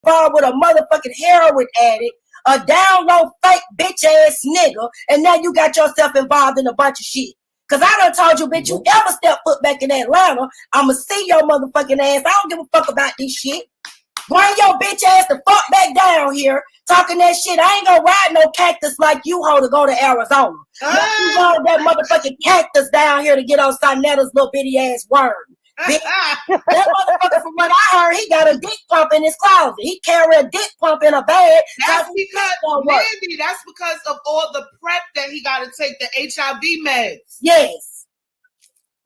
involved with a motherfucking heroin addict, a down low fake bitch ass nigga, and now you got yourself involved in a bunch of shit. Cause I done told you, bitch, you ever step foot back in Atlanta, I'ma see your motherfucking ass. I don't give a fuck about this shit. Bring your bitch ass the fuck back down here, talking that shit. I ain't gonna ride no cactus like you, ho, to go to Arizona. You rode that motherfucking cactus down here to get on Sonetta's little bitty ass worm. Bitch. That motherfucker, from what I heard, he got a dick pump in his closet. He carry a dick pump in a bag. That's because, Mandy, that's because of all the prep that he got to take the HIV meds. Yes.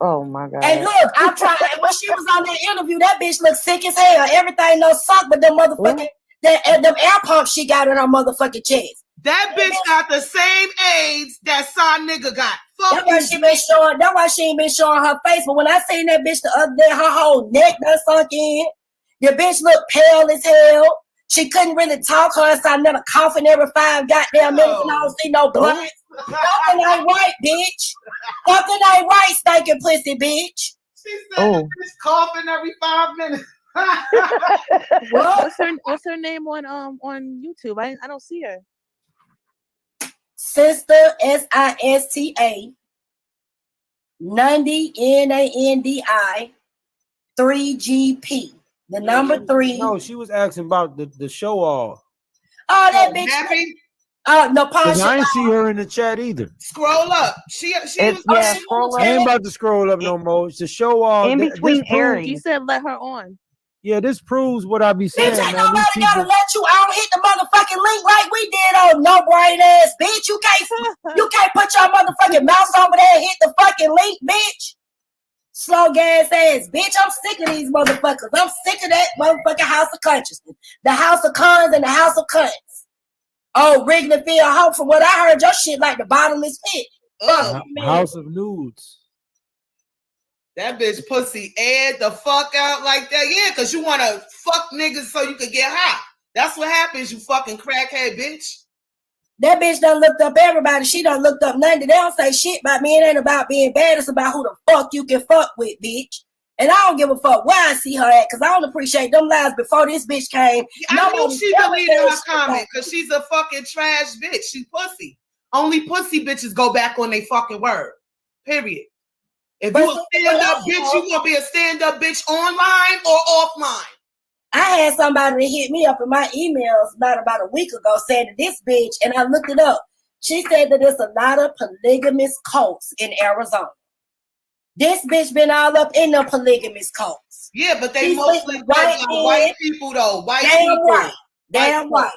Oh my God. And look, I'm trying. When she was on that interview, that bitch looked sick as hell. Everything no suck, but them motherfucking them air pumps she got in her motherfucking chest. That bitch got the same AIDS that Son nigga got. That's why she been showing. That's why she ain't been showing her face. But when I seen that bitch the other day, her whole neck done sunk in. The bitch looked pale as hell. She couldn't really talk. Her and Sonetta coughing every 5 goddamn minutes, and I don't see no blood. Something ain't right, bitch. Something ain't right, stinking pussy, bitch. She said the bitch coughing every 5 minutes. What's her name on YouTube? I don't see her. Sister Sista Nandi Nandi 3GP. The number 3. No, she was asking about the show off. Oh, that bitch. No, I ain't see her in the chat either. Scroll up. She scroll up. I ain't about to scroll up no more. It's the show off. In between Aries. You said let her on. Yeah, this proves what I be saying, bitch, man. Ain't nobody gotta let you out hit the motherfucking link like we did on no brain ass bitch. You can't put your motherfucking mouse over there and hit the fucking link, bitch. Slow gas ass bitch. I'm sick of these motherfuckers. I'm sick of that motherfucking house of consciousness. The house of cons and the house of cunts. Oh, Wrigley Field Hope, from what I heard, your shit like the bottomless pit. House of nudes. That bitch pussy aired the fuck out like that. Yeah, because you want to fuck niggas so you can get high. That's what happens, you fucking crackhead bitch. That bitch done looked up everybody. She done looked up nothing. They don't say shit about me. It ain't about being bad. It's about who the fuck you can fuck with, bitch. And I don't give a fuck where I see her at, because I don't appreciate them lies before this bitch came. I knew she deleted her comment because she's a fucking trash bitch. She pussy. Only pussy bitches go back on their fucking word. Period. If you a stand-up bitch, you gonna be a stand-up bitch online or offline. I had somebody to hit me up in my emails about a week ago saying that this bitch, and I looked it up. She said that there's a lot of polygamous cults in Arizona. This bitch been all up in the polygamous cults. Yeah, but they mostly white people though. Damn white.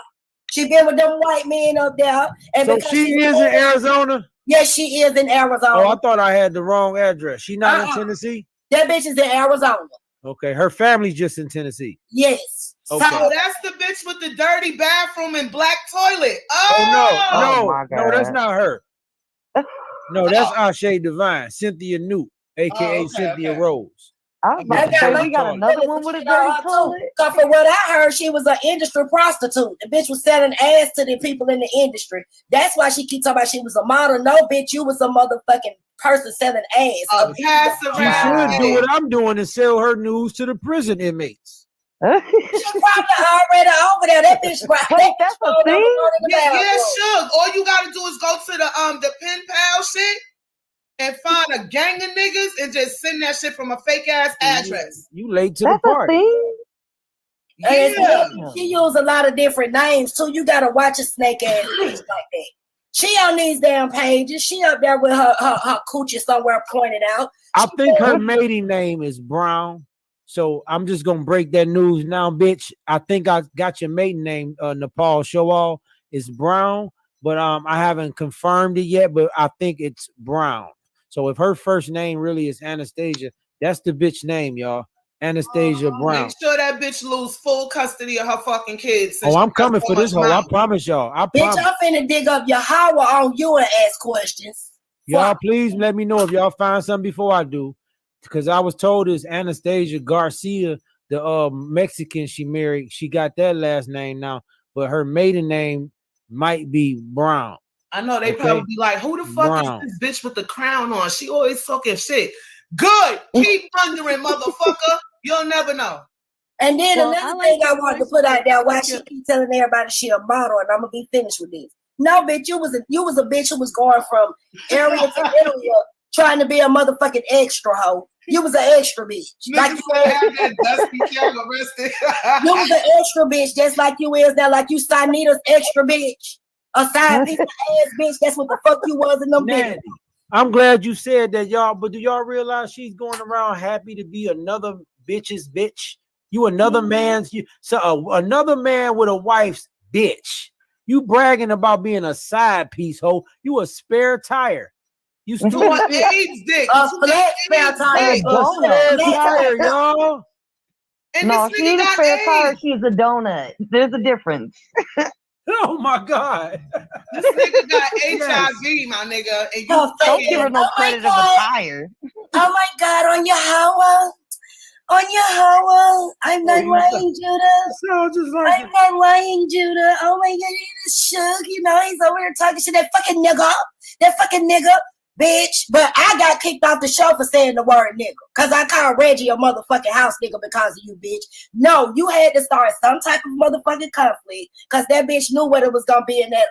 She been with them white men up there. And so she is in Arizona? Yes, she is in Arizona. Oh, I thought I had the wrong address. She not in Tennessee? That bitch is in Arizona. Okay, her family's just in Tennessee. Yes. Okay. So that's the bitch with the dirty bathroom and black toilet. No, that's not her. No, that's Ashe Divine, Cynthia Newt, aka Cynthia Rose. I was about to say, we got another one with a dirty toilet. Because from what I heard, she was an industry prostitute. The bitch was selling ass to the people in the industry. That's why she keep talking about she was a model. No, bitch, you was a motherfucking person selling ass. She should do what I'm doing and sell her news to the prison inmates. She probably already over there. That bitch right. That's a thing? Yeah, sure. All you gotta do is go to the pen pal shit and find a gang of niggas and just send that shit from a fake ass address. You late to the party. Yeah. She used a lot of different names too. You gotta watch a snake ass bitch like that. She on these damn pages. She up there with her coochie somewhere pointed out. I think her maiden name is Brown. So I'm just gonna break that news now, bitch. I think I got your maiden name, Nepal Showall. It's Brown, but I haven't confirmed it yet, but I think it's Brown. So if her first name really is Anastasia, that's the bitch name, y'all. Anastasia Brown. Make sure that bitch lose full custody of her fucking kids. Oh, I'm coming for this hoe. I promise y'all. Bitch, I'm finna dig up your Yahweh on you and ask questions. Y'all, please let me know if y'all find something before I do. Because I was told it's Anastasia Garcia, the Mexican she married. She got that last name now, but her maiden name might be Brown. I know they probably be like, who the fuck is this bitch with the crown on? She always talking shit. Good. Keep wondering, motherfucker. You'll never know. And then Well, another I like thing the I wanted to voice put of out there, why like she your- keep telling everybody she a model, and I'm gonna be finished with this. No, bitch, you was a bitch who was going from area to area trying to be a motherfucking extra hoe. You was an extra bitch. Like Niggas you said have that dusty cow arrested. You was an extra bitch, just like you is now, like you Sanita's extra bitch. A side piece of ass bitch. That's what the fuck you was in them videos. Nanny, I'm glad you said that, y'all. But do y'all realize she's going around happy to be another bitch's bitch? You another man's another man with a wife's bitch. You bragging about being a side piece, hoe. You a spare tire. You To stupid. an AIDS dick. A To an flat spare AIDS tire. dick. A Donut. spare tire, y'all. And No, this she nigga ain't a got spare tire. AIDS. She's a donut. There's a difference. Oh my God. This nigga got Yes. HIV, my nigga. And you Oh, Don't give her fucking no Oh my credit of a God. tire. Oh my God, on your Howell. On your Howell. I'm not you lying, Judah. Sounds just like I'm not lying, Judah. Oh my God, he's shook. You know, he's over here talking to that fucking nigga. That fucking nigga. Bitch. But I got kicked off the show for saying the word nigga. Because I called Reggie a motherfucking house nigga because of you, bitch. No, you had to start some type of motherfucking conflict because that bitch knew what it was going to be in Atlanta.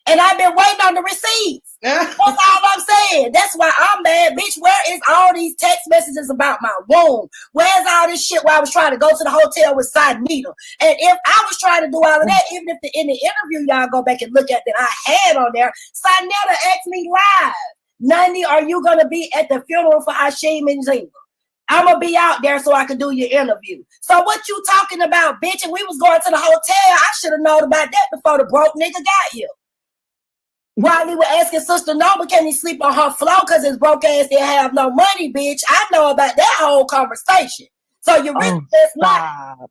And I've been waiting on the receipts. That's all I'm saying. That's why I'm mad, bitch. Where is all these text messages about my womb? Where's all this shit where I was trying to go to the hotel with Sanita? And if I was trying to do all of that, even if in the interview y'all go back and look at that I had on there, Sanita asked me live, Nandi, are you going to be at the funeral for Hashim and Zima? I'm going to be out there so I can do your interview. So what you talking about, bitch? And we was going to the hotel. I should have known about that before the broke nigga got here. While we were asking Sister Nova, can he sleep on her floor because his broke ass didn't have no money, bitch? I know about that whole conversation. So you really just lied. Stop.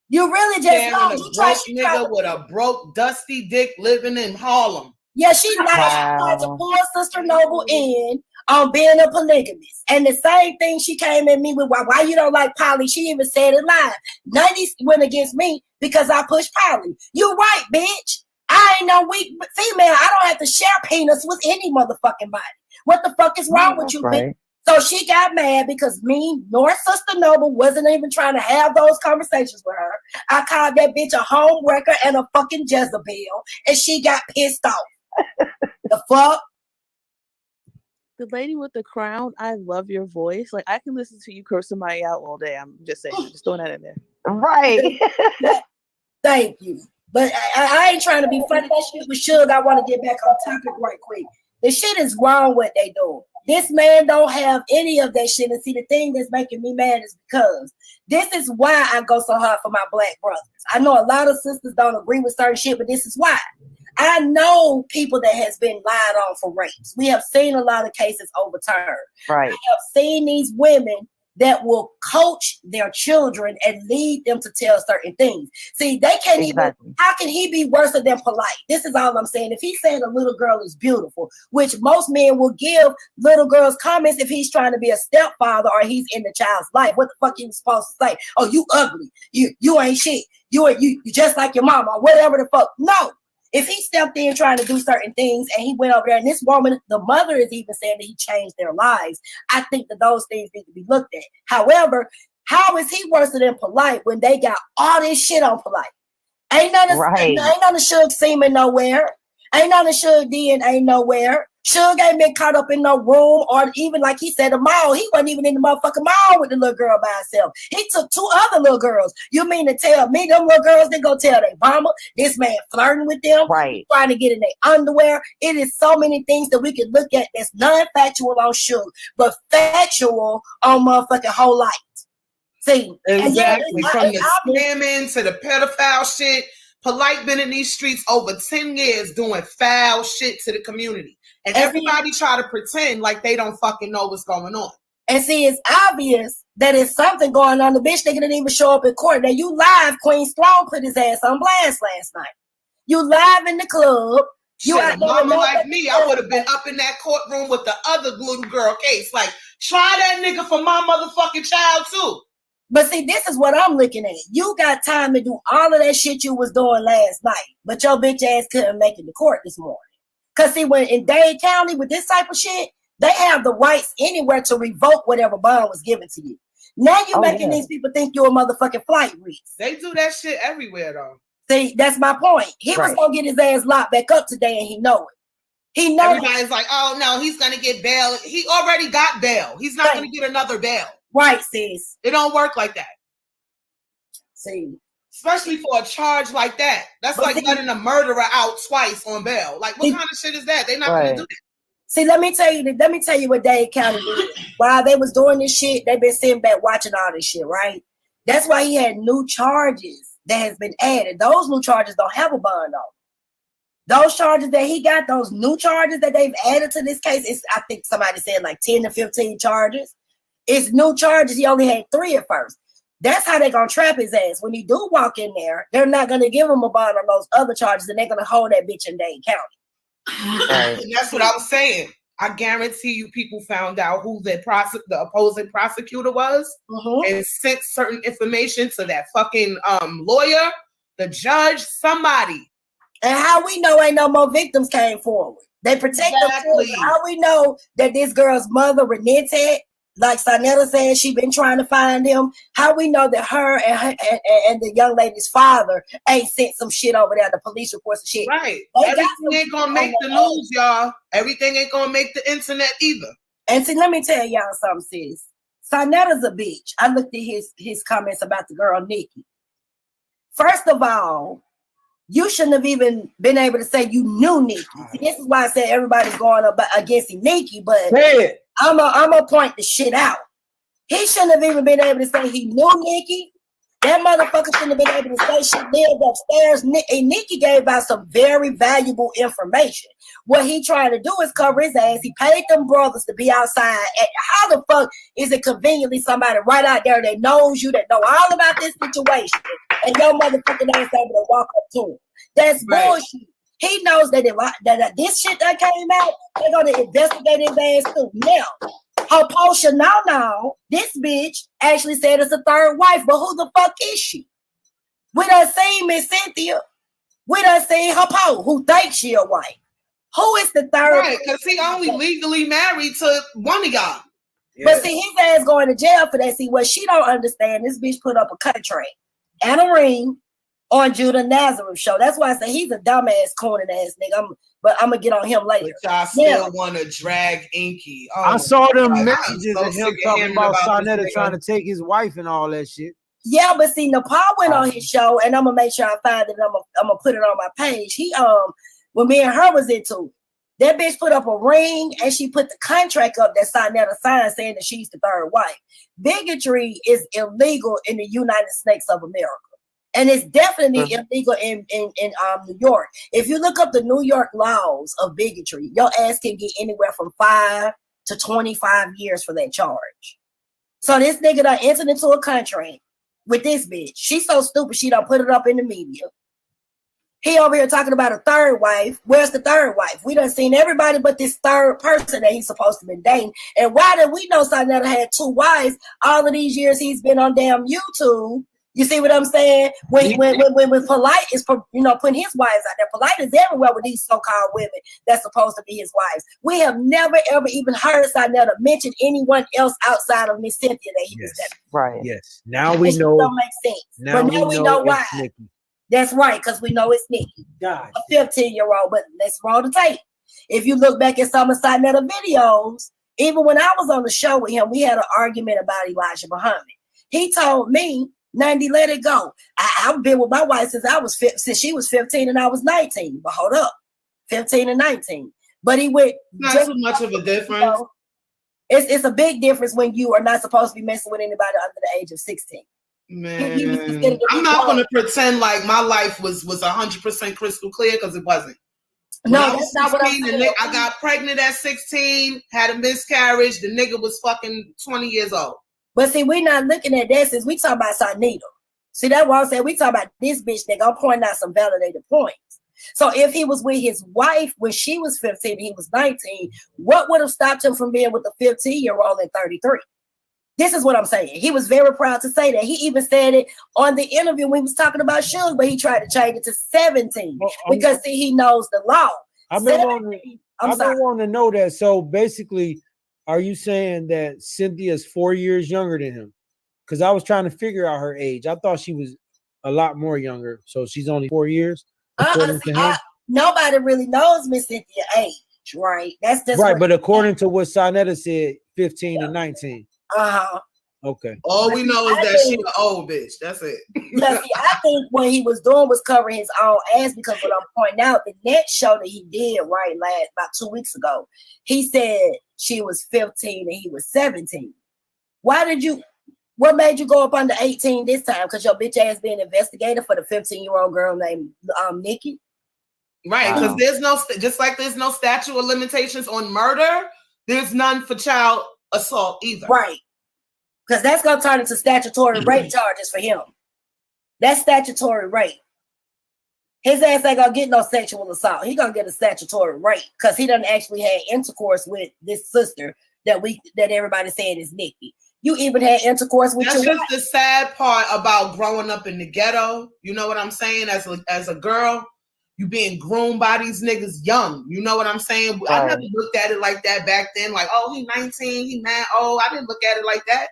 You really just Karen, lied. a You tried, broke she tried nigga to, with a broke, dusty dick living in Harlem. yeah, she lied. She tried to Wow. pull Sister Noble in on being a polygamist. And the same thing she came at me with, why you don't like Polly? She even said it live. 90 went against me because I pushed Polly. You right, bitch. I ain't no weak female. I don't have to share penis with any motherfucking body. What the fuck is wrong with That's you, right. bitch? So she got mad because me nor Sister Noble wasn't even trying to have those conversations with her. I called that bitch a home wrecker and a fucking Jezebel, and she got pissed off. The fuck? The lady with the crown, I love your voice. Like I can listen to you curse somebody out all day. I'm just saying, I'm just throwing that in there. Right. Thank you. But I ain't trying to be funny. That shit was Suge. I want to get back on topic right quick. The shit is wrong what they do. This man don't have any of that shit. And see, the thing that's making me mad is because this is why I go so hard for my black brothers. I know a lot of sisters don't agree with certain shit, but this is why. I know people that has been lied on for rapes. We have seen a lot of cases overturned. Right. I have seen these women that will coach their children and lead them to tell certain things. See, they can't Exactly. even, how can he be worse than polite? This is all I'm saying. If he's saying a little girl is beautiful, which most men will give little girls comments if he's trying to be a stepfather or he's in the child's life, what the fuck he was supposed to say? Oh, you ugly. You ain't shit. You just like your mama or whatever the fuck. No. If he stepped in trying to do certain things and he went over there and this woman, the mother is even saying that he changed their lives, I think that those things need to be looked at. However, how is he worse than polite when they got all this shit on polite? Ain't none of Suge semen nowhere. Ain't none of Suge DNA nowhere. Suge ain't been caught up in no room or even like he said, the mall. He wasn't even in the motherfucking mall with the little girl by himself. He took 2 other little girls. You mean to tell me them little girls they go tell their mama this man flirting with them, Right. trying to get in their underwear? It is so many things that we can look at that's non-factual on Suge, but factual on motherfucking whole life. See, Exactly. From the obvious. scamming to the pedophile shit. Polite been in these streets over 10 years doing foul shit to the community. And everybody try to pretend like they don't fucking know what's going on. And see, it's obvious that it's something going on. The bitch nigga didn't even show up in court. Now, you live, Queen Strong put his ass on blast last night. You live in the club. You Shit, out a there mama with like me, I would have been up in that courtroom with the other little girl case. Like, try that nigga for my motherfucking child, too. But see, this is what I'm looking at. You got time to do all of that shit you was doing last night, but your bitch ass couldn't make it to court this morning. Because see, when in Dade County with this type of shit, they have the rights anywhere to revoke whatever bond was given to you. Now you're Oh, making yeah. these people think you're a motherfucking flight risk. They do that shit everywhere though. See, that's my point. He was Right. gonna get his ass locked back up today, and he know it. He know it. Everybody's like, oh no, he's gonna get bail. He already got bail. He's not Right. gonna get another bail. Right, sis. It don't work like that. See, Especially for a charge like that. That's But like see- letting a murderer out twice on bail. Like, what See- kind of shit is that? They're not Right. gonna do that. see, let me tell you what Dade County did. While they was doing this shit, they've been sitting back watching all this shit, right? That's why he had new charges that has been added. Those new charges don't have a bond on. Those charges that he got, those new charges that they've added to this case, is I think somebody said like 10 to 15 charges. It's new charges. He only had 3 at first. That's how they're gonna trap his ass. When he do walk in there, they're not gonna give him a bond on those other charges, and they're gonna hold that bitch in Dade County. Right. And that's what I was saying. I guarantee you people found out who the opposing prosecutor was Mhm. and sent certain information to that fucking lawyer, the judge, somebody. And how we know ain't no more victims came forward. They protect the Exactly. children. How we know that this girl's mother, Renette, like Sanetta said, she been trying to find him. How we know that her and the young lady's father ain't sent some shit over there, the police reports and shit. Right. They got Everything some ain't gonna shit make on the their news, y'all. Everything ain't gonna make the internet either. And see, let me tell y'all something, sis. Sanetta's a bitch. I looked at his comments about the girl Nikki. First of all, you shouldn't have even been able to say you knew Nikki. See, this is why I said everybody's going up against Nikki, but Say it. I'm gonna point the shit out. He shouldn't have even been able to say he knew Nikki. That motherfucker shouldn't have been able to say she lived upstairs. And Nikki gave out some very valuable information. What he trying to do is cover his ass. He paid them brothers to be outside. And how the fuck is it conveniently somebody right out there that knows you, that know all about this situation, and your motherfucking ass able to walk up to him? That's Right. bullshit. He knows that, that this shit that came out, they're gonna investigate his ass too. Now, her Portia now, this bitch actually said it's a third wife, but who the fuck is she? We done seen Miss Cynthia. We done seen her po, who thinks she a wife. Who is the third? Right, because he only legally married to one of y'all. But see, his ass going to jail for that. See, what she don't understand, this bitch put up a contract and a ring on Judah Nazareth show. That's why I say he's a dumbass, corny ass nigga. But I'm gonna get on him later. But y'all still want to drag Inky. Oh, I saw them God, messages I'm of so him sick of talking hearing about this Sonetta nigga. trying to take his wife and all that shit. Yeah, but see, Nepal went on his show, and I'm gonna make sure I find it. I'm gonna put it on my page. He when me and her was into it, that bitch put up a ring and she put the contract up that Sonetta signed saying that she's the third wife. Bigotry is illegal in the United States of America. And it's definitely illegal in New York. If you look up the New York laws of bigotry, your ass can get anywhere from 5 to 25 years for that charge. So this nigga done entered into a contract with this bitch. She's so stupid, she done put it up in the media. He over here talking about a third wife. Where's the third wife? We done seen everybody but this third person that he's supposed to be dating. And why did we know Sonetta had 2 wives all of these years he's been on damn YouTube? You see what I'm saying? When Polite is, putting his wives out there, Polite is everywhere with these so-called women that's supposed to be his wives. We have never ever even heard Sonetta mention anyone else outside of Miss Cynthia that he was dating. Right. Yes. Now we It know. don't make sense. But now we know why. it's Nikki. That's right, because we know it's Nikki, God. a 15-year-old. But let's roll the tape. If you look back at some of Sonetta videos, even when I was on the show with him, we had an argument about Elijah Muhammad. He told me, Nandy, let it go. I've been with my wife since she was 15 and I was 19. But hold up, 15 and 19. But he went Not just too much of a difference. It's a big difference when you are not supposed to be messing with anybody under the age of 16. Man, He was considered to be I'm not wrong. going to pretend like my life was 100% crystal clear because it wasn't. When No, I was that's not what I'm 16, saying. I got pregnant at 16, had a miscarriage. The nigga was fucking 20 years old. But see, we're not looking at that since we talking about Sonetta. See, that's why I said we talking about this bitch nigga. I'm pointing out some validated points. So if he was with his wife when she was 15 and he was 19, what would have stopped him from being with a 15-year-old at 33? This is what I'm saying. He was very proud to say that. He even said it on the interview when he was talking about Suge, but he tried to change it to 17 because see, he knows the law. I've been 17, I'm I've sorry. been wanting to know that. So basically, are you saying that Cynthia's 4 years younger than him? because I was trying to figure out her age. I thought she was a lot more younger. So she's only 4 years. According to him. Nobody really knows Miss Cynthia age, right? That's just right. But according to what Sonetta said, 15 and 19. Okay. All we know is that she's an old bitch. That's it. Yeah, see, I think what he was doing was covering his own ass, because what I'm pointing out, the next show that he did about 2 weeks ago, he said she was 15 and he was 17. What made you go up under 18 this time? Because your bitch ass being investigated for the 15-year-old girl named Nikki? Right, because there's no, just like there's no statute of limitations on murder, there's none for child assault either. Right. Because that's going to turn into statutory rape charges for him. That's statutory rape. His ass ain't going to get no sexual assault. He going to get a statutory rape because he doesn't actually have intercourse with this sister that everybody saying is Nikki. You even had intercourse with That's your just wife. the sad part about growing up in the ghetto. You know what I'm saying? As a girl, you being groomed by these niggas young. You know what I'm saying? Right. I never looked at it like that back then. Like, oh, he 19, he mad. Oh, I didn't look at it like that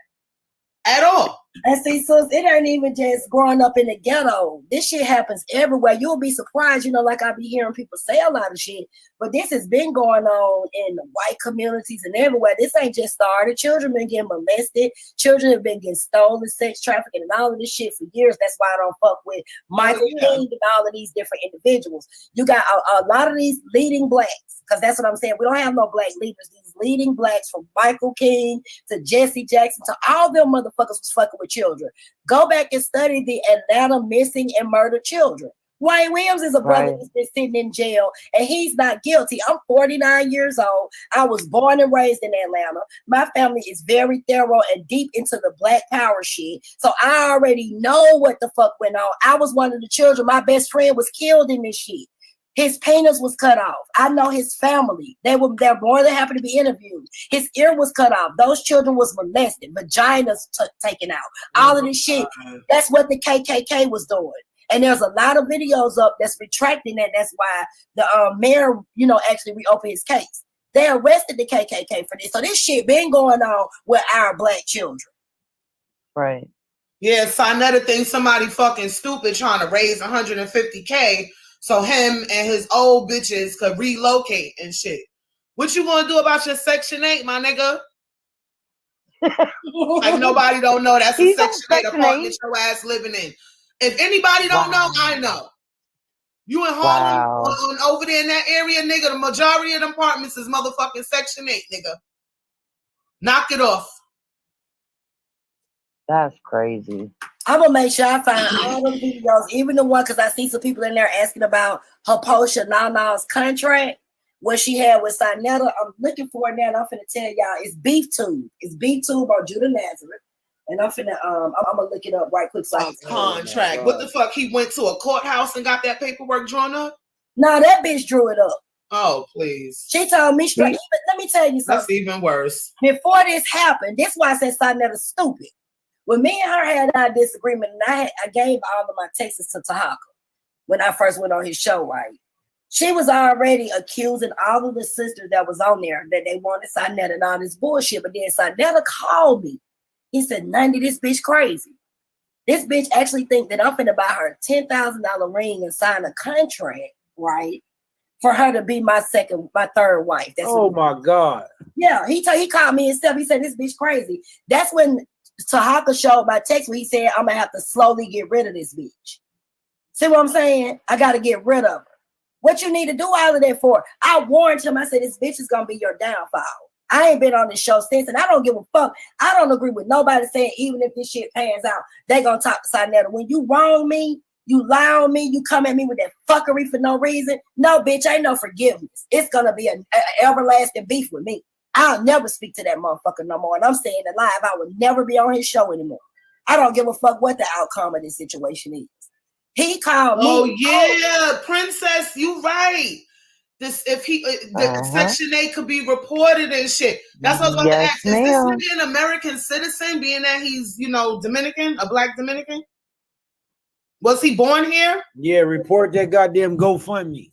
at all. And see, sis, it ain't even just growing up in the ghetto. This shit happens everywhere. You'll be surprised, like I be hearing people say a lot of shit, but this has been going on in the white communities and everywhere. This ain't just started. Children been getting molested. Children have been getting stolen, sex trafficking, and all of this shit for years. That's why I don't fuck with Michael King and all of these different individuals. You got a lot of these leading blacks, because that's what I'm saying. We don't have no black leaders. These leading blacks, from Michael King to Jesse Jackson to all them motherfuckers was fucking with children. Go back and study the Atlanta missing and murdered children. Wayne Williams is a brother that's been sitting in jail, and he's not guilty. I'm 49 years old. I was born and raised in Atlanta. My family is very thorough and deep into the Black Power shit. So I already know what the fuck went on. I was one of the children. My best friend was killed in this shit. His penis was cut off. I know his family. They're more than happy to be interviewed. His ear was cut off. Those children was molested. Vaginas taken out. All of this shit. That's what the KKK was doing. And there's a lot of videos up that's retracting that. That's why the mayor, actually reopened his case. They arrested the KKK for this. So this shit been going on with our black children. Right. Yeah, Sonetta thinks somebody fucking stupid trying to raise $150K so him and his old bitches could relocate and shit. What you gonna do about your Section 8, my nigga? Like nobody don't know that's a Section 8 apartment your ass living in. If anybody don't know, I know. You in Harlem over there in that area, nigga, the majority of the apartments is motherfucking Section 8, nigga. Knock it off. That's crazy. I'm gonna make sure I find all the videos, even the one, because I see some people in there asking about her Posha Nana's contract, what she had with Sonetta. I'm looking for it now, and I'm finna tell y'all it's Beef Tube. It's Beef Tube or Judah Nazareth, and I'm gonna look it up right quick. So Contract. What the fuck? He went to a courthouse and got that paperwork drawn up? No, that bitch drew it up. Oh, please. She told me straight. Let me tell you something. That's even worse. Before this happened, this is why I said Sonetta's stupid. When me and her had our disagreement, and I gave all of my texts to Tahaka when I first went on his show, right? She was already accusing all of the sisters that was on there that they wanted Sonetta and all this bullshit. But then Sonetta called me. He said, Nundy, this bitch crazy. This bitch actually think that I'm finna buy her a $10,000 ring and sign a contract, right? For her to be my third wife. That's my God. Yeah, he called me himself. He said, this bitch crazy. That's when Tahaka showed my text where he said, I'm gonna have to slowly get rid of this bitch. See what I'm saying? I gotta get rid of her. What you need to do all of that for? I warned him. I said, this bitch is gonna be your downfall. I ain't been on this show since, and I don't give a fuck. I don't agree with nobody saying even if this shit pans out, they gonna talk to Sonetta. When you wrong me, you lie on me, you come at me with that fuckery for no reason. No, bitch, ain't no forgiveness. It's gonna be an everlasting beef with me. I'll never speak to that motherfucker no more. And I'm saying it live. I will never be on his show anymore. I don't give a fuck what the outcome of this situation is. He called me. Oh yeah, Princess, you right. This the Section 8 could be reported and shit. That's what I was about to ask. Is this nigga an American citizen, being that he's Dominican, a black Dominican? Was he born here? Yeah, report that goddamn GoFundMe.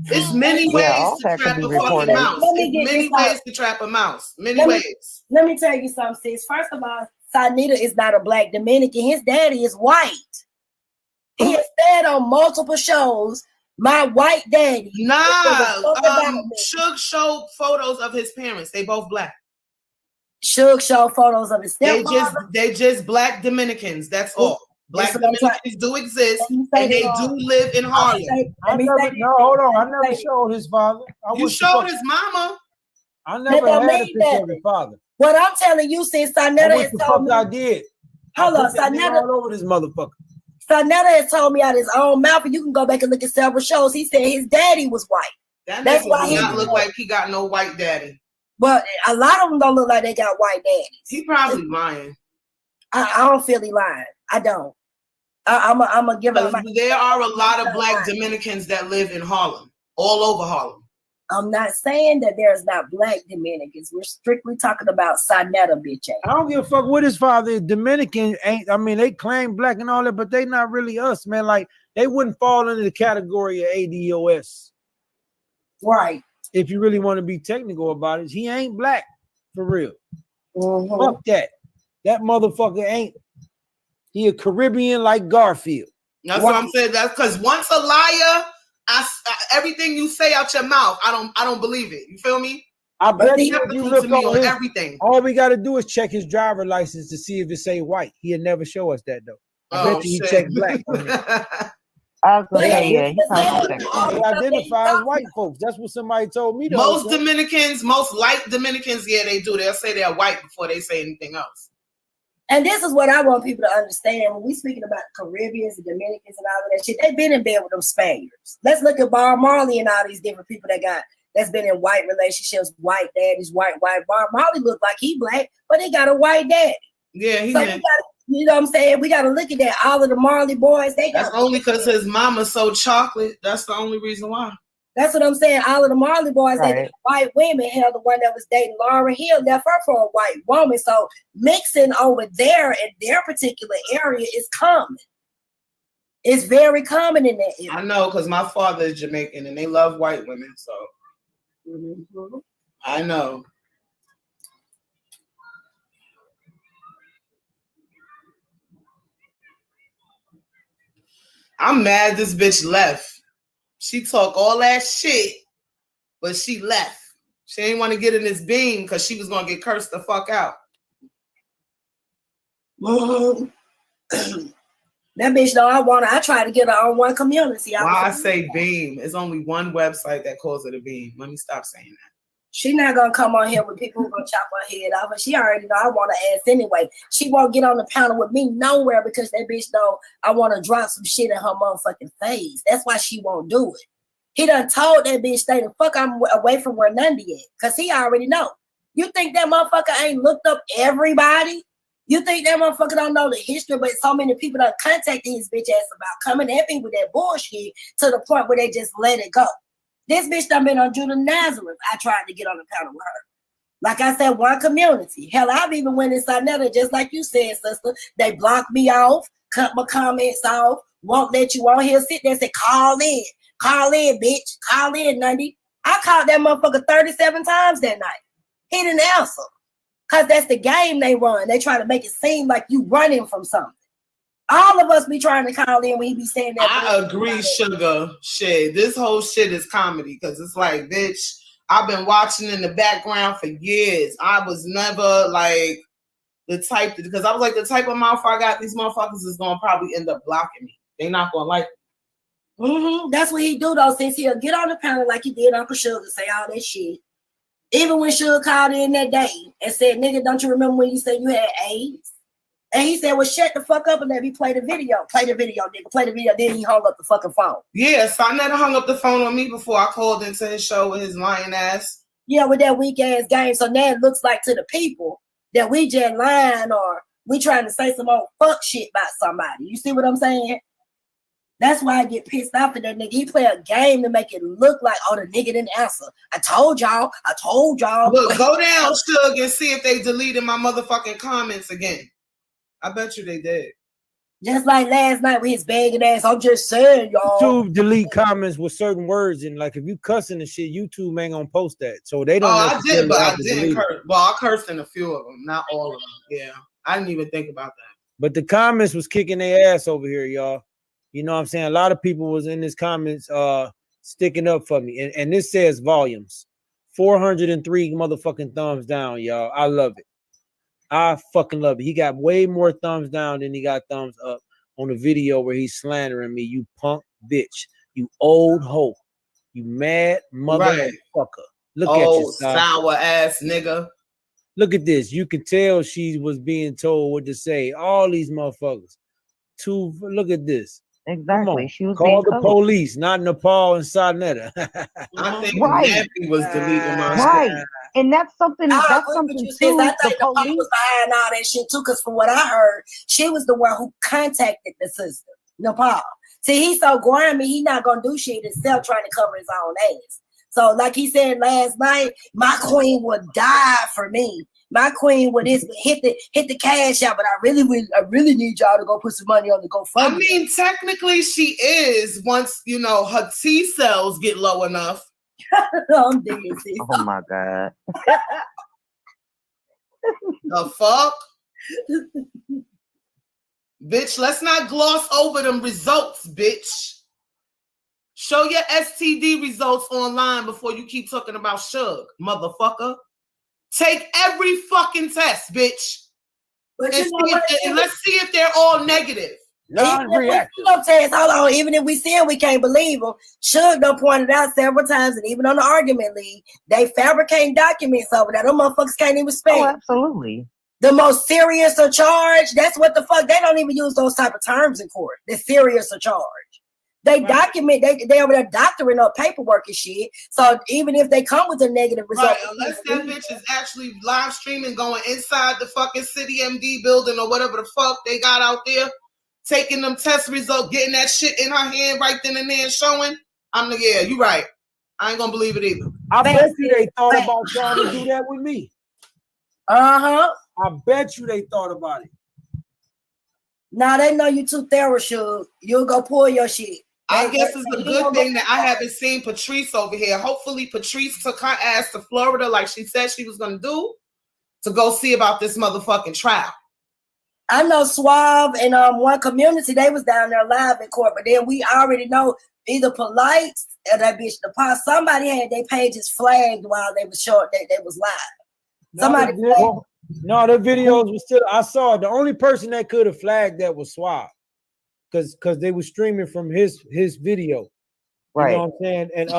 It's many Yeah, ways all to that trap can a be fucking recorded. mouse. Let me It's get many this out. ways to trap a mouse. Many Let me- ways. Let me tell you something, sis. First of all, Sanita is not a black Dominican. His daddy is white. He has said on multiple shows, my white daddy. Nah, Fuck about me. Suge showed photos of his parents. They both black. Suge showed photos of his stepfather. They just black Dominicans. That's all. Black That's what I'm Dominicans do exist, Let me say and they that do all. live in Harlem. Hold on. I never showed his father. You showed his mama. I never don't had a mean picture of nothing. his father. What I'm telling you, since I Sanetta wish has the told fuck me. I did. Hold I on, put that nigga Sanetta. all over this motherfucker. Sanetta has told me out his own mouth, and you can go back and look at several shows. He said his daddy was white. That That's nigga why do he not look like he got no white daddy. But a lot of them don't look like they got white daddies. He probably lying. I don't feel he lying. I don't. I'm gonna give up. There are a lot of black Dominicans that live in Harlem, all over Harlem. I'm not saying that there's not black Dominicans. We're strictly talking about Sanetta, bitch ass. I don't give a fuck what his father is. Dominican ain't. I mean, they claim black and all that, but they not really us, man. Like they wouldn't fall into the category of ADOS. Right. If you really want to be technical about it, he ain't black for real. Mhm. Fuck that. That motherfucker ain't. He a Caribbean like Garfield. That's what I'm saying. That's because once a liar, everything you say out your mouth, I don't believe it. You feel me? I bet you you have if to you prove look to me on on his, everything. all we got to do is check his driver license to see if it say white. He'll never show us that though. I bet you he checked black. I was gonna But say, yeah, he probably checked They that. identify as white folks. That's what somebody told me. Most Dominicans, most light Dominicans, yeah, they do. They'll say they're white before they say anything else. And this is what I want people to understand. When we speaking about Caribbeans and Dominicans and all of that shit, they've been in bed with them Spaniards. Let's look at Bob Marley and all these different people that's been in white relationships, white daddies, white. Bob Marley look like he black, but he got a white daddy. Yeah, he so you know what I'm saying? We got to look at that. All of the Marley boys, that's only because his mama's so chocolate. That's the only reason why. That's what I'm saying. All of the Marley boys, Right. they white women. Hell, the one that was dating Lauryn Hill left her for a white woman. So mixing over there in their particular area is common. It's very common in that area. I know because my father is Jamaican and they love white women. So I know. I'm mad this bitch left. She talk all that shit, but she left. She didn't want to get in this beam because she was gonna get cursed the fuck out. That bitch though, I try to get her on one community. Why I say beam? It's only one website that calls it a beam. Let me stop saying that. She not gonna come on here with people who gonna chop her head off, but she already know I want to ask anyway. She won't get on the panel with me nowhere because that bitch know I want to drop some shit in her motherfucking face. That's why she won't do it. He done told that bitch stay the fuck away from where Nundy at, cause he already know. You think that motherfucker ain't looked up everybody? You think that motherfucker don't know the history, but so many people done contacted his bitch ass about coming at me with that bullshit to the point where they just let it go. This bitch done been on Judah Nazareth. I tried to get on the panel with her. Like I said, one community. Hell, I've even went inside Netta, just like you said, sister. They blocked me off, cut my comments off, won't let you on here, sit there and say, call in, bitch, call in, Nundy. I called that motherfucker 37 times that night. He didn't answer. Because that's the game they run. They try to make it seem like you running from something. All of us be trying to call in when he be saying that. I agree, sugar. Shit, this whole shit is comedy because it's like, bitch, I've been watching in the background for years. I was never like the type because I was like the type of mouth I got. These motherfuckers is gonna probably end up blocking me. They not gonna like it. That's what he do though. Since he'll get on the panel like he did Uncle Sugar, say all that shit. Even when Suge called in that day and said, nigga, don't you remember when you said you had AIDS? And he said, well, shut the fuck up and let me play the video. Play the video, nigga. Play the video. Then he hung up the fucking phone. Yeah, so I never hung up the phone on me before I called into his show with his lying ass. Yeah, with that weak ass game. So now it looks like to the people that we just lying or we trying to say some old fuck shit about somebody. You see what I'm saying? That's why I get pissed off at that nigga. He play a game to make it look like, oh, the nigga didn't answer. I told y'all. Look, go down, Suge, and see if they deleted my motherfucking comments again. I bet you they did. Just like last night with his begging ass. I'm just saying, y'all. YouTube delete comments with certain words, and like if you cussing and shit, YouTube ain't gonna post that, so they don't. I did, but I have to didn't delete it. curse. Well, I cursed in a few of them, not all of them. Yeah, I didn't even think about that. But the comments was kicking their ass over here, y'all. You know what I'm saying? A lot of people was in this comments sticking up for me. And this says volumes. 403 motherfucking thumbs down, y'all. I love it. I fucking love it. He got way more thumbs down than he got thumbs up on the video where he's slandering me. You punk bitch. You old hoe. You mad motherfucker. Look at you, sour ass nigga. Look at this. You can tell she was being told what to say. All these motherfuckers. Look at this. Exactly. She was call the coached. police, not Nepal and Sarnetta. I think Right. Nappy was deleting my Right. shit. And that's something. I That's agree with something you, sis. too. I The think the pop police. was behind all that shit too, because from what I heard, she was the one who contacted the sister, Nepal. See, he's so grimy, he not gonna do shit himself trying to cover his own ass. So, like he said last night, my queen would die for me. My queen would hit the cash out, but I really need y'all to go put some money on the GoFundMe. I mean, technically, she is once her T cells get low enough. I'm dead, sis. Oh my god. The fuck? Bitch, let's not gloss over them results, bitch. Show your STD results online before you keep talking about Suge, motherfucker. Take every fucking test, bitch. But And, you know what? and let's see if they're all negative. Non-reactive. Hold on, even if we see him, we can't believe him. Suge done pointed out several times, and even on the argument league, they fabricate documents over there. Them motherfuckers can't even spell. Oh, absolutely. The most serious of charge, that's what the fuck, they don't even use those type of terms in court. The serious of charge. They document, they over there doctoring up paperwork and shit. So even if they come with a negative result. Right, unless that bitch is actually live streaming, going inside the fucking City MD building or whatever the fuck they got out there, taking them test results, getting that shit in her hand right then and there and showing. Yeah, you right. I ain't gonna believe it either. I bet you they thought about trying to do that with me. Uh-huh. I bet you they thought about it. Now they know you too thorough, Suge. You'll go pull your shit. I guess it's a good thing that I haven't seen Patrice over here. Hopefully Patrice took her ass to Florida like she said she was going to do to go see about this motherfucking trial. I know Suave and one community, they was down there live in court, but then we already know either Polite or that bitch, the pot, somebody had their pages flagged while they was short, they was live. Somebody flagged. No, the videos was still, I saw the only person that could have flagged that was Suave. Because they were streaming from his video. Right. You know what I'm saying? And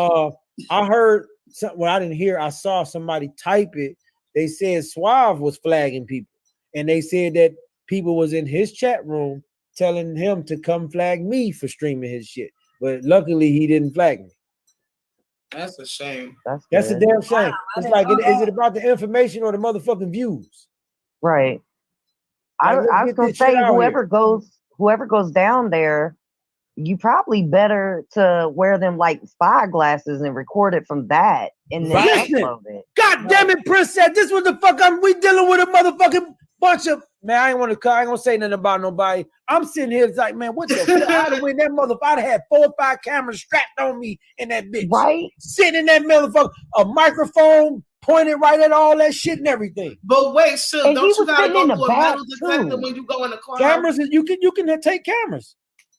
I heard well, I didn't hear, I saw somebody type it. They said Suave was flagging people. And they said that people was in his chat room telling him to come flag me for streaming his shit. But luckily he didn't flag me. That's a shame. That's a damn shame. It's like, is it about the information or the motherfucking views? Right. Like, I was gonna say whoever goes down there, you probably better to wear them like spy glasses and record it from that and then upload it. God damn it, Princess. This was the fuck we dealing with a motherfucking bunch of man. I ain't gonna say nothing about nobody. I'm sitting here, it's like, man, what the fuck? I'd have win that motherfucker. I'd have had 4 or 5 cameras strapped on me in that bitch. Right? Sitting in that motherfucker, a microphone pointed right at all that shit and everything. But wait, sure, And don't you gotta go through a metal detector when you go in the car? Cameras, you can take cameras.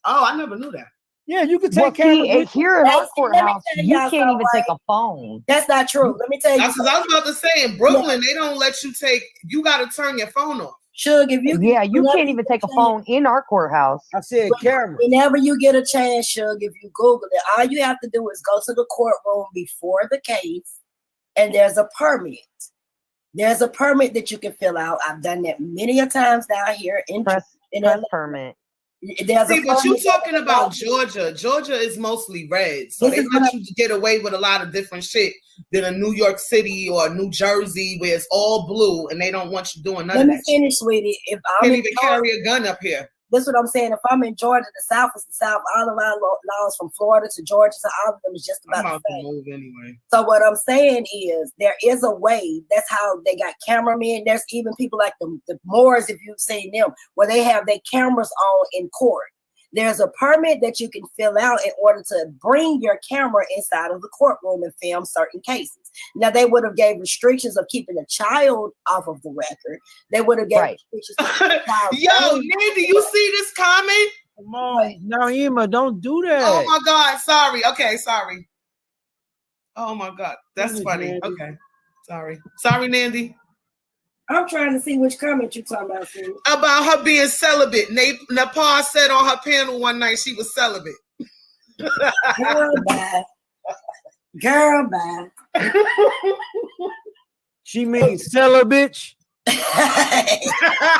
Oh, I never knew that. Yeah, you can take cameras. See, here in our courthouse, you can't even take right. a phone. That's not true. Let me tell you. That's what I was about to say. In Brooklyn, they don't let you take. You got to turn your phone off. Suge, if you You can't even take a phone in our courthouse. I said camera. Whenever you get a chance, Suge, if you Google it, all you have to do is go to the courtroom before the case, and there's a permit. There's a permit that you can fill out. I've done that many a times down here in Press LA. permit. See, but you talking about Georgia. Georgia is mostly red. So they let you get away with a lot of different shit than a New York City or New Jersey where it's all blue and they don't want you doing none of that. Let me finish, sweetie. If You can't even carry a gun up here. This is what I'm saying. If I'm in Georgia, the South is the South. All of our laws from Florida to Georgia, so all of them is just I'm about about the to same. move anyway. So what I'm saying is there is a way. That's how they got cameramen. There's even people like the Moors, if you've seen them, where they have their cameras on in court. There's a permit that you can fill out in order to bring your camera inside of the courtroom and film certain cases. Now, they would have gave restrictions of keeping a child off of the record. They would have gave restrictions. Yo, Nandy, you see this comment? Come on, Naima, don't do that. Oh my God, sorry. Okay, sorry. Oh my God, that's Goodness, funny. Nandy. Okay, sorry, Nandy. I'm trying to see which comment you're talking about. Sue. About her being celibate. Nepal said on her panel one night she was celibate. Girl, bye. Girl, bye. She means sell a bitch.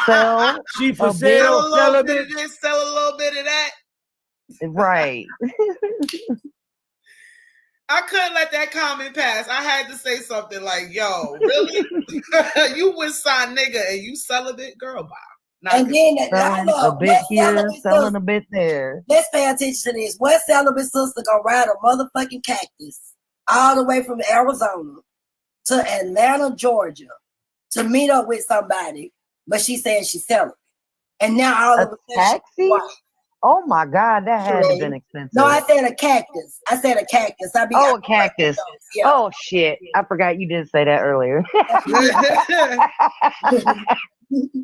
Sell She for a sale, Sell a sell little a bit of bitch. this, sell a little bit of that. right. I couldn't let that comment pass. I had to say something like, yo, really? You Westside nigga and you celibate? Girl, bye. Not And good. then Selling a bit here, selling a bit there. let's pay attention to this. What celibate sister gonna ride a motherfucking cactus all the way from Arizona to Atlanta, Georgia to meet up with somebody, but she said she's celibate. And now all A of a sudden, taxi? Oh my God, that had to have been expensive. no, I said a cactus. I said a cactus. I a cactus. Yeah. Oh shit. I forgot you did say that earlier.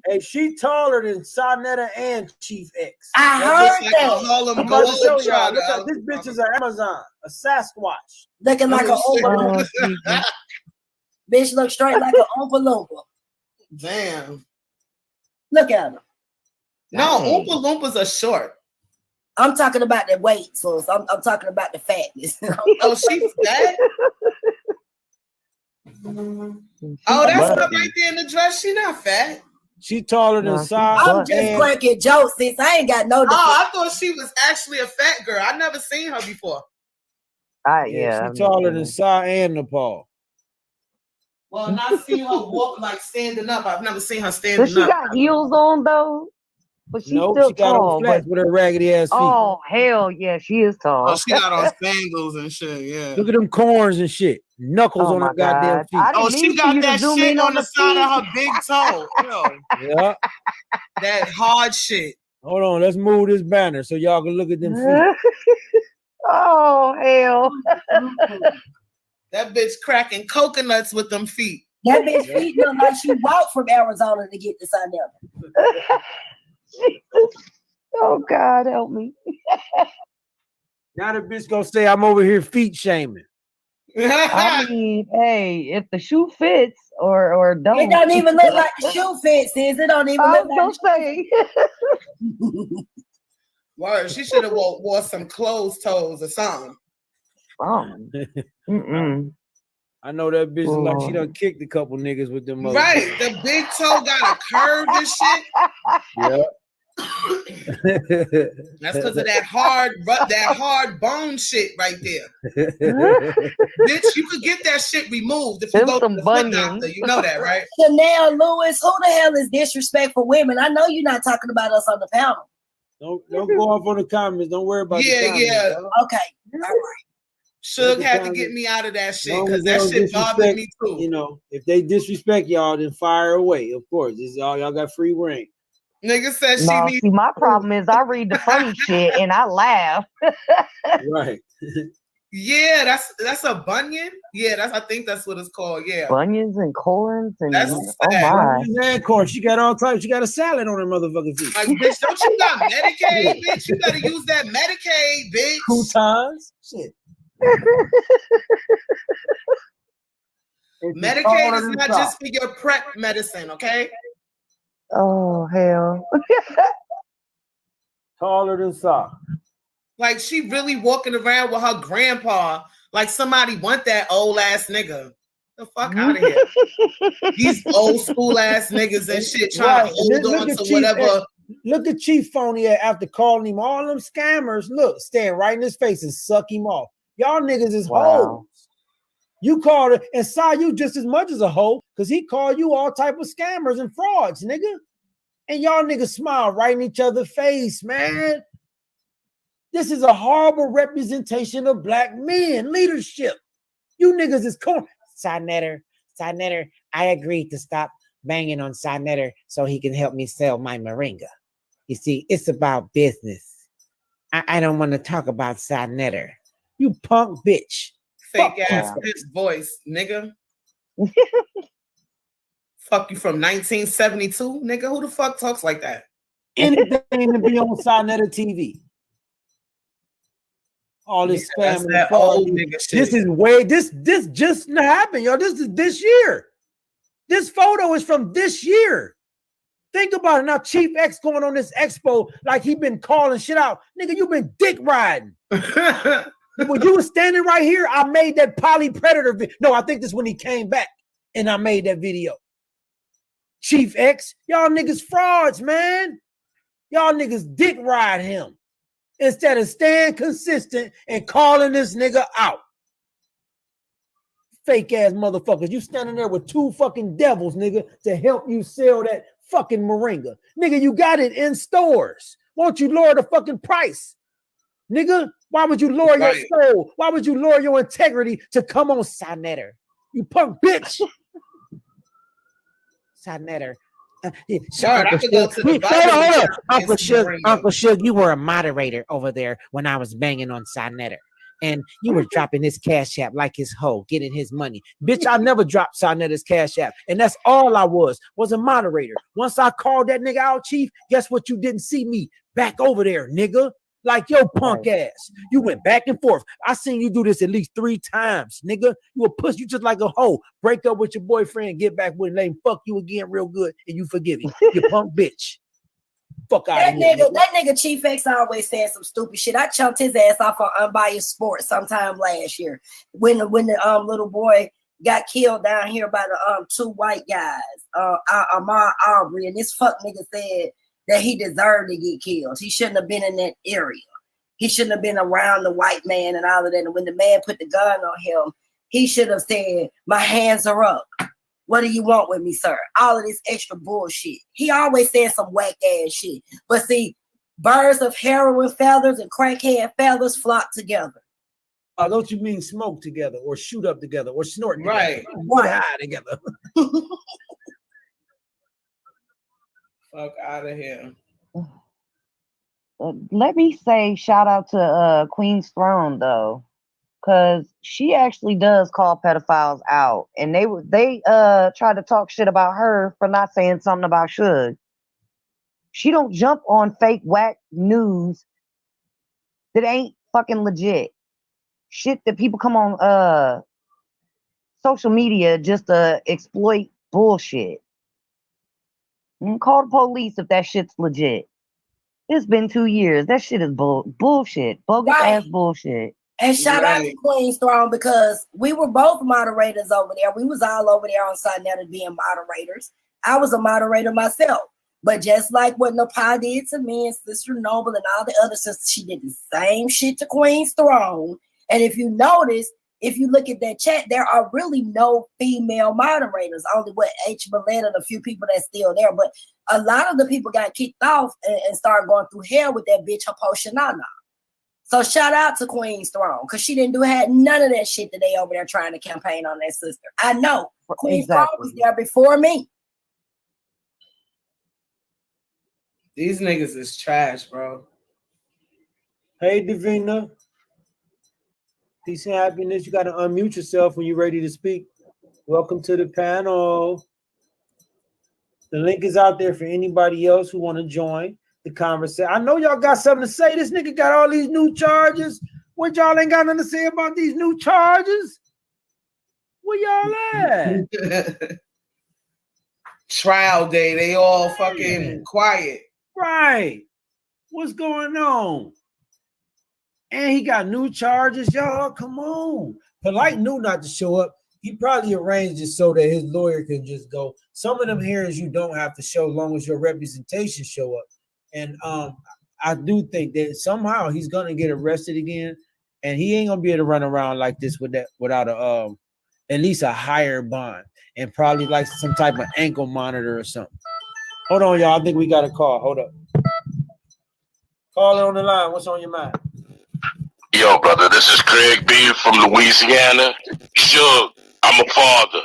Hey, she taller than Sonetta and Chief X. I That heard looks like a that. Harlem I'm about to show Globetrotter. y'all. Look at this bitch is an Amazon, a Sasquatch. Looking like an Oh, shit. Oompa Loompa. Oh, Jesus. Bitch look straight like an Oompa Loompa. Damn. Look at her. No, Dang. Oompa Loompas are short. I'm talking about the weight, so I'm talking about the fatness. Oh, she's fat? Oh, that's her right there in the dress. She not fat. She taller than No, she's Sa. I'm butt. just and- cracking jokes since I ain't got no Oh, defense. I thought she was actually a fat girl. I never seen her before. Yeah, she taller than Sa and Nepal. Well, not seen her walk like standing up. I've never seen her Does standing she up. got heels on though? But she's Nope, still she got tall. on flats But with her raggedy ass feet. oh hell yeah, she is tall. Oh, she got on sandals and shit. Yeah. Look at them corns and shit. Knuckles Oh on my her goddamn God. feet. I didn't Oh, mean she for got you to that zoom shit in on the side feet. of her big toe. Yo, Yeah. that hard shit. Hold on, let's move this banner so y'all can look at them feet. Oh hell. That bitch cracking coconuts with them feet. That bitch feet look like she walked from Arizona to get to Sunday. Jesus. Oh God, help me. Now the bitch gonna say I'm over here feet shaming. I mean, hey, if the shoe fits or don't, It don't even look like the shoe fits, sis. It don't even I look was like gonna say. Word, she should have wore some closed toes or something. Mm-mm. I know that bitch look like she Oh. done kicked a couple niggas with them. Right, the big toe got a curve and shit. Yeah. That's because of that hard bone shit right there. Bitch, you could get that shit removed if you Them go to some the foot bunions. doctor. You know that, right? Chanel Lewis. Who the hell is disrespectful women? I know you're not talking about us on the panel. Don't go off on the comments. Don't worry about Yeah, the comments. yeah. dog. Okay. All right. Suge Let the had to comments- get me out of that shit Long because as they that don't shit bothered disrespect, me too. You know, if they disrespect y'all, then fire away. Of course, this is all y'all got free reign. Nigga said she No, needs. see, my problem is I read the funny shit and I laugh. Right. Yeah, that's a bunion. Yeah, I think that's what it's called. Yeah. Bunions and corns and That's oh sad. my. And course, she got all types. She got a salad on her motherfucking feet. Like, bitch, don't you got Medicaid, bitch? You gotta use that Medicaid, bitch. Croutons. Shit. Medicaid is not just for your prep medicine, okay? Oh hell. Taller than sock. Like she really walking around with her grandpa, like somebody want that old ass nigga. The fuck out of here. These old school ass niggas and shit trying to hold Look on at to Chief whatever. Look at Chief Phony after calling him all them scammers. Look, stand right in his face and suck him off. Y'all niggas is Wow. hoes. You called it and saw you just as much as a hoe because he called you all type of scammers and frauds, nigga. And y'all niggas smile right in each other's face, man. This is a horrible representation of black men leadership. You niggas is corn. Sinetter, I agreed to stop banging on Sinetter so he can help me sell my moringa. You see, it's about business. I don't want to talk about Sinetter. You punk bitch. Fake Fuck ass you. bitch voice, nigga. Fuck you from 1972, nigga. Who the fuck talks like that? Anything to be on Sinetter TV. All this That's spam. that old nigga shit. This is way, this just happened, yo. This is this year. This photo is from this year. Think about it. Now, Chief X going on this expo like he been calling shit out. Nigga, you been dick riding. When you was standing right here, I made that Poly Predator video. No, I think this when he came back and I made that video. Chief X, y'all niggas frauds, man. Y'all niggas dick ride him instead of staying consistent and calling this nigga out. Fake ass motherfuckers. You standing there with two fucking devils, nigga, to help you sell that fucking moringa. Nigga, you got it in stores. Won't you lower the fucking price? Nigga, why would you lower your soul? Why would you lower your integrity to come on Sinetter? You punk bitch. Sinetter. Sorry, I could go to the hold on. Uncle Suge, you were a moderator over there when I was banging on Sinetter. And you were dropping his cash app like his hoe, getting his money. Bitch, I never dropped Sinetter's cash app. And that's all I was a moderator. Once I called that nigga out, Chief, guess what? You didn't see me back over there, nigga. Like your punk ass. You went back and forth. I seen you do this at least 3 times, nigga. You a pussy, you just like a hoe. Break up with your boyfriend, get back with him, let him fuck you again real good, and you forgive him. You punk bitch. Fuck out of here. That nigga Chief X always saying some stupid shit. I chunked his ass off on Unbiased Sports sometime last year when the little boy got killed down here by the 2 white guys, Ahmaud Arbery, and this fuck nigga said that he deserved to get killed. He shouldn't have been in that area. He shouldn't have been around the white man and all of that. And when the man put the gun on him, he should have said, "My hands are up. What do you want with me, sir?" All of this extra bullshit. He always said some whack ass shit. But see, birds of heroin feathers and crackhead feathers flock together. Don't you mean smoke together or shoot up together or snort together? Right. What high together? Fuck out of here. Let me say shout out to Queen's Throne though, because she actually does call pedophiles out, and they try to talk shit about her for not saying something about Suge. She don't jump on fake whack news that ain't fucking legit. Shit that people come on social media just to exploit bullshit. And call the police if that shit's legit. It's been 2 years. That shit is bullshit. Bogus ass bullshit. And shout out to Queen's Throne because we were both moderators over there. We was all over there on Sinetter being moderators. I was a moderator myself. But just like what Napal did to me and Sister Noble and all the other sisters, she did the same shit to Queen's Throne. And if you notice, if you look at that chat, there are really no female moderators. Only H. Millett and a few people that's still there. But a lot of the people got kicked off and started going through hell with that bitch Hapo Shanana. So shout out to Queen's Throne because she had none of that shit that they over there trying to campaign on that sister. I know Queen's Throne was there before me. These niggas is trash, bro. Hey, Davina. Peace and happiness. You got to unmute yourself when you're ready to speak. Welcome to the panel. The link is out there for anybody else who want to join the conversation. I know y'all got something to say. This nigga got all these new charges. What y'all ain't got nothing to say about these new charges? Where y'all at? Trial day. They all fucking quiet. Right. What's going on? And he got new charges, y'all. Come on. Polite knew not to show up. He probably arranged it so that his lawyer can just go. Some of them hearings you don't have to show as long as your representation show up. And I do think that somehow he's gonna get arrested again, and he ain't gonna be able to run around like this without a at least a higher bond and probably like some type of ankle monitor or something. Hold on, y'all. I think we got a call. Hold up. Caller on the line. What's on your mind? Yo, brother, this is Craig B from Louisiana. Sure, I'm a father.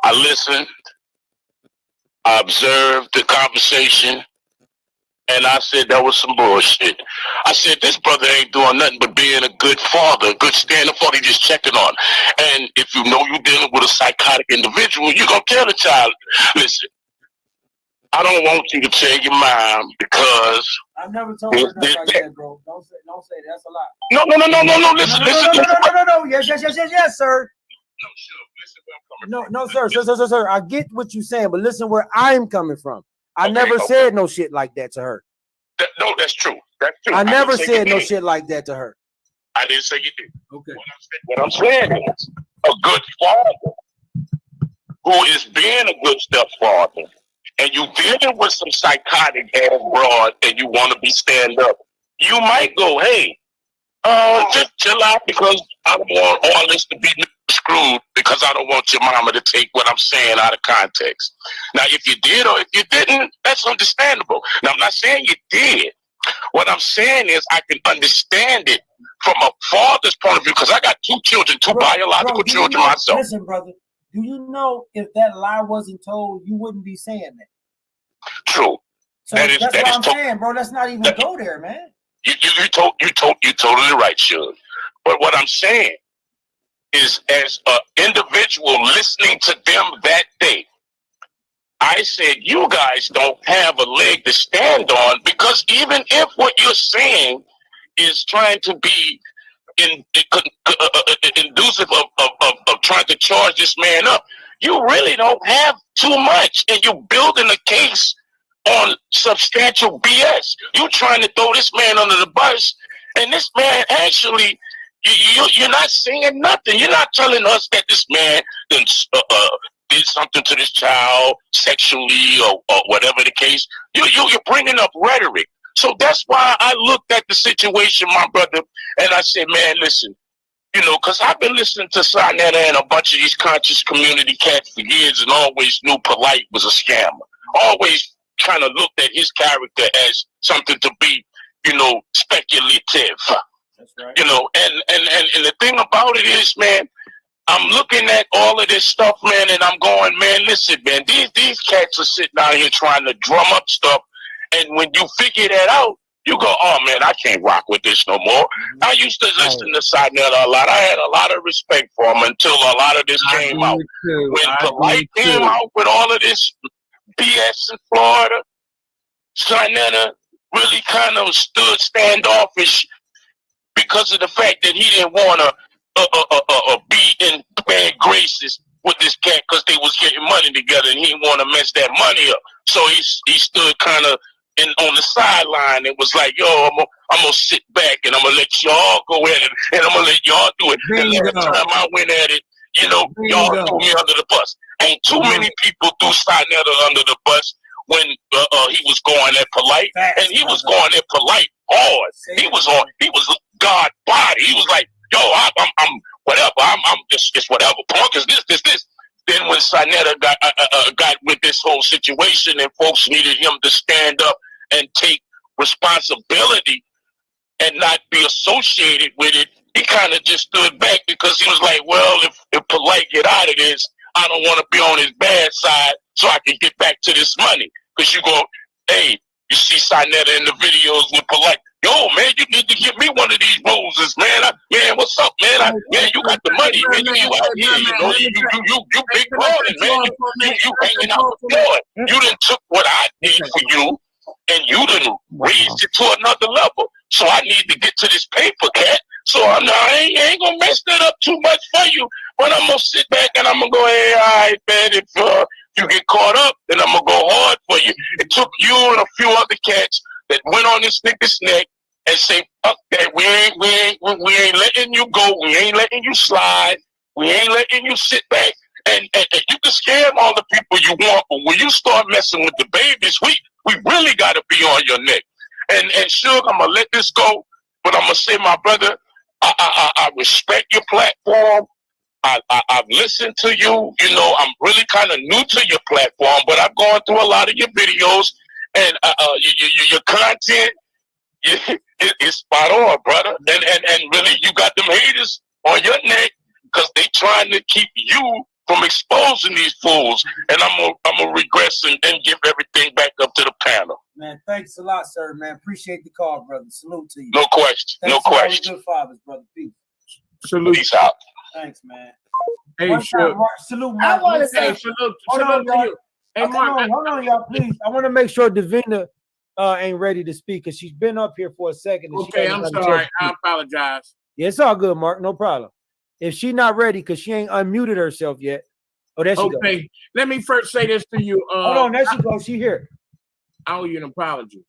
I listened, I observed the conversation, and I said that was some bullshit. I said this brother ain't doing nothing but being a good father, a good standing father, just checking on. And if you know you're dealing with a psychotic individual, you're going to tell the child, listen, I don't want you to change your mind because I've never told her nothing like that, bro. Don't say that. That's a lot. No. Listen. No. Yes, sir. No, sir. I get what you're saying, but listen where I'm coming from. I never said no shit like that to her. No, that's true. That's true. I never said no shit like that to her. I didn't say you did. Okay. What I'm saying is a good father who is being a good stepfather, and you dealing with some psychotic ass broad, and you want to be stand up, you might go, hey, just chill out because I don't want all this to be screwed because I don't want your mama to take what I'm saying out of context. Now, if you did or if you didn't, that's understandable. Now, I'm not saying you did. What I'm saying is I can understand it from a father's point of view because I got two children, two biological children myself. Listen, brother, do you know if that lie wasn't told, you wouldn't be saying that? True. So that's what I'm saying, bro. Let's not even go there, man. You totally right, Suge. But what I'm saying is, as an individual listening to them that day, I said, you guys don't have a leg to stand on because even if what you're saying is trying to be inducive of trying to charge this man up, you really don't have too much, and you're building a case on substantial BS. You're trying to throw this man under the bus, and this man actually, you're not saying nothing. You're not telling us that this man did something to this child sexually or whatever the case. You're bringing up rhetoric. So that's why I looked at the situation, my brother, and I said, man, listen, because I've been listening to Sinetta and a bunch of these conscious community cats for years and always knew Polite was a scammer. Always kind of looked at his character as something to be, speculative. That's right. And the thing about it is, man, I'm looking at all of this stuff, man, and I'm going, man, listen, man, these cats are sitting out here trying to drum up stuff, and when you figure that out, you go, oh, man, I can't rock with this no more. Mm-hmm. I used to listen to Sinetta a lot. I had a lot of respect for him until a lot of this came out. When Polite came out with all of this BS in Florida, Sinetta really kind of stood standoffish because of the fact that he didn't want to be in bad graces with this cat because they was getting money together and he didn't want to mess that money up. So he stood kind of on the sideline and was like, yo, I'm gonna sit back and I'm gonna let y'all go at it and I'm gonna let y'all do it. And every time I went at it, y'all threw me under the bus. Ain't too many people threw Sinetta under the bus when he was going at Polite, and he was going at Polite hard. He was God body. He was like, yo, I'm whatever. I'm just whatever. Punk is this. Then when Sinetta got with this whole situation and folks needed him to stand up and take responsibility and not be associated with it, he kind of just stood back because he was like, well, if Polite get out of this, I don't want to be on his bad side so I can get back to this money. Because you go, hey, you see Sinetta in the videos with Polite. Yo, man, you need to give me one of these roses, man. Man, what's up, man? Man, you got the money, man. You out here, you big balling, man. You hanging out with boy. You done took what I did for you, and you done raised it to another level. So I need to get to this paper, cat. So I ain't gonna mess that up too much for you. But I'm gonna sit back and I'm gonna go, hey, all right, man. If you get caught up, then I'm gonna go hard for you. It took you and a few other cats that went on this nigga's neck and say, fuck that, we ain't letting you go, we ain't letting you slide, we ain't letting you sit back, and you can scam all the people you want, but when you start messing with the babies, we really gotta be on your neck. And Suge, I'm gonna let this go, but I'm gonna say, my brother, I respect your platform. I've listened to you. You know, I'm really kind of new to your platform, but I've gone through a lot of your videos, and your content is spot on, brother. And really, you got them haters on your neck because they trying to keep you from exposing these fools. And I'm gonna regress and give everything back up to the panel. Man, thanks a lot, sir. Man, appreciate the call, brother. Salute to you. No question. Thanks No to all the question. good fathers, brother. Peace. Salute. Peace out. Thanks, man. Hey, One sure. time, Mark, salute, I Mark. want to Listen, say, Hey, salute. Hold on, Salute to y'all. you. Hey, okay, Mark. hold on, y'all, please. I want to make sure Davina ain't ready to speak because she's been up here for a second. And Okay, she I'm hasn't had a sorry. chance to I speak. apologize. Yeah, it's all good, Mark. No problem. If she's not ready because she ain't unmuted herself yet. Oh, there she goes. Okay, let me first say this to you. Hold on, there she goes. She here. I owe you an apology.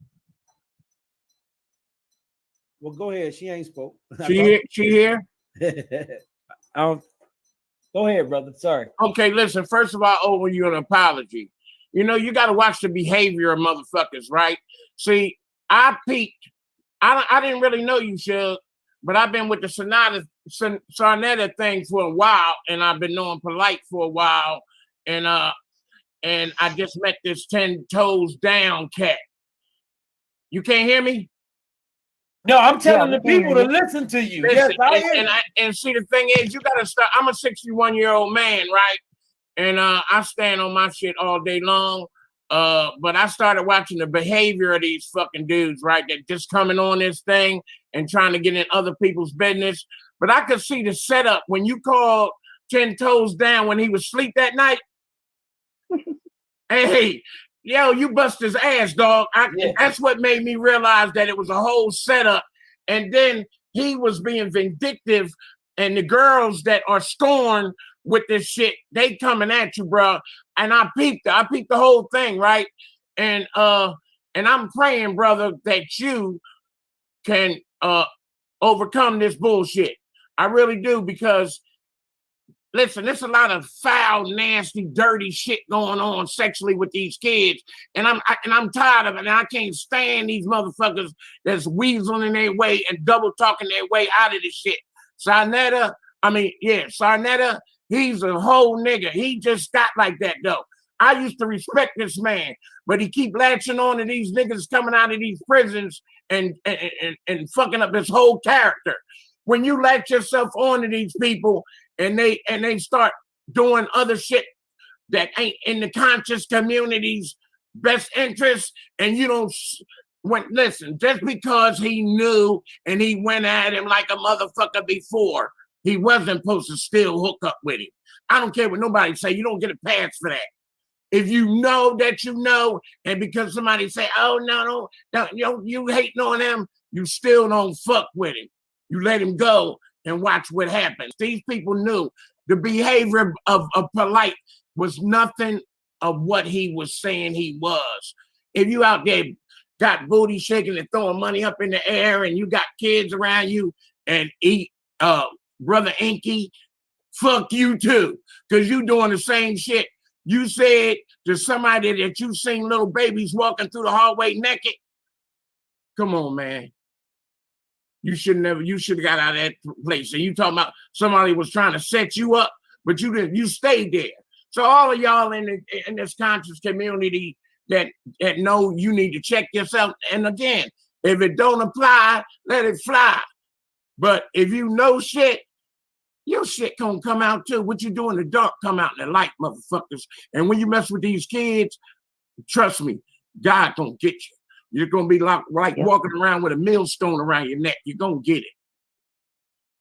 Well, go ahead. She ain't spoke. She here? I don't. Go ahead, brother. Sorry. Okay, listen. First of all, I owe you an apology. You know, you got to watch the behavior of motherfuckers, right? See, I peaked. I didn't really know you, Shug, but I've been with the Sarnetta thing for a while, and I've been knowing Polite for a while, and I just met this 10 toes down cat. You can't hear me? No, I'm telling we the can people hear to you. listen to you. Listen, Yes, I hear you. and see, the thing is, you got to start. I'm a 61-year-old man, right? And I stand on my shit all day long. But I started watching the behavior of these fucking dudes, right? That just coming on this thing and trying to get in other people's business. But I could see the setup when you called 10 toes down when he was asleep that night. Hey, yo, you bust his ass, dog. That's what made me realize that it was a whole setup. And then he was being vindictive, and the girls that are scorned with this shit, they coming at you, bro. And I peeped the whole thing, right? And I'm praying, brother, that you can overcome this bullshit. I really do, because listen, there's a lot of foul, nasty, dirty shit going on sexually with these kids, and I'm tired of it. And I can't stand these motherfuckers that's weaseling their way and double talking their way out of this shit. Sarnetta, he's a whole nigga. He just got like that though. I used to respect this man, but he keep latching on to these niggas coming out of these prisons and fucking up his whole character. When you latch yourself on to these people and they start doing other shit that ain't in the conscious community's best interest, and you don't listen, just because he knew and he went at him like a motherfucker before, he wasn't supposed to still hook up with him. I don't care what nobody say. You don't get a pass for that. If you know that you know, and because somebody say, oh, no, you hating on him, you still don't fuck with him. You let him go and watch what happens. These people knew the behavior of Polite was nothing of what he was saying he was. If you out there got booty shaking and throwing money up in the air, and you got kids around you, and Brother Inky, fuck you too, because you doing the same shit. You said to somebody that you seen little babies walking through the hallway naked. Come on, man. You should have got out of that place. And you talking about somebody was trying to set you up, but you didn't. You stayed there. So all of y'all in this conscious community that know you need to check yourself. And again, if it don't apply, let it fly. But if you know shit, your shit gonna come out too. What you do in the dark come out in the light, motherfuckers. And when you mess with these kids, trust me, God gonna get you. You're gonna be like walking around with a millstone around your neck. You're gonna get it.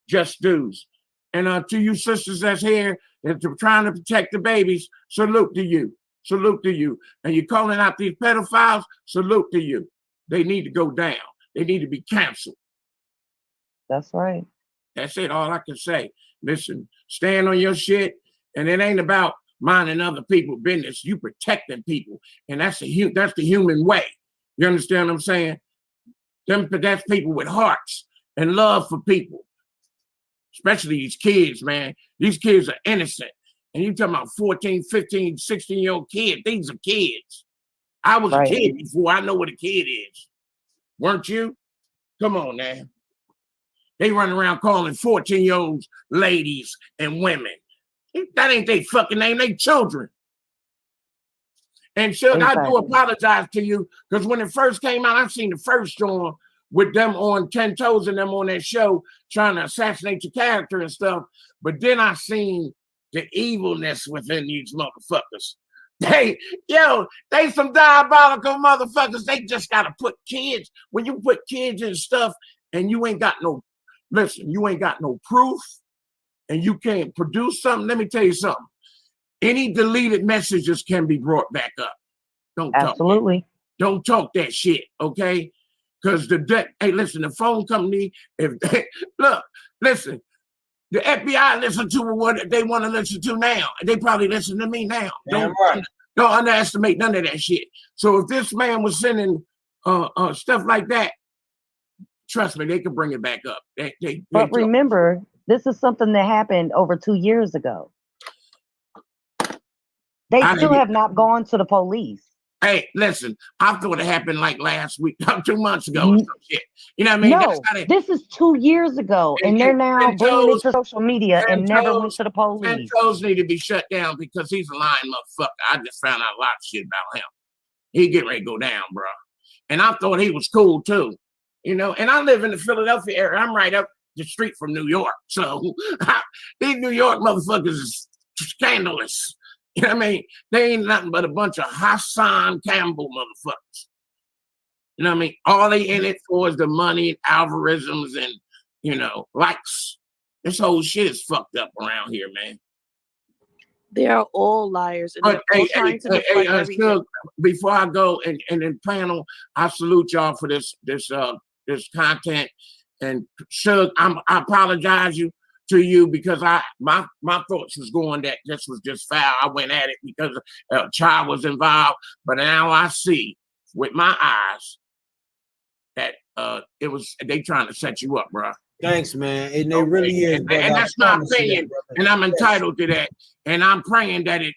Just dudes. And to you sisters that's here and trying to protect the babies, salute to you. Salute to you. And you're calling out these pedophiles, salute to you. They need to go down. They need to be canceled. That's right. That's it. All I can say. Listen, stand on your shit, and it ain't about minding other people's business. You protecting people, and that's the human way. You understand what I'm saying? That's people with hearts and love for people, especially these kids, man. These kids are innocent, and you talking about 14, 15, 16-year-old kids. These are kids. I was a kid before. I know what a kid is. Weren't you? Come on, man. They run around calling 14-year-olds ladies and women. That ain't their fucking name. They children. And Suge, I do Exactly. apologize to you because when it first came out, I've seen the first one with them on 10 Toes and them on that show trying to assassinate your character and stuff. But then I seen the evilness within these motherfuckers. They some diabolical motherfuckers. They just gotta put kids. When you put kids in stuff and you ain't got no proof and you can't produce something, let me tell you something. Any deleted messages can be brought back up. Absolutely. Don't talk that shit, okay? Because hey, listen, the phone company, listen, the FBI listen to what they want to listen to now. They probably listen to me now. Don't underestimate none of that shit. So if this man was sending stuff like that, trust me, they could bring it back up. But remember, this is something that happened over 2 years ago. They still have not gone to the police. Hey, listen, I thought it happened like last week, 2 months ago or some shit. You know what I mean? No, this is 2 years ago, and they're now bringing it to social media and never went to the police. 10 Toes need to be shut down because he's a lying motherfucker. I just found out a lot of shit about him. He getting ready to go down, bro. And I thought he was cool too, you know. And I live in the Philadelphia area. I'm right up the street from New York, so these New York motherfuckers is scandalous. You know what I mean? They ain't nothing but a bunch of Hassan Campbell motherfuckers. You know what I mean? All they in it for is the money, algorithms, and, you know, likes. This whole shit is fucked up around here, man. They are all liars. And they're all trying to deflect everything. Before I go and then panel, I salute y'all for this content. And Suge, I apologize to you because my thoughts was going that this was just foul. I went at it because a child was involved, but now I see with my eyes that they trying to set you up, bro. Thanks, man. And it really is. And that's my opinion, and I'm entitled to that. And I'm praying that it,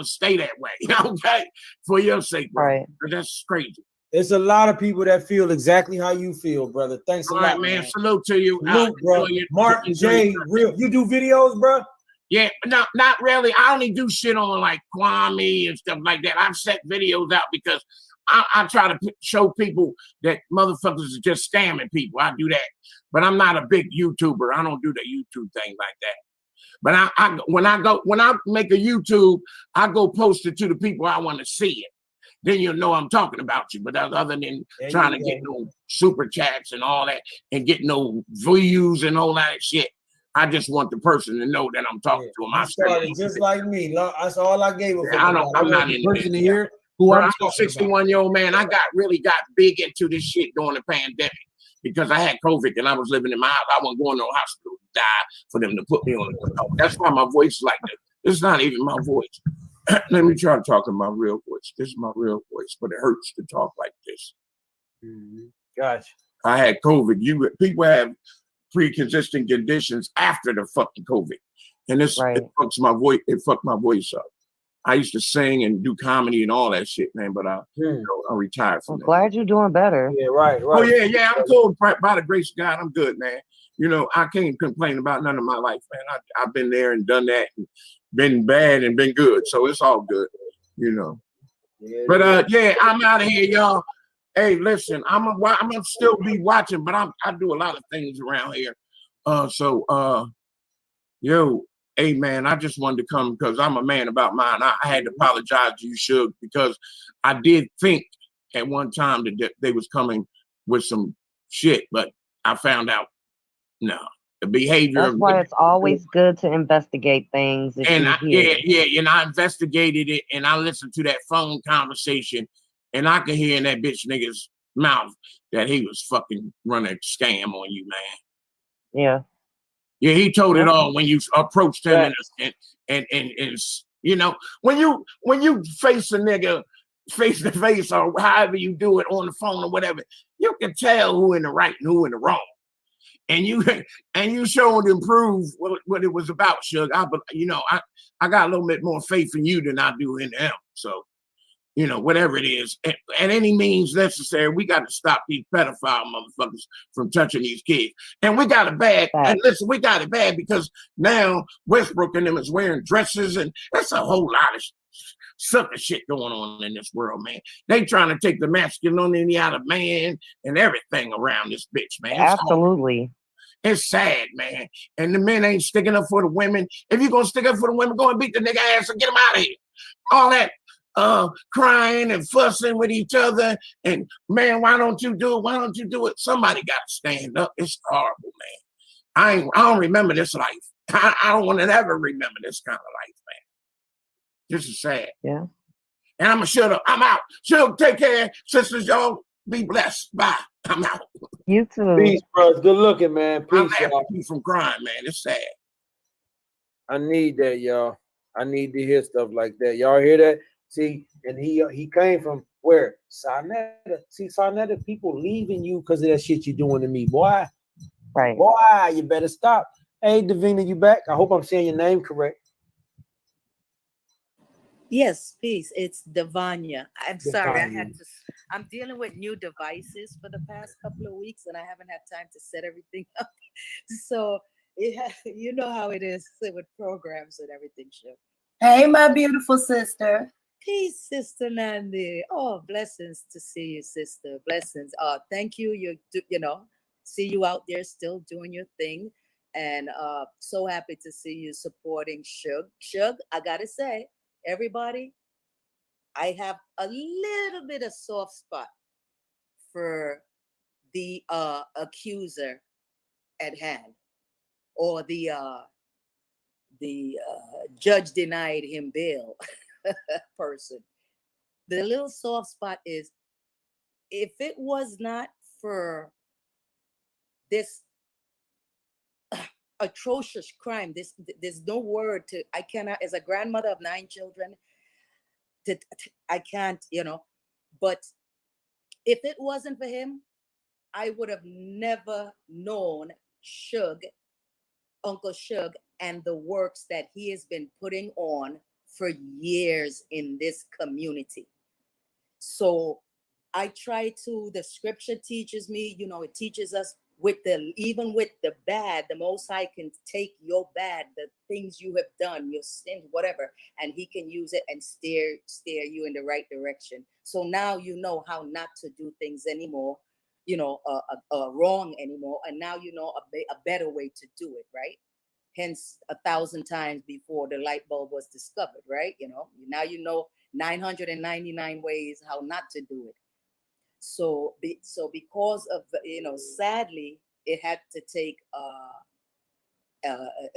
stay that way. Okay, for your sake, bro. Right. That's crazy. It's a lot of people that feel exactly how you feel, brother. Thanks a lot, All right, man. Salute to you. Salute, bro. Mark J, real. You do videos, bro? Yeah, no, not really. I only do shit on like Kwame and stuff like that. I've set videos out because I try to show people that motherfuckers are just scamming people. I do that. But I'm not a big YouTuber. I don't do the YouTube thing like that. But when I make a YouTube, I go post it to the people I want to see it. Then you'll know I'm talking about you. But other than trying to get no super chats and all that and get no views and all that shit, I just want the person to know that I'm talking to them. I started just like me. That's all I gave it. I'm not in person here. I'm a 61-year-old man. I really got big into this shit during the pandemic because I had COVID and I was living in my house. I wasn't going to no hospital to die for them to put me on the. That's why my voice is like that. It's not even my voice. Let me try to talk in my real voice. This is my real voice, but it hurts to talk like this. Mm-hmm. Gotcha. I had COVID. People have pre-existing conditions after the fucking COVID, and it fucks my voice. It fucked my voice up. I used to sing and do comedy and all that shit, man. But I retired from that. Glad you're doing better. Yeah, right. Oh yeah. I'm cool. By the grace of God, I'm good, man. I can't complain about none of my life, man. I've been there and done that. And been bad and been good, so it's all good, Yeah, but I'm out of here, y'all. Hey, listen, I'm gonna still be watching, but I do a lot of things around here. Hey man, I just wanted to come because I'm a man about mine. I had to apologize to you, Suge, because I did think at one time that they was coming with some shit, but I found out no. The behavior. That's why it's always good to investigate things. And I investigated it and I listened to that phone conversation and I could hear in that bitch nigga's mouth that he was fucking running a scam on you, man. Yeah, he told it all when you approached him and when you face a nigga face to face or however you do it on the phone or whatever, you can tell who in the right and who in the wrong. And you showed and proved what it was about, Suge. I got a little bit more faith in you than I do in them. So you know, whatever it is, at any means necessary. We got to stop these pedophile motherfuckers from touching these kids. And we got it bad. Right. And listen, we got it bad because now Westbrook and them is wearing dresses, and that's a whole lot of sucker shit going on in this world, man. They trying to take the masculinity out of man and everything around this bitch, man. Absolutely. It's sad, man. And the men ain't sticking up for the women. If you're gonna stick up for the women, go and beat the nigga ass and get him out of here. All that crying and fussing with each other, and man, why don't you do it? Why don't you do it? Somebody got to stand up. It's horrible, man. I don't remember this life. I don't want to ever remember this kind of life, man. This is sad. Yeah. And I'm gonna shut up. I'm out. She'll take care, sisters. Y'all be blessed. Bye. I'm out. You too. Peace, bros. Good looking, man. I'm Peace, happy y'all. you from crying, man. It's sad. I need that, y'all. I need to hear stuff like that. Y'all hear that? See, and he came from where? Sarnetta. See, Sarnetta, people leaving you because of that shit you doing to me, boy. Right. Boy, you better stop. Hey, Davina, you back? I hope I'm saying your name correct. Yes, peace. It's Devanya. I'm sorry, Devanya. I'm dealing with new devices for the past couple of weeks, and I haven't had time to set everything up. So you know how it is with programs and everything. Sure. Hey, my beautiful sister. Peace, Sister Nandi. Oh, blessings to see you, sister. Blessings. Thank you. You know, see you out there still doing your thing, and so happy to see you supporting Shug. Shug, I gotta say, everybody, I have a little bit of soft spot for the accuser at hand, or the judge denied him bail person. The little soft spot is, if it was not for this atrocious crime, there's no word to, I cannot, as a grandmother of 9 children, I can't, you know, but if it wasn't for him, I would have never known Shug, Uncle Shug, and the works that he has been putting on for years in this community. So I try to, the scripture teaches me, you know, it teaches us even with the bad, the Most High can take your bad, the things you have done, your sin, whatever, and he can use it and steer you in the right direction. So now you know how not to do things anymore, you know, wrong anymore, and now you know a better way to do it, right? Hence 1,000 times before the light bulb was discovered, right? You know, now you know 999 ways how not to do it. So because of, you know, sadly, it had to take a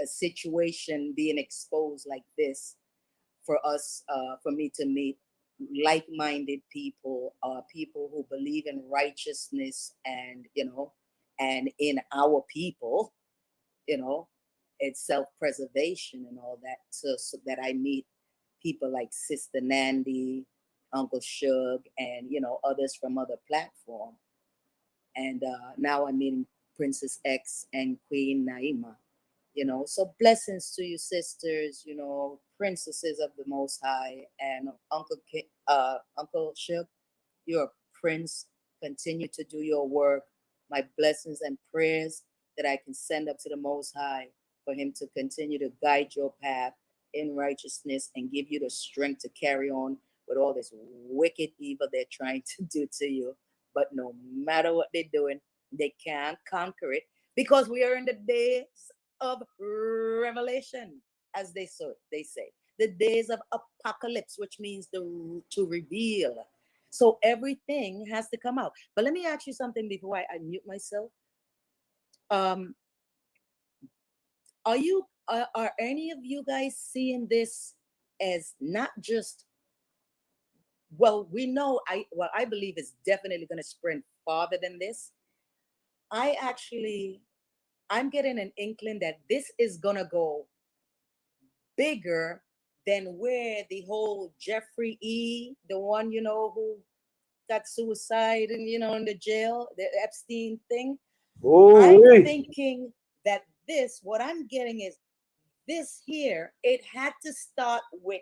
situation being exposed like this for us, for me to meet like-minded people, people who believe in righteousness and, you know, and in our people, you know, it's self-preservation and all that. So that I meet people like Sister Nandi, Uncle Shug, and, you know, others from other platforms. And now I'm meeting Princess X and Queen Naima, you know. So blessings to you, sisters, you know, princesses of the Most High. And Uncle Shug, you're a prince. Continue to do your work. My blessings and prayers that I can send up to the Most High for him to continue to guide your path in righteousness and give you the strength to carry on with all this wicked evil they're trying to do to you. But no matter what they're doing, they can't conquer it, because we are in the days of revelation, as they say. The days of apocalypse, which means to reveal. So everything has to come out. But let me ask you something before I mute myself. Are any of you guys seeing this as not just, well, we know, I believe it's definitely going to sprint farther than this. I'm getting an inkling that this is going to go bigger than where the whole Jeffrey E., the one, you know, who got suicide and, you know, in the jail, the Epstein thing. I'm thinking that what I'm getting is this here, it had to start with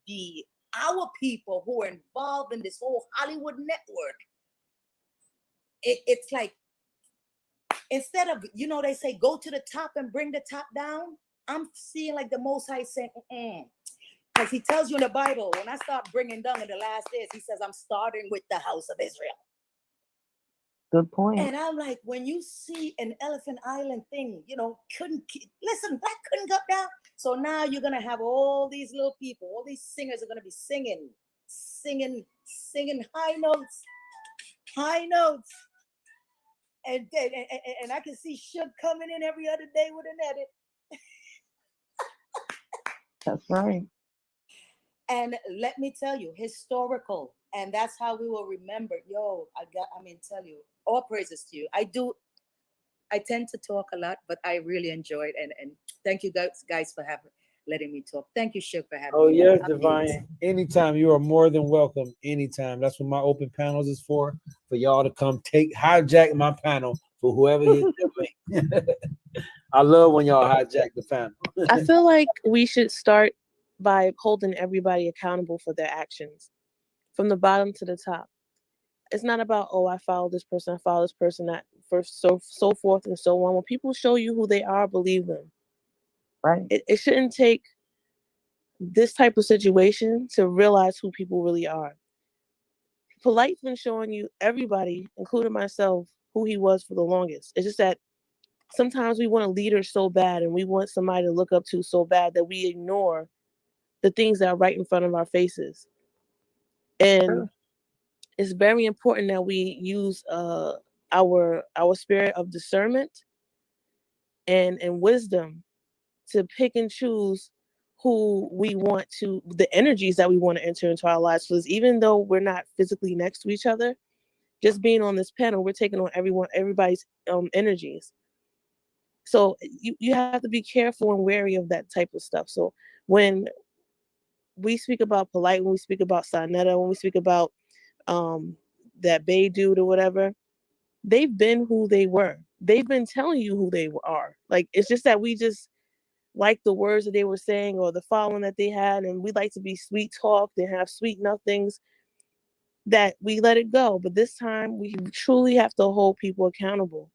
the our people who are involved in this whole Hollywood network, it's like, instead of, they say go to the top and bring the top down, I'm seeing like the Most High saying, because he tells you in the Bible, when I start bringing down in the last days, he says, I'm starting with the house of Israel. Good point. And I'm like, when you see an Elephant Island thing, listen, black couldn't go down. So now you're going to have all these little people, all these singers are going to be singing high notes. And I can see Suge coming in every other day with an edit. That's right. And let me tell you, historical. And that's how we will remember. Tell you, all praises to you. I tend to talk a lot, but I really enjoyed and thank you guys for letting me talk. Thank you, Suge, for having me. Oh yes, Divine. Anytime, you are more than welcome. Anytime. That's what my open panels is for y'all to come hijack my panel for whoever hits the link. I love when y'all hijack the panel. I feel like we should start by holding everybody accountable for their actions, from the bottom to the top. It's not about, I follow this person, that first, so forth and so on. When people show you who they are, believe them. Right. It shouldn't take this type of situation to realize who people really are. Polite's been showing you, everybody, including myself, who he was for the longest. It's just that sometimes we want a leader so bad and we want somebody to look up to so bad that we ignore the things that are right in front of our faces. And it's very important that we use our spirit of discernment and wisdom to pick and choose who we want to, the energies that we want to enter into our lives. Because even though we're not physically next to each other, just being on this panel, we're taking on everybody's energies. So you have to be careful and wary of that type of stuff. So when we speak about Polite, when we speak about Sonetta, when we speak about that Bay dude or whatever, they've been who they were. They've been telling you who they are. Like, it's just that we just like the words that they were saying or the following that they had, and we like to be sweet talked and have sweet nothings, that we let it go. But this time we truly have to hold people accountable.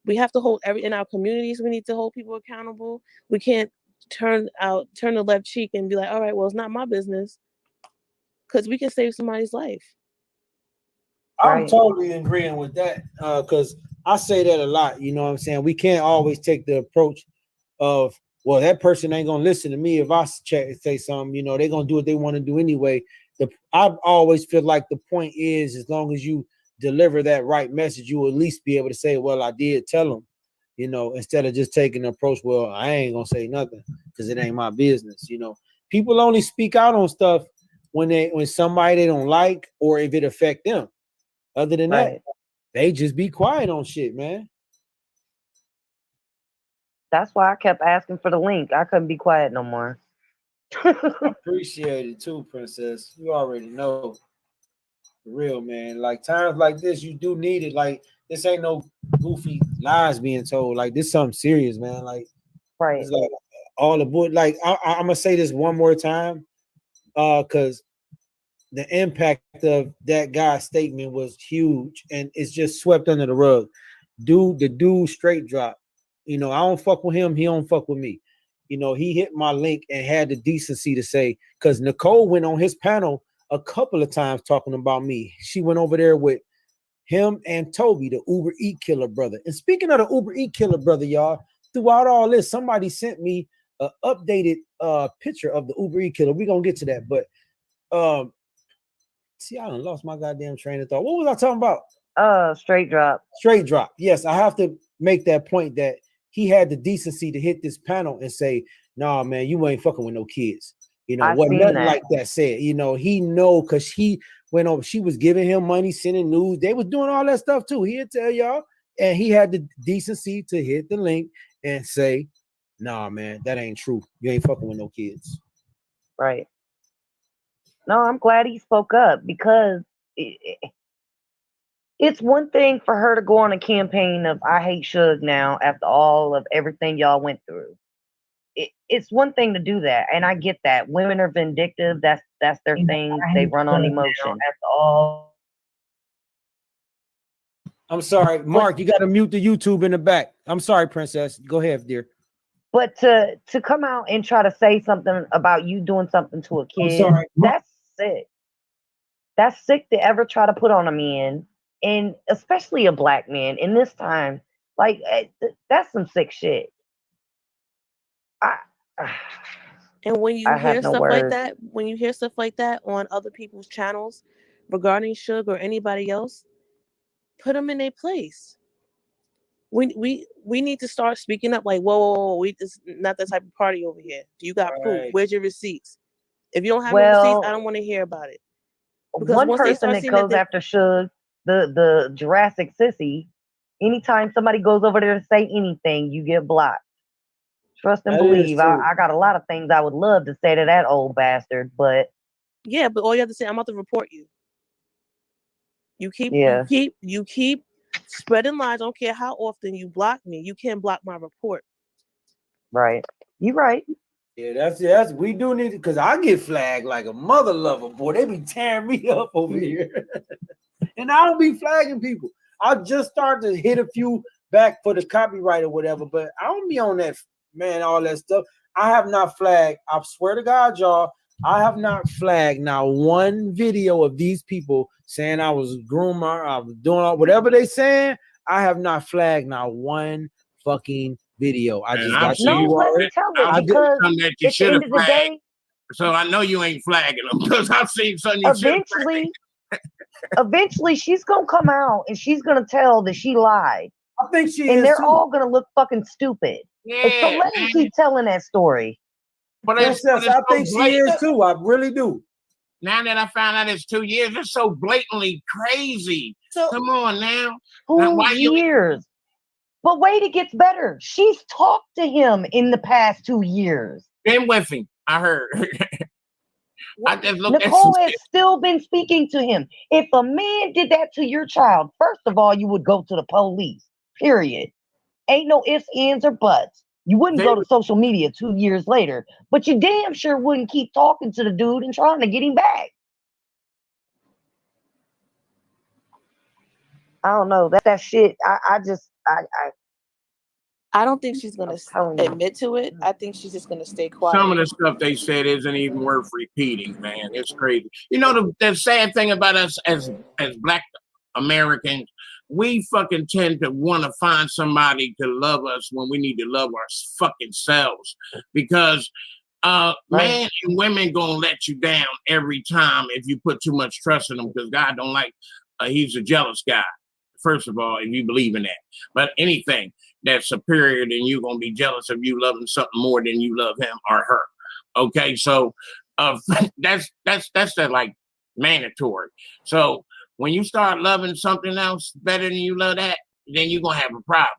We have to hold in our communities, we need to hold people accountable. We can't turn the left cheek and be like, all right, well, it's not my business, because we can save somebody's life. I'm totally agreeing with that, because I say that a lot. You know what I'm saying? We can't always take the approach of, well, that person ain't gonna listen to me if I say something. They're gonna do what they want to do anyway. I always feel like the point is, as long as you deliver that right message, you will at least be able to say, well, I did tell them, instead of just taking the approach, well, I ain't gonna say nothing because it ain't my business. People only speak out on stuff when somebody they don't like, or if it affect them. Other than that, they just be quiet on shit, man. That's why I kept asking for the link. I couldn't be quiet no more. I appreciate it too, Princess. You already know. For real, man. Like, times like this, you do need it. Like, this ain't no goofy lies being told. Like, this something serious, man. Like, it's like all the boy. Like, I'm gonna say this one more time, because the impact of that guy's statement was huge, and it's just swept under the rug. The dude straight drop. I don't fuck with him. He don't fuck with me. He hit my link and had the decency to say, because Nicole went on his panel a couple of times talking about me. She went over there with him and Toby, the Uber Eat Killer brother. And speaking of the Uber Eat Killer brother, y'all, throughout all this, somebody sent me an updated picture of the Uber Eat Killer. We're gonna get to that, but see, I done lost my goddamn train of thought. What was I talking about? Straight drop. Straight drop. Yes, I have to make that point that he had the decency to hit this panel and say, "Nah, man, you ain't fucking with no kids." What nothing like that said. He know, because he went over. She was giving him money, sending news. They was doing all that stuff too. He'd tell y'all, and he had the decency to hit the link and say, "Nah, man, that ain't true. You ain't fucking with no kids." Right. No, I'm glad he spoke up, because it's one thing for her to go on a campaign of I hate Suge now after all of everything y'all went through. it's one thing to do that, and I get that. Women are vindictive. That's their thing. They run on emotion. That's all. I'm sorry, Mark. You got to mute the YouTube in the back. I'm sorry, Princess. Go ahead, dear. But to come out and try to say something about you doing something to a kid, that's sick. That's sick to ever try to put on a man, and especially a black man in this time. Like that's some sick shit. And when you I have hear no stuff like words. that, when you hear stuff like that on other people's channels regarding Suge or anybody else, put them in their place. We need to start speaking up. Like, whoa, we it's not that type of party over here. Do you got proof? Right. Where's your receipts? If you don't have no receipts, I Well, don't want to hear about it. Because one once they person start that seeing that, goes after Suge, the Jurassic Sissy, anytime somebody goes over there to say anything, you get blocked. Trust and That is believe. true. I got a lot of things I would love to say to that old bastard, but yeah, but all you have to say, I'm about to report you. You keep yeah, you keep spreading lies. I don't care how often you block me. You can't block my report. right. You right. Yeah, that's we do need it because I get flagged like a mother lover, boy. They be tearing me up over here. And I don't be flagging people. I just started to hit a few back for the copyright or whatever, but I don't be on that, man, all that stuff. I have not flagged. I swear to God, y'all, I have not flagged now one video of these people saying I was a groomer, I was doing all, whatever they saying. I have not flagged now one fucking video. I And just I've got seen No, let me tell it, I've seen because something that you at the should have end of the flagged. day, So I know you ain't flagging them because I've seen something you should have flagged. eventually she's gonna come out and she's gonna tell that she lied. I think she And is they're too. all gonna look fucking stupid. And so Yeah, let them man. keep telling that story. But it's Princess, I so think she blatant. is too. I really do. Now that I found out it's 2 years, it's so blatantly crazy. So Come on now. Now, 2 why you years. But wait, it gets better. She's talked to him in the past 2 years. been with him? I heard. I just looked at some Nicole has shit. still been speaking to him. If a man did that to your child, first of all, you would go to the police. Period. Ain't no ifs, ands, or buts. You wouldn't They go to social media 2 years later, but you damn sure wouldn't keep talking to the dude and trying to get him back. I don't know. That shit, I don't think she's gonna I'm telling you. admit to it. I think she's just gonna stay quiet. Some of the stuff they said isn't even worth repeating, man. It's crazy. You know, the sad thing about us as Black Americans, we fucking tend to want to find somebody to love us when we need to love our fucking selves. Because man and women gonna let you down every time if you put too much trust in them, because God don't like, he's a jealous guy. First of all, if you believe in that. But anything that's superior than you gonna be jealous of you loving something more than you love him or her. Okay, so that's the like mandatory. So when you start loving something else better than you love that, then you're gonna have a problem.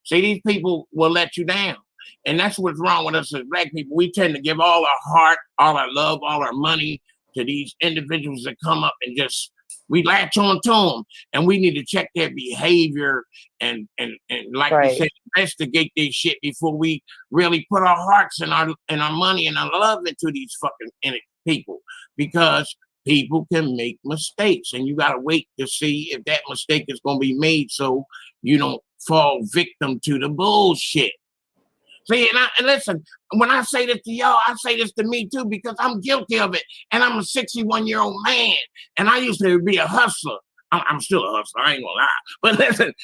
See, these people will let you down. And that's what's wrong with us as Black people. We tend to give all our heart, all our love, all our money to these individuals that come up and just we latch on to them, and we need to check their behavior and like you said, investigate this shit before we really put our hearts and our money and our love into these fucking people, because people can make mistakes, and you gotta wait to see if that mistake is gonna be made so you don't fall victim to the bullshit. See, and listen, when I say this to y'all, I say this to me too, because I'm guilty of it. And I'm a 61-year-old man. And I used to be a hustler. I'm still a hustler, I ain't gonna lie. But listen,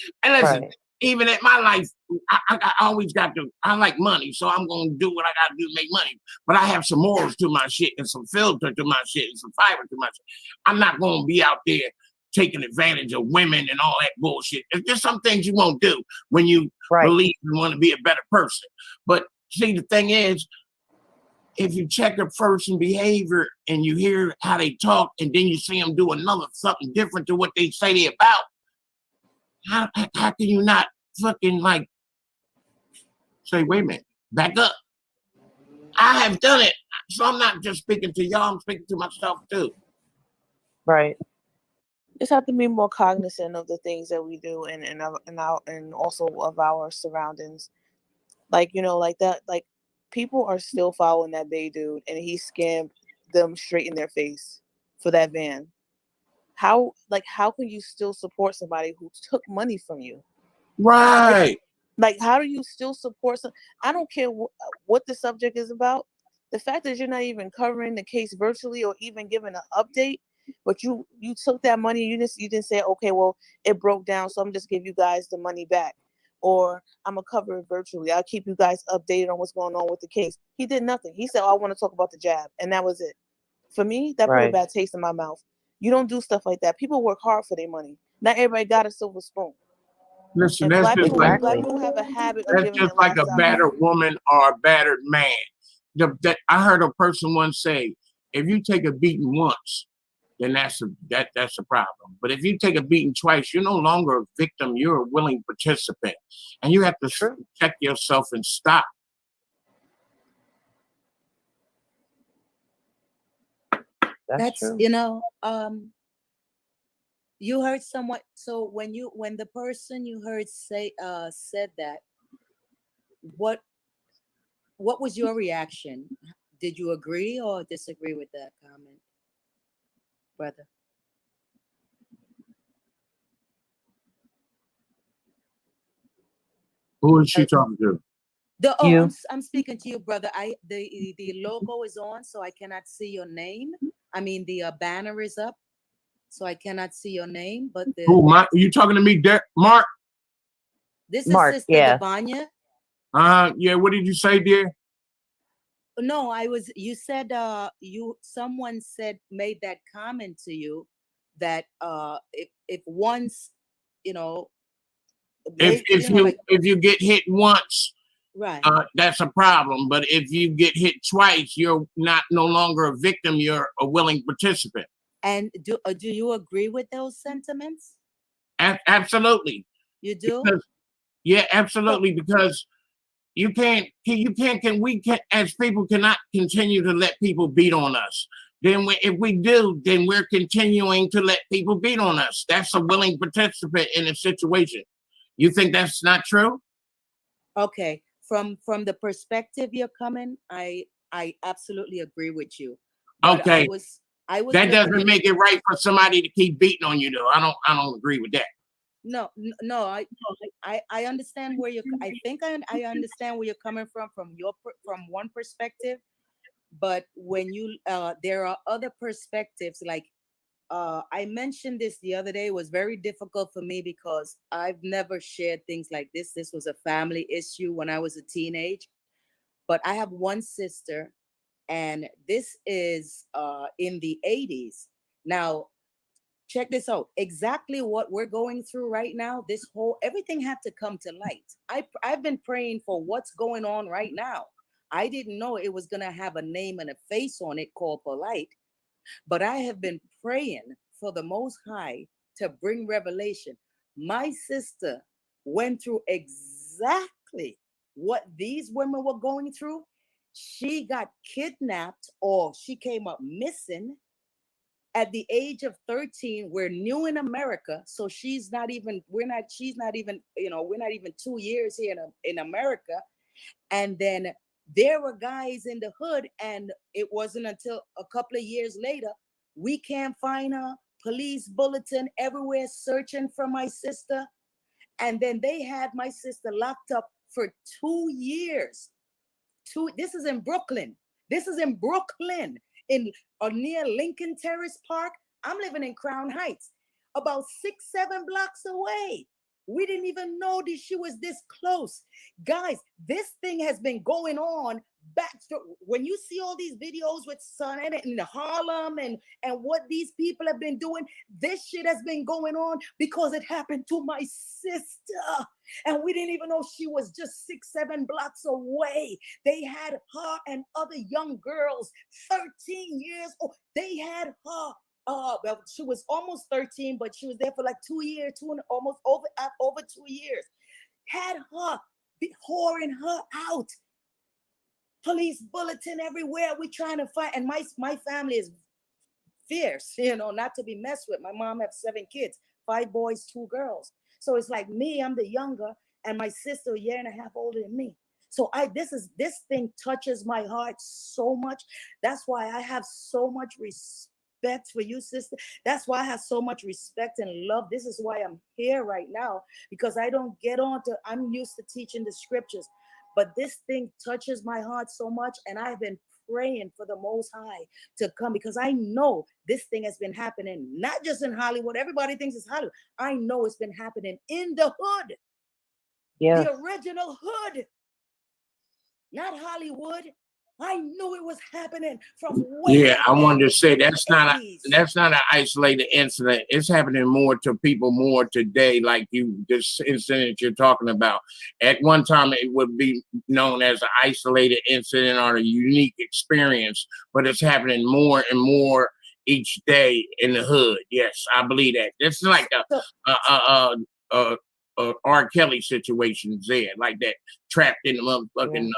even at my life, I always got to, I like money, so I'm gonna do what I gotta do to make money. But I have some morals to my shit and some filter to my shit and some fiber to my shit. I'm not gonna be out there taking advantage of women and all that bullshit. There's just some things you won't do when you believe you want to be a better person. But see, the thing is, if you check a person's behavior and you hear how they talk, and then you see them do something different to what they say they're about, how can you not fucking like say, wait a minute, back up? I have done it. So I'm not just speaking to y'all, I'm speaking to myself too. Right. Just have to be more cognizant of the things that we do and also of our surroundings. Like, you know, like that, like people are still following that Bay dude, and he scammed them straight in their face for that van. How can you still support somebody who took money from you? Right. Like, how do you still support some? I don't care what the subject is about. The fact that you're not even covering the case virtually or even giving an update, but you took that money, you didn't say, okay, well, it broke down, so I'm just give you guys the money back, or I'm gonna cover it virtually. I'll keep you guys updated on what's going on with the case. He did nothing. He said, oh, I want to talk about the jab, and that was it. For me, that put a Right. bad taste in my mouth. You don't do stuff like that. People work hard for their money. Not everybody got a silver spoon. Listen, And that's black just people, like black people have a habit of that's giving just their like a last dollar. battered woman or a battered man. I heard a person once say, if you take a beating once, then that's a problem. But if you take a beating twice, you're no longer a victim, you're a willing participant. And you have to True. check yourself and stop. That's true. You know, you heard someone. So when the person you heard say said that, what was your reaction? Did you agree or disagree with that comment, brother? Who is she talking to? You. I'm speaking to you, brother. The logo is on, so I cannot see your name. I mean, the banner is up, so I cannot see your name. But Who, you talking to me, Mark? this is Mark, Sister yeah. Devanya. Yeah, what did you say, dear? No, you said someone made that comment to you that if once, you know, If you get hit once, right. that's a problem. But if you get hit twice, you're no longer a victim, you're a willing participant. And do you agree with those sentiments? Absolutely. You do? Yeah, absolutely. Because we as people cannot continue to let people beat on us. If we do, then we're continuing to let people beat on us. That's a willing participant in a situation. You think that's not true? Okay. From the perspective you're coming, I absolutely agree with you. But Okay. I was That looking doesn't at make it right for somebody to keep beating on you, though. I don't agree with that. No, I understand where I understand where you're coming from one perspective, but when you there are other perspectives. Like I mentioned this the other day. It was very difficult for me because I've never shared things like this. This was a family issue when I was a teenage. But I have one sister, and this is in the 80s. Now, check this out. Exactly what we're going through right now, everything had to come to light. I've been praying for what's going on right now. I didn't know it was going to have a name and a face on it called Polite, but I have been praying for the Most High to bring revelation. My sister went through exactly what these women were going through. She got kidnapped, or she came up missing at the age of 13. We're new in America, so she's not even 2 years here in America. And then there were guys in the hood, and it wasn't until a couple of years later, we can't find her. Police bulletin everywhere searching for my sister. And then they had my sister locked up for 2 years. This is in Brooklyn. In near Lincoln Terrace Park. I'm living in Crown Heights, about 6-7 blocks away. We didn't even know that she was this close. Guys, this thing has been going on back. When you see all these videos with Son in Harlem and what these people have been doing, this shit has been going on because it happened to my sister. And we didn't even know she was just 6-7 blocks away. They had her and other young girls, 13 years old. They had her. Well, she was almost 13, but she was there for like 2 years, almost over 2 years. Had her, whoring her out. Police bulletin everywhere. We trying to find, and my family is fierce, not to be messed with. My mom has 7 kids, 5 boys, 2 girls. So it's like me, I'm the younger, and my sister a year and a half older than me. So this thing touches my heart so much. That's why I have so much respect for you, sister. That's why I have so much respect and love. This is why I'm here right now, because I don't get on to, I'm used to teaching the scriptures, but this thing touches my heart so much. And I've been praying for the Most High to come, because I know this thing has been happening, not just in Hollywood. Everybody thinks it's Hollywood. I know it's been happening in the hood. Yeah. The original hood, not Hollywood. I knew it was happening from way Yeah, back I then. wanted to say that's not Eighties. an isolated incident. It's happening more to people more today, like this incident you're talking about. At one time, it would be known as an isolated incident or a unique experience, but it's happening more and more each day in the hood. Yes, I believe that. It's like a R. Kelly situations there, like that, trapped in the motherfucking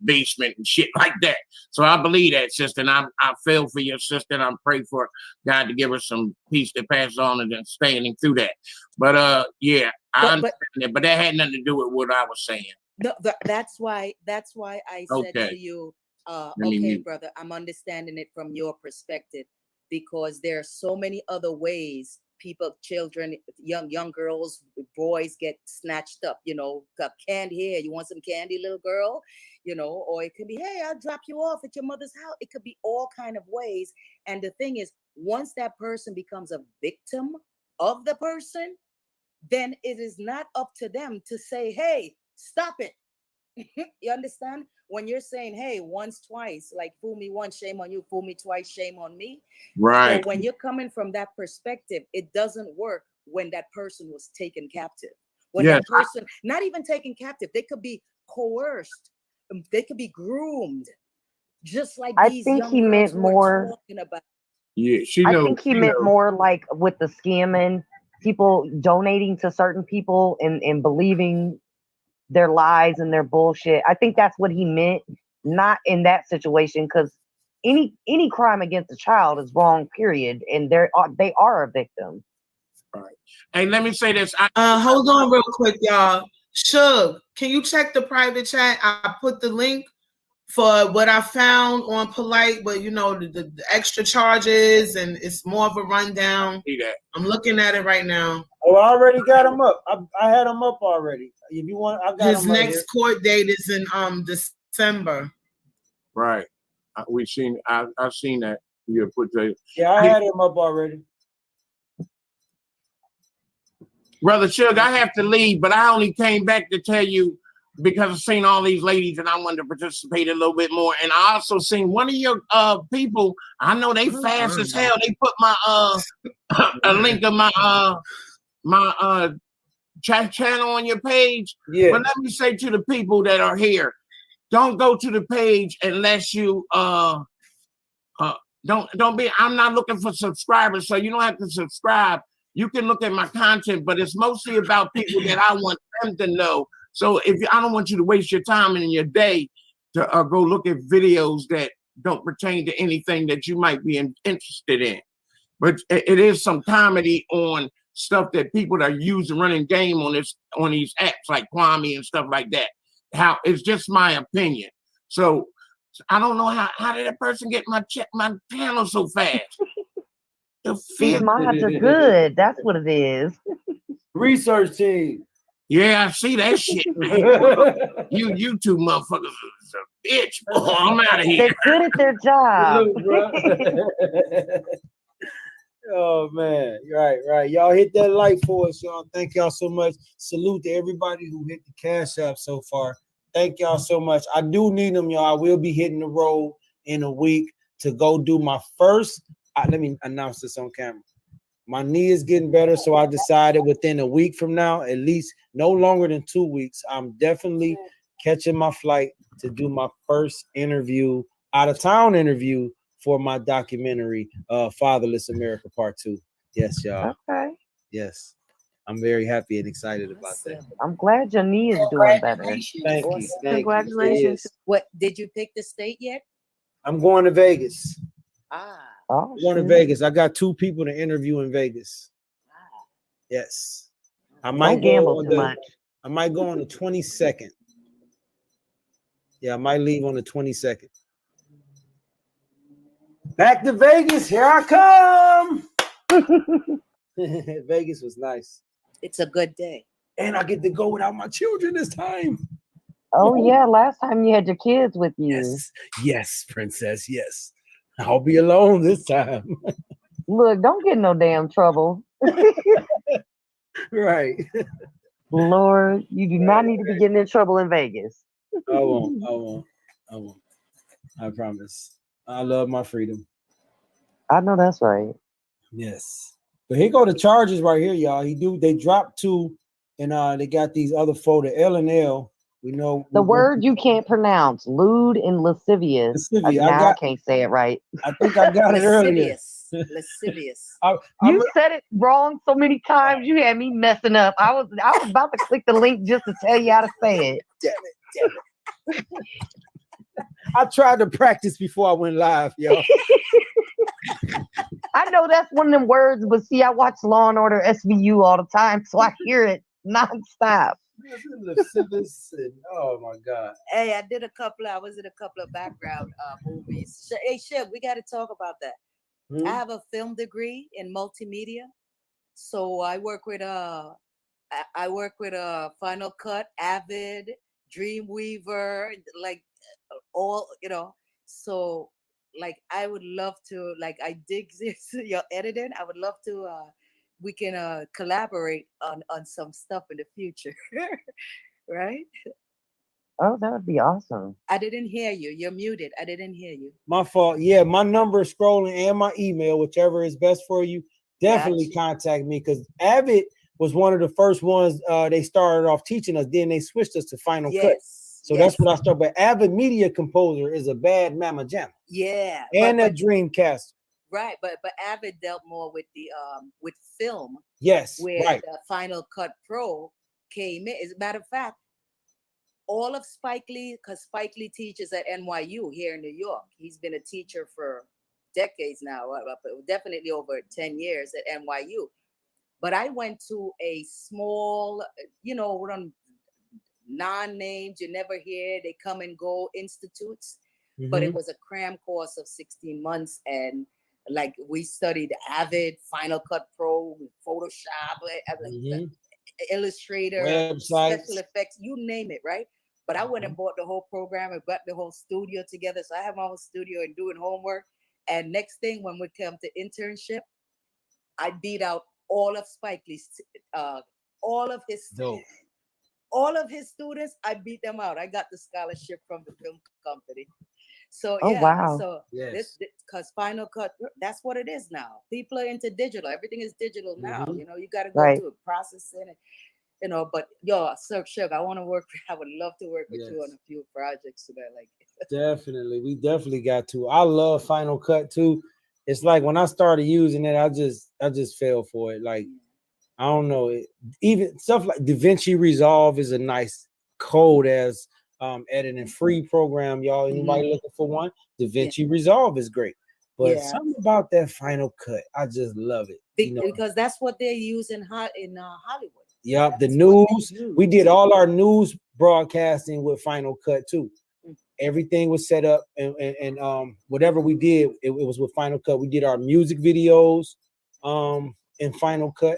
basement and shit like that. So I believe that, sister, and I feel for your sister, and I pray for God to give her some peace to pass on and then standing through that. But yeah, I understand that, but that had nothing to do with what I was saying. No, that's why I said to you, okay, brother, I'm understanding it from your perspective, because there are so many other ways people, children, young girls, boys get snatched up, got candy here. You want some candy, little girl? Or it could be, hey, I'll drop you off at your mother's house. It could be all kind of ways. And the thing is, once that person becomes a victim of the person, then it is not up to them to say, hey, stop it. You understand? When you're saying, hey, once, twice, like fool me once, shame on you, fool me twice, shame on me. Right. So when you're coming from that perspective, it doesn't work when that person was taken captive. When that person, not even taken captive, they could be coerced, they could be groomed, just like these young he girls meant who we're more. talking about. Yeah, I think he meant more like with the scamming, people donating to certain people and believing their lies and their bullshit. I think that's what he meant, not in that situation, because any crime against a child is wrong, period, and they are a victim. Right. Hey, let me say this. Hold on real quick, y'all. Shug, can you check the private chat? I put the link for what I found on Polite, but the extra charges, and it's more of a rundown. I'm looking at it right now. Oh, I already got him up. I had him up already. If you want, I got his him right next here. court date is in December. Right. I've seen that. You put the I had him up already. Brother Suge, I have to leave, but I only came back to tell you because I've seen all these ladies and I wanted to participate a little bit more. And I also seen one of your people, I know they fast as hell. They put my a link of my chat channel on your page. Yeah. But let me say to the people that are here, don't go to the page unless you don't be. I'm not looking for subscribers, so you don't have to subscribe. You can look at my content, but it's mostly about people that I want them to know. So I don't want you to waste your time and your day to go look at videos that don't pertain to anything that you might be interested in. But it is some comedy on stuff that people are using, running game on these apps like Kwame and stuff like that. How it's just my opinion. So I don't know how did a person get my channel so fast. These mods are good. That's what it is. Research team. Yeah, I see that shit, man. You two motherfuckers is a bitch. Oh, I'm out of here. They're good at their job. Oh man, right. Y'all hit that like for us, y'all. Thank y'all so much. Salute to everybody who hit the Cash App so far. Thank y'all so much. I do need them, y'all. I will be hitting the road in a week to go do my first. Let me announce this on camera. My knee is getting better, so I decided within a week from now, at least no longer than 2 weeks, I'm definitely catching my flight to do my first interview, out of town interview for my documentary, Fatherless America Part 2. Yes, y'all. Okay. Yes. I'm very happy and excited about that. I'm glad your knee is doing better. Thank you. Congratulations. What, did you pick the state yet? I'm going to Vegas. Oh, I'm going to Vegas. I got 2 people to interview in Vegas. Yes. I might Don't gamble too much. I might go on the 22nd. Yeah, I might leave on the 22nd. Back to Vegas. Here I come. Vegas was nice. It's a good day. And I get to go without my children this time. Oh yeah, last time you had your kids with you. Yes, yes, princess, yes. I'll be alone this time. Look, don't get in no damn trouble. Right. Lord, you do not need to be getting in trouble in Vegas. I won't. I promise. I love my freedom. I know that's right. Yes. But here go the charges right here, y'all. They dropped 2, and they got these other 4, the L and L. We know The word you can't pronounce, lewd and lascivious. Lascivious. I can't say it right. I think I got it earlier. Lascivious. You said it wrong so many times. You had me messing up. I was about to click the link just to tell you how to say it. Damn it. I tried to practice before I went live, yo. I know that's one of them words, but see, I watch Law and Order SVU all the time, so I hear it nonstop. Oh my God. Hey, I was in a couple of background movies. Hey, Shug, we got to talk about that. Hmm? I have a film degree in multimedia, so I work with Final Cut, Avid, Dreamweaver, like all, so like I would love to, like, I dig this your editing. I would love to we can collaborate on some stuff in the future. Right? Oh, that would be awesome. I didn't hear you. You're muted. I didn't hear you. My fault. Yeah, my number is scrolling and my email, whichever is best for you. Definitely contact me, because Avid was one of the first ones they started off teaching us. Then they switched us to Final Cut. So that's what I started. But Avid Media Composer is a bad mama jamma. Yeah. And a Dreamcast. Right, but Avid dealt more with the with film. Yes, where right. the Final Cut Pro came in. As a matter of fact, all of Spike Lee, because Spike Lee teaches at NYU here in New York. He's been a teacher for decades now, definitely over 10 years at NYU. But I went to a small, non-named, you never hear, they come and go institutes. But it was a cram course of 16 months, and like we studied Avid, Final Cut Pro, Photoshop, Illustrator, websites, special effects, you name it, right? But I went and bought the whole program and got the whole studio together. So I have my own studio and doing homework. And next thing, when we come to internship, I beat out all of Spike Lee's, all of his students. I beat them out. I got the scholarship from the film company. So wow. So this because Final Cut, that's what it is now. People are into digital. Everything is digital now. You got to go to it, processing it. But Sir Shug, I want to work. I would love to work with you on a few projects today. Like definitely, we definitely got to. I love Final Cut too. It's like when I started using it, I just fell for it. Like I don't know, even stuff like DaVinci Resolve is a nice code as editing free program, y'all. Anybody looking for one? DaVinci Resolve is great, but something about that Final Cut, I just love it. Because that's what they use in Hollywood. Yep, the news. We did all our news broadcasting with Final Cut too. Everything was set up, and whatever we did, it was with Final Cut. We did our music videos in Final Cut.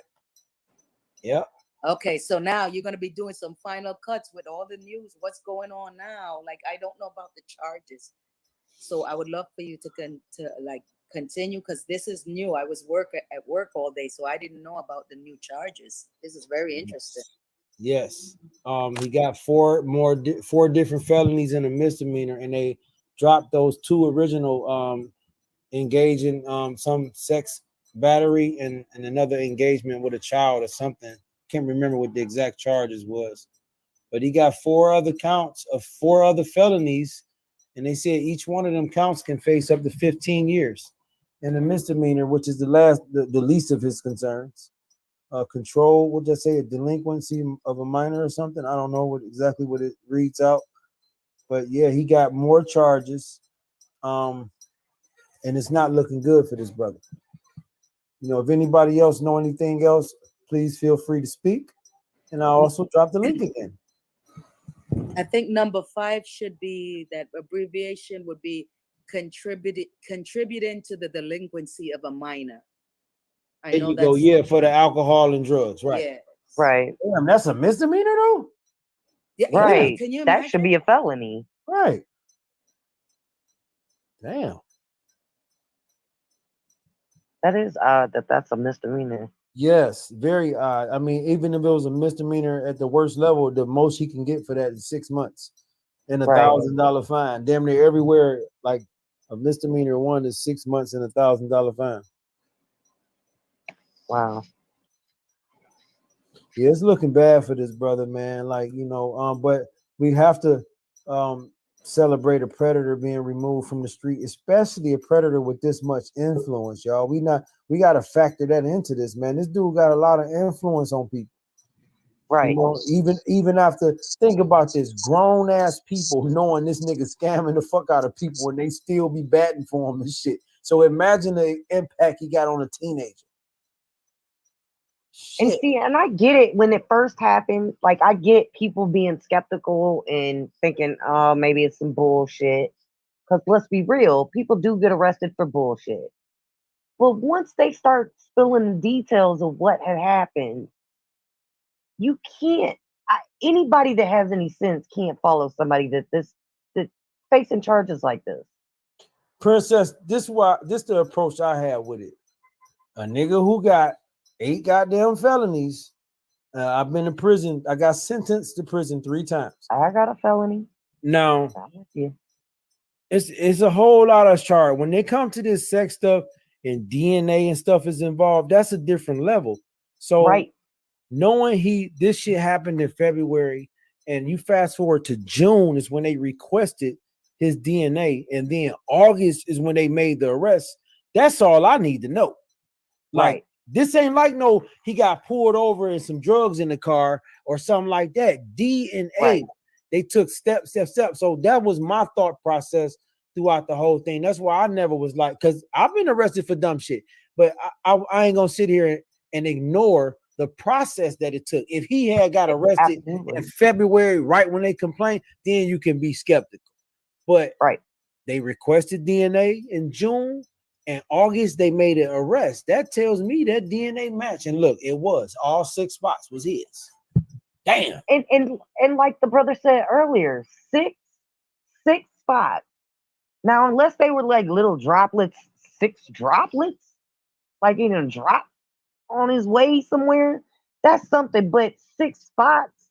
Yep. Okay, so now you're going to be doing some Final Cuts with all the news. What's going on now? Like, I don't know about the charges, so I would love for you to continue, because this is new. I was at work all day, so I didn't know about the new charges. This is very interesting. Yes. He got four different felonies and a misdemeanor, and they dropped those 2 original engaging some sex battery and another engagement with a child or something. Can't remember what the exact charges was, but he got 4 other counts of 4 other felonies, and they said each one of them counts can face up to 15 years, and a misdemeanor, which is the least of his concerns. Control, we'll just say a delinquency of a minor or something. I don't know exactly what it reads out, but yeah, he got more charges, and it's not looking good for this brother. If anybody else know anything else, please feel free to speak, and I'll also drop the link again. I think number 5 should be, that abbreviation would be contributing to the delinquency of a minor. I There know you go. that's Yeah, for the alcohol and drugs, right? yeah. Right. Damn, that's a misdemeanor though. Yeah, Right. Can you That should imagine? be a felony. Right. Damn. That is odd that that's a misdemeanor. Yes, very odd. I mean, even if it was a misdemeanor at the worst level, the most he can get for that is 6 months and Right. $1,000 fine. Damn near everywhere, like a misdemeanor one is 6 months and $1,000 fine. Wow. Yeah, it's looking bad for this brother, man. Like, but we have to celebrate a predator being removed from the street, especially a predator with this much influence, y'all. We got to factor that into this, man. This dude got a lot of influence on people. Right. Even after, think about this, grown ass people knowing this nigga scamming the fuck out of people and they still be batting for him and shit. So imagine the impact he got on a teenager. And Shit. see, and I get it when it first happened. Like, I get people being skeptical and thinking, oh, maybe it's some bullshit. Because let's be real, people do get arrested for bullshit. But once they start spilling the details of what had happened, you can't. Anybody that has any sense can't follow somebody that facing charges like this. Princess, this the approach I have with it. A nigga who got 8 goddamn felonies. I've been in prison. I got sentenced to prison 3 times. I got a felony. Now, I'm with you. it's a whole lot of charge. When they come to this sex stuff and DNA and stuff is involved, that's a different level. So Right. knowing this shit happened in February, and you fast forward to June is when they requested his DNA, and then August is when they made the arrest. That's all I need to know. Like, Right. this ain't like he got pulled over and some drugs in the car or something like that. DNA, Right. they took step. So that was my thought process throughout the whole thing. That's why I never was like, because I've been arrested for dumb shit, but I ain't gonna sit here and ignore the process that it took. If he had got arrested Absolutely. in February, right when they complained, then you can be skeptical. But Right. they requested DNA in June. In August, they made an arrest. That tells me that DNA match. And look, it was all 6 spots was his. Damn. And like the brother said earlier, six spots. Now, unless they were like little droplets, 6 droplets, like in a drop on his way somewhere, that's something. But 6 spots,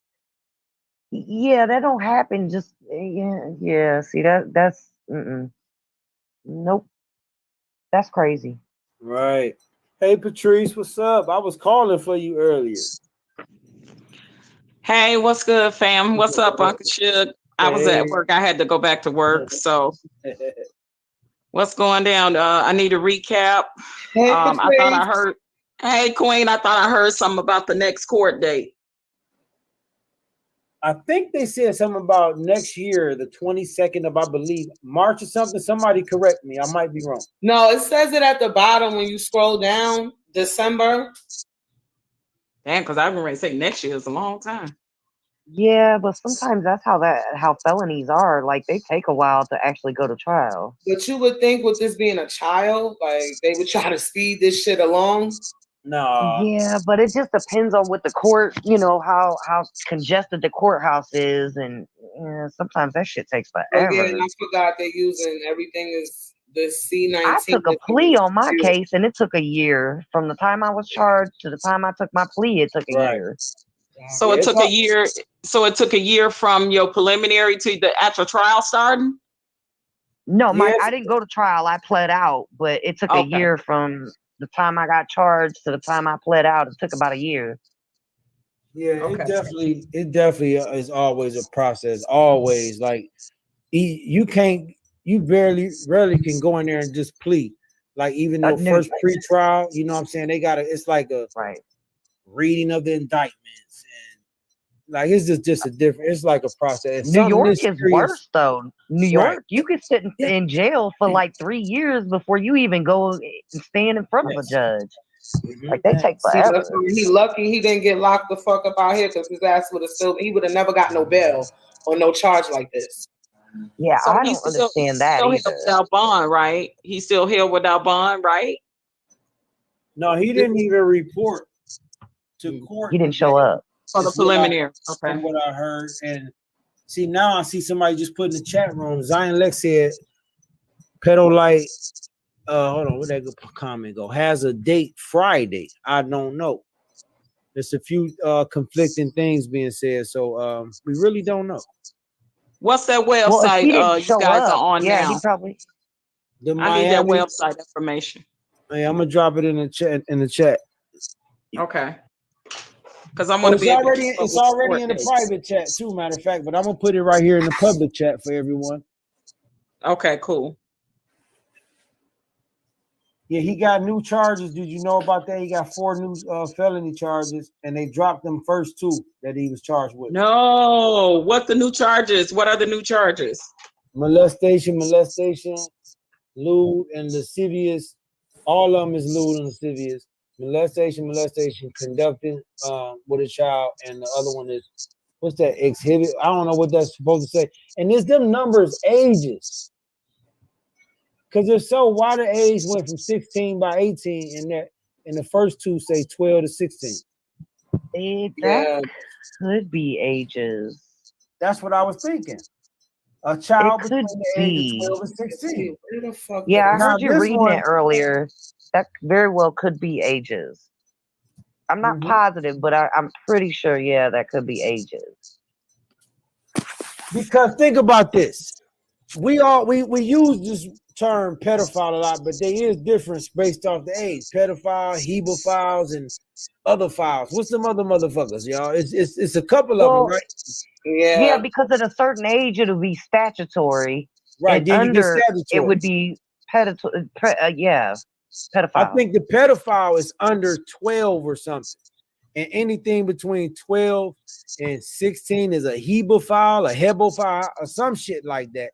yeah, that don't happen. Just yeah. See that's nope. That's crazy. Right. Hey, Patrice, what's up? I was calling for you earlier. Hey, what's good, fam? What's up, Uncle Shug? I was at work. I had to go back to work. So what's going down? I need a recap. Hey, I thought I Patrice. heard, hey, Queen, I thought I heard something about the next court date. I think they said something about next year, the 22nd of, I believe, March or something. Somebody correct me. I might be wrong. No, it says it at the bottom when you scroll down. December. Damn, because I've been ready to say next year is a long time. Yeah, but sometimes that's how felonies are. Like, they take a while to actually go to trial. But you would think with this being a child, like they would try to speed this shit along. No. Yeah, but it just depends on what the court, how congested the courthouse is, and sometimes that shit takes forever. Again, I forgot they're using everything is the C-19. I took a plea on my case, and it took a year. From the time I was charged to the time I took my plea, it took a year. So it took a year. So it took a year from your preliminary to the actual trial starting? No, I didn't go to trial. I pled out, but it took a year from the time I got charged to the time I pled out. It took about a year. Yeah, it definitely is always a process. Always, like you rarely can go in there and just plead. Like, even though first pre-trial, you know what I'm saying, they got it's like a reading of the indictments, and like it's just a different. It's like a process. New York is worse though. New York, you could sit in jail for like 3 years before you even go and stand in front of a judge. Like, they take forever. He lucky he didn't get locked the fuck up out here, because his ass would have he would have never got no bail. on no charge like this. Yeah, So I he's don't still understand that held either. without bond, right? He's still held without bond, right? No, he didn't even report to court. He didn't show up. For the Is what I- preliminary. Okay. From what I heard. And see, now I see somebody just put in the chat room. Zion Lex said, Pedo Light, hold on, where'd that comment go? Has a date Friday. I don't know. There's a few conflicting things being said, so we really don't know. What's that Well, if website he didn't you show guys up, are on yeah, now? he probably. The I need that Miami, website information. hey, I'm gonna drop it in the chat. Okay. Because I'm Oh, gonna it's be able to already keep up it's with already court in the dates. private chat too, matter of fact, but I'm gonna put it right here in the public chat for everyone. Okay, cool. Yeah, he got new charges. Did you know about that? He got 4 new felony charges, and they dropped them first 2 that he was charged with. No, what the new charges? What are the new charges? Molestation, lewd, and lascivious. All of them is lewd and lascivious. Molestation, conducting with a child, and the other one is what's that? Exhibit. I don't know what that's supposed to say. And it's them numbers, ages. Because they're so why the age went from 16 by 18 and that and the first 2 say 12 to 16. That could be ages. That's what I was thinking. A child It between could the age be. of 12 and 16. Where the fuck Yeah, I is- Now, heard you this reading one- it earlier. That very well could be ages. I'm not Mhm. positive, but I'm pretty sure. Yeah, that could be ages. Because think about this. We use this term pedophile a lot, but there is difference based off the age. Pedophile, hebophiles, and other files. What's them other motherfuckers, y'all? It's a couple of Well, them, right? Yeah, because at a certain age it'll be statutory, Right. and Then you get under statutory. it would be pedophile. I think the pedophile is under 12 or something. And anything between 12 and 16 is a hebophile, a hebophile, or some shit like that.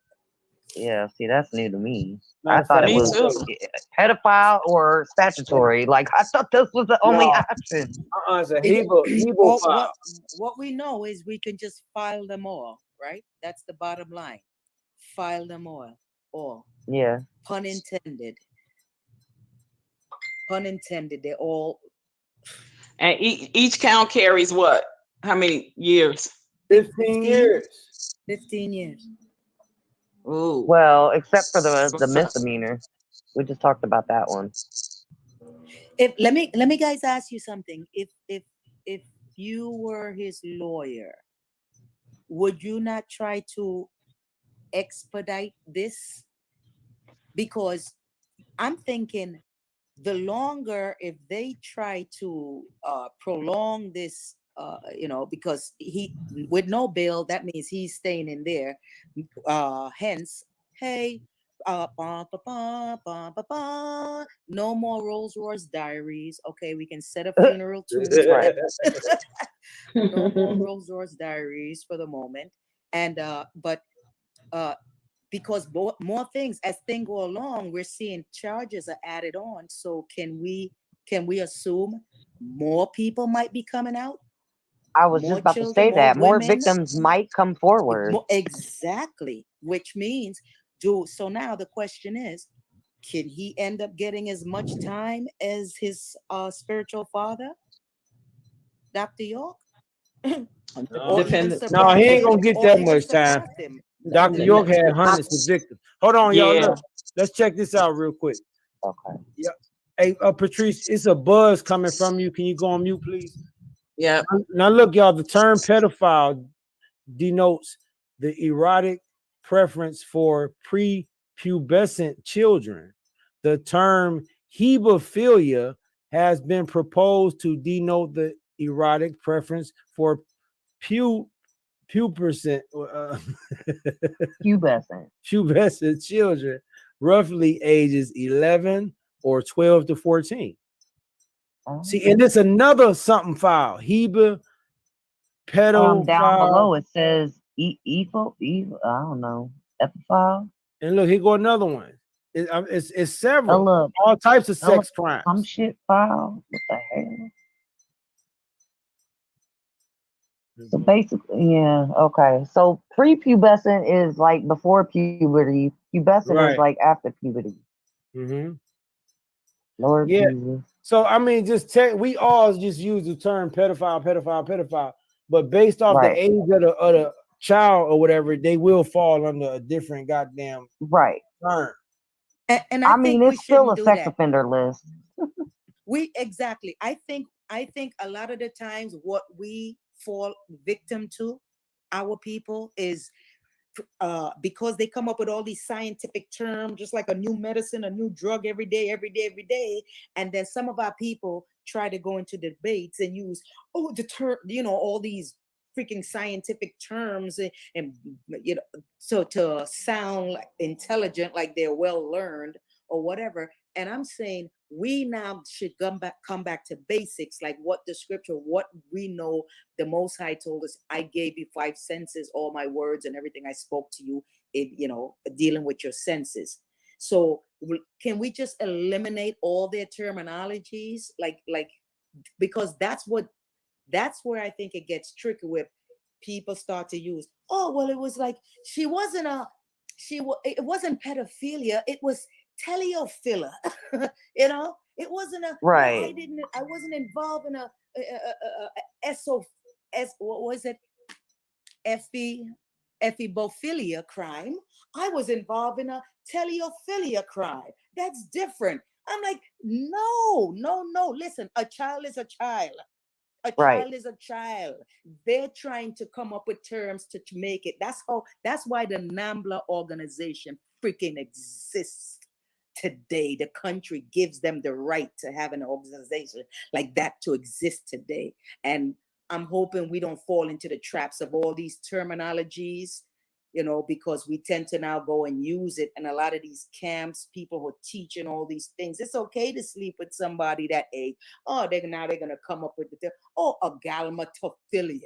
Yeah, see, that's new to me. Matter I of thought fact, it Me was too. pedophile or statutory. Like I thought this was the only No. option. It's a All- hebophile. what we know is we can just file them all, right? That's the bottom line. File them all. Yeah, Pun intended. Pun intended. They're all And each count carries what? How many years? 15 years. 15 years. Ooh. well, except for the What's up? misdemeanor. We just talked about that one. If let me guys ask you something. If you were his lawyer, would you not try to expedite this? Because I'm thinking the longer, if they try to prolong this, because he with no bail, that means he's staying in there. Hence, hey, ba, ba, ba, ba, ba, ba. No more Rolls Royce Diaries. Okay, we can set a funeral tune. Right. No more Rolls Royce Diaries for the moment. And but because more things as things go along, we're seeing charges are added on. So can we assume more people might be coming out? I was More just about to children, say more that more women? victims might come forward. Exactly, which means so now the question is, can he end up getting as much time as his spiritual father, Dr. York? Or even No, he ain't gonna get or that even much time. surpass him? Dr. York had hundreds of victims. Hold on, y'all. Yeah. Look, let's check this out real quick. Okay. Hey, Patrice, it's a buzz coming from you. Can you go on mute, please? Yeah. Now, look, y'all, the term pedophile denotes the erotic preference for prepubescent children. The term hebophilia has been proposed to denote the erotic preference for pubescent Pubescent children, roughly ages 11 or 12 to 14. Oh. See, and it's another something file. Heba, pedophile. Down below it says evil. I don't know. Epiphile. And look, here go another one. It's several. Look. All types of Oh, sex crimes. Some shit file. What the hell? So basically, yeah, okay. So prepubescent is like before puberty. Pubescent is Right. like after puberty. Mm-hmm. Lord Yeah. Jesus. So I mean, we all just use the term pedophile, pedophile, pedophile, but based off Right. the age of the child or whatever, they will fall under a different goddamn Right. term. And I I mean, think we it's still shouldn't a do sex that. offender list. Exactly. I think a lot of the times what we fall victim to, our people, is because they come up with all these scientific terms, just like a new medicine, a new drug every day, and then some of our people try to go into debates and use the term, all these freaking scientific terms and so to sound like intelligent, like they're well learned or whatever. And I'm saying we now should come back to basics, like what the scripture, what we know. The Most High told us, I gave you 5 senses, all my words and everything I spoke to you, dealing with your senses. So can we just eliminate all their terminologies? Because that's where I think it gets tricky, where people start to use, it was like, it wasn't pedophilia, it was teleophilia. It wasn't Right. I wasn't involved in a what was it? Ephebophilia crime. I was involved in a teleophilia crime. That's different. I'm like, no. Listen, a child is a child. A Right. child is a child. They're trying to come up with terms to make it. That's why the NAMBLA organization freaking exists today. The country gives them the right to have an organization like that to exist today. And I'm hoping we don't fall into the traps of all these terminologies, because we tend to now go and use it. And a lot of these camps, people who are teaching all these things, it's okay to sleep with somebody that age. They're going to come up with a galmatophilia.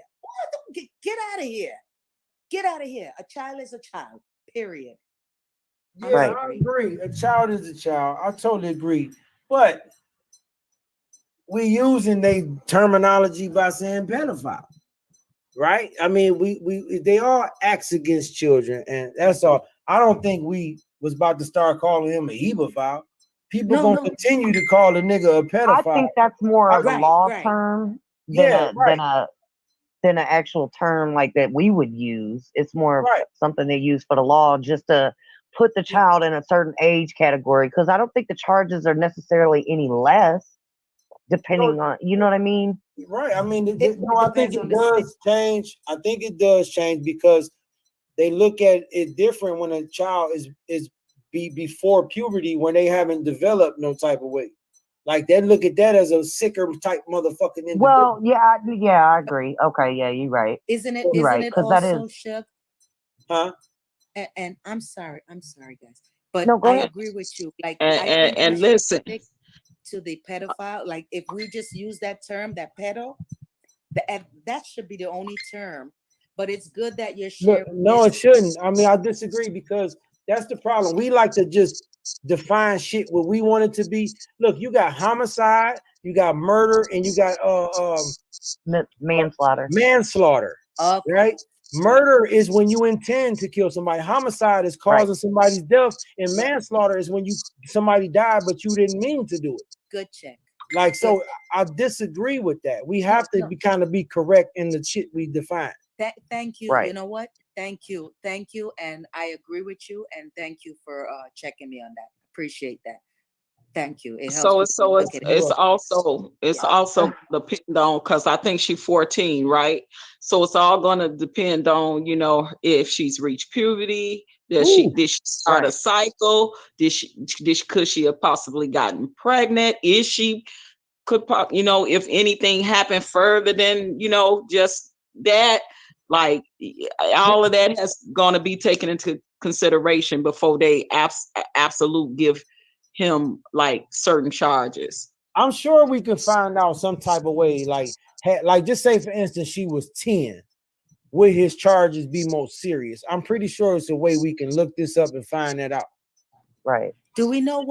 Get out of here. Get out of here. A child is a child, period. Yeah, Right. I agree. A child is a child. I totally agree. But we using their terminology by saying pedophile, right? I mean, they all acts against children, and that's all. I don't think we was about to start calling him a hebephile. People gonna continue to call a nigga a pedophile. I think that's more of a Right, law right. term Yeah, right. than an actual term like that we would use. It's more of Right. something they use for the law, just to put the child in a certain age category. Because I don't think the charges are necessarily any less, depending on, you know what I mean? Right. I mean, I think it does change. I think it does change because they look at it different when a child is before puberty, when they haven't developed no type of way. Like they look at that as a sicker type motherfucking individual. Well, yeah, I agree. Okay, yeah, you're right. Isn't it? You're Isn't right, it 'cause that also, is- Shug? Huh? And I'm sorry, guys, but No, go I ahead. agree with you. Like, And, I and, think we and should listen, stick to the pedophile. Like, if we just use that term, that pedo, that should be the only term. But it's good that you're sharing. No, it shouldn't. I mean, I disagree because that's the problem. We like to just define shit what we want it to be. Look, you got homicide, you got murder, and you got manslaughter. Manslaughter, right? Murder is when you intend to kill somebody. Homicide is causing somebody's death, and manslaughter is when somebody died but you didn't mean to do it. Good check. Like, so I disagree with that. We have to be correct in the shit we define. Thank you. Right. You know what? Thank you, and I agree with you. And thank you for checking me on that. Appreciate that. Thank you. It helps. It's also depend on, because I think she's 14, right? So it's all going to depend on, if she's reached puberty. Did she start a cycle? Could she have possibly gotten pregnant? If anything happened further than just that, like all of that has going to be taken into consideration before they absolute give him like certain charges. I'm sure we could find out some type of way, like just say for instance she was 10. Would his charges be more serious? I'm pretty sure it's a way we can look this up and find that out. Right. Do we know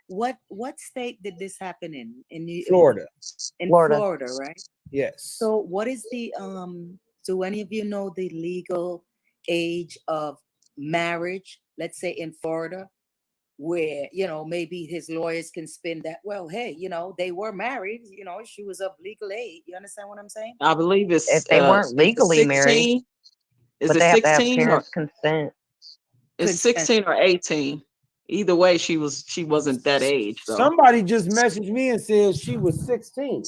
what state did this happen in? Florida. In Florida, right? Yes. So what is the Do any of you know the legal age of marriage? Let's say in Florida, where, you know, maybe his lawyers can spin that. Well, hey, you know, they were married. You know, she was of legal age. You understand what I'm saying? I believe If it's they weren't legally married, 16. Is but it they have to have 16 or parents' consent. it's 16 or 18? Either way, she wasn't that age though. Somebody just messaged me and said she was 16.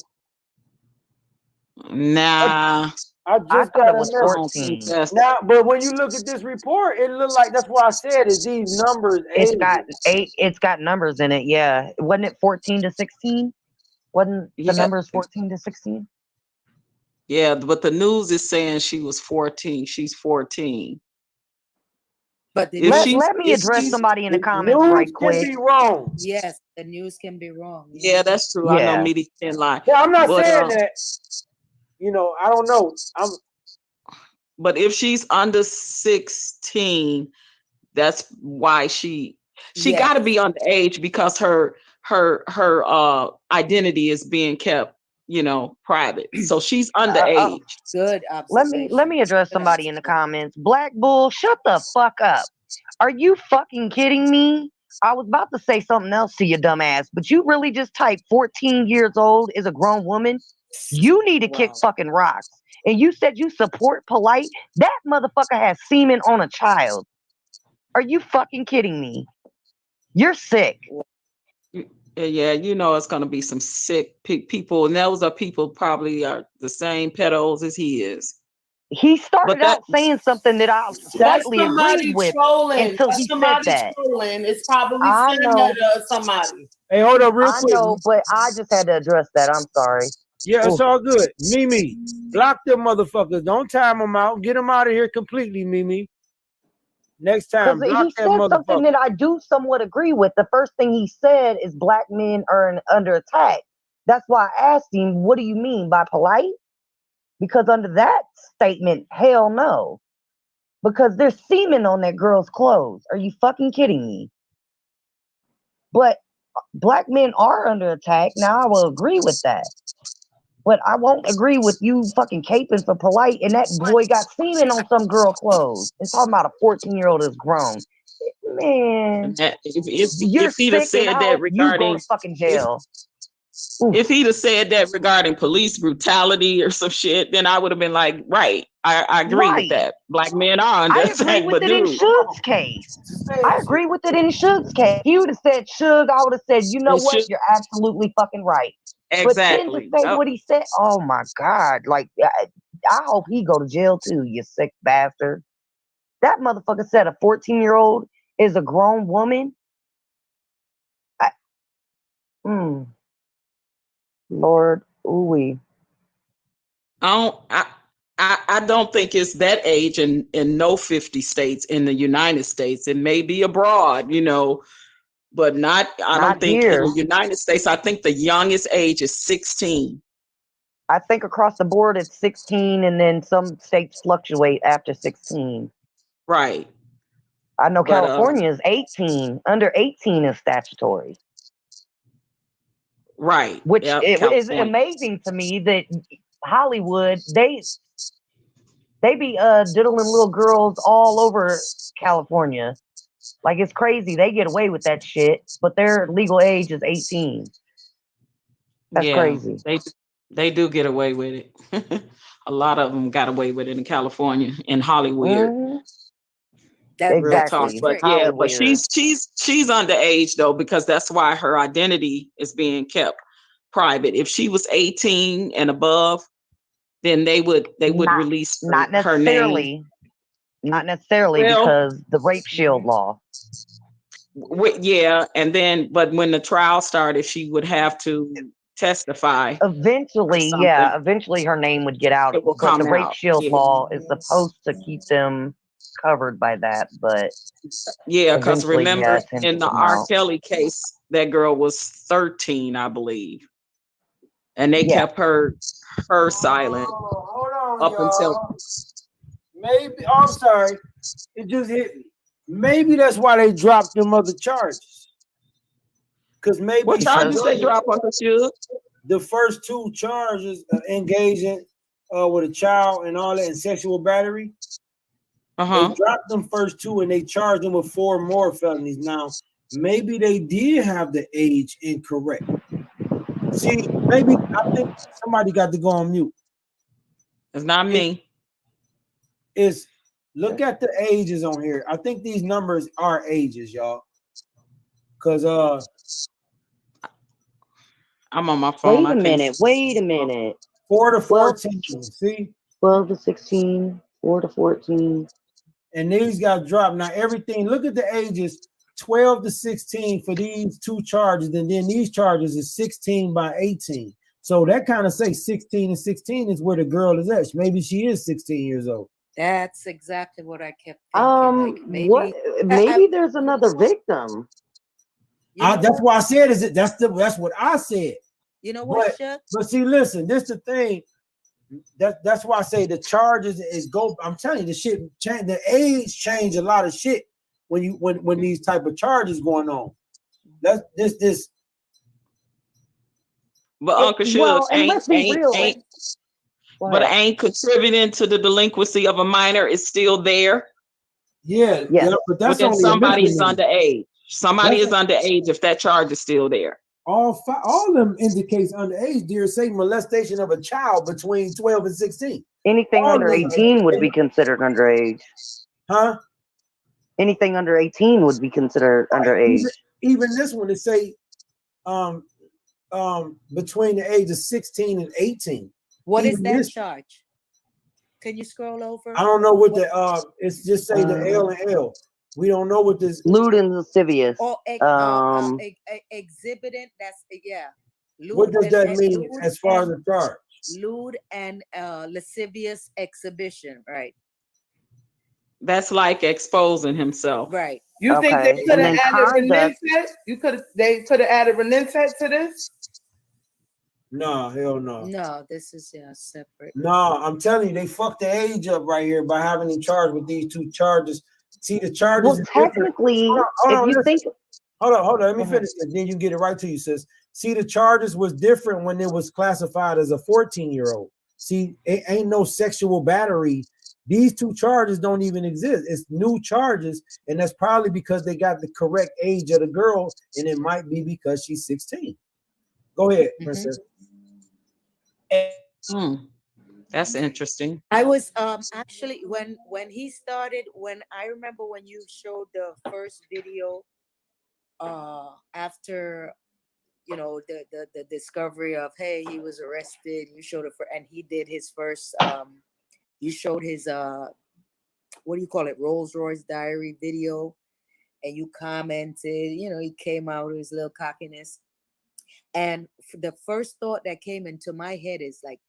Nah, I I just thought got it a was I message. don't think 14. that's Now, but when you look at this report, it looked like that's what I said is these numbers It's got ages. it's got numbers in it. Yeah, wasn't it 14 to 16? Wasn't the yeah, numbers 14 to 16? yeah, but the news is saying she was 14. She's 14. But the If news, Let me if address she's somebody in the The comments news right can quick. be wrong. yes, the news can be wrong. yeah, that's true. I know Yeah, media can lie. Yeah, I'm not But saying that. You know, I don't know. but if she's under 16, that's why she Yes. got to be underage because her identity is being kept, you know, private. So she's underage. Good let observation. me address Good somebody in the observation. comments. Black Bull, shut the fuck up. Are you fucking kidding me? I was about to say something else to your dumb ass, but you really just typed 14 years old is a grown woman? You need to kick Wow. fucking rocks. And you said you support Polite? That motherfucker has semen on a child. Are you fucking kidding me? You're sick. Yeah, you know it's gonna be some sick people, and those are people probably are the same pedos as he is. He started But that out saying something that I That's slightly somebody agreed with trolling. until That's he said somebody that. trolling. It's probably I know. Senator or somebody. Hey, hold up real I quick. know, but I just had to address that. I'm sorry. Yeah, it's Ooh. all good. Mimi, block them motherfuckers. Don't time them out. Get them out of here completely, Mimi. Next time, Because block he that said something motherfucker. that I do somewhat agree with. The first thing he said is black men are under attack. That's why I asked him, what do you mean by polite? Because under that statement, hell no. Because there's semen on that girl's clothes. Are you fucking kidding me? But black men are under attack. Now I will agree with that. But I won't agree with you fucking caping for polite and that boy got semen on some girl clothes. And talking about a 14-year-old is grown. Man, and that you're if he'd have sick and said I that hope you go regarding to fucking jail. Oof. if he'd have said that regarding police brutality or some shit, then I would have been like, right, I agree with Right. that. Black men are under I agree attack, with but it in dude, Suge's case. I agree with it in Suge's case. He would have said Suge, I would have said, you know it what? should You're absolutely fucking right. But then to exactly. say Yep. what he said, oh my God. Like, I hope he go to jail too, you sick bastard. That motherfucker said a 14-year-old is a grown woman. Lord, ooh-wee. I don't think it's that age in no 50 states in the United States. It may be abroad, you know, but not I Not don't think in here. the United States. I think the youngest age is 16. I think across the board it's 16, and then some states fluctuate after 16. Right. I know But California is 18. Under 18 is statutory, right. which Yep, it is California. amazing to me that Hollywood they be diddling little girls all over California. Like it's crazy. They get away with that shit, but their legal age is 18. That's Yeah, crazy. they do get away with it. A lot of them got away with it in California, in Hollywood. Mhm. That Real talk. Exactly. But yeah, but Hollywood. she's underage though, because that's why her identity is being kept private. If she was 18 and above, then they would Not release not her name. necessarily. Not necessarily Well, because the rape shield law. yeah, and then but when the trial started, she would have to testify. Eventually, something. yeah, eventually her name would get out. It will But the come rape out. shield Yeah. law is supposed to keep them covered by that. But Yeah, because eventually, yeah, remember it tends in to the come R. out. Kelly case, that girl was 13, I believe, and they Yeah. kept her silent Hold on, up until y'all. Maybe I'm sorry. It just hit me. Maybe that's why they dropped them other charges. Because maybe what charges they drop on the shoe? the first two charges engaging with a child and all that, and sexual battery. They dropped them first 2 and they charged them with 4 more felonies. Now, maybe they did have the age incorrect. See, maybe I think somebody got to go on mute. It's not me. Is look at the ages on here. I think these numbers are ages, y'all. Cause I'm on my phone. Wait a minute. 4 to 14. See? 12 to 16, 4 to 14. And these got dropped. Now everything, look at the ages 12 to 16 for these 2 charges, and then these charges is 16 by 18. So that kind of say 16 and 16 is where the girl is at. Maybe she is 16 years old. That's exactly what I kept thinking. Like maybe there's another victim. That's why I said that's what I said. You know what, but see, listen, this the thing. That's why I say the charges is go. I'm telling you, the shit change. The age change a lot of shit when these type of charges going on. That's this. But Uncle Shugs ain't contributing to the delinquency of a minor is still there. Yeah, but that's only somebody is underage. Somebody is underage if that charge is still there. All of them indicates underage. Dear, say molestation of a child between 12 and 16. Anything under 18 would be considered underage. Huh? Anything under 18 would be considered underage. Even this one, they say between the age of 16 and 18. What is that charge? Can you scroll over? I don't know what the it's just say the L and L. We don't know what this lewd and lascivious. Or exhibiting. That's lewd. What does that mean as far as the charge? Lewd and lascivious exhibition, right? That's like exposing himself, right? You think they could have added Reninset? They could have added Reninset to this? No, hell no. No, this is separate. No, I'm telling you, they fucked the age up right here by having him charged with these 2 charges. See, the charges. Well, technically, hold on. Let me finish it. Then you get it right to you, sis. See, the charges was different when it was classified as a 14-year-old. See, it ain't no sexual battery. These 2 charges don't even exist. It's new charges, and that's probably because they got the correct age of the girl, and it might be because she's 16. Go ahead, Princess. That's interesting. I was actually when he started, I remember when you showed the first video after the discovery of, hey, he was arrested. You showed it and he did his first you showed his what do you call it, Rolls Royce diary video, and you commented, he came out with his little cockiness. And the first thought that came into my head is like,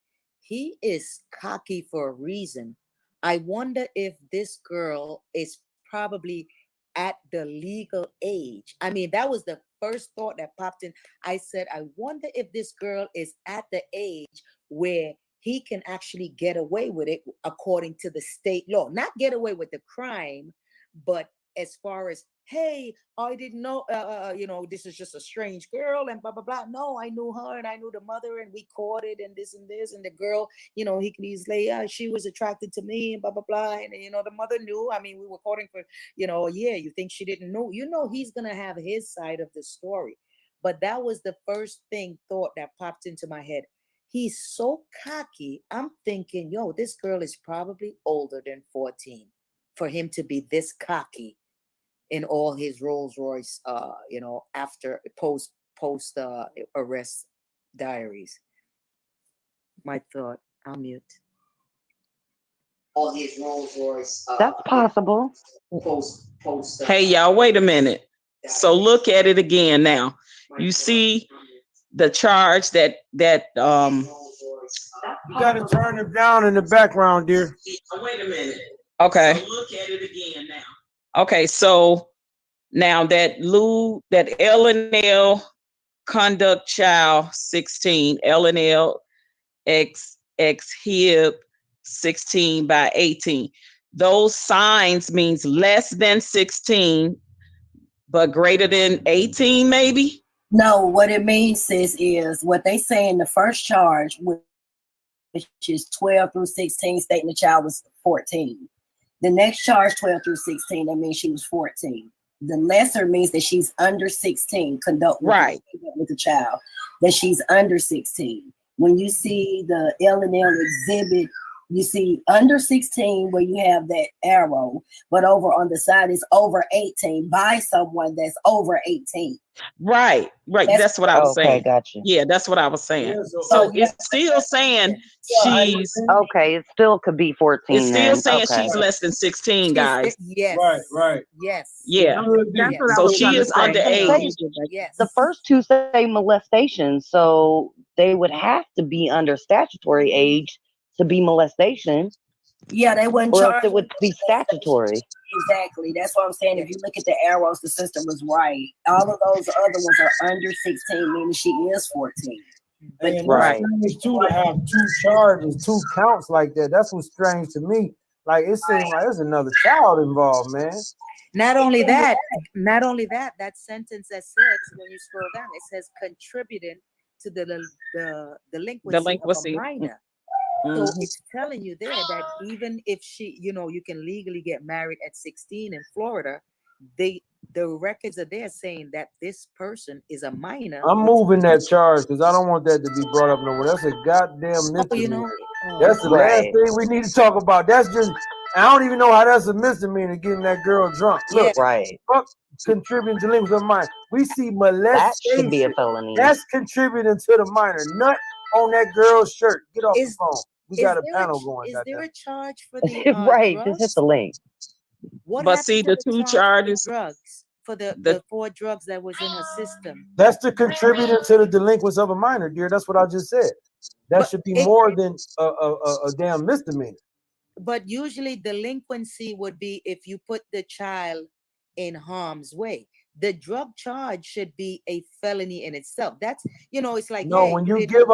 he is cocky for a reason. I wonder if this girl is probably at the legal age. I mean, that was the first thought that popped in. I said, I wonder if this girl is at the age where he can actually get away with it according to the state law. Not get away with the crime, but as far as, hey, I didn't know, this is just a strange girl and blah, blah, blah. No, I knew her and I knew the mother and we courted and this and this. And the girl, he could easily, she was attracted to me and blah, blah, blah. And, the mother knew. I mean, we were courting for, a year. You think she didn't know? He's going to have his side of the story. But that was the first thought that popped into my head. He's so cocky. I'm thinking, this girl is probably older than 14 for him to be this cocky in all his Rolls Royce, after post arrest diaries. My thought. I'll mute. All his Rolls Royce. That's possible. Post. Hey, y'all, wait a minute. So look at it again now. You see the charge that you gotta turn it down in the background, dear. Wait a minute. Okay. So look at it again now. Okay, so now that L&L conduct child 16, L&L ex HIB 16 by 18. Those signs means less than 16, but greater than 18, maybe? No, what it means is what they say in the first charge which is 12 through 16, stating the child was 14. The next charge, 12 through 16, that means she was 14. The lesser means that she's under 16, conduct with the child, that she's under 16. When you see the L&L exhibit, you see under 16 where you have that arrow, but over on the side is over 18 by someone that's over 18. Right. That's what I was saying. Gotcha. Yeah, that's what I was saying. Yeah, So it's still saying she's Okay, it still could be 14. it's still then. saying Okay. she's less than 16, guys. Yes. Right. Yes. Yeah. That's what I So was she gonna is say. underage. Yes. The first two say molestation, so they would have to be under statutory age to be molestation, Yeah, they wouldn't or else charge it would be statutory. Exactly. That's what I'm saying. If you look at the arrows, the system was right. All of those other ones are under 16, meaning she is 14. But And Right. it's strange too to have two charges, two counts like that. That's what's strange to me. Like it seems like there's another child involved, man. Not only that, that sentence that says, when you scroll down, it says contributing to the delinquency of a minor. So it's telling you there that even if she, you can legally get married at 16 in Florida, the records are there saying that this person is a minor. I'm moving that charge because I don't want that to be brought up nowhere. That's a goddamn misdemeanor. That's the last thing we need to talk about. That's just, I don't even know how that's a misdemeanor, getting that girl drunk. Look, Right. fuck contributing to delinquency of a minor. We see That molestation. should be a felony. That's contributing to the minor. Nut on that girl's shirt. Get off Is- the phone. We got a panel going. Is there goddamn. a charge for the Right. drugs? Just hit the link. What But happened see, to the the two charge for the charges- drugs for the 4 drugs that was in her system? That's the contributor to the delinquency of a minor, dear. That's what I just said. That But should be it- more than a damn misdemeanor. But usually delinquency would be if you put the child in harm's way. The drug charge should be a felony in itself. That's it's like No, hey, when you you didn't- give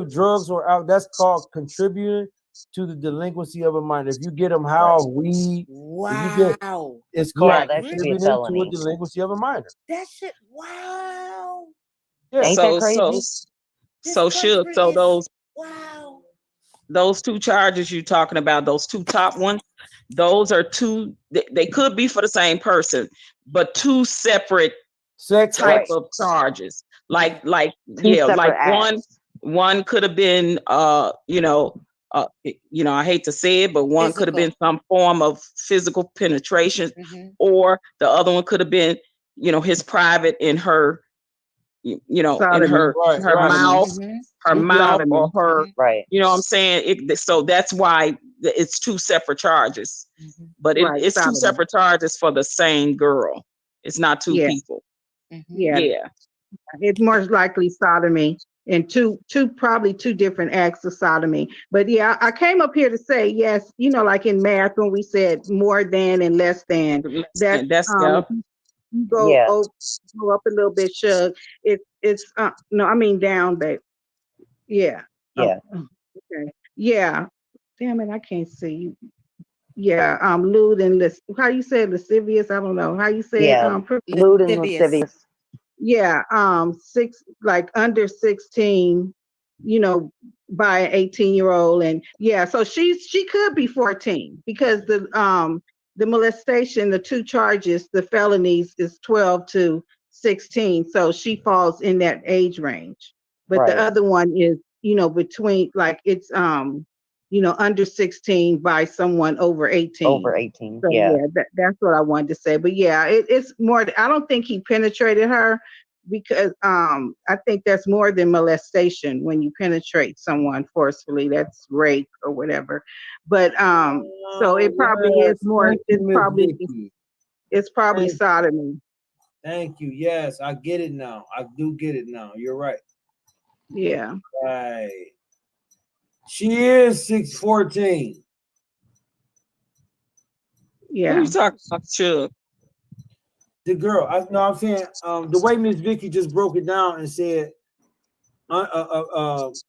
drugs or alcohol, that's called contributing to the delinquency of a minor. If you get them high off weed, wow, it's called Yeah, that should be a contributing to a felony. delinquency of a minor. that shit, wow, Yeah. Ain't So that crazy? should country so is- wow. those two charges you're talking about, those two top ones, those are two. They could be for the same person, but two separate Sex type acts. of charges. Like Two yeah, separate like acts. one could have been I hate to say it, but one could have been some form of physical penetration, Mhm. or the other one could have been his private in her in Sodomy. her Right, her right. mouth, Mhm. her mouth Sodomy. or her, Right. you know what I'm saying? So that's why it's two separate charges. Mhm. But Right, it's two sodomy. separate charges for the same girl. It's not two Yeah. people. Mhm. Yeah, Yeah. it's most likely sodomy and probably two different acts of sodomy. But yeah, I came up here to say yes, like in math when we said more than and less than. And that's You go Yeah. go up a little bit, Shug. It's no, I mean down, babe. Yeah. Yeah. Okay. Yeah. Damn it, I can't see. Yeah. Lewd and how you say lascivious? I don't know how you say Yeah. it. Lewd and Lascivious. lascivious. Yeah, under 16, by an 18-year-old, and yeah, so she could be 14 because the molestation, the two charges, the felonies is 12 to 16, so she falls in that age range. But Right. the other one is, between it's under 16 by someone over 18. Over 18. So Yeah. that's what I wanted to say. But yeah, it's more. I don't think he penetrated her because I think that's more than molestation when you penetrate someone forcefully. That's rape or whatever. But so it probably is more. Thank you, Miss Vicky. It's probably Thank you. sodomy. Thank you. Yes, I get it now. I do get it now. You're right. Yeah. Right. She is 6'14". Who Yeah. you talking about, Chuck? The girl. I'm saying the way Miss Vicky just broke it down and said it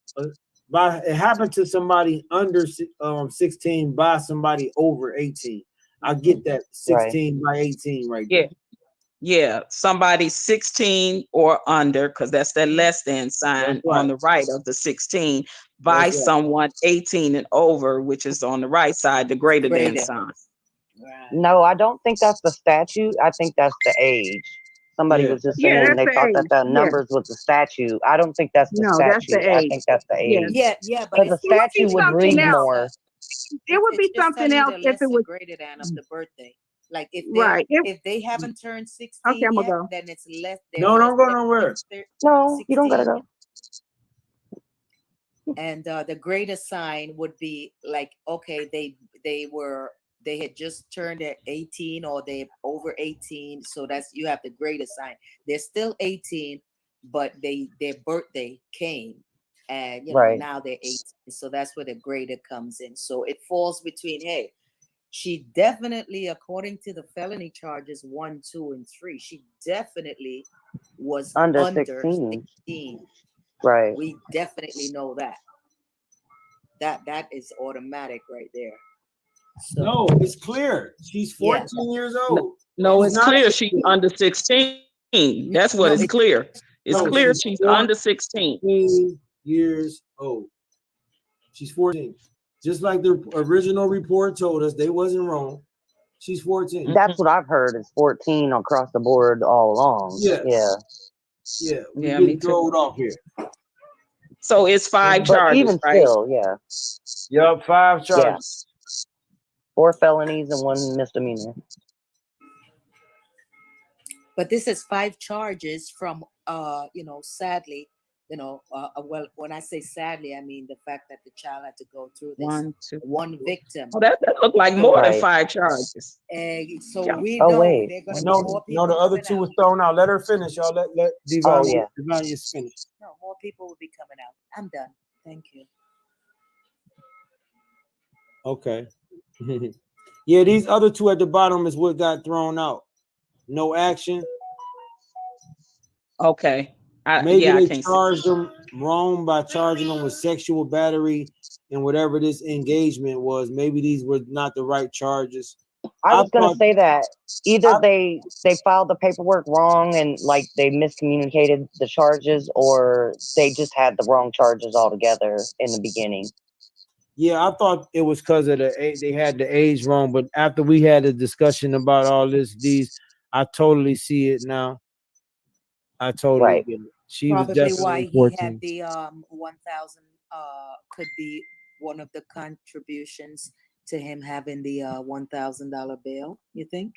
happened to somebody under 16 by somebody over 18. I get that 16 by 18 right there. Yeah, somebody 16 or under, because that's that less than sign That's right. on the right of the 16 by What's that? someone 18 and over, which is on the right side, the greater than Greater. sign. Right. No, I don't think that's the statute. I think that's the age. Somebody Yeah. was just Yeah, saying that's they the thought that age. the Yeah. numbers was the statute. I don't think that's the No, that's the statute. I age. think that's the Yeah. age. Yeah, but Because the it's It would be statute would something read else. more. It would be it's just something telling you else the if it lesser was greater than of the birthday. Like if they right. if they haven't turned Okay, 16 I'm gonna yet, go. then it's less. They're No, less don't go than nowhere. No, you don't gotta 16. go. And the greater sign would be like, okay, they had just turned at 18 or they over 18, so that's you have the greater sign. They're still 18, but their birthday came, and Right. now they're 18, so that's where the greater comes in. So it falls between, hey, she definitely, according to the felony charges 1, 2, and 3, she definitely was Under under 16. 16. Right. We definitely know that. That is automatic right there. So No, it's clear. She's 14 years old. No, She's it's not clear she's 16. under 16. That's what no, it's clear. It's No, clear she's she's under 16. 14 years old. She's 14. Just like the original report told us, they wasn't wrong. She's 14. That's what I've heard is 14 across the board all along. Yes. Yeah. Yeah, we Yeah, me getting too. thrown off here. So it's 5 But charges, even right? still, yeah. Yup, 5 Yeah. charges. 4 felonies and 1 misdemeanor. but this is 5 charges from sadly, well, when I say sadly, I mean the fact that the child had to go through this 1, 2. one victim. Oh, that looked like So- more than Right. 5 charges. So Yeah. we Oh, know wait. there are going to be No, more no, people the other coming 2 out. was thrown out. Let her finish, y'all. Let Divine, Oh, yeah. Divine is finished. No, more people will be coming out. I'm done. Thank you. Okay. Yeah, these other 2 at the bottom is what got thrown out. No action. Okay. Maybe I they can't see. charged them wrong by charging them with sexual battery and whatever this engagement was. Maybe these were not the right charges. I was gonna thought- say that either they filed the paperwork wrong and like they miscommunicated the charges, or they just had the wrong charges altogether in the beginning. Yeah, I thought it was because of they had the age wrong, but after we had a discussion about all these, I totally see it now. I totally Right. get it. She was Probably definitely why he 14. had the 1,000 could be one of the contributions to him having the $1,000 bail. You think?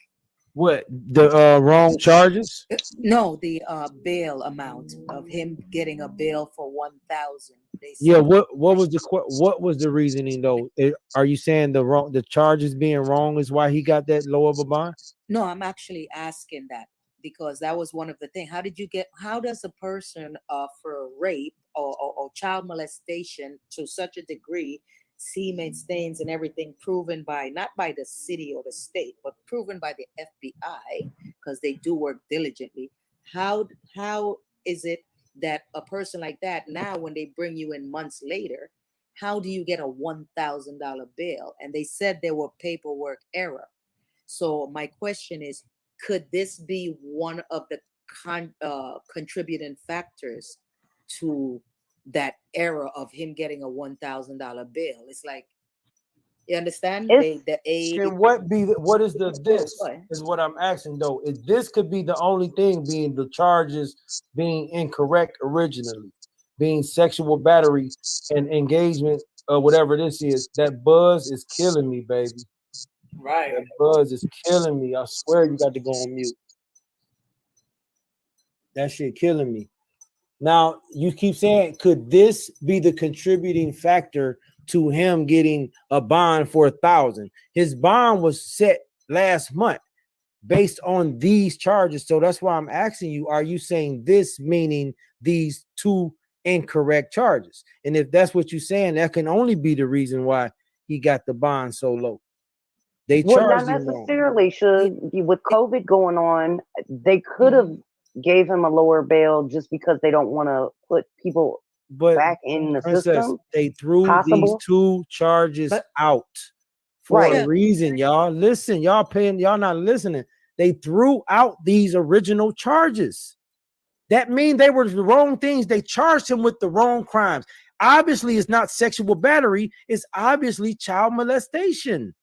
What the wrong charges? No, the bail amount of him getting a bail for 1,000. Yeah, what was the reasoning though? Are you saying the charges being wrong is why he got that low of a bond? No, I'm actually asking that because that was one of the things. How does a person for rape or child molestation to such a degree, semen stains and everything proven by, not by the city or the state, but proven by the FBI, because they do work diligently. How is it that a person like that, now when they bring you in months later, how do you get a $1,000 bail? And they said there were paperwork error. So my question is, could this be one of the contributing factors to that error of him getting a $1,000 bail? It's like, you understand? The age. Can what is this is what I'm asking though. Is this could be the only thing being the charges being incorrect originally, being sexual battery and engagement or whatever this is. That buzz is killing me, baby. Right. That buzz is killing me. I swear you got to go on mute. That shit killing me. Now you keep saying, could this be the contributing factor to him getting a bond for 1,000? His bond was set last month based on these charges. So that's why I'm asking you, are you saying this meaning these 2 incorrect charges? And if that's what you're saying, that can only be the reason why he got the bond so low. They charged not him wrong. necessarily. With COVID going on, they could have gave him a lower bail just because they don't want to put people back in the system. They threw these 2 charges out for a reason, y'all. Listen, y'all not listening. They threw out these original charges. That means they were the wrong things. They charged him with the wrong crimes. Obviously, it's not sexual battery. It's obviously child molestation.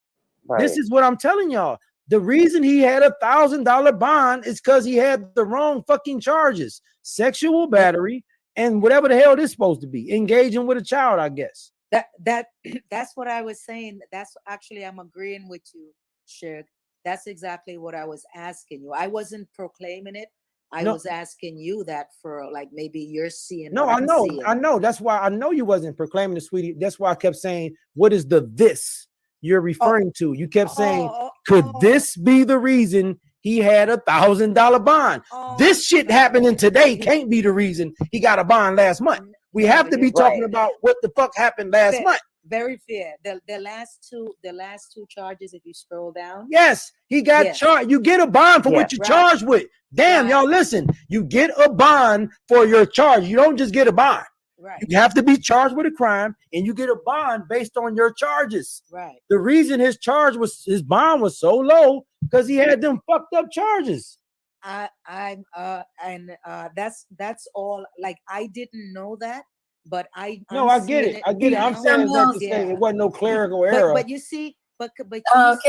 Right. This is what I'm telling y'all. The reason he had $1,000 bond is because he had the wrong fucking charges. Sexual battery and whatever the hell this is supposed to be. Engaging with a child, I guess. That's what I was saying. That's actually, I'm agreeing with you, Shug. That's exactly what I was asking you. I wasn't proclaiming it. I was asking you that for like maybe you're seeing. No, I know. That's why I know you wasn't proclaiming it, sweetie. That's why I kept saying, what is the this you're referring to? You kept saying, could this be the reason he had $1,000 bond? This shit happening today can't be the reason he got a bond last month. We have to be talking about what the fuck happened last month. Very fair. The last two charges, if you scroll down. Yes, he got charged. You get a bond for what you're charged with. Damn, y'all listen. You get a bond for your charge. You don't just get a bond. Right. You have to be charged with a crime, and you get a bond based on your charges. Right. The reason his bond was so low because he had them fucked up charges. That's all. Like, I didn't know that, but I get it. I get it. I'm saying that to say it wasn't no clerical error. But you see, but can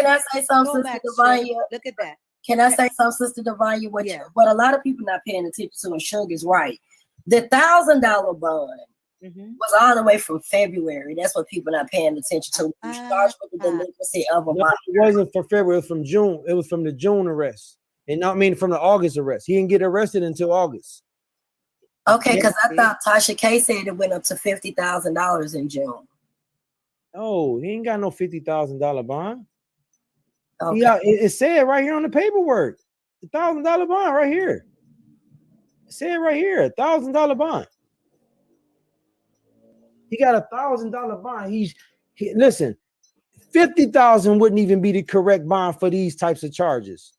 I say something, Sister Devanya? Look at that. Can I say something, Sister Devanya? What a lot of people not paying attention to, and Shug is right. The $1,000 bond was all the way from February. That's what people not paying attention to. You charged with the delinquency of a bond. It wasn't for February. It was from June. It was from the June arrest, and not from the August arrest. He didn't get arrested until August. Okay, because I thought Tasha K said it went up to $50,000 in June. Oh, he ain't got no $50,000 bond. Okay. Yeah, it said right here on the paperwork, $1,000 bond right here. It said right here, $1,000 bond. He got $1,000 bond. Listen, $50,000 wouldn't even be the correct bond for these types of charges.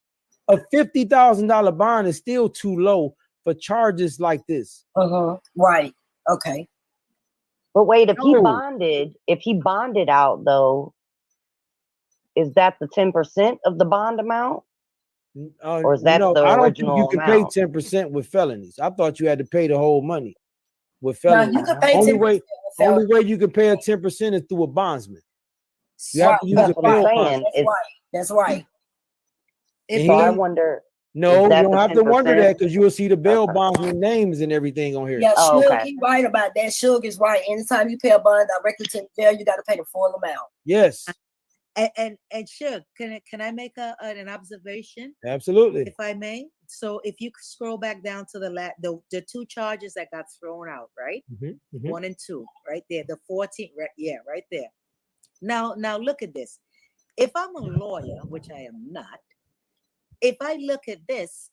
A $50,000 bond is still too low for charges like this. Right. Okay. But wait, if he bonded out though, is that the 10% of the bond amount? Or is that the original I don't think you can amount? pay 10% with felonies. I thought you had to pay the whole money with felonies. No, you can pay 10%. Only way you can pay a 10% is through a bondsman. You have to use a saying. That's right. So I wonder. No, you don't have to wonder that because you will see the bail bondsman names and everything on here. Yeah, Shug, he's right about that. Shug is right. Anytime you pay a bond directly to the jail, you got to pay the full amount. Yes. And Shug, can I make an observation? Absolutely. If I may. So if you scroll back down to the two charges that got thrown out, right? 1 and 2, right there. The 14, right there. Now look at this. If I'm a lawyer, which I am not, if I look at this,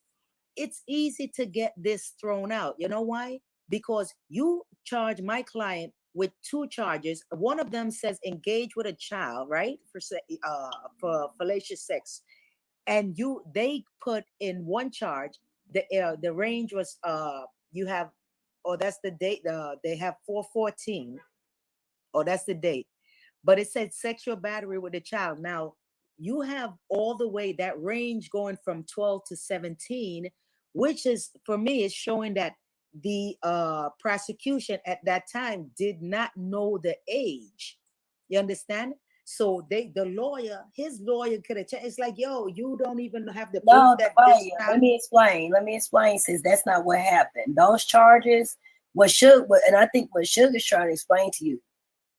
it's easy to get this thrown out. You know why? Because you charge my client with 2 charges. One of them says engage with a child, right? For fallacious sex. And they put in one charge, the range was that's the date. They have 4/14. That's the date. But it said sexual battery with a child. Now you have all the way that range going from 12 to 17, which is, for me, is showing that the prosecution at that time did not know the age. You understand? So his lawyer could have checked. It's like, yo, you don't even have the proof that let me explain, since that's not what happened. Those charges, and I think what Shug is trying to explain to you,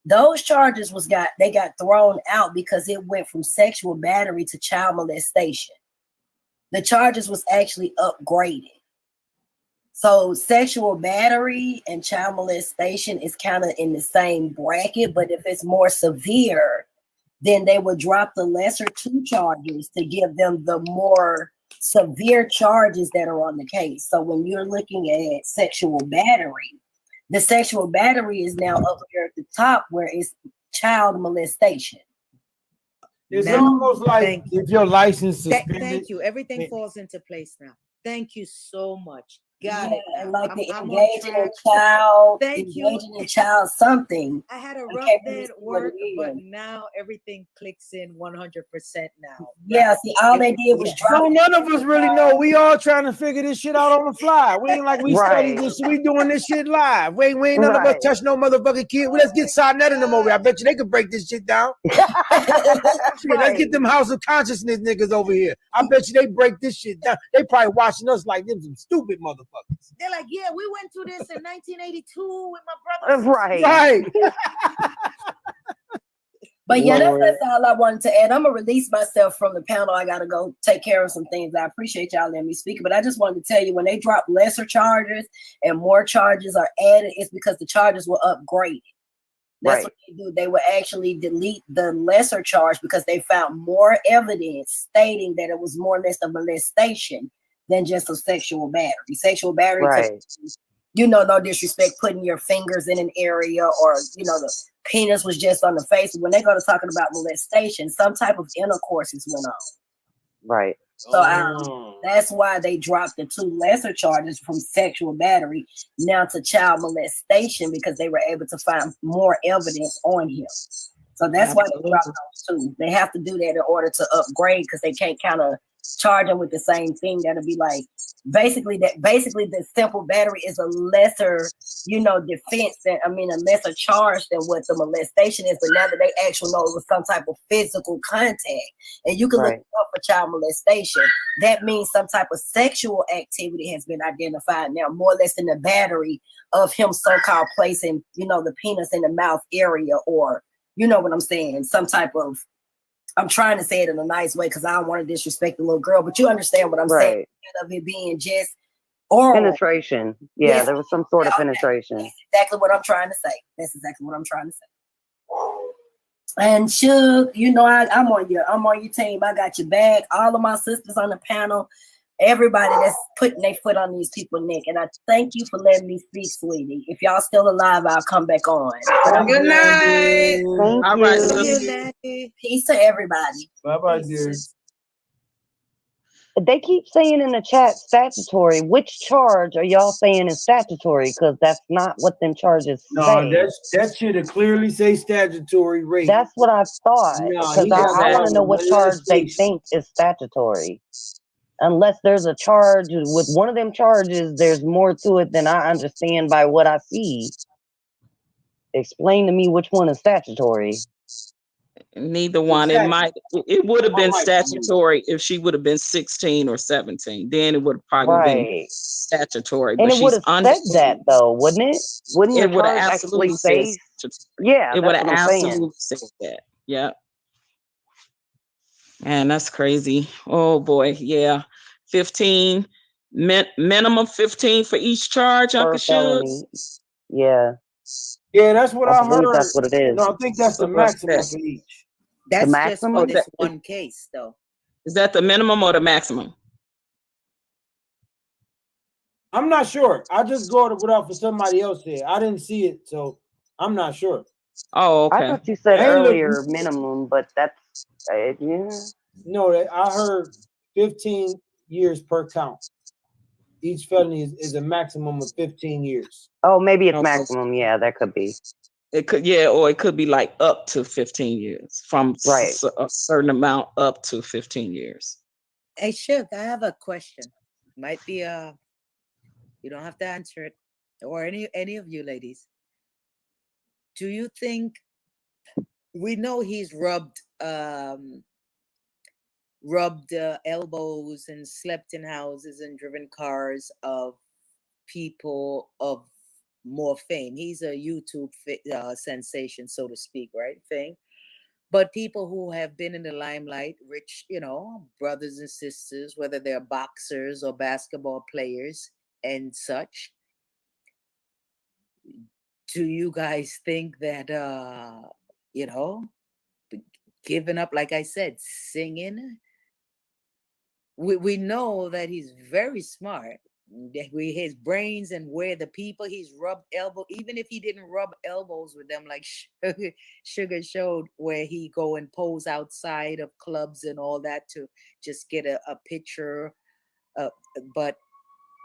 those charges got thrown out because it went from sexual battery to child molestation. The charges was actually upgraded. So sexual battery and child molestation is kind of in the same bracket, but if it's more severe, then they would drop the lesser 2 charges to give them the more severe charges that are on the case. So when you're looking at sexual battery, the sexual battery is now up here at the top where it's child molestation. It's almost like if your license is thank you. Everything falls into place now. Thank you so much. Got it. and like the I'm on engaging track. in child, Thank you. engaging in child something. I had a I rough can't day really at see what work, it but is. now everything clicks in 100% now. Yeah, Right. see, all they did was drop. No, none of us really know. We all trying to figure this shit out on the fly. We ain't like we studied this. We doing this shit live. We ain't none of us touch no motherfucking kid. Well, let's get Sarnetta and them over here. I bet you they could break this shit down. Shit, let's get them House of Consciousness niggas over here. I bet you they break this shit down. They probably watching us like them some stupid motherfuckers. They're like, yeah, we went through this in 1982 with my brothers. Right. But yeah, that's all I wanted to add. I'm gonna release myself from the panel. I gotta go take care of some things. I appreciate y'all letting me speak, but I just wanted to tell you when they drop lesser charges and more charges are added, it's because the charges were upgraded. That's what they do. They will actually delete the lesser charge because they found more evidence stating that it was more or less a molestation than just a sexual battery. Sexual battery, you know, no disrespect, putting your fingers in an area or, you know, the penis was just on the face. When they go to talking about molestation, some type of intercourse is went on. Right. So that's why they dropped the two lesser charges from sexual battery now to child molestation because they were able to find more evidence on him. So that's why they dropped those two. They have to do that in order to upgrade because they can't kind of charge them with the same thing. That'll be like basically the simple battery is a lesser, you know, defense than a lesser charge than what the molestation is. But now that they actually know it was some type of physical contact, and you can look it up for child molestation, that means some type of sexual activity has been identified now, more or less than the battery of him so-called placing, you know, the penis in the mouth area, or you know what I'm saying, some type of, I'm trying to say it in a nice way because I don't want to disrespect the little girl, but you understand what I'm saying, of it being just oral. Penetration. Yeah, Yes. there was some sort of penetration. That's exactly what I'm trying to say. That's exactly what I'm trying to say. And Suge, you know, I'm on your team. I got your back. All of my sisters on the panel, everybody that's putting their foot on these people's neck. And I thank you for letting me speak, sweetie. If y'all still alive, I'll come back on. Good night. All right, peace to everybody. Bye-bye, dear. They keep saying in the chat statutory. Which charge are y'all saying is statutory? Because that's not what them charges say. That should clearly say statutory rape. That's what I thought. Because I want to know what charge they think is statutory. Unless there's a charge with one of them charges, there's more to it than I understand by what I see. Explain to me which one is statutory. Neither one. It would have been statutory if she would have been 16 or 17. Then it would have probably been statutory. And but it would have said that though, wouldn't it? Wouldn't it the would have charge absolutely actually say? Yeah, it would have that's what I'm saying. absolutely said that. Yeah. Man, that's crazy. Oh boy, yeah. 15 minimum 15 for each charge, Uncle Shug. Yeah. Yeah, that's what I believe heard. that's what it is. No, I think that's the maximum for each. That's just maximum? for this one case, though. Is that the minimum or the maximum? I'm not sure. I just go to what for somebody else said. I didn't see it, so I'm not sure. Oh, okay. I thought you said earlier minimum, but that's yeah. No, I heard 15 years per count. Each felony is a maximum of 15 years. Oh, maybe it's maximum. Yeah, that could be. It could, yeah, or it could be like up to 15 years from a certain amount up to 15 years. Hey, Shug, I have a question. Might be you don't have to answer it, or any of you ladies. Do you think, we know he's rubbed elbows and slept in houses and driven cars of people of more fame. He's a YouTube sensation, so to speak, right? Fame. But people who have been in the limelight, rich, you know, brothers and sisters, whether they're boxers or basketball players and such, do you guys think that, you know, giving up, like I said, singing, we know that he's very smart. His brains and where the people he's rubbed elbow, even if he didn't rub elbows with them like Sugar showed, where he go and pose outside of clubs and all that to just get a picture. But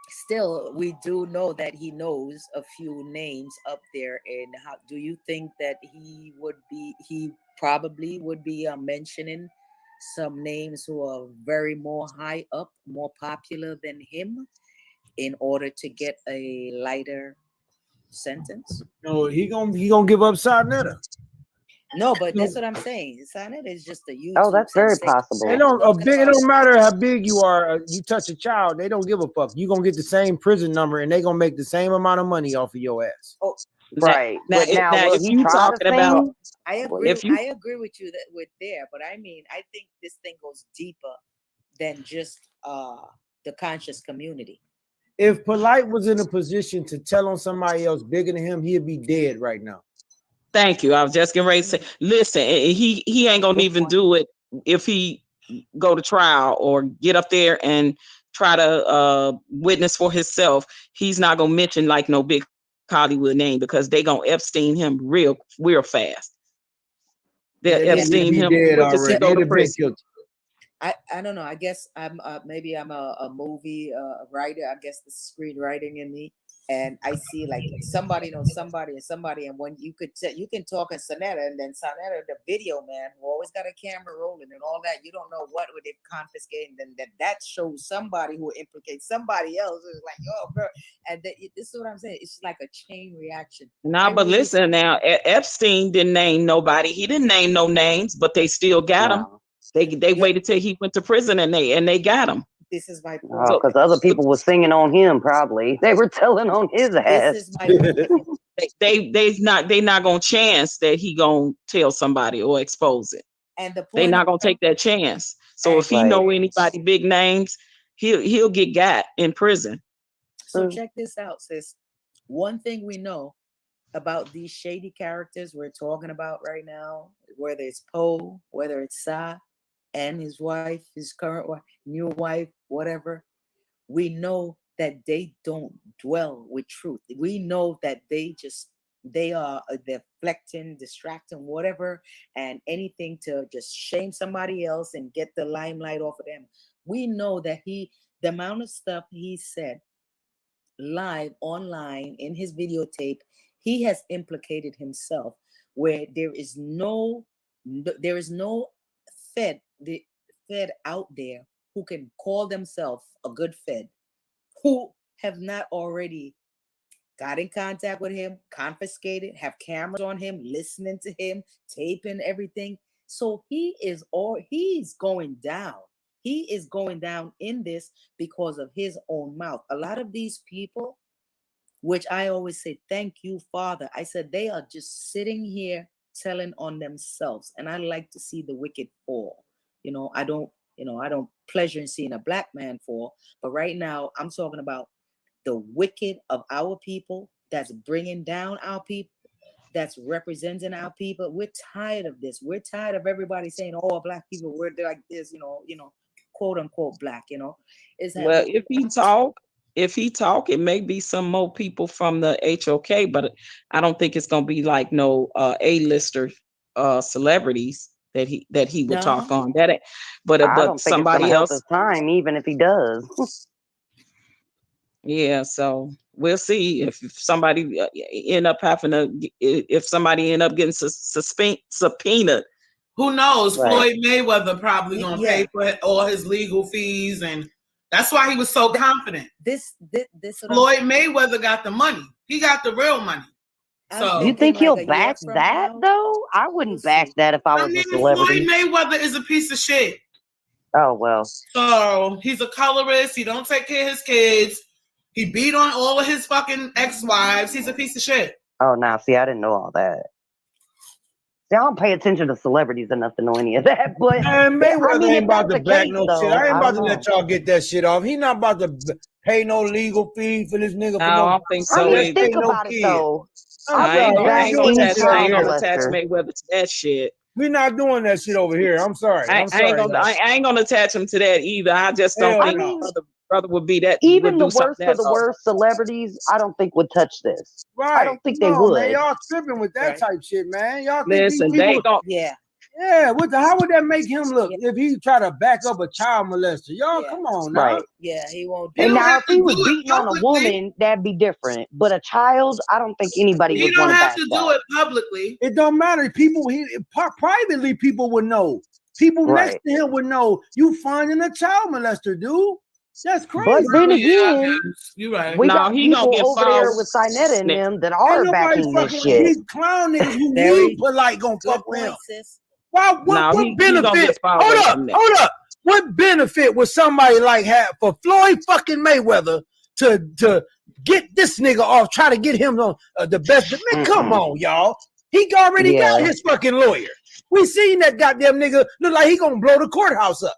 still, we do know that he knows a few names up there. And how do you think that he probably would be mentioning some names who are very more high up, more popular than him, in order to get a lighter sentence? No, he gonna give up Sarnetta. No, but that's what I'm saying. Sonnet is just a YouTube. Oh, that's very sensation. possible. It don't matter how big you are. You touch a child, they don't give a fuck. You gonna get the same prison number, and they gonna make the same amount of money off of your ass. Oh, Right. Now, But now, will if he you try talking the about, same? I agree. if you I agree with you with there, but I mean, I think this thing goes deeper than just the conscious community. If Polite was in a position to tell on somebody else bigger than him, he'd be dead right now. thank you. I was just getting ready to say, listen, he ain't gonna even do it if he go to trial or get up there and try to witness for himself. He's not gonna mention like no big Hollywood name because they gonna Epstein him real fast. They'll Yeah, Epstein he'd him be dead quick as he already. go He'd to have been prison. killed. I don't know. I guess I'm maybe I'm a movie writer. I guess the screenwriting in me, and I see like somebody knows somebody and somebody, and when you can talk in Sonetta, and then Sonetta, the video man who always got a camera rolling and all that. You don't know what would they confiscate, and then that shows somebody who implicates somebody else. It's like, oh, bro, and this is what I'm saying. It's like a chain reaction. Nah, but really listen now, Epstein didn't name nobody. He didn't name no names, but they still got him. No. They waited till he went to prison and they got him. This is my point. Oh, because other people were singing on him. Probably they were telling on his ass. This is my point. They not gonna chance that he gonna tell somebody or expose it. And the point They not gonna take that chance. So if he Right. know anybody big names, he'll get got in prison. So check this out, sis. One thing we know about these shady characters we're talking about right now, whether it's Poe, whether it's Sa and his wife, his current wife, new wife, whatever, we know that they don't dwell with truth. We know that they are deflecting, distracting, whatever, and anything to just shame somebody else and get the limelight off of them. We know that the amount of stuff he said live online in his videotape, he has implicated himself where there is no fed out there who can call themselves a good fed, who have not already got in contact with him, confiscated, have cameras on him, listening to him, taping everything. So he's going down. He is going down in this because of his own mouth. A lot of these people, which I always say, thank you, Father. I said, they are just sitting here telling on themselves. And I like to see the wicked fall. I don't pleasure in seeing a black man fall. But right now, I'm talking about the wicked of our people that's bringing down our people, that's representing our people. We're tired of this. We're tired of everybody saying, oh, black people, we're like this, quote unquote black, Well, if he talk, it may be some more people from the HOK, but I don't think it's gonna be like no A-lister celebrities that he would talk on. But I don't think somebody it's gonna help else. his time, even if he does. Yeah, so we'll see if somebody end up getting subpoenaed. Who knows? Right. Floyd Mayweather probably gonna pay for all his legal fees, and that's why he was so confident. This Floyd Mayweather got the money. He got the real money. So You think he'll back that though? I wouldn't back that if I was a celebrity. Floyd Mayweather is a piece of shit. Oh well. So he's a colorist. He don't take care of his kids. He beat on all of his fucking ex-wives. He's a piece of shit. Oh, now see, I didn't know all that. See, I don't pay attention to celebrities enough to know any of that. But Man, Mayweather ain't about to back case, no though, shit. I ain't I about to don't let y'all get that shit off. He not about to pay no legal fee for this nigga. No, I don't think so. I mean, think about it though. I ain't gonna attach molester. Mayweather to that shit. We're not doing that shit over here. I'm sorry. I ain't gonna attach him to that either. I just don't think brother would be that. Even the would do worst something of the that worst celebrities, I don't think would touch this. Right. I don't think they No, would. Man, y'all tripping with that type shit, man. Y'all think Listen, these people, they gon' yeah. Yeah, how would that make him look if he try to back up a child molester? Y'all, Yeah. come on now. Right. Yeah, he won't do He And don't that. now, have if to he do was it beating on a publicly. woman, that'd be different. But a child, I don't think anybody He would don't want to have back to do that. it publicly. It don't matter. Privately, people would know. People next Right. to him would know you finding a child molester, dude. That's But crazy. then Yeah, I again, guess. You're right. we No, got he gonna people get over there filed with Sinetta and next. them that Ain't are nobody backing this fucking with shit. these clown niggas who Very need polite gonna good fuck with him. point, sis. Why? No, What he gonna benefit? get filed Hold with up, him next. hold up. What benefit would somebody like have for Floyd fucking Mayweather to get this nigga off? Try to get him on the best. Man, come on, y'all. He already got Yeah. his fucking lawyer. We seen that goddamn nigga look like he gonna blow the courthouse up.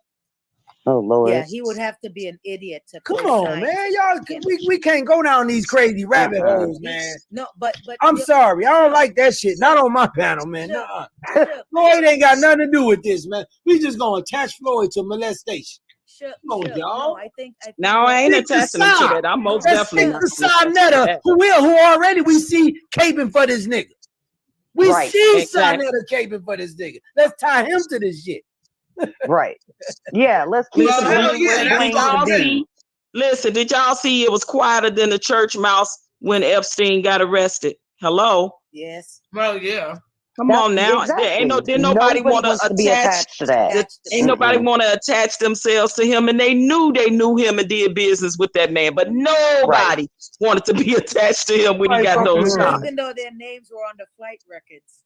Oh Lord. Yeah, he would have to be an idiot to Come on, co-sign. man. Y'all, we can't go down these crazy rabbit holes, He- man. No, but I'm you- sorry. I don't like that shit. Not on my panel, man. Sure. Nuh-uh. Sure, Floyd ain't got nothing to do with this, man. We just gonna attach Floyd to molestation. sure, Come on, sure. y'all. No, I think No, I ain't Stick to attaching him to Saab. that. I'm most Let's definitely stick not to gonna attach him to Sinetta, that. who already we see caping for this nigga. We Right. see Exactly. Sinetta caping for this nigga. Let's tie him to this shit. Right. Yeah, let's keep Well, it hell moving yeah, where it that's blames all to y'all be. see? Listen, did y'all see it was quieter than the church mouse when Epstein got arrested? Hello? yes. Well, yeah. Come That's on now. exactly. Did nobody want to wants to be attach attached to that. ain't nobody Mm-mm. want to attach themselves to him, and they knew him and did business with that man, but nobody wanted to be attached to him when he Right, got fucking those right. shots. Even though their names were on the flight records.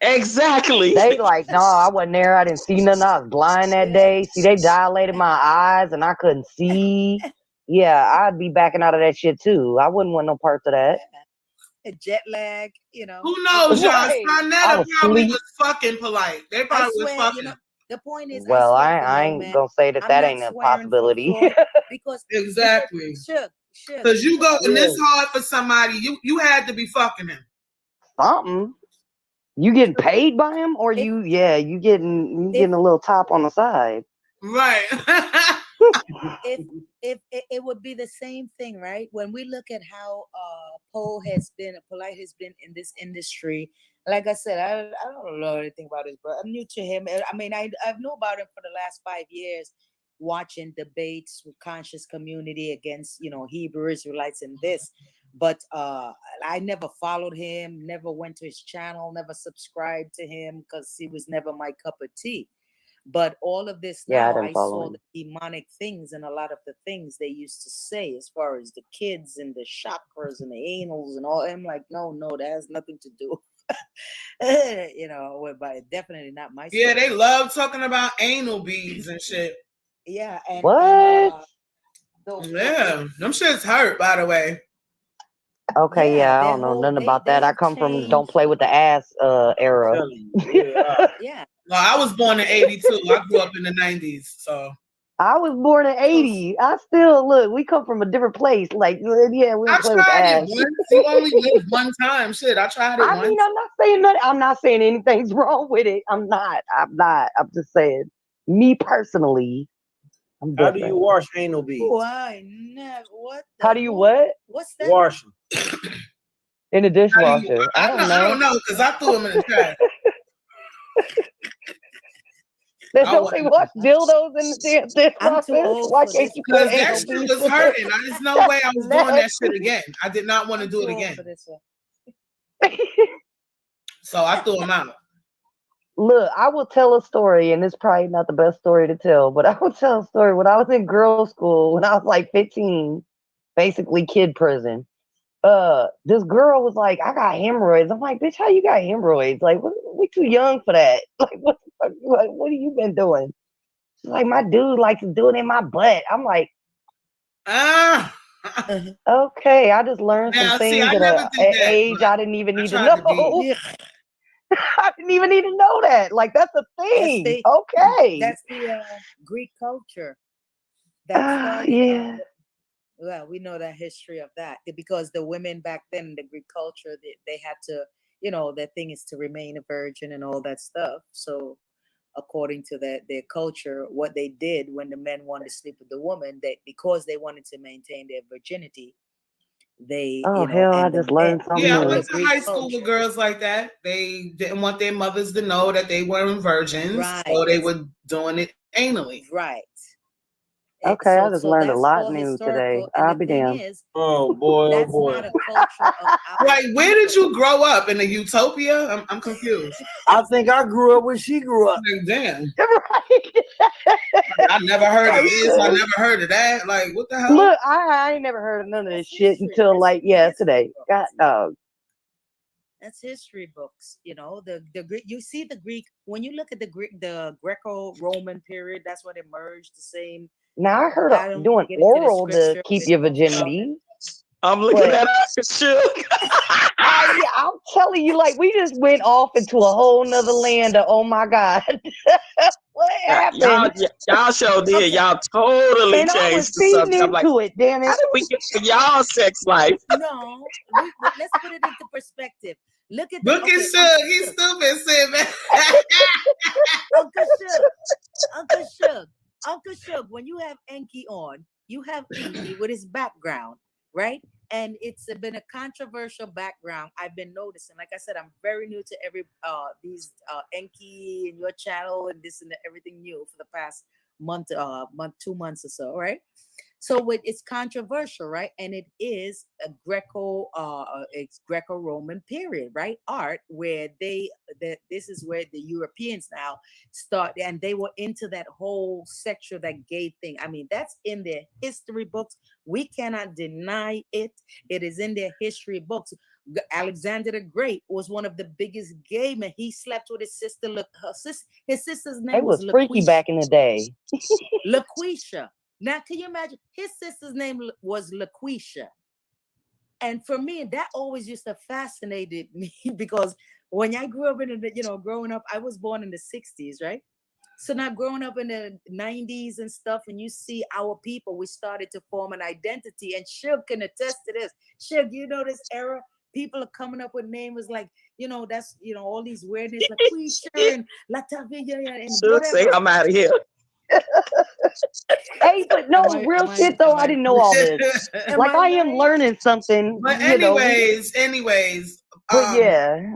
Exactly. They like, no, I wasn't there. I didn't see nothing. I was blind that day. See, they dilated my eyes and I couldn't see. Yeah, I'd be backing out of that shit too. I wouldn't want no parts of that. A jet lag, you know. Who knows, y'all? Right. I Sinetta was probably asleep. was fucking polite. They I probably was swear, fucking. the point is, Well, I swear for I no ain't man. gonna say that I'm that not ain't a swearing for possibility. Floyd because Exactly. Sure. Because you go and Yeah. this hard for somebody, you had to be fucking him. Something. You getting paid by him, or you getting a little top on the side. Right. if it would be the same thing, right? When we look at how polite has been in this industry, like I said, I don't know anything about this, but I'm new to him. I mean, I've known about him for the last 5 years, watching debates with conscious community against Hebrew Israelites and this. But I never followed him, never went to his channel, never subscribed to him because he was never my cup of tea. But all of this Yeah, I now, didn't I follow saw him. the demonic things and a lot of the things they used to say as far as the kids and the chakras and the anals and all. I'm like, no, that has nothing to do. But definitely not my Yeah, story. they love talking about anal beads and shit. Yeah, and What? Yeah, them shits hurt, by the way. Okay, yeah, yeah, I their don't know whole nothing they about that. they I have come from don't changed. play with the ass era. Yeah, No, I was born in 82. I grew up in the 90s, so. I was born in 80. I still look, we come from a different place. Like, yeah, we I don't play with the tried it ass. once. You only live one time. Shit, I tried it I once. mean, I'm not saying nothing. I'm not saying anything's wrong with it. I'm not. I'm just saying, me personally, I'm How do different. you wash anal beads? why never? What? How do you what? What's that? Wash them. In the How do you- dishwasher. I don't I don't know. know because I threw them in the trash. They I don't they wouldn't. wash dildos in the damn I'm too dishwasher? old Why for can't this. you put Because that anal shit beads was in there? hurting. There's no way I was doing that shit Nasty. again. I did not want to do it Too old again. for this one. So I threw them out. Look, I will tell a story, and it's probably not the best story to tell, but I will tell a story. When I was in girls' school, when I was like 15, basically kid prison, this girl was like, I got hemorrhoids. I'm like, bitch, how you got hemorrhoids? Like, we too young for that. Like, what the fuck? Like, what have you been doing? She's like, my dude likes to do it in my butt. I'm like, okay, I just learned some Now, see, things I at never an did that. age but I didn't even I need to tried to be. know. I didn't even need to know that. Like, that's a thing. Okay. That's the Greek culture that started. Yeah. Well, we know the history of that because the women back then in the Greek culture, they had to, their thing is to remain a virgin and all that stuff. So according to their culture, what they did when the men wanted to sleep with the woman, because they wanted to maintain their virginity, They, Oh you know, hell, I and the just learned men, something Yeah, I the new. went to Greek high school with culture. girls like that. They didn't want their mothers to know that they weren't virgins, Right. so they were doing it anally. Right. Okay, I just learned a That's lot all new today. historical. And I'll the be thing damned. is, Oh boy, oh that's boy. not a culture of our Like, where did people. you grow up in a utopia? I'm confused. I think I grew up where she grew up. Like, damn, Right. I never heard of Like, this. I never heard of that. Like, what the hell? look, I ain't never heard of none of this That's shit history. until That's like today. history God books. dog. That's history books. You know, the Greek. You see the Greek when you look at the Greco-Roman period. That's when it merged. The same. Now I heard I of don't doing get into the oral to scripture. keep It your talks about virginity. I'm looking But at us, Suge. yeah, I'm telling you, like we just went off into a whole nother land of oh my god. What happened? Y'all sure did. Okay. Y'all totally And I was changed the feeding subject. I'm like, into it, damn how it. did we get to y'all sex life? No, let's put it into perspective. Look at Look at okay, Suge. He's stupid, Sid, man. Uncle Suge. When you have Enki on, you have Enki with his background, right? And it's been a controversial background. I've been noticing. Like I said, I'm very new to these Enki and your channel and this and everything new for the past month, 2 months or so, right? So it's controversial, right? And it is a it's Greco-Roman period, right? Art where this is where the Europeans now start, and they were into that whole sexual, that gay thing. I mean, that's in their history books. We cannot deny it. It is in their history books. Alexander the Great was one of the biggest gay men. He slept with his sister. His sister's name It was freaky back in the day. LaQuisha. Now, can you imagine? His sister's name was LaQuisha. And for me, that always used to fascinated me because when I grew up growing up, I was born in the 60s, right? So now growing up in the 90s and stuff, and you see our people, we started to form an identity. And Suge can attest to this. Suge, you know this era? People are coming up with names like, that's, all these weirdness, LaQuisha and Latavia and Suge say I'm out of here. Hey, but no, real shit though, I didn't know all this. Like I am learning something. But anyways. But yeah.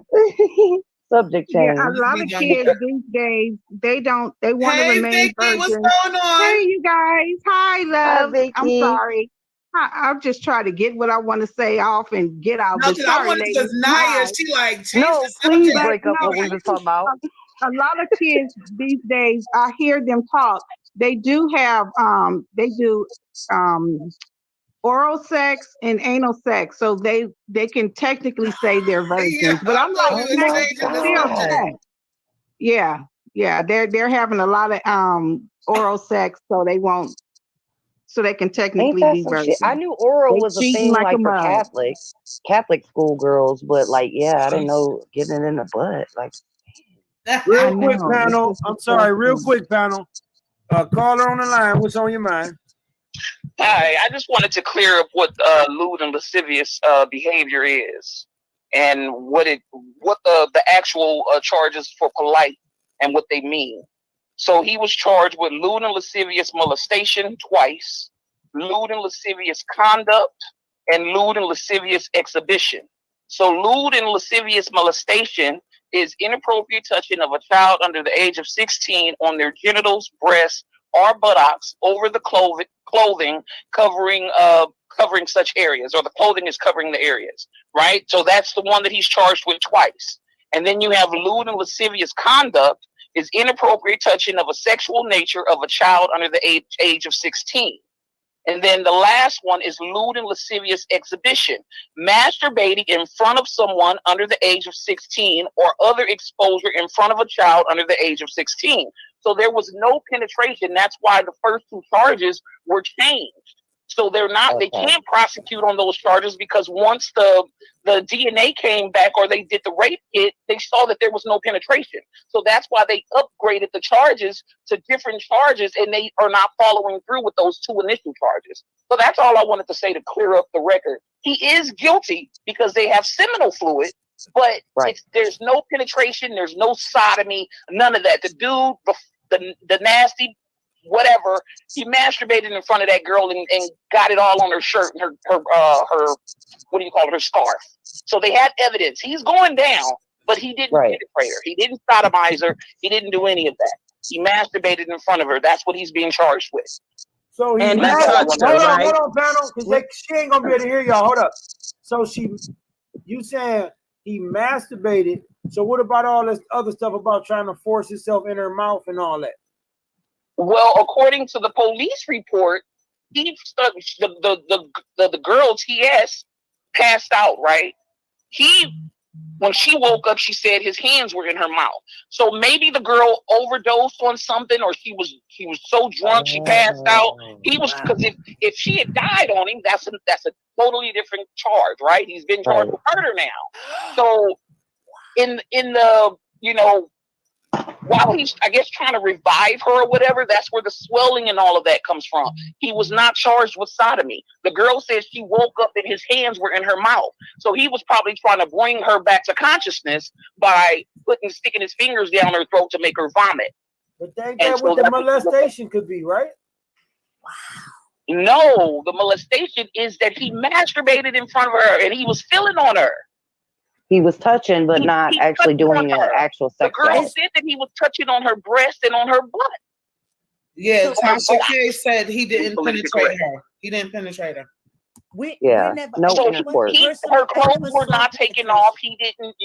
Subject change. Yeah, a lot of kids these days, they want to remain Vicky, virgins. what's going on? Hey, you guys. Hi, love. Vicky. I'm sorry. I'll just try to get what I want to say off and get out. No, But sorry, I wanted ladies. because Naya, she like changed No, the please subject. break up what we was talking about. A lot of kids these days, I hear them talk. They do have oral sex and anal sex, so they can technically say they're virgins. But I'm like, still sex. Yeah, they're having a lot of oral sex, so they can technically be virgins. I knew oral was a thing like for Catholic schoolgirls, but like, yeah, I didn't know getting it in the butt. Like, real quick, panel. I'm sorry, real quick, panel. Caller on the line. What's on your mind? Hi, I just wanted to clear up what lewd and lascivious behavior is, and what the actual charges for polite and what they mean. So he was charged with lewd and lascivious molestation twice, lewd and lascivious conduct, and lewd and lascivious exhibition. So lewd and lascivious molestation is inappropriate touching of a child under the age of 16 on their genitals, breasts, or buttocks over the clothing covering such areas, or the clothing is covering the areas, right? So that's the one that he's charged with twice. And then you have lewd and lascivious conduct is inappropriate touching of a sexual nature of a child under the age of 16. And then the last one is lewd and lascivious exhibition, masturbating in front of someone under the age of 16 or other exposure in front of a child under the age of 16. So there was no penetration. That's why the first two charges were changed. So they can't prosecute on those charges because once the DNA came back or they did the rape kit, they saw that there was no penetration. So that's why they upgraded the charges to different charges, and they are not following through with those two initial charges. So that's all I wanted to say to clear up the record. He is guilty because they have seminal fluid, but there's no penetration, there's no sodomy, none of that. The dude, the nasty whatever. He masturbated in front of that girl and got it all on her shirt and her what do you call it, her scarf. So they had evidence. He's going down, but he didn't penetrate her. He didn't sodomize her. He didn't do any of that. He masturbated in front of her. That's what he's being charged with. So he And hold touched her, right? on, panel, because she ain't gonna be able to hear y'all. Hold up. So you saying he masturbated? So what about all this other stuff about trying to force himself in her mouth and all that? Well, according to the police report, the girl TS passed out. Right? When she woke up, she said his hands were in her mouth. So maybe the girl overdosed on something, or she was so drunk she passed out. He was, because if she had died on him, that's a totally different charge, right? He's been charged with murder now. So in the while he's, I guess, trying to revive her or whatever, that's where the swelling and all of that comes from. He was not charged with sodomy. The girl says she woke up and his hands were in her mouth. So he was probably trying to bring her back to consciousness by sticking his fingers down her throat to make her vomit. But that's what the molestation could be, right? No, the molestation is that he masturbated in front of her and he was feeling on her. He was touching, but not actually doing an actual sex act. The girl act. said that he was touching on her breast and on her butt. Yeah, Tasha K said he didn't penetrate her. He didn't penetrate her. No intercourse. Her clothes were not taken off. He didn't,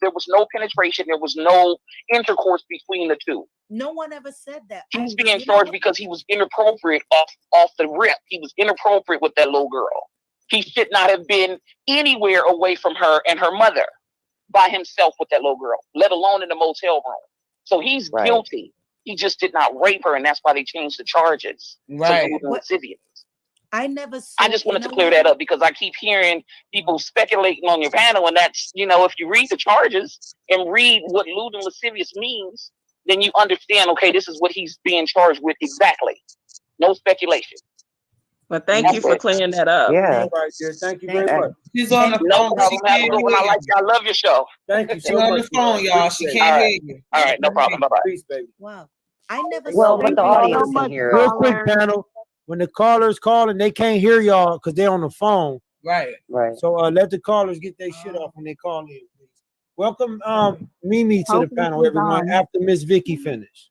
there was no penetration. There was no intercourse between the two. No one ever said that. He's being charged because he was inappropriate off the rip. He was inappropriate with that little girl. He should not have been anywhere away from her and her mother by himself with that little girl, let alone in the motel room. So he's guilty. He just did not rape her, and that's why they changed the charges. Right. I never said, I just wanted to clear that up because I keep hearing people speculating on your panel, and that's, if you read the charges and read what lewd and lascivious means, then you understand, okay, this is what he's being charged with exactly. No speculation. But thank you for clearing that up. Yeah. Right there. Thank you very much. She's on the phone. I love your show. Thank you so She's much. on the phone, y'all. She can't hear you. All right, no problem. Bye-bye. Peace, baby. Wow. I never Well, said but the audience can hear Real it. quick, panel. When the callers call and they can't hear y'all because they're on the phone. Right. So let the callers get their shit off when they call in, please. Welcome, Mimi, to the panel, everyone. After Miss Vicky finished.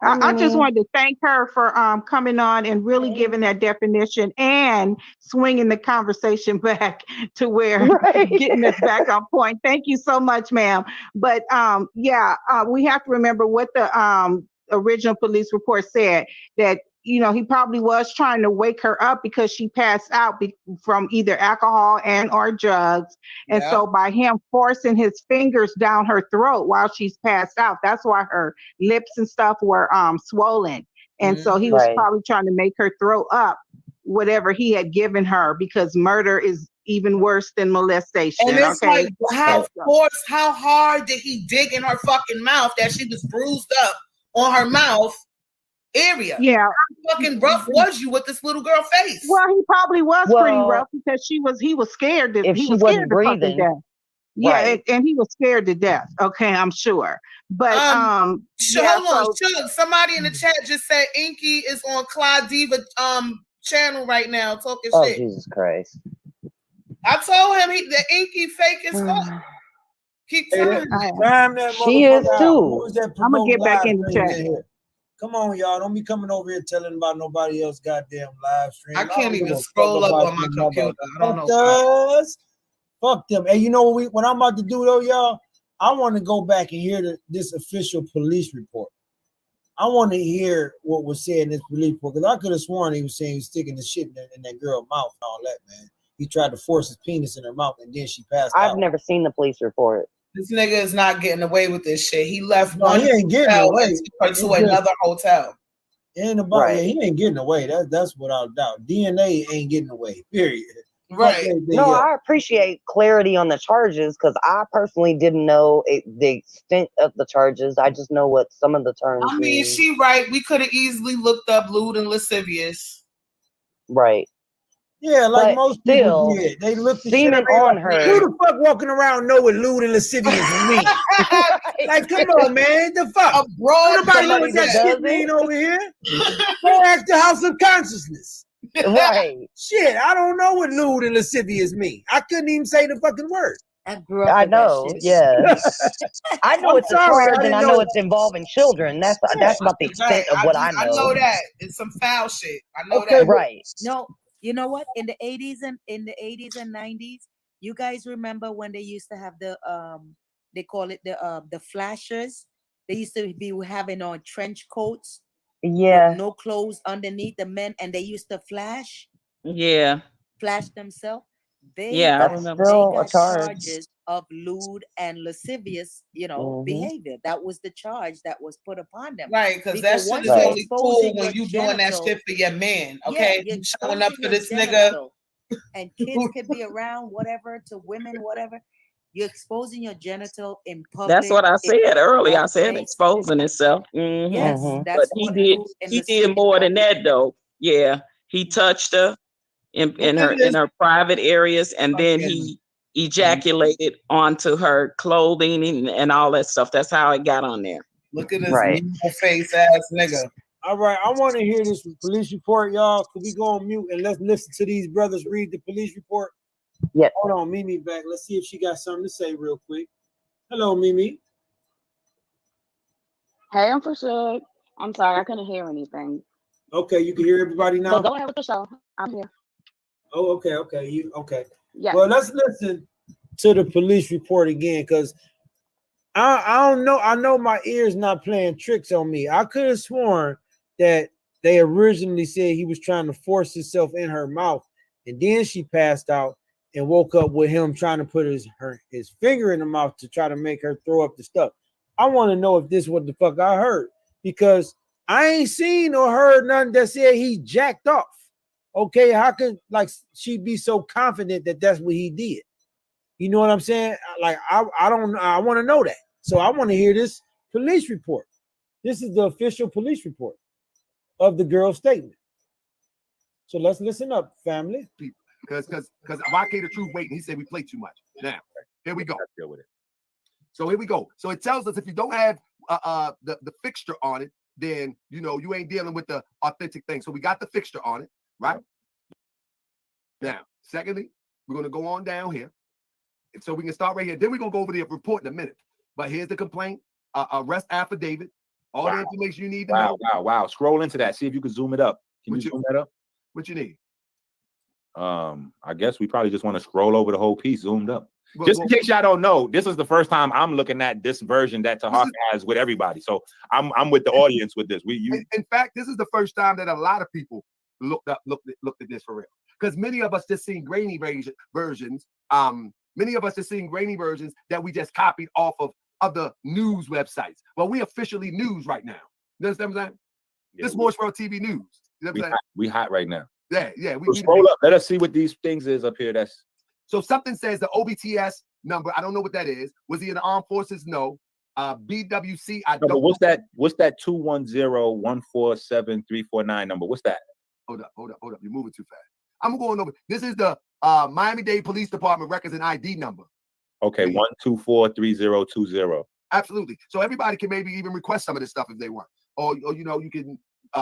I just wanted to thank her for coming on and really giving that definition and swinging the conversation back to where getting us back on point. Thank you so much, ma'am. But we have to remember what the original police report said, that he probably was trying to wake her up because she passed out from either alcohol and or drugs. And so by him forcing his fingers down her throat while she's passed out, that's why her lips and stuff were swollen. And so he was probably trying to make her throw up whatever he had given her, because murder is even worse than molestation. And it's like, how hard did he dig in her fucking mouth that she was bruised up on her mouth area? Yeah. How fucking rough was you with this little girl face? Well, he probably was pretty rough because he was scared to if she wasn't breathing. Yeah, and he was scared to death. Okay, I'm sure. But hold on, somebody in the chat just said Inky is on Clyde Diva channel right now talking shit. Oh, Jesus Christ. I told him that Inky fake as fuck. Keep telling him. She is too. I'm gonna get back in the chat. Come on, y'all. Don't be coming over here telling about nobody else goddamn live stream. I can't even scroll up on my computer. I don't know. Fuck them. Hey, you know what I'm about to do though, y'all? I want to go back and hear this official police report. I want to hear what was said in this police report, because I could have sworn he was saying he was sticking the shit in that girl's mouth and all that, man. He tried to force his penis in her mouth and then she passed out. I've never seen the police report. This nigga is not getting away with this shit. He left one he ain't getting away to another hotel. Ain't about he ain't getting away. That's without doubt. DNA ain't getting away. Period. Right. No, I appreciate clarity on the charges, because I personally didn't know the extent of the charges. I just know what some of the terms I mean, mean. she right. We could have easily looked up lewd and lascivious. Right. Yeah, like But most people still, did. They looked at shit semen and they on like, her. who the fuck walking around know what lewd and lascivious mean? Like, come on, man. The fuck? A broad Nobody know Somebody what that that shit does mean it. over here. Go ask the House of Consciousness. Right. Shit, I don't know what lewd and lascivious mean. I couldn't even say the fucking word. I grew up I with that know. shit. Yeah. I know I'm it's a sorry, I charge, and didn't I know. know it's involving children. That's about the Right. extent of what I I know. know that. It's some foul shit. I know Okay, that. Right. No, you know what? In the 80s and 90s, you guys remember when they used to have the they call it the flashers? They used to be having on trench coats Yeah. with no clothes underneath the men, and they used to flash Yeah. themselves. They Yeah, I got That's remember. still a got charge. charges of lewd and lascivious, Mhm. behavior. That was the charge that was put upon them. Right, because that Because shit once is Right. you're only cool exposing when your you doing that genital, shit for your man. yeah, Okay, you're you showing up exposing for your this nigga. genital, and kids could be around, whatever, to women, whatever. You're exposing your genital in public. That's what I in said earlier. I public said place. exposing itself. Yes, Mhm. But that's he what did. lewd and He did lascivious more are. than that, though. Yeah, he touched her in Look at her this private areas, and then fucking he ejaculated onto her clothing and all that stuff. That's how it got on there. look at this Right. face ass nigga. All right, I want to hear this police report, y'all. Could we go on mute and let's listen to these brothers read the police report? Yeah. Hold on, Mimi back. Let's see if she got something to say real quick. Hello, Mimi. Hey, I'm for sure. I'm sorry, I couldn't hear anything. Okay, you can hear everybody now. But go ahead with the show. I'm here. Oh, okay. You okay? Yeah. Well, let's listen to the police report again, because I don't know. I know my ears not playing tricks on me. I could have sworn that they originally said he was trying to force himself in her mouth, and then she passed out and woke up with him trying to put his finger in the mouth to try to make her throw up the stuff. I want to know if this is what the fuck I heard, because I ain't seen or heard nothing that said he jacked off. Okay, how can like she be so confident that that's what he did? You know what I'm saying? Like I want to know that. So I want to hear this police report. This is the official police report of the girl's statement. So let's listen up, family. Because why can't the truth wait? And he said we play too much. Now, here we go. Deal with it. So here we go. So it tells us if you don't have the fixture on it, then you ain't dealing with the authentic thing. So we got the fixture on it, right? Now, secondly, we're gonna go on down here. And so we can start right here. Then we're gonna go over the report in a minute. But here's the complaint, arrest affidavit, all the information you need to know. Wow. Scroll into that. See if you can zoom it up. Can you zoom that up? What you need? I guess we probably just want to scroll over the whole piece zoomed up. Well, Just in case y'all don't know, this is the first time I'm looking at this version that Tahaka has with everybody. So I'm with the audience with this. In fact, this is the first time that a lot of people looked at this for real. Because many of us just seen grainy versions. Many of us just seen grainy versions that we just copied off of other news websites. Well, we officially news right now. You understand what I'm saying? This is Moist World TV News. You know what I'm saying? We hot right now. Yeah. So scroll up. Let us see what these things is up here. So something says the OBTS number. I don't know what that is. Was he in the armed forces? No. BWC. I don't. But what's that? What's that 210-147-349 number? What's that? Hold up. You're moving too fast. I'm going over. This is the Miami-Dade Police Department records and ID number. Okay, 1243020. Absolutely. So everybody can maybe even request some of this stuff if they want, or you can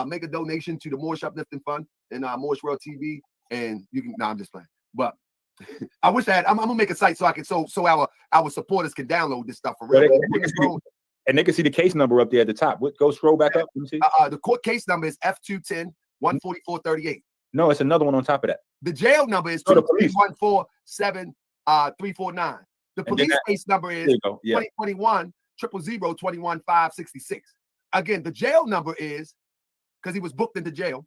make a donation to the Moorish Uplifting Fund and Moorish World TV, and you can. No, I'm just playing. But I wish I had. I'm gonna make a site so I can so our supporters can download this stuff for real. And they can see the case number up there at the top. Go scroll back up. Let me see. The court case number is F210-14438. No, it's another one on top of that. The jail number is 23147-349. The police case number is 2021-000-21566. Again, the jail number is, because he was booked into jail,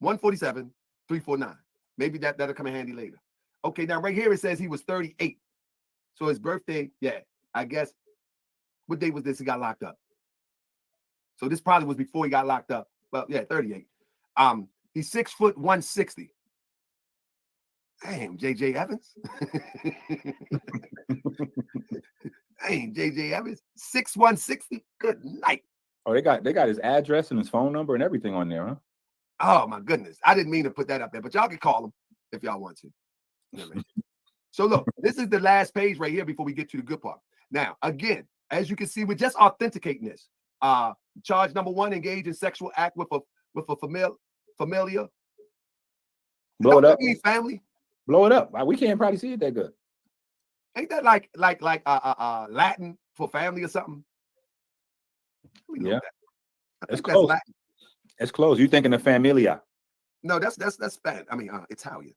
210-147-349. Maybe that'll come in handy later. Okay, now right here it says he was 38. So his birthday, I guess, what day was this he got locked up? So this probably was before he got locked up. Well, 38. He's 6 foot 160. Damn, JJ Evans. Damn, JJ Evans. 6'160. Good night. Oh, they got his address and his phone number and everything on there, huh? Oh my goodness. I didn't mean to put that up there, but y'all can call them if y'all want to. So look, this is the last page right here before we get to the good part. Now, again, as you can see, we're just authenticating this. Charge number 1, engage in sexual act with a familiar. Blow it up. Family. Blow it up. We can't probably see it that good. Ain't that like Latin for family or something? Yeah, that's close. Latin. It's close. You thinking of familia? No, that's Spanish. I mean, Italian.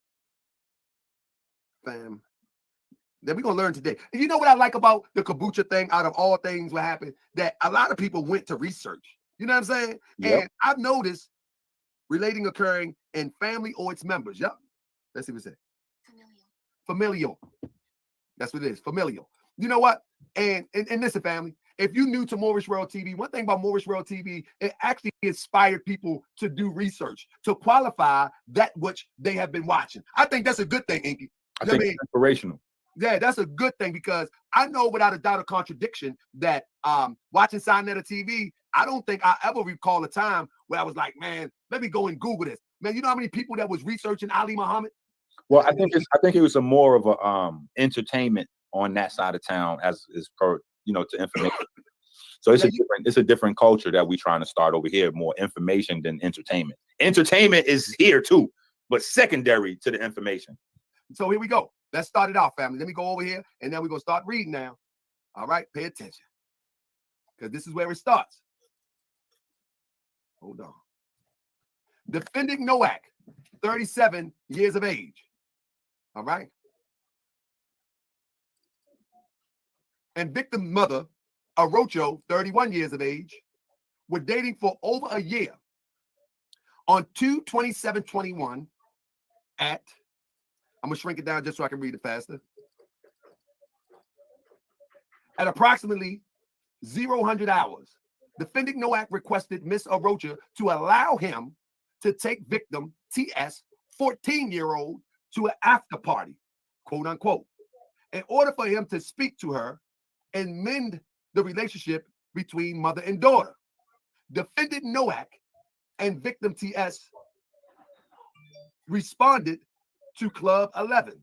Fam. That we're gonna learn today. And you know what I like about the kombucha thing? Out of all things, what happened? That a lot of people went to research. You know what I'm saying? Yep. And I've noticed relating occurring in family or its members. Yep. Let's see what it says. Familial. That's what it is. Familial. You know what? And listen, family. If you're new to Moorish World TV, one thing about Moorish World TV, it actually inspired people to do research, to qualify that which they have been watching. I think that's a good thing, Inky. I think it's inspirational. Yeah, that's a good thing because I know without a doubt of contradiction that watching Sinetta TV, I don't think I ever recall a time where I was like, man, let me go and Google this. Man, you know how many people that was researching Ali Muhammad? Well, I think it was a more of a entertainment on that side of town as per, to information. So it's a different culture that we're trying to start over here, more information than entertainment. Entertainment is here too, but secondary to the information. So here we go. Let's start it off, family. Let me go over here and then we're going to start reading now. All right, pay attention. Because this is where it starts. Hold on. Defendant Noack, 37 years of age. All right. And victim mother, Arocho, 31 years of age, were dating for over a year. On 2/27/21 at, I'm going to shrink it down just so I can read it faster. At approximately 0000 hours, defendant Noack requested Miss Arocha to allow him to take victim TS, 14-year-old, to an after party, quote unquote, in order for him to speak to her and mend the relationship between mother and daughter. Defendant Noack and victim TS responded to Club 11,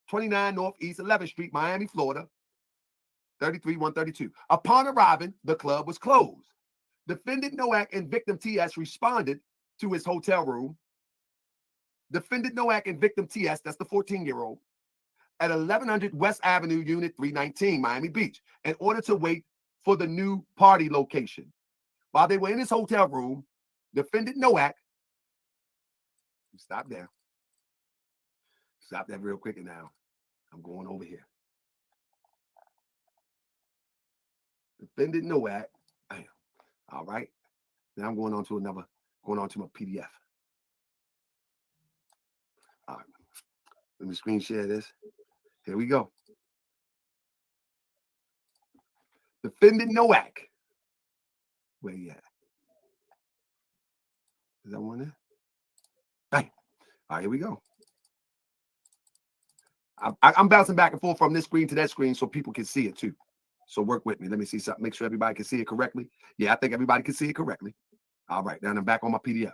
29 Northeast 11th Street, Miami, Florida, 33132. Upon arriving, the club was closed. Defendant Noack and victim TS responded to his hotel room. Defendant Noack and victim TS, that's the 14-year-old, at 1100 West Avenue, Unit 319, Miami Beach, in order to wait for the new party location. While they were in his hotel room, defendant Noack, stop there. Stop that real quick now. I'm going over here. Defendant Noack. Bam. All right. Now I'm going on to my PDF. All right. Let me screen share this. Here we go. Defendant Noack. Where you at? Is that one there? Bam. All right, here we go. I'm bouncing back and forth from this screen to that screen so people can see it too. So work with me. Let me see something. Make sure everybody can see it correctly. Yeah, I think everybody can see it correctly. All right, now I'm back on my PDF.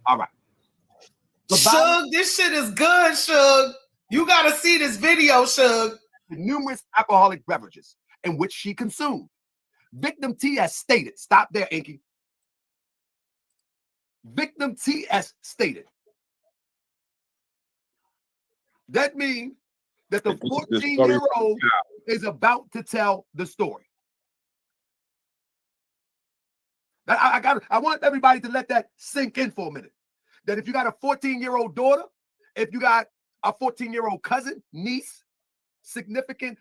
All right. Shug, this shit is good, Shug. You got to see this video, Shug. Numerous alcoholic beverages in which she consumed. Victim TS stated, stop there, Inky. Victim TS stated. That means that the 14-year-old is about to tell the story. I want everybody to let that sink in for a minute. That if you got a 14-year-old daughter, if you got a 14-year-old cousin, niece, significant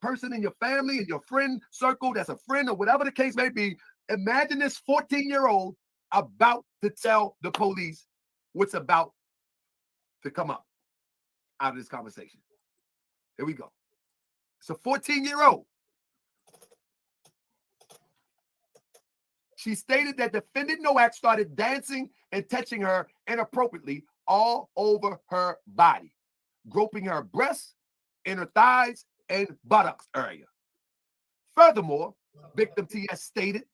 person in your family, in your friend circle, that's a friend or whatever the case may be, imagine this 14-year-old about to tell the police what's about to come up out of this conversation. Here we go. It's a 14-year-old. She stated that defendant Noack started dancing and touching her inappropriately all over her body, groping her breasts, inner thighs, and buttocks area. Furthermore, victim TS stated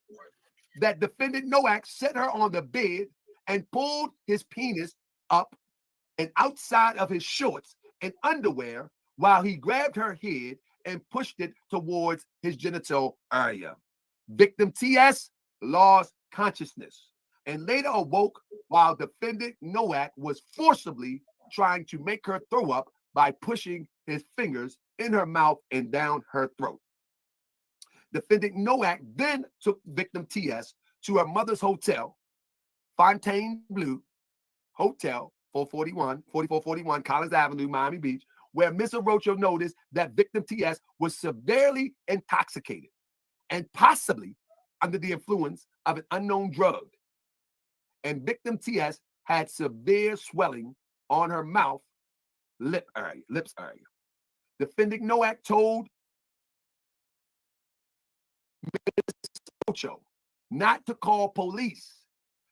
that defendant Nowak set her on the bed and pulled his penis up and outside of his shorts and underwear while he grabbed her head and pushed it towards his genital area. Victim TS lost consciousness and later awoke while defendant Nowak was forcibly trying to make her throw up by pushing his fingers in her mouth and down her throat. Defendant Nowak then took victim TS to her mother's hotel, Fontainebleau Hotel, 4441 Collins Avenue, Miami Beach, where Miss Arocho noticed that victim TS was severely intoxicated and possibly under the influence of an unknown drug. And victim TS had severe swelling on her mouth, lips area. Defendant Nowak told Miss Arocho not to call police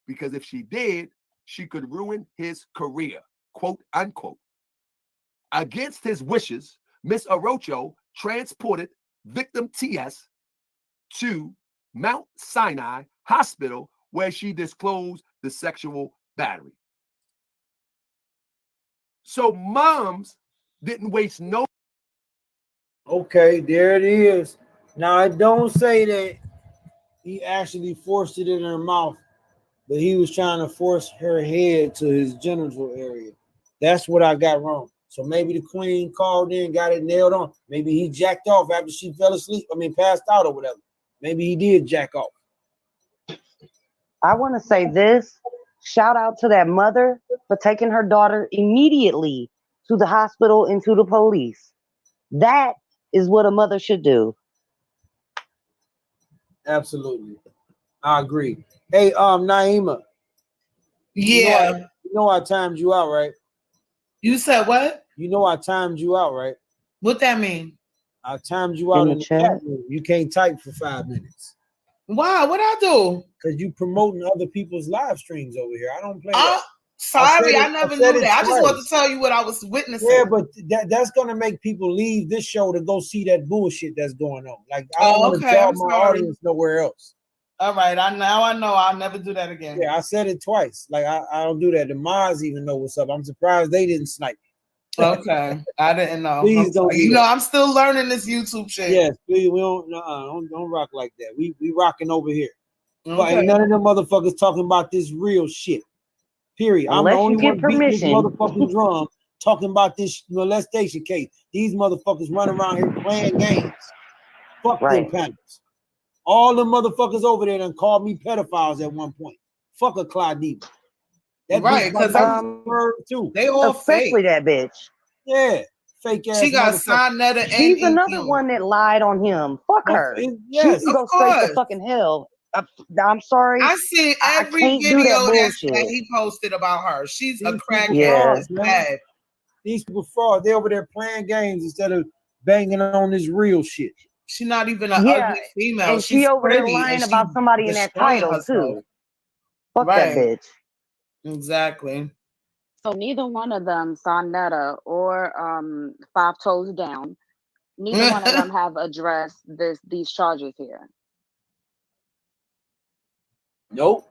because if she did, she could ruin his career, quote unquote. Against his wishes, Miss Arocho transported victim TS to Mount Sinai Hospital, where she disclosed the sexual battery. So moms didn't waste no. Okay, there it is. Now I don't say that he actually forced it in her mouth, but he was trying to force her head to his genital area. That's what I got wrong. So maybe the queen called in, got it nailed on. Maybe he jacked off after she fell asleep. Passed out or whatever. Maybe he did jack off. I want to say this. Shout out to that mother for taking her daughter immediately to the hospital and to the police. That is what a mother should do. Absolutely. I agree. Hey, Naima. Yeah. You know I timed you out, right? You said what? You know I timed you out, right? What that mean? I timed you out in the chat room. You can't type for 5 minutes. Why? What I do? Because you promoting other people's live streams over here. I don't play that. Sorry, I never knew that. I just wanted to tell you what I was witnessing. Yeah, but that's gonna make people leave this show to go see that bullshit that's going on. Like I don't want to draw my audience nowhere else. All right, I know. I'll never do that again. Yeah, I said it twice. Like I don't do that. The Maz even know what's up. I'm surprised they didn't snipe. Okay, I didn't know. Please don't. You know, I'm still learning this YouTube shit. Yes, please. We don't rock like that. We rocking over here. Okay. But ain't none of them motherfuckers talking about this real shit. Period. Unless I'm the only one beating this permission. motherfucking drum talking about this molestation case. These motherfuckers running around here playing games. Fuck them panels. All the motherfuckers over there done called me pedophiles at one point. Fuck a Claudia. Right, because too. They all especially fake. That bitch. Yeah, fake ass. She got Sonetta and she's another one that lied on him. Fuck her. Yes, she can go straight to fucking hell. I'm sorry. I see every video that he posted about her. She's a crackhead. Bad. These people fraud. They over there playing games instead of banging on this real shit. She's not even an ugly female. And she over there lying about somebody in that title too. Fuck that bitch. Exactly. So neither one of them, Sonetta or 5 Toes Down, neither one of them have addressed these charges here. Nope.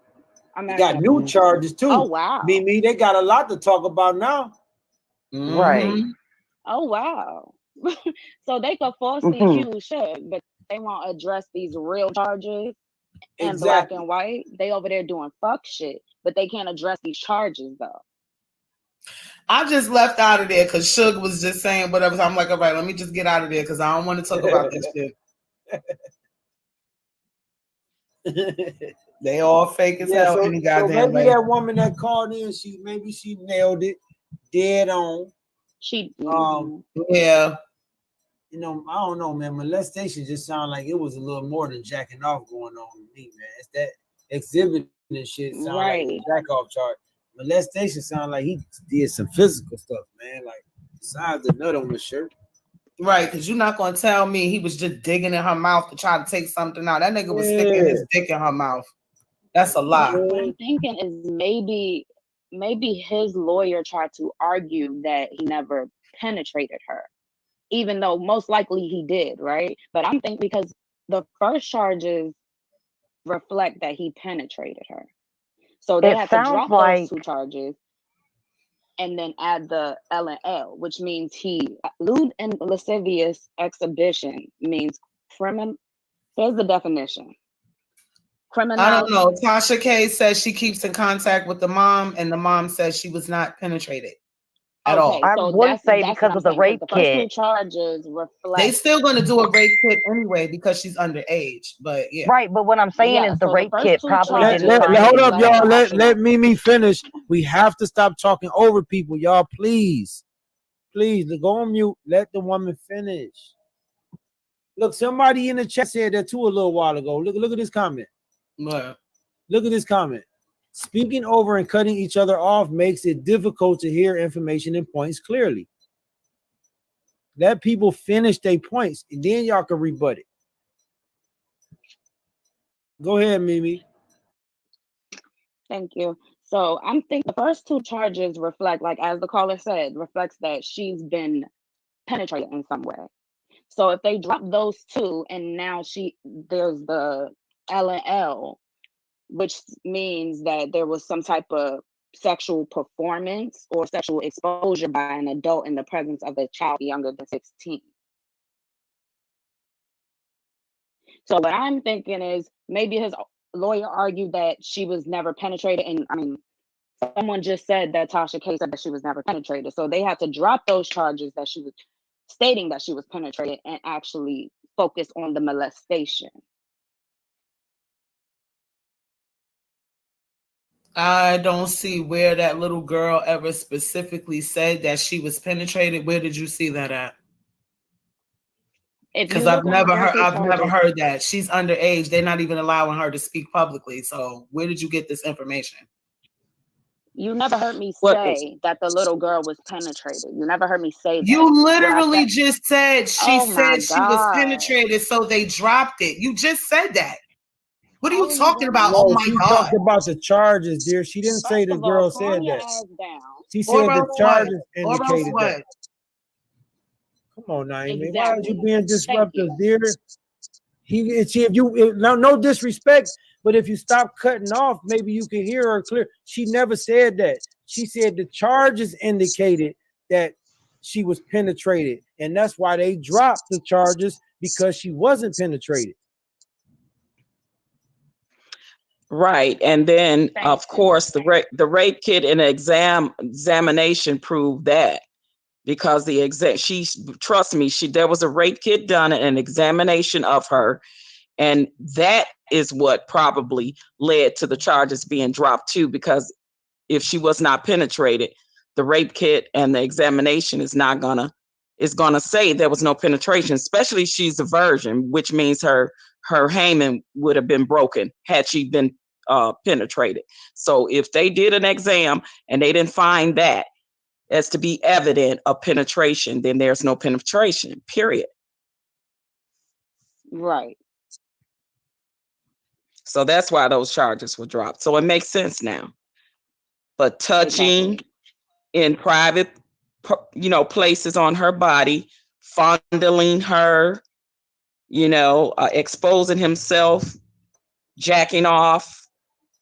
They got new charges too. Oh wow. Mimi, they got a lot to talk about now. Mm-hmm. Right. Oh wow. So they could falsely accuse Suge, but they won't address these real charges in black and white. They over there doing fuck shit, but they can't address these charges though. I just left out of there because Suge was just saying whatever. So I'm like, all right, let me just get out of there because I don't want to talk about this shit. They all fake as hell. So, any goddamn maybe way. that woman that called in, she nailed it dead on. She yeah. You know, I don't know, man. Molestation just sound like it was a little more than jacking off going on with me, man. It's that exhibiting and shit sound like a jack off charge. Molestation sound like he did some physical stuff, man. Like besides the nut on the shirt. Right, because you're not gonna tell me he was just digging in her mouth to try to take something out. That nigga was sticking his dick in her mouth. That's a lie. What I'm thinking is maybe his lawyer tried to argue that he never penetrated her, even though most likely he did, right? But I'm thinking because the first charges reflect that he penetrated her. So they It had to sounds drop like those 2 charges and then add the L and L, which means he lewd and lascivious exhibition means criminal. Here's the definition. I don't know. Criminal. Tasha K says she keeps in contact with the mom, and the mom says she was not penetrated at all. Okay, I so wouldn't say that's because what I'm of the saying. rape The first 2 kit. charges They reflect. still going to do a rape kit anyway because she's underage. But yeah, Right, but what I'm saying Yeah, is the so the rape first kit 2 probably Let, didn't charges let, find hold up, any. reflect y'all. the Let actual. Mimi finish. We have to stop talking over people, y'all. Please, please go on mute. Let the woman finish. Look, somebody in the chat said that too a little while ago. Look at this comment. but Look at this comment. Speaking over and cutting each other off makes it difficult to hear information and points clearly. Let people finish their points, and then y'all can rebut it. Go ahead, Mimi. Thank you. So I'm thinking the first 2 charges reflect, like as the caller said, reflects that she's been penetrated in some way. So if they drop those 2 and now there's the L and L, which means that there was some type of sexual performance or sexual exposure by an adult in the presence of a child younger than 16. So what I'm thinking is maybe his lawyer argued that she was never penetrated. And I mean, someone just said that Tasha K said that she was never penetrated. So they had to drop those charges that she was stating that she was penetrated and actually focus on the molestation. I don't see where that little girl ever specifically said that she was penetrated. Where did you see that at? Because I've never heard that. She's underage. They're not even allowing her to speak publicly. So where did you get this information? You never heard me say that the little girl was penetrated. You never heard me say that. You literally just said she Oh my said she was God. penetrated, so they dropped it. You just said that. What are you talking about? No, Oh my she God. talked about the charges, dear. She didn't say the girl said that. She said the charges indicated that. Come on, Naomi. Why are you being disruptive, dear? No disrespect, but if you stop cutting off, maybe you can hear her clear. She never said that. She said the charges indicated that she was penetrated, and that's why they dropped the charges because she wasn't penetrated. Right, and then of course the rape kit and examination proved that, because trust me, there was a rape kit done and an examination of her, and that is what probably led to the charges being dropped too, because if she was not penetrated, the rape kit and the examination is gonna say there was no penetration, especially she's a virgin, which means her hymen would have been broken had she been penetrated. So if they did an exam and they didn't find that as to be evident of penetration, then there's no penetration, period. Right. So that's why those charges were dropped. So it makes sense now. But touching in private, places on her body, fondling her, exposing himself, jacking off,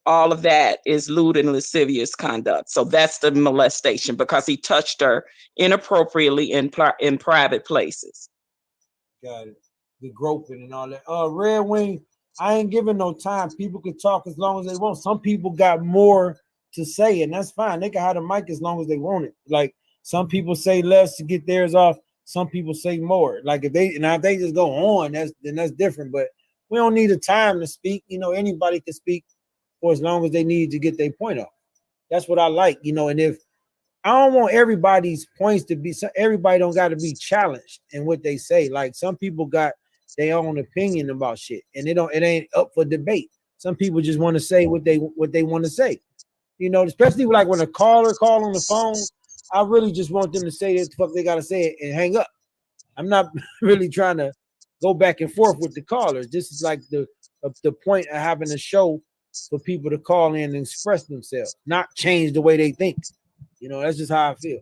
all of that is lewd and lascivious conduct. So that's the molestation, because he touched her inappropriately in private places. Got it. The groping and all that. Red Wing, I ain't giving no time. People can talk as long as they want. Some people got more to say, and that's fine. They can have the mic as long as they want it. Like some people say less to get theirs off. Some people say more. Like if they just go on, that's different. But we don't need a time to speak. Anybody can speak for as long as they need to get their point off. That's what I like. And if I don't want everybody's points to be, everybody don't got to be challenged in what they say. Like some people got their own opinion about shit, and it ain't up for debate. Some people just want to say what they want to say. Especially like when a caller call on the phone, I really just want them to say what the fuck they gotta say and hang up. I'm not really trying to go back and forth with the callers. This is like the point of having a show for people to call in and express themselves, not change the way they think. That's just how I feel.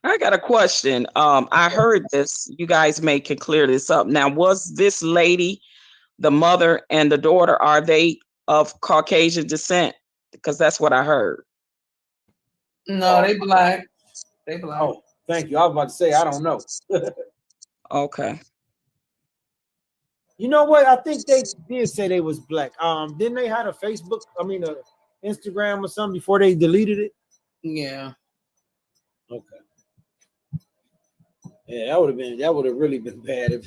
I got a question. I heard this. You guys can clear this up. Now, was this lady the mother and the daughter, are they of Caucasian descent? Because that's what I heard. No, they black. They black. Oh, thank you. I was about to say I don't know. Okay. You know what? I think they did say they was black. Didn't they had a Facebook? I mean, a Instagram or something before they deleted it? Yeah. Okay. Yeah, that would have really been bad if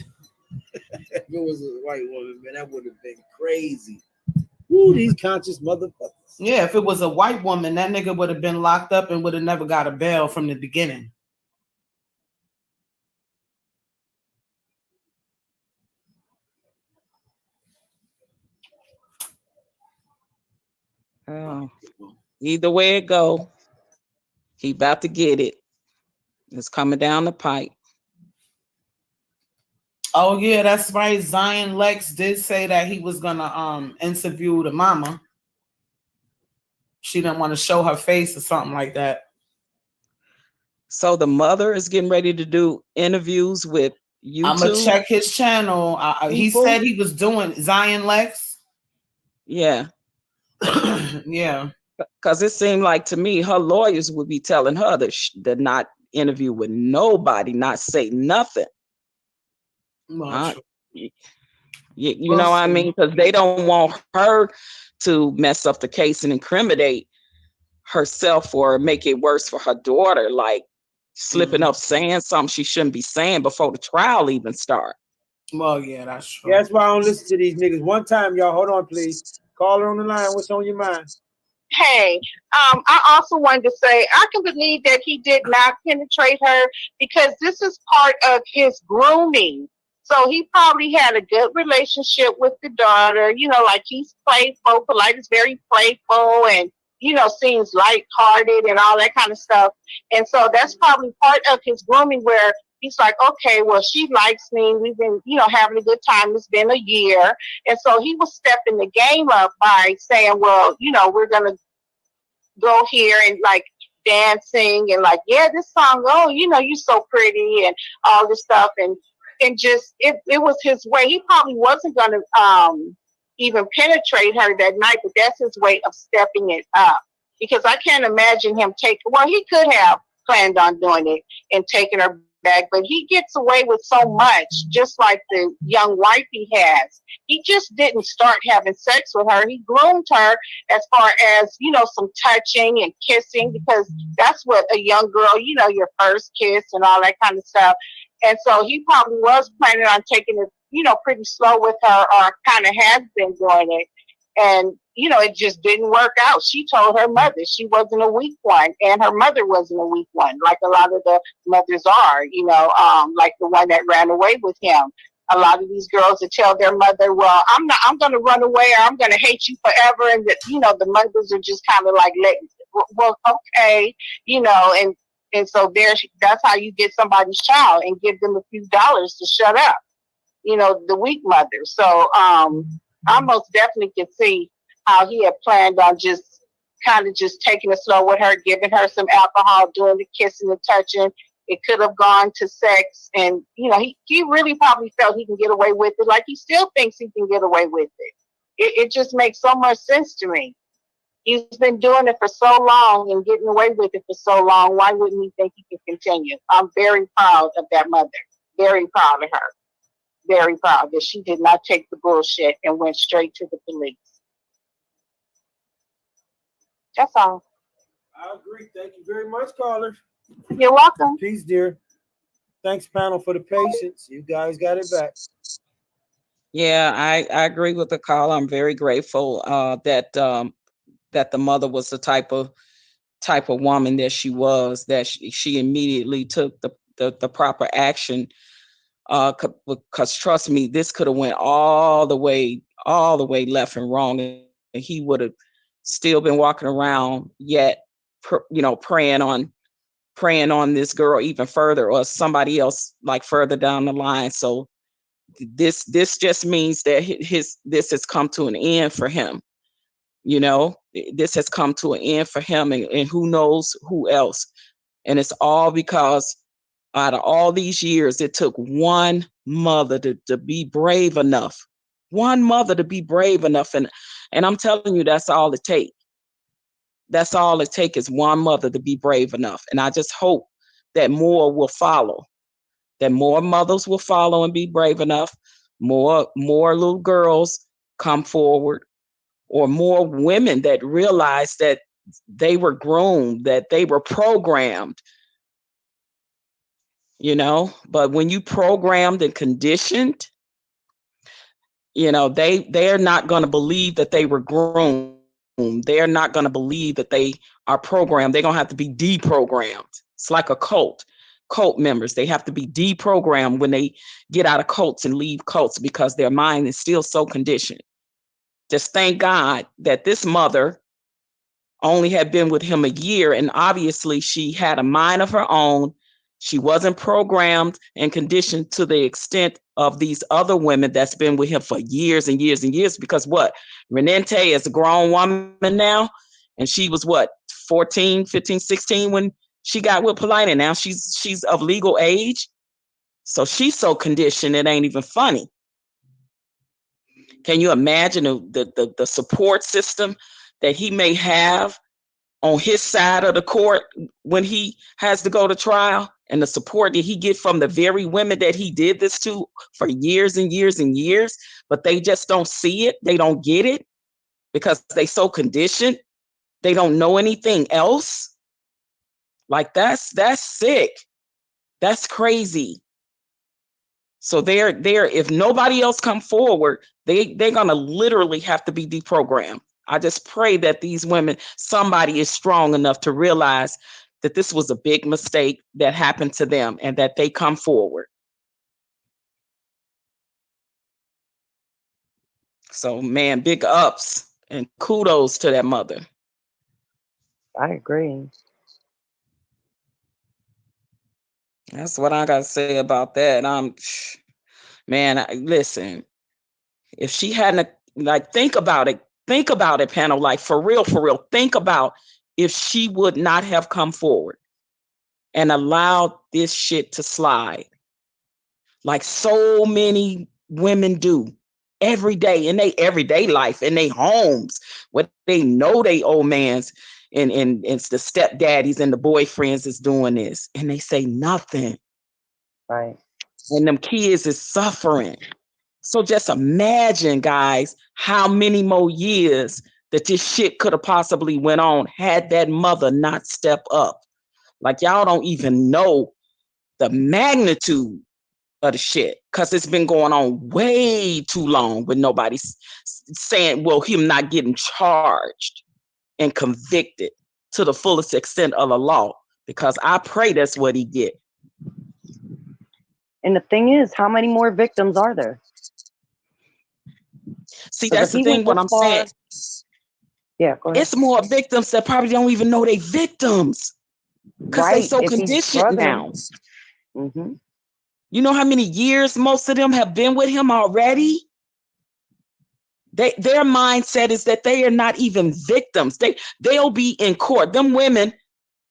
it was a white woman, man. That would have been crazy. Ooh, these conscious motherfuckers. Yeah, if it was a white woman, that nigga would have been locked up and would have never got a bail from the beginning. Oh, either way it go, he about to get it. It's coming down the pipe. Oh yeah, that's right. Zion Lex did say that he was gonna interview the mama. She didn't want to show her face or something like that. So the mother is getting ready to do interviews with YouTube. I'm gonna check his channel. He said he was doing Zion Lex. Yeah. Yeah. Because it seemed like to me her lawyers would be telling her that not interview with nobody, not say nothing. You know what I mean? Because they don't want her to mess up the case and incriminate herself or make it worse for her daughter, like slipping up saying something she shouldn't be saying before the trial even start. Well, yeah, that's true. Yeah, that's why I don't listen to these niggas. One time, y'all, hold on, please. Caller on the line. What's on your mind? Hey, I also wanted to say I can believe that he did not penetrate her because this is part of his grooming. So he probably had a good relationship with the daughter. You know, like he's playful, Polite is very playful, and seems lighthearted and all that kind of stuff. And so that's probably part of his grooming where he's like, okay, well, she likes me. We've been, having a good time. It's been a year. And so he was stepping the game up by saying, well, we're going to go here and like dancing and like, yeah, this song, oh, you're so pretty and all this stuff. And just, it was his way. He probably wasn't going to even penetrate her that night, but that's his way of stepping it up. Because I can't imagine him he could have planned on doing it and taking her back, but he gets away with so much, just like the young wife he has. He just didn't start having sex with her. He groomed her as far as, some touching and kissing, because that's what a young girl, your first kiss and all that kind of stuff. And so he probably was planning on taking it, pretty slow with her, or kind of has been doing it. And, it just didn't work out. She told her mother she wasn't a weak one, and her mother wasn't a weak one, like a lot of the mothers are, like the one that ran away with him. A lot of these girls that tell their mother, well, I'm going to run away, or I'm going to hate you forever. And that, the mothers are just kind of like, well, okay, and so that's how you get somebody's child and give them a few dollars to shut up, the weak mother. So I most definitely could see how he had planned on just kind of just taking it slow with her, giving her some alcohol, doing the kissing and touching. It could have gone to sex. And, he really probably felt he can get away with it. Like he still thinks he can get away with it. It just makes so much sense to me. He's been doing it for so long and getting away with it for so long. Why wouldn't he think he can continue? I'm very proud of that mother. Very proud of her. Very proud that she did not take the bullshit and went straight to the police. That's all. I agree. Thank you very much, caller. You're welcome. Peace, dear. Thanks, panel, for the patience. You guys got it back. Yeah, I agree with the call. I'm very grateful that the mother was the type of woman that she was, that she immediately took the proper action. Because trust me, this could have went all the way left and wrong, and he would have still been walking around yet, preying on this girl even further, or somebody else like further down the line. So this just means that this has come to an end for him. This has come to an end for him, and who knows who else. And it's all because out of all these years, it took one mother to be brave enough One mother to be brave enough, and I'm telling you, that's all it takes. That's all it takes is one mother to be brave enough. And I just hope that more will follow, that more mothers will follow and be brave enough, more little girls come forward, or more women that realize that they were groomed, that they were programmed, you know. But when you programmed and conditioned, you know, they're not going to believe that they were groomed. They're not going to believe that they are programmed. They're going to have to be deprogrammed. It's like a cult. Cult members, they have to be deprogrammed when they get out of cults and leave cults, because their mind is still so conditioned. Just thank God that this mother only had been with him a year, and obviously she had a mind of her own. She wasn't programmed and conditioned to the extent of these other women that's been with him for years and years and years. Because what? Renente is a grown woman now, and she was what, 14, 15, 16 when she got with Polite, and now she's of legal age. So she's so conditioned, it ain't even funny. Can you imagine the support system that he may have on his side of the court when he has to go to trial, and the support that he get from the very women that he did this to for years and years and years, but they just don't see it. They don't get it because they so conditioned. They don't know anything else. Like that's sick. That's crazy. So they're if nobody else come forward, they're gonna literally have to be deprogrammed. I just pray that these women, somebody is strong enough to realize that this was a big mistake that happened to them, and that they come forward. So man, big ups and kudos to that mother. I agree. That's what I gotta say about that. Man, listen, if she hadn't, like, think about it, panel, like for real, think about if she would not have come forward and allowed this shit to slide, like so many women do every day in their everyday life, in their homes, what they know they old mans and it's the stepdaddies and the boyfriends is doing this, and they say nothing. Right. And them kids is suffering. So just imagine, guys, how many more years that this shit could have possibly went on had that mother not step up. Like, y'all don't even know the magnitude of the shit, because it's been going on way too long with nobody saying, well, him not getting charged and convicted to the fullest extent of the law, because I pray that's what he get. And the thing is, how many more victims are there? See, that's the thing, what I'm saying. Yeah, go ahead. It's more victims that probably don't even know they victims, because they so conditioned now. Mm-hmm. You know how many years most of them have been with him already? Their mindset is that they are not even victims. They'll be in court. Them women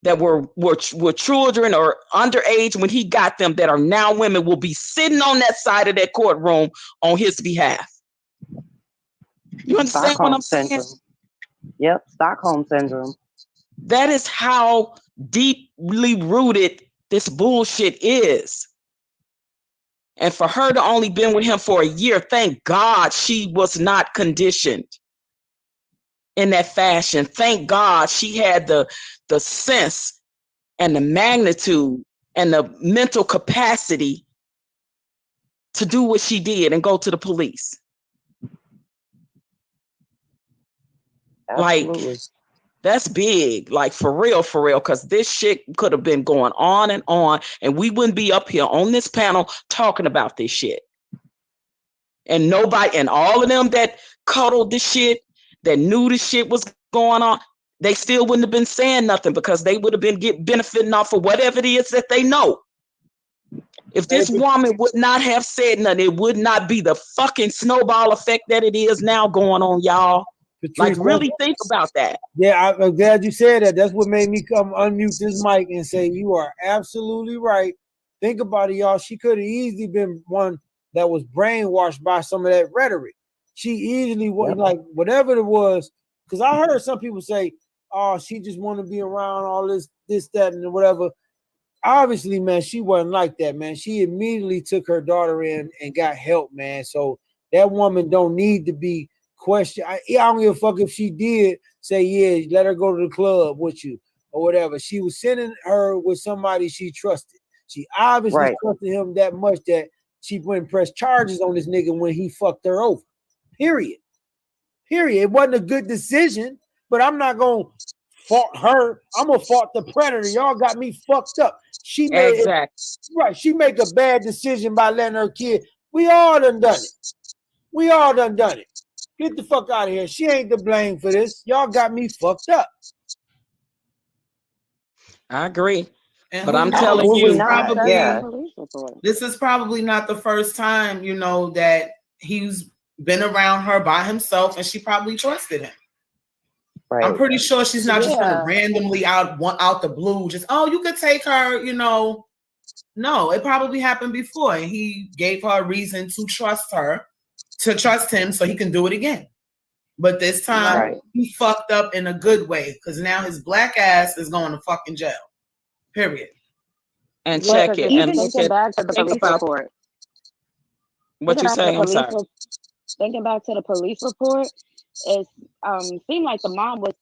that were children or underage when he got them, that are now women, will be sitting on that side of that courtroom on his behalf. You understand what I'm saying? Yep, Stockholm syndrome. That is how deeply rooted this bullshit is. And for her to only been with him for a year, thank God she was not conditioned in that fashion. Thank God she had the sense and the magnitude and the mental capacity to do what she did and go to the police. Absolutely. Like, that's big, like for real, because this shit could have been going on, and we wouldn't be up here on this panel talking about this shit. And nobody, and all of them that cuddled this shit, that knew this shit was going on, they still wouldn't have been saying nothing, because they would have been benefiting off of whatever it is that they know. If this woman would not have said nothing, it would not be the fucking snowball effect that it is now going on, y'all. Patrice, like, really think about that. Yeah, I'm glad you said that. That's what made me come unmute this mic and say, you are absolutely right. Think about it, y'all. She could have easily been one that was brainwashed by some of that rhetoric. She easily was like whatever it was. Because I heard some people say, "Oh, she just want to be around all this, that, and whatever." Obviously, man, she wasn't like that, man. She immediately took her daughter in and got help, man. So that woman don't need to be questioned. I don't give a fuck if she did say, yeah, let her go to the club with you or whatever. She was sending her with somebody she trusted. She obviously trusted him that much that she went and pressed charges on this nigga when he fucked her over. Period. It wasn't a good decision, but I'm not going to fault her. I'm going to fault the predator. Y'all got me fucked up. She made she make a bad decision by letting her kid. We all done it. Get the fuck out of here. She ain't to blame for this. Y'all got me fucked up. I agree. And but I'm telling you, this is probably not the first time, you know, that he's been around her by himself, and she probably trusted him. Right. I'm pretty sure she's not just gonna randomly out the blue, just, oh, you could take her, you know. No, it probably happened before, and he gave her a reason to trust him so he can do it again. But this time he fucked up in a good way, because now his black ass is going to fucking jail. Period. And check it. Even And thinking back to the police report. What you saying? I'm sorry. Thinking back to the police report, it seemed like the mom was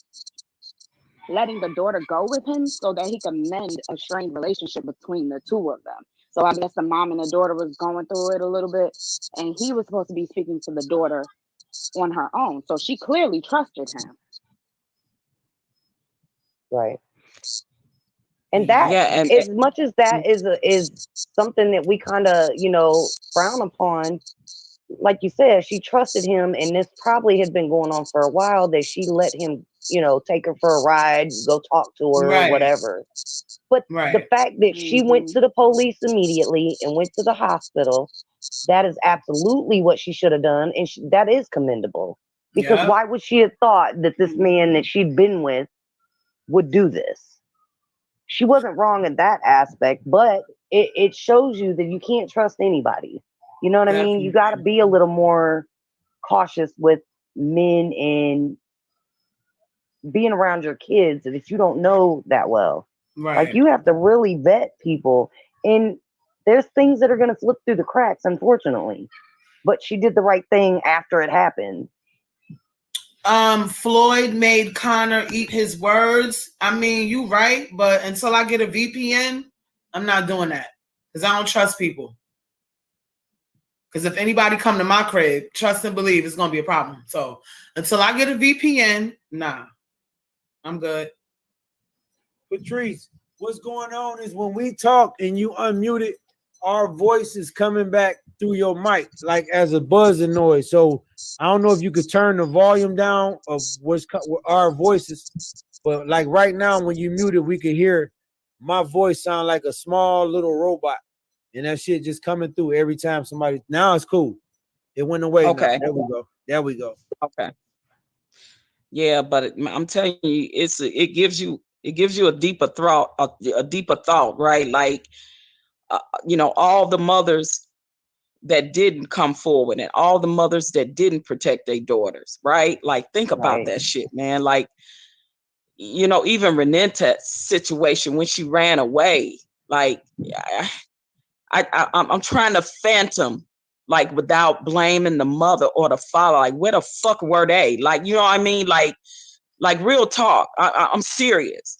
letting the daughter go with him so that he could mend a strained relationship between the two of them. So I guess the mom and the daughter was going through it a little bit, and he was supposed to be speaking to the daughter on her own. So she clearly trusted him. Right. And that, as much as that is something that we kind of, you know, frown upon, like you said, she trusted him, and this probably had been going on for a while, that she let him, you know, take her for a ride, go talk to her, or whatever. But the fact that she went to the police immediately and went to the hospital, that is absolutely what she should have done, and that is commendable. Because why would she have thought that this man that she'd been with would do this? She wasn't wrong in that aspect, but it shows you that you can't trust anybody. You know what I mean? You got to be a little more cautious with men and being around your kids if you don't know that well. Right. Like, you have to really vet people, and there's things that are going to slip through the cracks, unfortunately. But she did the right thing after it happened. Floyd made Connor eat his words. I mean, you right, but until I get a VPN, I'm not doing that, because I don't trust people. Because if anybody come to my crib, trust and believe it's gonna be a problem. So until I get a VPN, nah, I'm good. Patrice, what's going on is when we talk and you unmute it, our voice is coming back through your mic, like as a buzzing noise. So I don't know if you could turn the volume down of what's our voices, but like right now when you mute it, we can hear my voice sound like a small little robot, and that shit just coming through every time somebody. Now it's cool. It went away. Okay. Now. There we go. Okay. Yeah, but I'm telling you, it gives you a deeper thought, a deeper thought, right? Like, you know, all the mothers that didn't come forward and all the mothers that didn't protect their daughters, right? Like, think about that shit, man. Like, you know, even Renata's situation when she ran away, like, I'm trying to fathom, like, without blaming the mother or the father, like, where the fuck were they? Like, you know what I mean? Like real talk. I'm serious.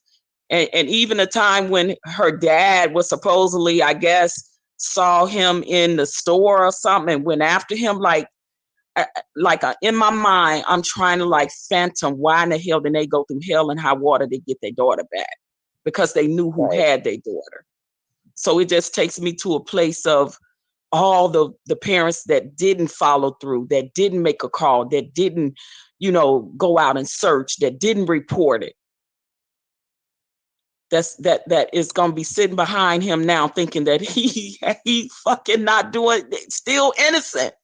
And even the time when her dad was supposedly, I guess, saw him in the store or something and went after him, in my mind, I'm trying to like phantom why in the hell did they go through hell and high water to get their daughter back? Because they knew who had their daughter. So it just takes me to a place of all the parents that didn't follow through, that didn't make a call, that didn't, you know, go out and search, that didn't report it. That is gonna be sitting behind him now thinking that he fucking not doing, still innocent.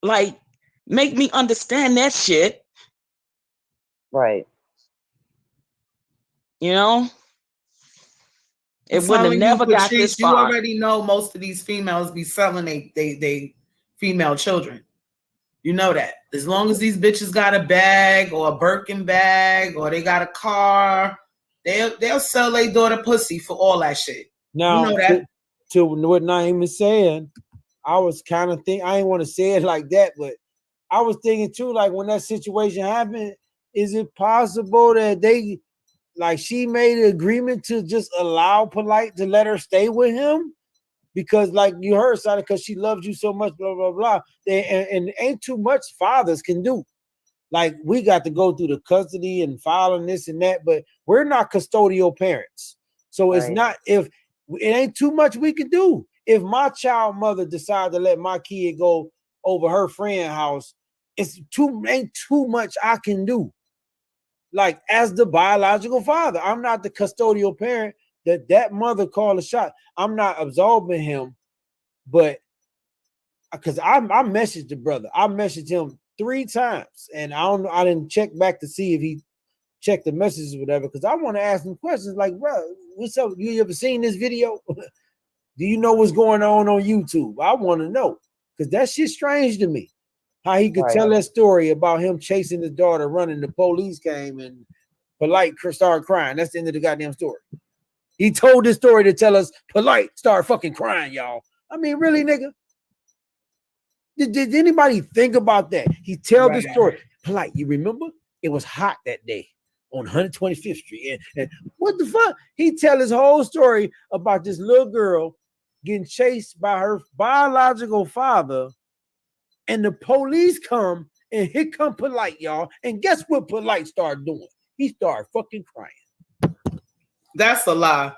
Like, make me understand that shit. Right. You know? It would have never got this far. You already know most of these females be selling they female children. You know that. As long as these bitches got a bag or a Birkin bag or they got a car, they'll sell their daughter pussy for all that shit. Now, you know that. to what Naeem is saying, I was kind of thinking, I didn't want to say it like that, but I was thinking too, like when that situation happened, is it possible that they, like she made an agreement to just allow Polite to let her stay with him? Because like you heard, Sada, because she loves you so much, blah, blah, blah. And ain't too much fathers can do. Like we got to go through the custody and filing this and that, but we're not custodial parents. So it's not, if it ain't too much we can do. If my child mother decide to let my kid go over her friend's house, ain't too much I can do. Like as the biological father, I'm not the custodial parent. That mother called a shot. I'm not absolving him, but because I messaged the brother, I messaged him 3 times, and I didn't check back to see if he checked the messages or whatever, because I want to ask him questions like, bro, what's up? You ever seen this video? Do you know what's going on YouTube? I want to know, because that shit's strange to me. How he could tell that story about him chasing his daughter, running, the police came and Polite started crying. That's the end of the goddamn story. He told this story to tell us Polite started fucking crying, y'all. I mean, really, nigga? Did anybody think about that? He tell the story. Polite, you remember? It was hot that day on 125th Street. And what the fuck? He tell his whole story about this little girl getting chased by her biological father, and the police come, and here come Polite, y'all. And guess what Polite started doing? He started fucking crying. That's a lie.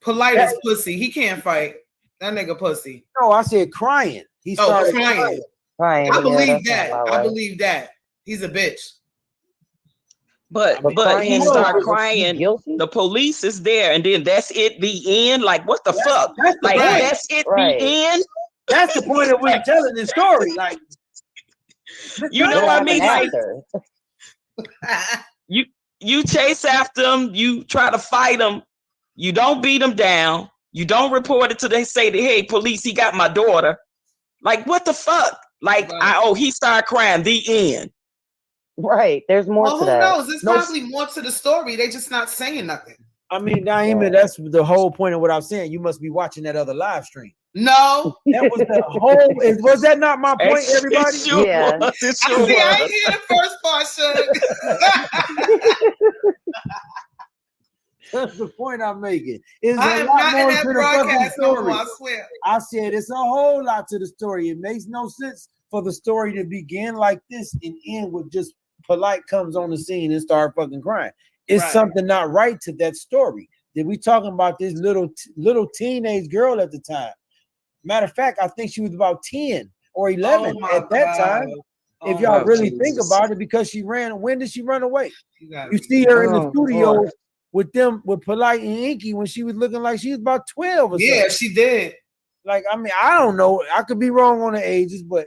Polite as pussy. He can't fight. That nigga pussy. No, I said crying. He started crying. I believe that. I believe that. He's a bitch. But he started crying. The police is there, and then that's it. The end. Like what the fuck? Like that's it. The end. That's the point of we telling the story. Like you know what I mean? Like you chase after them. You try to fight them. You don't beat them down. You don't report it till they say that, hey, police, he got my daughter. Like, what the fuck? Like, he started crying. The end. Right. There's more to that. Who knows? There's probably more to the story. They just not saying nothing. I mean, Naima, that's the whole point of what I'm saying. You must be watching that other live stream. No. That was the whole, was that not my point, everybody? Yeah. I ain't hear the first part, That's the point I'm making. It's I am not in that broadcast no more, I swear. I said it's a whole lot to the story. It makes no sense for the story to begin like this and end with just Polite comes on the scene and start fucking crying. It's something not right to that story. Did we talking about this little teenage girl at the time? Matter of fact, I think she was about 10 or 11 at that time. If y'all really think about it, because she ran. When did she run away? You see her in the studio with Polite and Inky when she was looking like she was about 12 or something. Yeah, she did. Like, I mean, I don't know. I could be wrong on the ages, but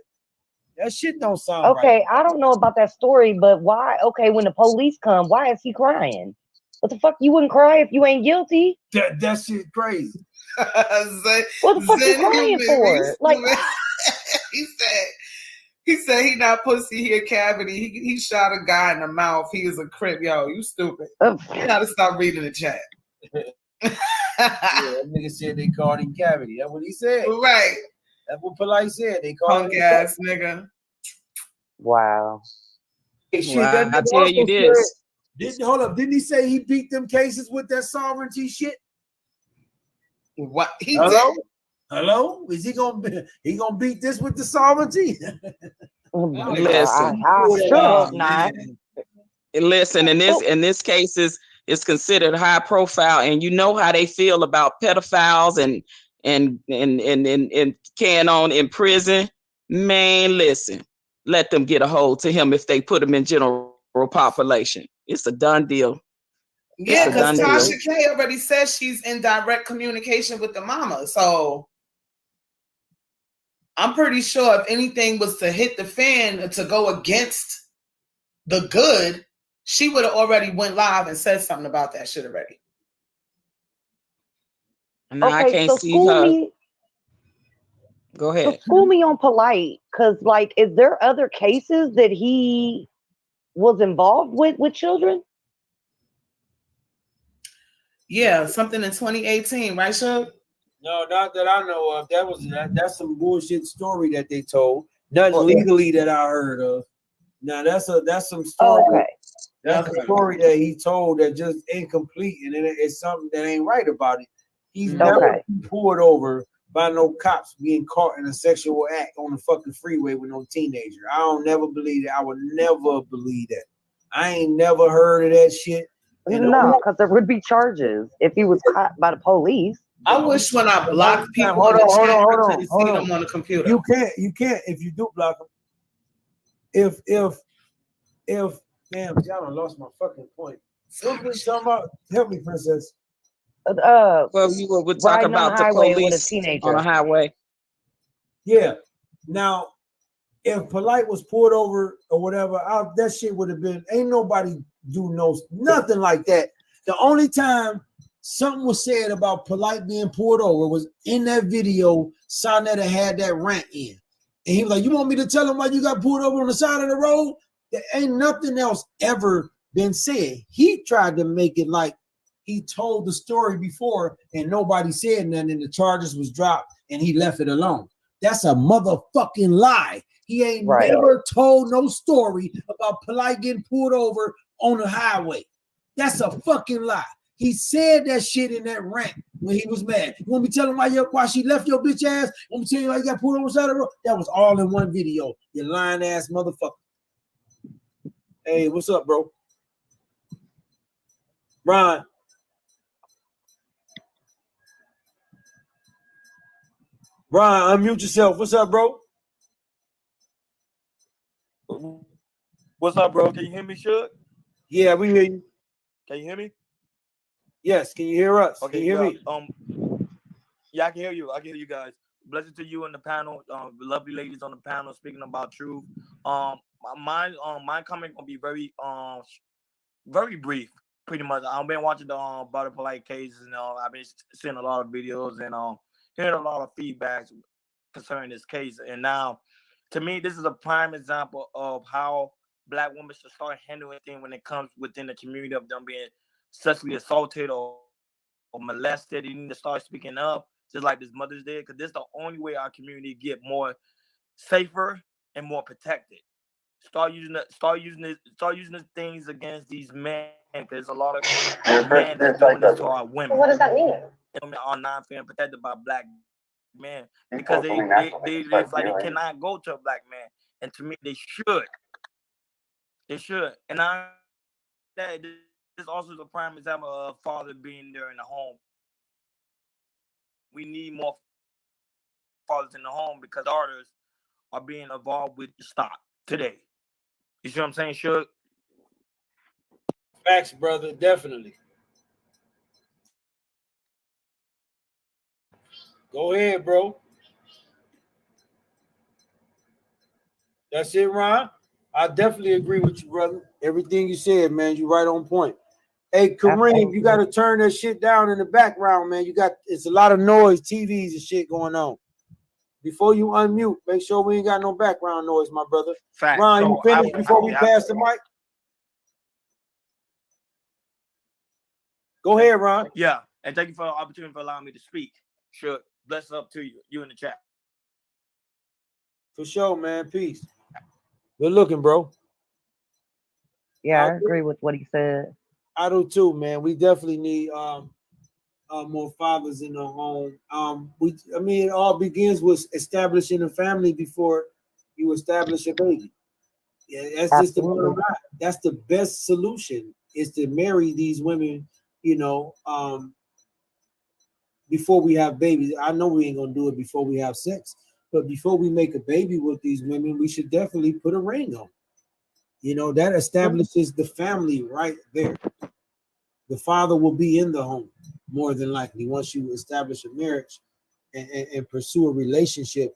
that shit don't sound right. Okay, I don't know about that story, but why? Okay, when the police come, why is he crying? What the fuck? You wouldn't cry if you ain't guilty? That shit crazy. What the fuck you crying for? Like, he said he not pussy, he a cavity. He shot a guy in the mouth. He is a crip. Yo, you stupid. You gotta stop reading the chat. Yeah, that nigga said they called him cavity. That's what he said. Right. That's what Polite said. They called him ass nigga. Wow. Hey, shit, wow. I tell you this. Hold up. Didn't he say he beat them cases with that sovereignty shit? What he Hello? did? Hello? Is he gonna beat this with the sovereignty? Listen, listen. In this case is considered high profile, and you know how they feel about pedophiles and carrying on in prison. Man, listen, let them get a hold to him if they put him in general population. It's a done deal. Yeah, because Tasha K already says she's in direct communication with the mama. So I'm pretty sure if anything was to hit the fan to go against the good, she would have already went live and said something about that shit already. And I can't see her. Go So ahead. school me on Polite, because like, is there other cases that he was involved with children? Yeah, something in 2018, right, Shug? No, not that I know of. That's some bullshit story that they told. Nothing legally that I heard of. Now that's some story. Okay. That's a story that he told that just incomplete, and it's something that ain't right about it. He's never been pulled over by no cops being caught in a sexual act on the fucking freeway with no teenager. I don't never believe that. I would never believe that. I ain't never heard of that shit. And No, because there would be charges if he was caught by the police. I wish when I blocked people, Hold in the on, chat, hold I on, couldn't hold see on. them on the computer. You can't if you do block them. If damn, y'all done lost my fucking point. What were we talking about? Help me, princess. Well, you would talk riding on about the the highway with a police teenager. on a highway. Yeah. Now, if Polite was pulled over or whatever, that shit would have been. Ain't nobody do nothing like that. The only time something was said about Polite being pulled over was in that video. Sonetta had that rant in, and he was like, "You want me to tell him why you got pulled over on the side of the road?" There ain't nothing else ever been said. He tried to make it like he told the story before, and nobody said nothing, and the charges was dropped, and he left it alone. That's a motherfucking lie. He ain't never told no story about Polite getting pulled over on the highway. That's a fucking lie. He said that shit in that rant when he was mad. You want me to tell him why she left your bitch ass? Want me to tell you why you got pulled over on the side of the road? That was all in one video. You lying ass motherfucker. Hey, what's up, bro? Ron. Ron, unmute yourself. What's up, bro? What's up, bro? Can you hear me, Shug? Yeah, we hear you. Can you hear me? Yes, can you hear us? Okay, Can you hear me? Yeah, I can hear you. I can hear you guys. Blessings to you and the panel. Lovely ladies on the panel speaking about truth. My comment gonna be very brief. Pretty much, I've been watching the Butter Polite cases, and I've been seeing a lot of videos and hearing a lot of feedback concerning this case. And now, to me, this is a prime example of how Black women should start handling things when it comes within the community of them being sexually assaulted or molested. They need to start speaking up, just like this mothers did, because this is the only way our community get more safer and more protected. Start using the things against these men, because there's a lot of men that's doing this to our women. What does that mean? Women are not feeling protected by Black men because it's like they cannot go to a Black man, and to me they should. They should. And this also is a prime example of father being there in the home. We need more fathers in the home because daughters are being involved with the stock today. You see what I'm saying, Shug? Facts, brother, definitely. Go ahead, bro. That's it, Ron. I definitely agree with you, brother. Everything you said, man, you right on point. Hey, Kareem, you got to turn that shit down in the background, man. It's a lot of noise, TVs and shit going on. Before you unmute, make sure we ain't got no background noise, my brother. Fact. Ron, you finished before we pass the mic? Go ahead, Ron. Yeah, and thank you for the opportunity for allowing me to speak. Sure. Bless up to you in the chat. For sure, man. Peace. Good looking, bro. Yeah, I agree with what he said. I do too, man. We definitely need more fathers in the home. It all begins with establishing a family before you establish a baby. Yeah, that's just the bottom line. That's the best solution, is to marry these women, before we have babies. I know we ain't gonna do it before we have sex, but before we make a baby with these women, we should definitely put a ring on. That establishes the family right there. The father will be in the home more than likely once you establish a marriage and pursue a relationship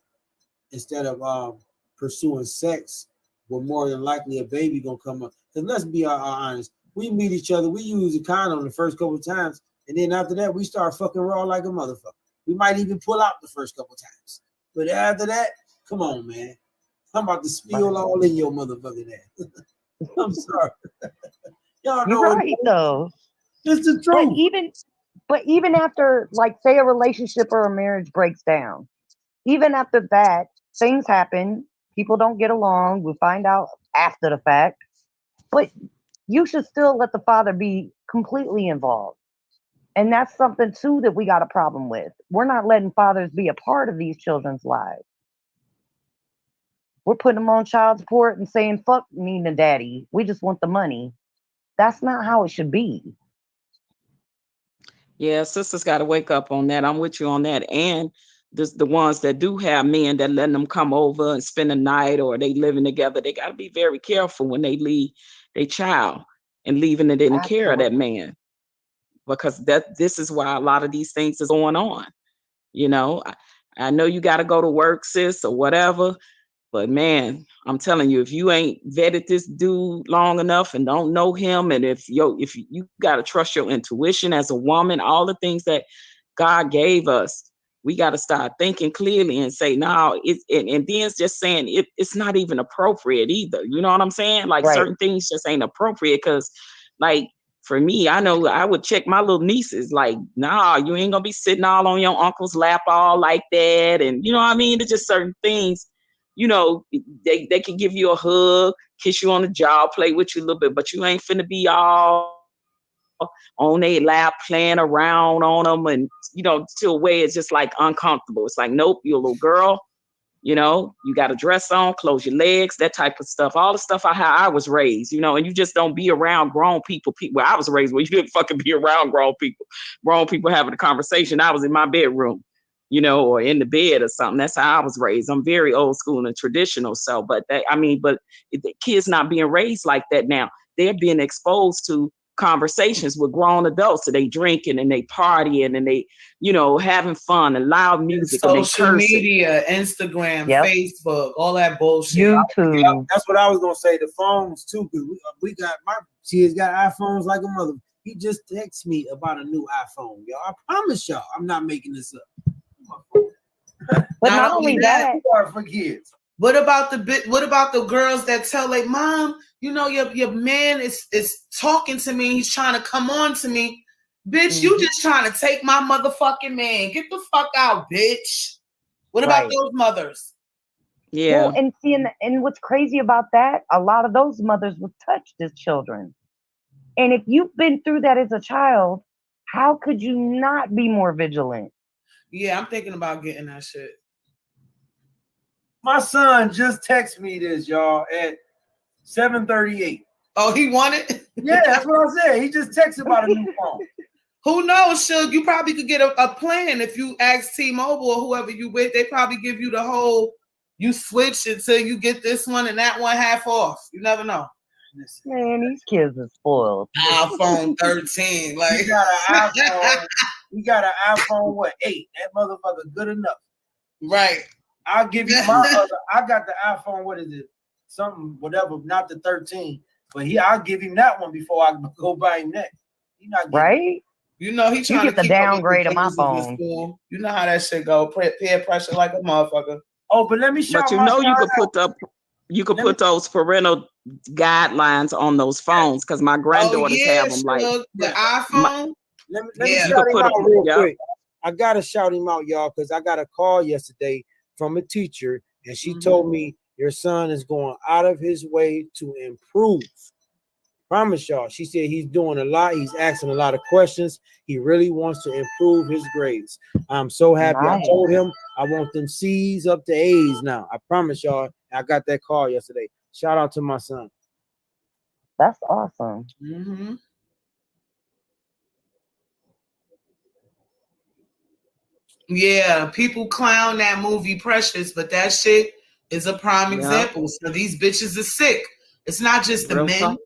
instead of pursuing sex. Well, more than likely a baby gonna come up. Because let's be honest, we meet each other, we use a condom the first couple of times, and then after that we start fucking raw like a motherfucker. We might even pull out the first couple of times. But after that, come on, man. I'm about to spill all in your motherfucking ass. I'm sorry. Y'all know You're right, though. It's the truth. But even after, like, say a relationship or a marriage breaks down, even after that, things happen. People don't get along. We find out after the fact. But you should still let the father be completely involved. And that's something, too, that we got a problem with. We're not letting fathers be a part of these children's lives. We're putting them on child support and saying, fuck me and daddy. We just want the money. That's not how it should be. Yeah, sisters got to wake up on that. I'm with you on that. And the ones that do have men that letting them come over and spend the night or they living together, they got to be very careful when they leave their child and leaving it in the care of that man. Because this is why a lot of these things is going on. You know, I know you got to go to work, sis, or whatever. But man, I'm telling you, if you ain't vetted this dude long enough and don't know him, and if you got to trust your intuition as a woman, all the things that God gave us, we got to start thinking clearly and say, no, and then it's just saying it's not even appropriate either. You know what I'm saying? Like certain things just ain't appropriate because, like, for me, I know I would check my little nieces, like, nah, you ain't gonna be sitting all on your uncle's lap all like that. And you know what I mean? There's just certain things. You know, they can give you a hug, kiss you on the jaw, play with you a little bit, but you ain't finna be all on their lap playing around on them and, you know, to a way it's just like uncomfortable. It's like, nope, you're a little girl, you know, you got a dress on, close your legs, that type of stuff. All the stuff how I was raised, you know, and you just don't be around grown people. Well, I was raised where you didn't fucking be around grown people having a conversation. I was in my bedroom, you know, or in the bed or something. That's how I was raised. I'm very old school and traditional. So, but the kids not being raised like that now. They're being exposed to conversations with grown adults. So they drinking and they partying and they, you know, having fun and loud music. Social and they cursing. media, Instagram, Facebook, all that bullshit. YouTube. Yep, that's what I was gonna say. The phones too, because we got my kids got iPhones like a mother. He just texted me about a new iPhone, y'all. I promise y'all, I'm not making this up. But not only that, for kids. What about the girls that tell like, mom, you know, your man is talking to me, he's trying to come on to me. Bitch, you just trying to take my motherfucking man. Get the fuck out, bitch. What about those mothers? Yeah. Well, and see, and what's crazy about that, a lot of those mothers were touched as children. And if you've been through that as a child, how could you not be more vigilant? Yeah, I'm thinking about getting that shit. My son just texted me this, y'all, at 7:38. Oh, he wanted? Yeah, that's what I said. He just texted about a new phone. Who knows, Suge? You probably could get a plan if you ask T-Mobile or whoever you with. They probably give you the whole, you switch until you get this one and that one half off. You never know. Man, these kids are spoiled. iPhone 13. Like, you got an iPhone, what, 8? That motherfucker good enough. Right. I'll give you my I got the iPhone, what is it? Something, whatever, not the 13. But I'll give him that one before I go buy him that. He not right? You know, he trying to get the downgrade of my phone. You know how that shit go. Peer pressure like a motherfucker. Oh, but let me show But you know you could put those parental guidelines on those phones because my granddaughters have them. Like the iPhone. Let me shout him out real quick. I gotta shout him out, y'all, because I got a call yesterday from a teacher, and she told me your son is going out of his way to improve. Promise y'all. She said he's doing a lot. He's asking a lot of questions. He really wants to improve his grades. I'm so happy. Nice. I told him I want them C's up to A's now. I promise y'all. I got that call yesterday. Shout out to my son. That's awesome. Mm-hmm. Yeah, people clown that movie Precious, but that shit is a prime example. So these bitches are sick. It's not just the men.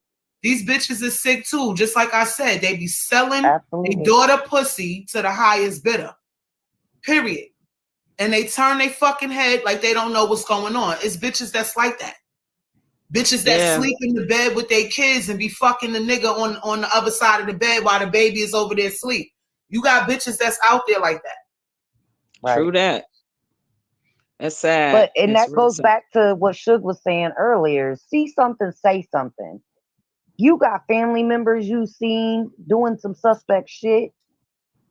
These bitches are sick too. Just like I said, they be selling a daughter pussy to the highest bidder. Period. And they turn their fucking head like they don't know what's going on. It's bitches that's like that. Bitches that sleep in the bed with their kids and be fucking the nigga on the other side of the bed while the baby is over there asleep. You got bitches that's out there like that. True that. It's sad. But and It's that real goes sad. back to what Suge was saying earlier. See something, say something. You got family members you seen doing some suspect shit.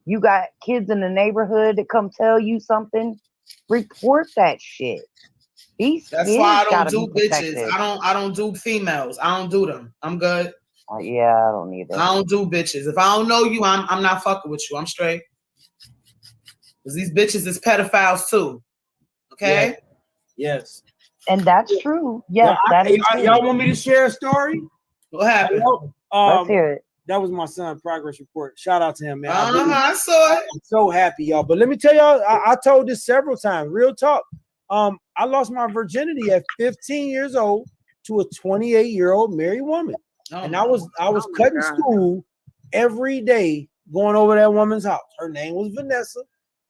You got kids in the neighborhood that come tell you something. Report that shit. These That's kids why I don't gotta do be bitches. protected. I don't do females. I don't do them. I'm good. Yeah, I don't either. I don't do bitches. If I don't know you, I'm not fucking with you. I'm straight. Cause these bitches is pedophiles too. Okay. Yes. And that's true. Yes, that is true. Y'all want me to share a story? What happened? Let's hear it. That was my son progress report. Shout out to him, man. I saw it. I'm so happy, y'all. But let me tell y'all, I told this several times. Real talk. I lost my virginity at 15 years old to a 28-year-old married woman. And I was cutting school every day going over that woman's house. Her name was Vanessa.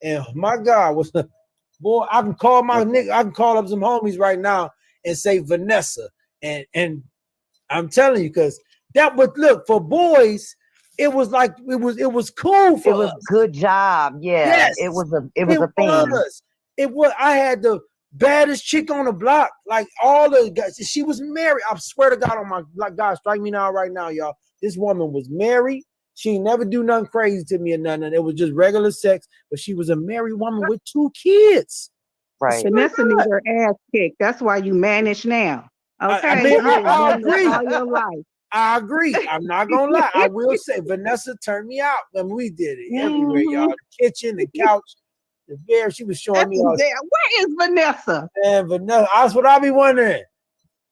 And my God, was boy, I can call my nigga, I can call up some homies right now and say Vanessa. And I'm telling you, because that would look for boys, it was like it was cool for us. It was good job. Yeah. Yes. It was a thing. It was. I had the baddest chick on the block. Like all the guys. She was married. I swear to God on my God, strike me now right now, y'all. This woman was married. She never do nothing crazy to me or nothing. It was just regular sex, but she was a married woman with 2 kids. Right. Vanessa needs her ass kicked. That's why you manage now. Okay. I mean, I You've been agree. all your life. I agree. I'm not gonna lie. I will say Vanessa turned me out when we did it everywhere, y'all. The kitchen, the couch, the bed. She was showing me all. Where is Vanessa? And Vanessa, that's what I be wondering.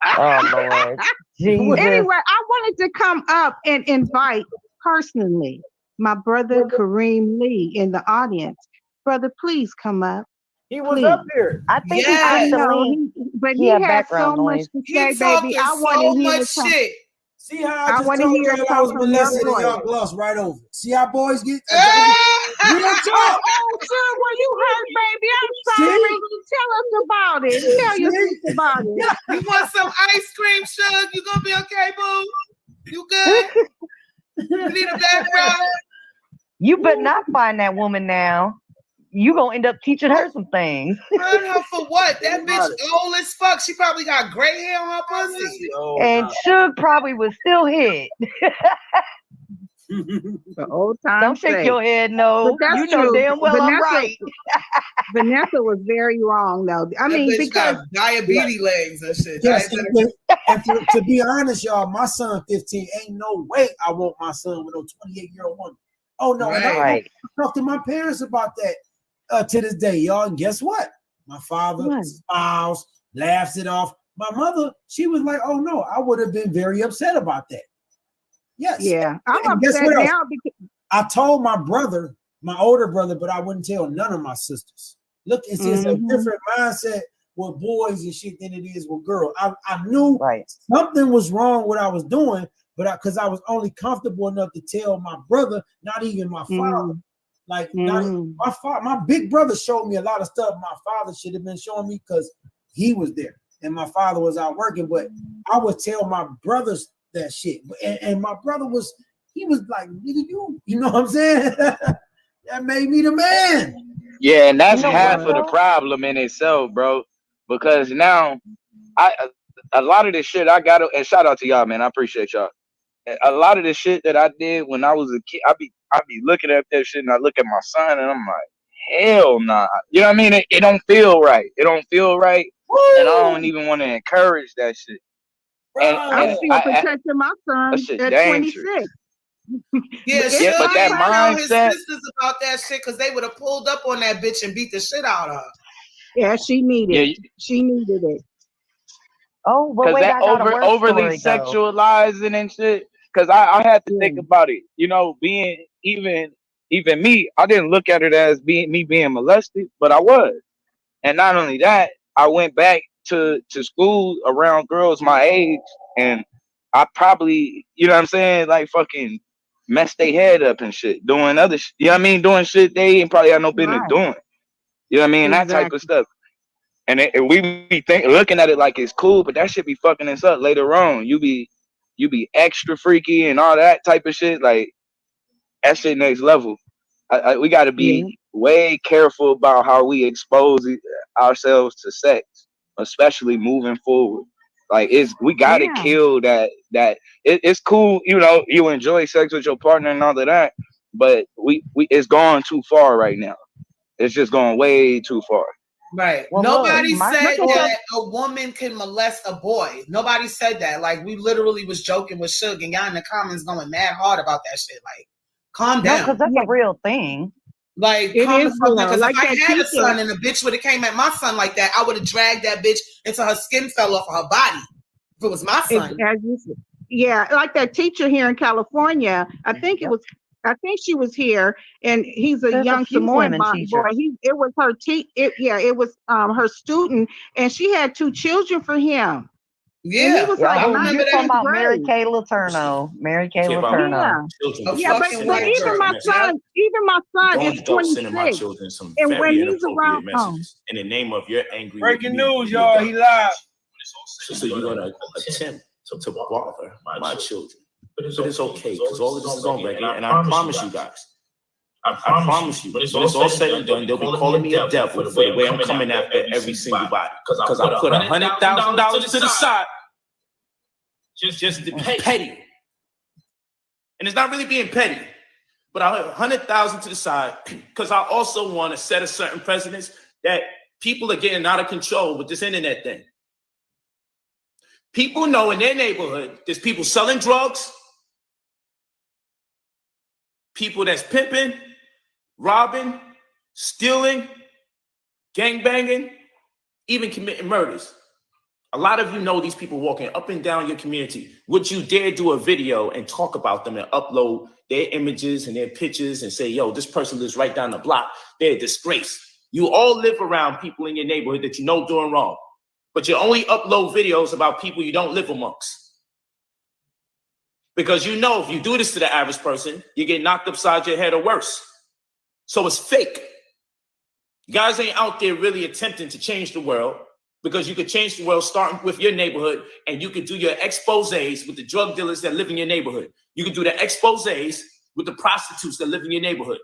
Oh Lord. Jesus. Anyway, I wanted to come up and invite personally my brother Kareem Lee in the audience. Brother, please come up. He was Please. up here. I think I he clicked the know, link. but He he had has so background much noise. to He say, talking baby. I so want to hear much some. shit. See how I I just want to told hear y'all I some was from your molested and y'all voice. glossed right over. See how boys get real Oh, talk. sure. Well, you heard, baby. I'm See? sorry. Tell us about it. Tell your sister about it. You want some ice cream, Suge? You gonna be okay, boo? You good? You need a background? You better not find that woman now. You gonna end up teaching her some things. Run her for what? That bitch old as fuck. She probably got gray hair on her pussy. And Suge probably was still hit. The old time. Don't shake your head, no. But that's You know true. damn well I'm right. Vanessa was very wrong, though. I mean, That bitch because got diabetes legs and shit. Yes, Diabetic. and to be honest, y'all, my son 15 ain't no way I want my son with no 28-year-old woman. Oh no, and I talk to my parents about that to this day, y'all. And guess what? My father smiles, laughs it off. My mother, she was like, "Oh no, I would have been very upset about that." Yes. Yeah, I'm And guess upset what else? now because I told my brother, my older brother, but I wouldn't tell none of my sisters. Look, it's just a different mindset with boys and shit than it is with girls. I knew something was wrong with what I was doing, but because I was only comfortable enough to tell my brother, not even my father. Like not even, my big brother showed me a lot of stuff my father should have been showing me because he was there and my father was out working. But I would tell my brothers that shit, and my brother he was like, "Nigga, you know what I'm saying?" That made me the man. Yeah, and that's half of the problem in itself, bro. Because now, a lot of this shit I got to, and shout out to y'all, man. I appreciate y'all. A lot of the shit that I did when I was a kid, I be looking at that shit, and I look at my son, and I'm like, hell nah. You know what I mean? It don't feel right. It don't feel right, and I don't even want to encourage that shit. And I'm still protecting my son at 26. Yeah, but that tell his mindset. sisters about that shit because they would have pulled up on that bitch and beat the shit out of her. Yeah, she needed it. She needed it. Oh, but Because wait, that I got a worse overly story, though. sexualizing and shit. Because I had to think about it. You know, being even me, I didn't look at it as me being molested, but I was. And not only that, I went back to school around girls my age, and I probably, you know what I'm saying, like fucking messed their head up and shit, doing other shit. You know what I mean? Doing shit they ain't probably had no business doing. You know what I mean? That type of stuff. And we be looking at it like it's cool, but that shit be fucking us up later on. You be extra freaky and all that type of shit. Like that shit next level. We got to be way careful about how we expose ourselves to sex, especially moving forward. Like we gotta Yeah. kill that. It's cool, you know, you enjoy sex with your partner and all of that, but we it's gone too far right now. It's just going way too far. Right. Well, Nobody look, said look at that a woman can molest a boy. Nobody said that. Like, we literally was joking with Suge, and y'all in the comments going mad hard about that shit. Like, calm no, down. because that's a real thing. Like, It calm the is fuck down. real. Because Like if I that had a teacher. son and a bitch would have came at my son like that, I would have dragged that bitch until her skin fell off of her body. If it was my son. As you said. Yeah, like that teacher here in California. I think she was here, and he's a There's a young few Samoan women boy. teachers. It was her it was her student, and she had 2 children for him. And he Yeah. was Yeah, like who ninth, you're talking 10th about? Mary grade. Kay Letourneau. Mary Kay Care about Letourneau. children A before Yeah, you but fucking send but them white those even girl. my messages. son Don't is start sending my 26, children some and when very he's inappropriate around, messages in the name of you're angry. Breaking with me. news, y'all. He live. So you're gonna attempt to bother my children. But it's okay, because all of this is on record, and I promise you guys. I promise you, when it's all said and done, they'll be calling me a devil for the way I'm coming after every single body. Because I put $100,000 to the side just to be petty. And it's not really being petty, but I put $100,000 to the side because I also want to set a certain precedence that people are getting out of control with this internet thing. People know in their neighborhood there's people selling drugs, people that's pimping, robbing, stealing, gangbanging, even committing murders. A lot of you know these people walking up and down your community. Would you dare do a video and talk about them and upload their images and their pictures and say, yo, this person lives right down the block. They're a disgrace. You all live around people in your neighborhood that you know doing wrong, but you only upload videos about people you don't live amongst. Because you know if you do this to the average person, you get knocked upside your head or worse. So it's fake. You guys ain't out there really attempting to change the world, because you could change the world starting with your neighborhood, and you could do your exposés with the drug dealers that live in your neighborhood. You could do the exposés with the prostitutes that live in your neighborhood.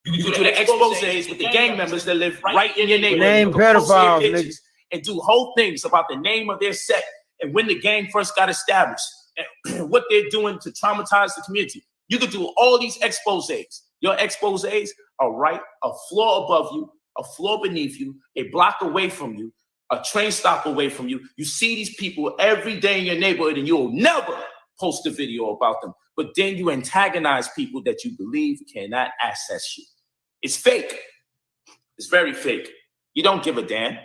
You could do the exposés with the gang members that live right in your neighborhood. Name You could post their pedophiles, pictures and do whole things about the name of their set and when the gang first got established and what they're doing to traumatize the community. You could do all these exposés. Your exposés are right a floor above you, a floor beneath you, a block away from you, a train stop away from you. You see these people every day in your neighborhood, and you'll never post a video about them. But then you antagonize people that you believe cannot access you. It's fake. It's very fake. You don't give a damn.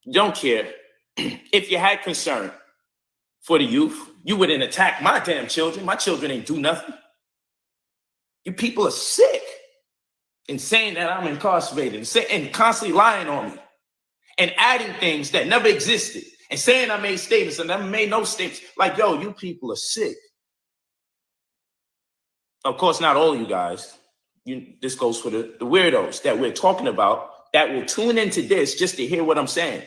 You don't care. If you had concern for the youth, you wouldn't attack my damn children. My children ain't do nothing. You people are sick in saying that I'm incarcerated and constantly lying on me and adding things that never existed and saying I made statements and I made no statements. Like, yo, you people are sick. Of course, not all of you guys. This goes for the weirdos that we're talking about that will tune into this just to hear what I'm saying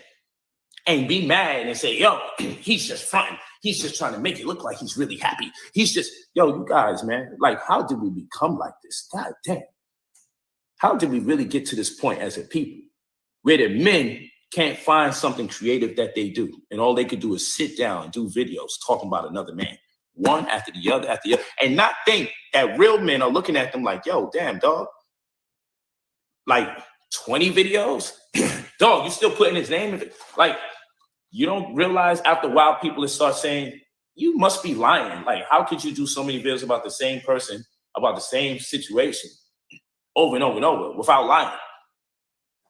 and be mad and say, yo, he's just fronting. He's just trying to make it look like he's really happy. He's just, yo, you guys, man, like, how did we become like this? God damn. How did we really get to this point as a people where the men can't find something creative that they do, and all they could do is sit down and do videos talking about another man, one after the other, and not think that real men are looking at them like, yo, damn, dog, like 20 videos? Dog, you still putting his name in it? Like, you don't realize after a while people will start saying, you must be lying. Like, how could you do so many videos about the same person, about the same situation over and over and over without lying?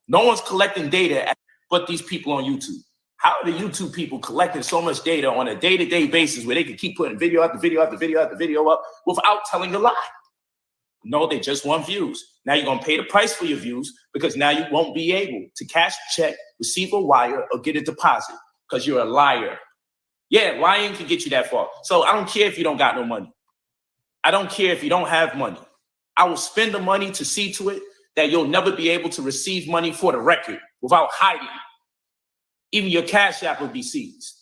No one's collecting data but these people on YouTube. How are the YouTube people collecting so much data on a day-to-day basis where they can keep putting video after video after video after video up without telling a lie? No, they just want views. Now you're gonna pay the price for your views because now you won't be able to cash a check, receive a wire, or get a deposit because you're a liar. Yeah, lying can get you that far. So I don't care if you don't got no money. I don't care if you don't have money. I will spend the money to see to it that you'll never be able to receive money for the record without hiding. Even your Cash App will be seized.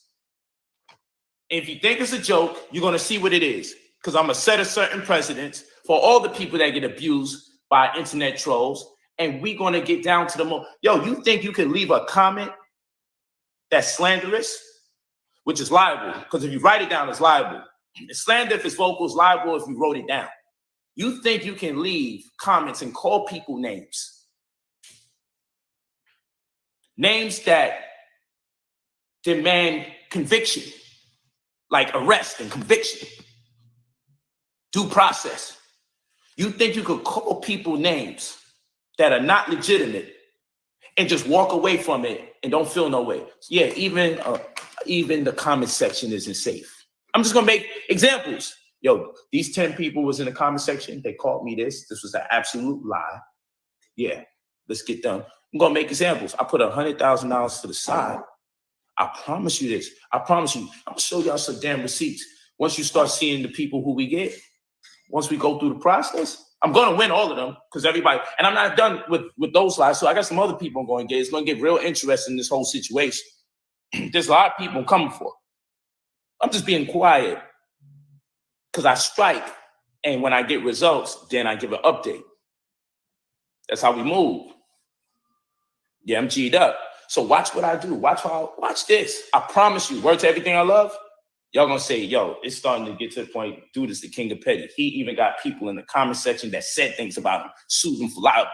If you think it's a joke, you're going to see what it is, because I'm going to set a certain precedence for all the people that get abused by internet trolls, and we're gonna get down to the most. Yo, you think you can leave a comment that's slanderous, which is liable? Because if you write it down, it's liable. It's slander if it's vocal, it's liable if you wrote it down. You think you can leave comments and call people names? Names that demand conviction, like arrest and conviction, due process. You think you could call people names that are not legitimate and just walk away from it and don't feel no way? Yeah, even the comment section isn't safe. I'm just gonna make examples. Yo, these 10 people was in the comment section. They called me this. This was an absolute lie. Yeah, let's get done. I'm gonna make examples. I put $100,000 to the side. I promise you this. I promise you. I'm gonna show y'all some damn receipts. Once you start seeing the people who we get, once we go through the process, I'm gonna win all of them because everybody. And I'm not done with those lies. So I got some other people I'm gonna get. It's gonna get real interesting in this whole situation. There's a lot of people coming for. I'm just being quiet because I strike, and when I get results, then I give an update. That's how we move. Yeah, I'm G'd up. So watch what I do. Watch this. I promise you, word to everything I love, y'all gonna say, yo, it's starting to get to the point, dude is the king of petty. He even got people in the comment section that said things about him, sued him for libel.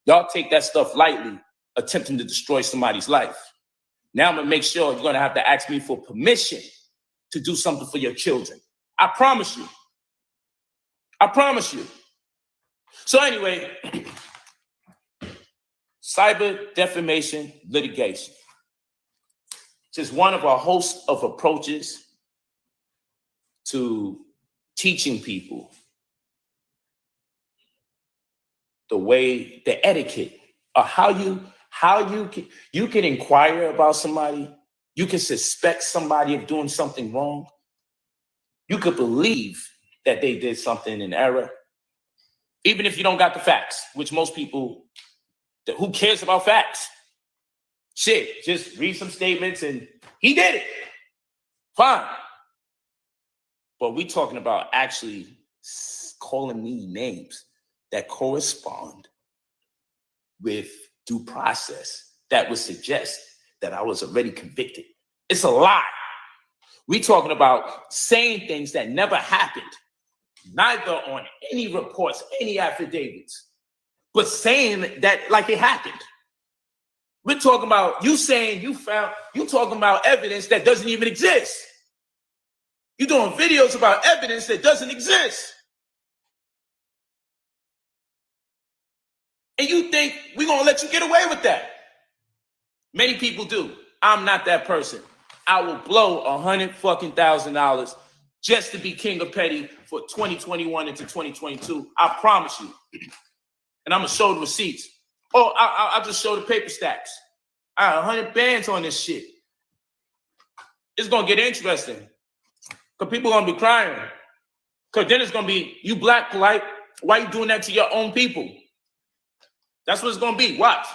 Y'all take that stuff lightly, attempting to destroy somebody's life. Now I'm gonna make sure you're gonna have to ask me for permission to do something for your children. I promise you. I promise you. So anyway, cyber defamation litigation. It's just one of a host of approaches to teaching people the etiquette of how you can inquire about somebody. You can suspect somebody of doing something wrong. You could believe that they did something in error, even if you don't got the facts, which most people, who cares about facts? Shit, just read some statements and he did it. Fine. But we talking about actually calling me names that correspond with due process that would suggest that I was already convicted. It's a lie. We talking about saying things that never happened, neither on any reports, any affidavits, but saying that like it happened. We're talking about you saying you talking about evidence that doesn't even exist. You're doing videos about evidence that doesn't exist. And you think we're gonna let you get away with that? Many people do. I'm not that person. I will blow $100,000 just to be king of petty for 2021 into 2022. I promise you. And I'm gonna show the receipts. Oh, I'll just show the paper stacks. I have 100 bands on this shit. It's gonna get interesting. Because people are gonna be crying. Because then it's gonna be, you black polite, why you doing that to your own people? That's what it's gonna be. Watch.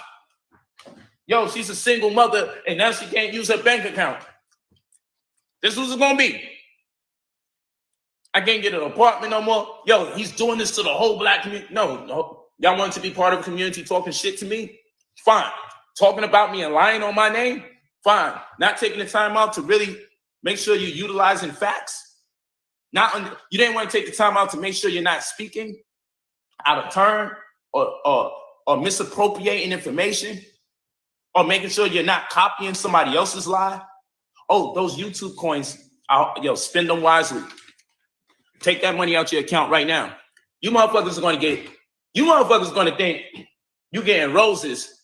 Yo, she's a single mother and now she can't use her bank account. This is what it's gonna be. I can't get an apartment no more. Yo, he's doing this to the whole black community. No. Y'all want to be part of a community talking shit to me? Fine. Talking about me and lying on my name? Fine. Not taking the time out to really make sure you're utilizing facts? You didn't want to take the time out to make sure you're not speaking out of turn or misappropriating information or making sure you're not copying somebody else's lie? Oh, those YouTube coins, spend them wisely. Take that money out your account right now. You motherfuckers are going to think you're getting roses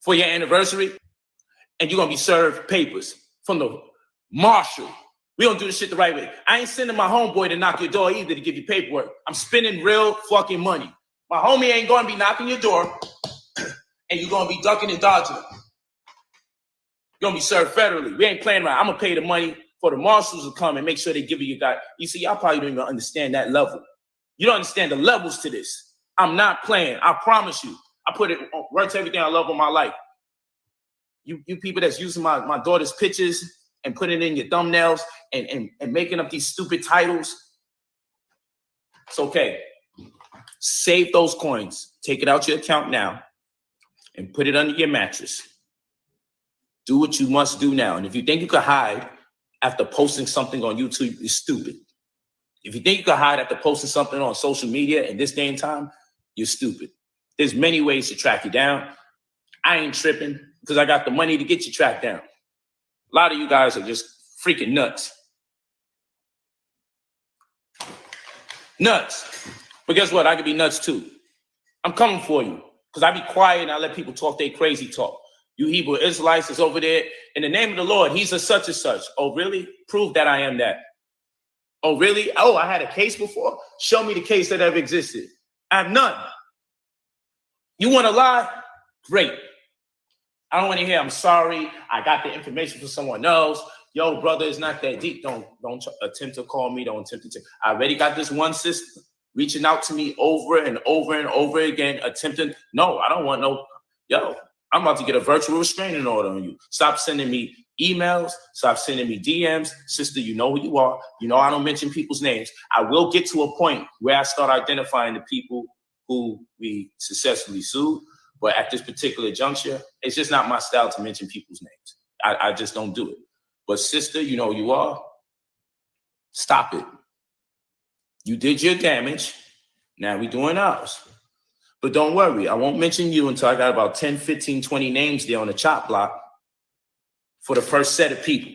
for your anniversary and you're going to be served papers from the marshal. We don't do this shit the right way. I ain't sending my homeboy to knock your door either to give you paperwork. I'm spending real fucking money. My homie ain't going to be knocking your door and you're going to be ducking and dodging. You're going to be served federally. We ain't playing around. I'm going to pay the money for the marshals to come and make sure they give you that. You see, y'all probably don't even understand that level. You don't understand the levels to this. I'm not playing. I promise you. I put it right to everything I love in my life. You people that's using my daughter's pictures and putting it in your thumbnails and making up these stupid titles. It's okay. Save those coins. Take it out your account now and put it under your mattress. Do what you must do now. And if you think you could hide after posting something on YouTube, you're stupid. If you think you could hide after posting something on social media in this day and time, you're stupid. There's many ways to track you down. I ain't tripping because I got the money to get you tracked down. A lot of you guys are just freaking nuts. Nuts. But guess what? I could be nuts too. I'm coming for you because I be quiet and I let people talk their crazy talk. You Hebrew Israelites is over there. In the name of the Lord, he's a such and such. Oh, really? Prove that I am that. Oh, really? Oh, I had a case before? Show me the case that ever existed. I have none. You want to lie? Great. I don't want to hear, I'm sorry. I got the information from someone else. Yo, brother, it's not that deep. Don't attempt to call me. Don't attempt to. I already got this one sister reaching out to me over and over and over again, attempting. No, I don't want no. Yo, I'm about to get a virtual restraining order on you. Stop sending me emails. Stop sending me DMs. Sister, you know who you are. You know I don't mention people's names. I will get to a point where I start identifying the people who we successfully sued. But at this particular juncture, it's just not my style to mention people's names. I just don't do it. But sister, you know who you are. Stop it. You did your damage. Now we're doing ours. But don't worry, I won't mention you until I got about 10, 15, 20 names there on the chop block for the first set of people.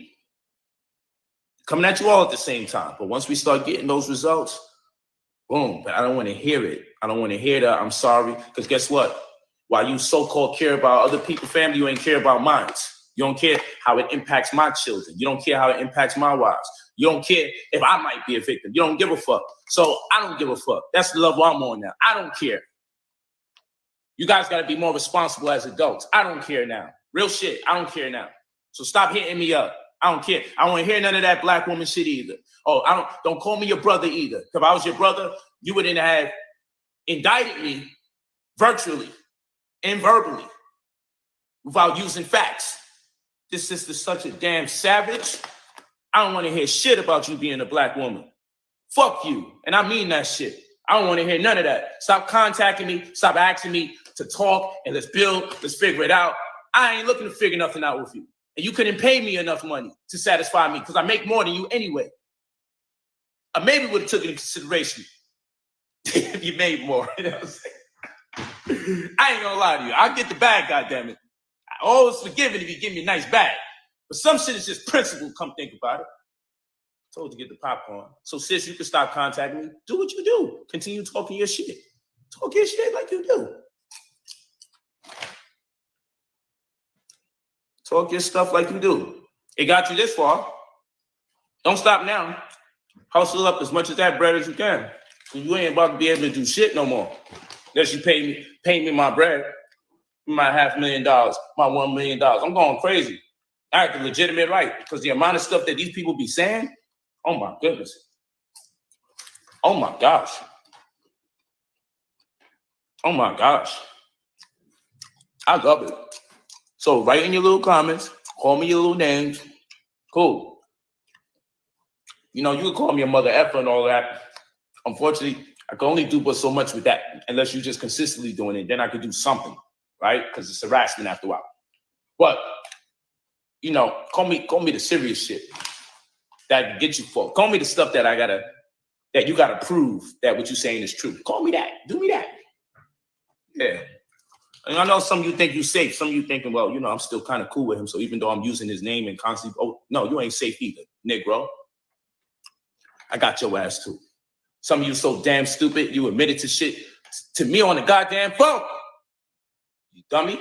Coming at you all at the same time. But once we start getting those results, boom. But I don't want to hear it. I don't want to hear that I'm sorry. Because guess what? While you so-called care about other people's family, you ain't care about mine. You don't care how it impacts my children. You don't care how it impacts my wives. You don't care if I might be a victim. You don't give a fuck. So I don't give a fuck. That's the level I'm on now. I don't care. You guys got to be more responsible as adults. I don't care now. Real shit. I don't care now. So stop hitting me up. I don't care. I don't want to hear none of that black woman shit either. Oh, don't call me your brother either. If I was your brother, you wouldn't have indicted me virtually and verbally without using facts. This sister's such a damn savage. I don't want to hear shit about you being a black woman. Fuck you. And I mean that shit. I don't want to hear none of that. Stop contacting me. Stop asking me to talk and let's build. Let's figure it out. I ain't looking to figure nothing out with you. And you couldn't pay me enough money to satisfy me because I make more than you anyway. I maybe would have took it into consideration if you made more. You know what I'm saying? I ain't gonna lie to you. I'll get the bag, goddammit. I always forgive it if you give me a nice bag. But some shit is just principle, come think about it. I told you to get the popcorn. So sis, you can stop contacting me. Do what you do. Continue talking your shit. Talk your shit like you do. Talk your stuff like you do. It got you this far. Don't stop now. Hustle up as much of that bread as you can. You ain't about to be able to do shit no more. Unless you pay me my bread, my $500,000, my $1 million. I'm going crazy. I have the legitimate right because the amount of stuff that these people be saying, oh my goodness. Oh my gosh. Oh my gosh. I love it. So write in your little comments, call me your little names. Cool. You know, you can call me a mother effer and all that. Unfortunately, I can only do but so much with that unless you're just consistently doing it. Then I could do something, right? Because it's harassment after a while. But, you know, call me the serious shit that get you for. Call me the stuff that that you gotta prove that what you're saying is true. Call me that. Do me that. Yeah. And I know some of you think you're safe. Some of you thinking, well, you know, I'm still kind of cool with him. So even though I'm using his name and constantly, oh, no, you ain't safe either, Negro. I got your ass too. Some of you so damn stupid, you admitted to shit to me on the goddamn phone. You dummy.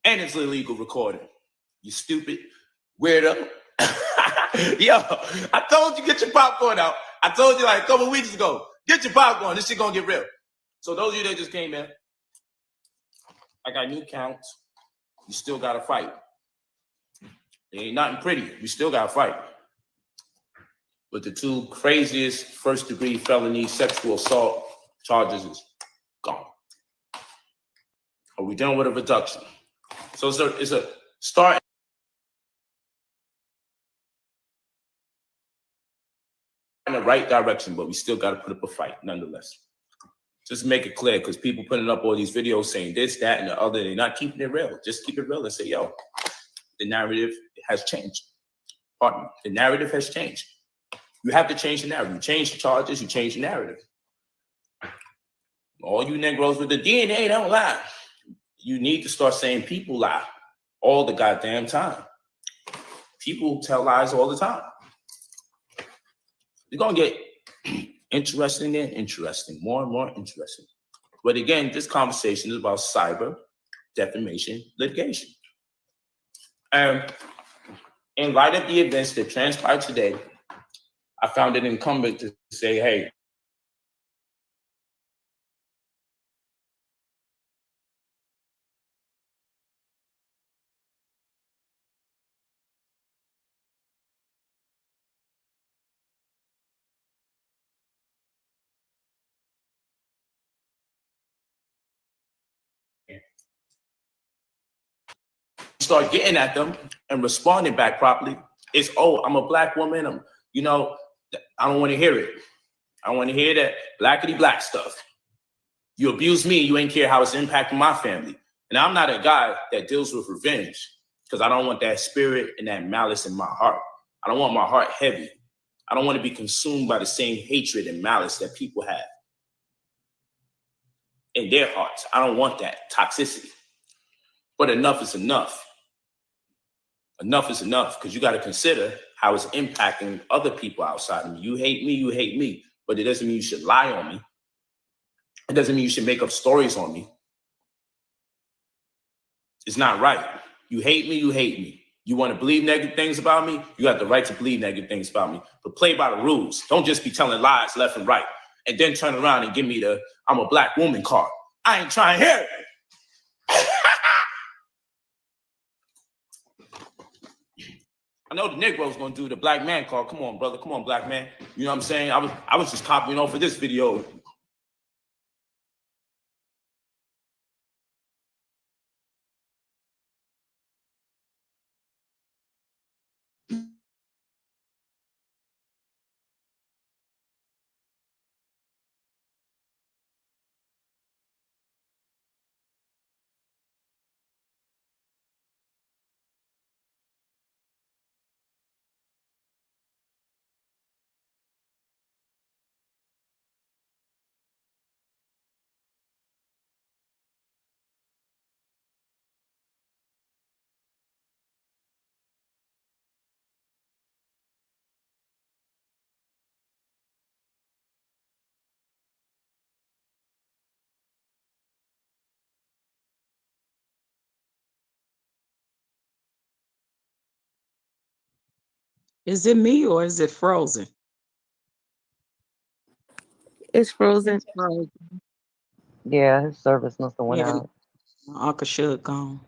And it's illegal recording. You stupid weirdo. Yo, I told you get your popcorn out. I told you like a couple weeks ago, get your popcorn. This shit gonna get real. So those of you that just came in, I got new counts. You still gotta fight. There ain't nothing pretty. You still gotta fight. But the two craziest first-degree felony sexual assault charges is gone. Are we done with a reduction? So it's a start in the right direction, but we still got to put up a fight nonetheless. Just make it clear, because people putting up all these videos saying this, that, and the other. They're not keeping it real. Just keep it real and say, yo, the narrative has changed. Pardon me. The narrative has changed. You have to change the narrative. You change the charges, you change the narrative. All you Negroes with the DNA don't lie. You need to start saying people lie all the goddamn time. People tell lies all the time. You're going to get interesting and interesting, more and more interesting. But again, this conversation is about cyber defamation litigation. In light of the events that transpired today, I found it incumbent to say, hey, start getting at them and responding back properly. It's, oh, I'm a black woman. I don't want to hear it. I don't want to hear that blackity black stuff. You abuse me, you ain't care how it's impacting my family. And I'm not a guy that deals with revenge, because I don't want that spirit and that malice in my heart. I don't want my heart heavy. I don't want to be consumed by the same hatred and malice that people have in their hearts. I don't want that toxicity. But enough is enough. Enough is enough, because you got to consider how it's impacting other people outside of me. You hate me, but it doesn't mean you should lie on me. It doesn't mean you should make up stories on me. It's not right. You hate me. You want to believe negative things about me? You have the right to believe negative things about me. But play by the rules. Don't just be telling lies left and right and then turn around and give me the I'm a black woman card. I ain't trying to hear it. I know the Negro's gonna do the black man card. Come on, brother. Come on, black man. You know what I'm saying? I was just copying off of this video. Is it me or is it frozen? It's frozen. It's frozen. Yeah, his service must have went Yeah, out. my Uncle Shug gone.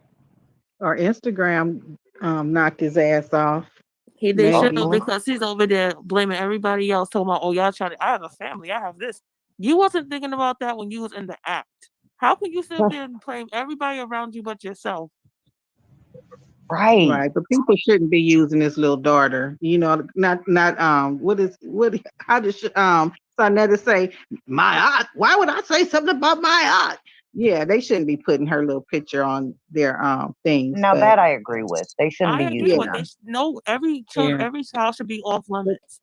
Or Instagram knocked his ass off. They should, Maybe. because he's over there blaming everybody else, talking about, oh, y'all trying to, I have a family, I have this. You wasn't thinking about that when you was in the act. How can you sit there and blame everybody around you but yourself? Right. But people shouldn't be using his little daughter. You know, not how does Sonetta say, my aunt? Why would I say something about my aunt? Yeah, they shouldn't be putting her little picture on their things. Now that I agree with. They shouldn't I be agree using with her. this. No, every child should be off limits.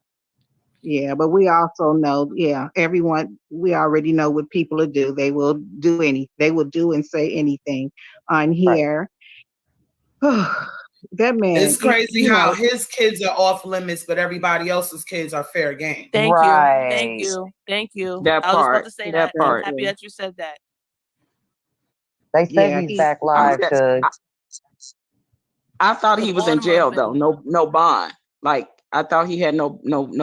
Yeah, but we also know, everyone, we already know what people will do. They will do they will do and say anything on here. That man. It's crazy how his kids are off limits, but everybody else's kids are fair game. Thank you. That I was about part. to say That that. part. I'm happy that you said that. They said he's back live. I thought he was in jail though. No bond. Like I thought he had no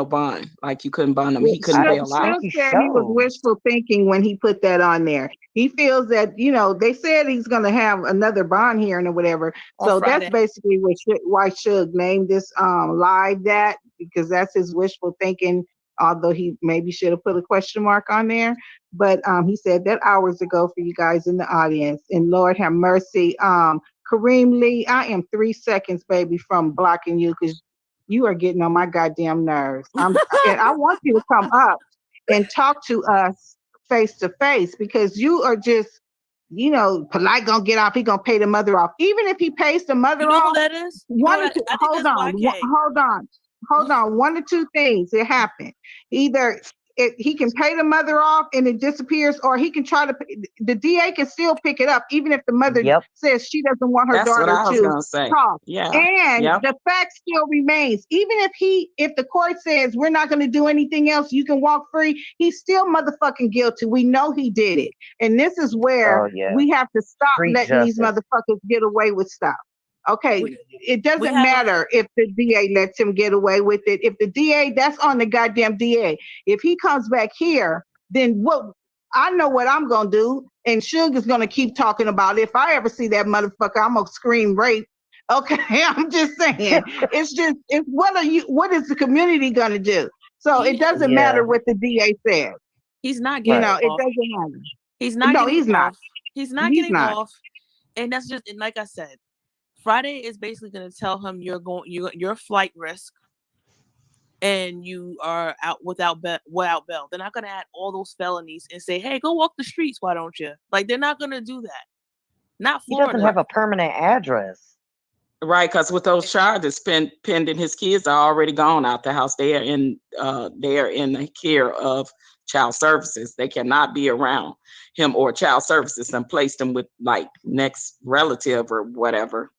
bond. Like you couldn't bond him. He couldn't bail out. He said he was wishful thinking when he put that on there. He feels that, they said he's going to have another bond hearing or whatever. So that's basically why Suge named this live that, because that's his wishful thinking, although he maybe should have put a question mark on there. But he said that hours ago for you guys in the audience. And Lord have mercy. Kareem Lee, I am 3 seconds, baby, from blocking you because you are getting on my goddamn nerves. And I want you to come up and talk to us face to face, because you are just, you know, Polite gonna get off. He gonna pay the mother off. Even if he pays the mother You know who off, that is? You know one or that- two. I think that's YK. Hold on. One or two things that happen. Either he can pay the mother off and it disappears, or he can try to. The DA can still pick it up, even if the mother says she doesn't want her That's what daughter I was to gonna say. talk. Yeah. And Yep. the fact still remains, even if the court says we're not going to do anything else, you can walk free, he's still motherfucking guilty. We know he did it. And this is where we have to stop Street letting these justice. motherfuckers get away with stuff. Okay, it doesn't have matter if the DA lets him get away with it. If the DA, that's on the goddamn DA. If he comes back here, then what? I know what I'm gonna do, and Sugar's gonna keep talking about it. If I ever see that motherfucker, I'm gonna scream rape. Okay, I'm just saying. It's what is the community gonna do? So it doesn't matter what the DA says. He's not You getting know, it off. doesn't matter. He's not. No, getting he's not. off. He's not He's getting not. off. And that's just, and like I said, Friday is basically going to tell him you're flight risk, and you are out without bail. They're not going to add all those felonies and say, "Hey, go walk the streets. Why don't you?" Like, they're not going to do that. Not He Florida. doesn't have a permanent address. Right, because with those charges pending, his kids are already gone out the house. They are in the care of child services. They cannot be around him or child services and place them with like next relative or whatever.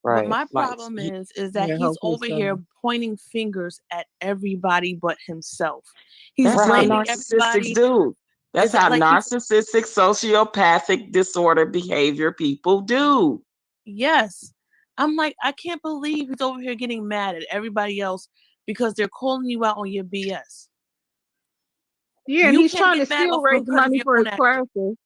But my problem is that he's over here pointing fingers at everybody but himself. He's That's how blaming narcissists everybody. do. That's how like narcissistic, sociopathic disorder behavior people do. Yes. I'm like, I can't believe he's over here getting mad at everybody else because they're calling you out on your BS. Yeah, and You he's can't trying to get mad still off raise because of money your for own his action. classes.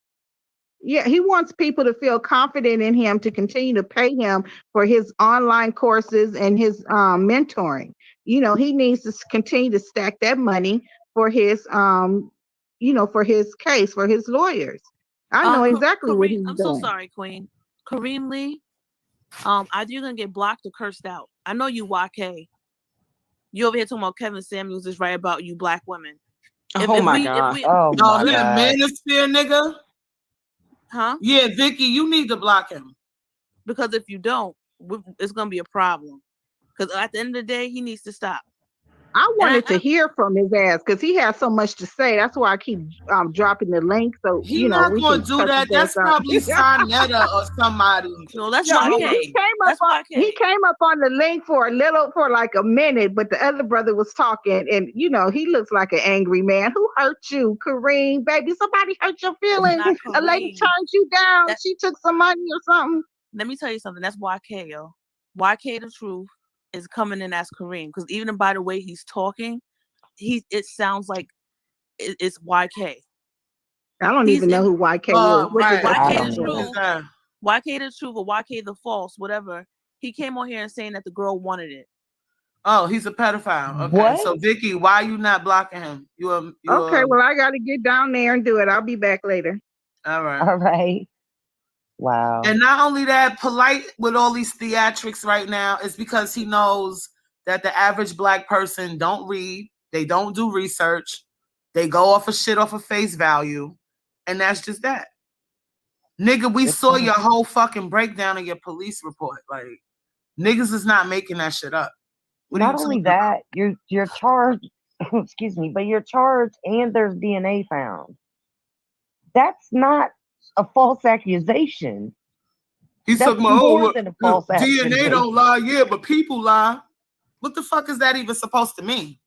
Yeah, he wants people to feel confident in him to continue to pay him for his online courses and his mentoring. You know, he needs to continue to stack that money for his for his case, for his lawyers. I know exactly what he's I'm doing. so sorry, Queen. Kareem Lee, either you're gonna get blocked or cursed out. I know you YK. You over here talking about Kevin Samuels is right about you black women. Oh my God. Oh, that manosphere nigga. Huh? Yeah, Vicky, you need to block him. Because if you don't, it's gonna be a problem. Because at the end of the day, he needs to stop. I wanted to hear from his ass because he has so much to say. That's why I keep dropping the link. So He's not we gonna can do touch that. his ass That's out. probably Sonetta or somebody. No, that's No, YK. he came up on the link for like a minute, but the other brother was talking, and he looks like an angry man. Who hurt you, Kareem? Baby, somebody hurt your feelings. A lady turned you down. She took some money or something. Let me tell you something. That's YK, yo. YK the truth is coming in as Kareem, because even by the way he's talking, it sounds like it's YK. I don't even know who YK is. Right. I YK don't the know. truth, YK the truth, or YK the false, whatever. He came on here and saying that the girl wanted it. Oh, he's a pedophile. Okay, What? so Vicky, why are you not blocking him? Okay, well, I got to get down there and do it. I'll be back later. All right. All right. Wow. And not only that, Polite with all these theatrics right now is because he knows that the average black person don't read, they don't do research, they go off of shit off of face value, and that's just that. Nigga, we saw your whole fucking breakdown of your police report. Like, niggas is not making that shit up. Not only that, you're charged, excuse me, but you're charged and there's DNA found. That's not a false accusation. He's That's talking about more than a false DNA accusation. don't lie, yeah, but people lie. What the fuck is that even supposed to mean?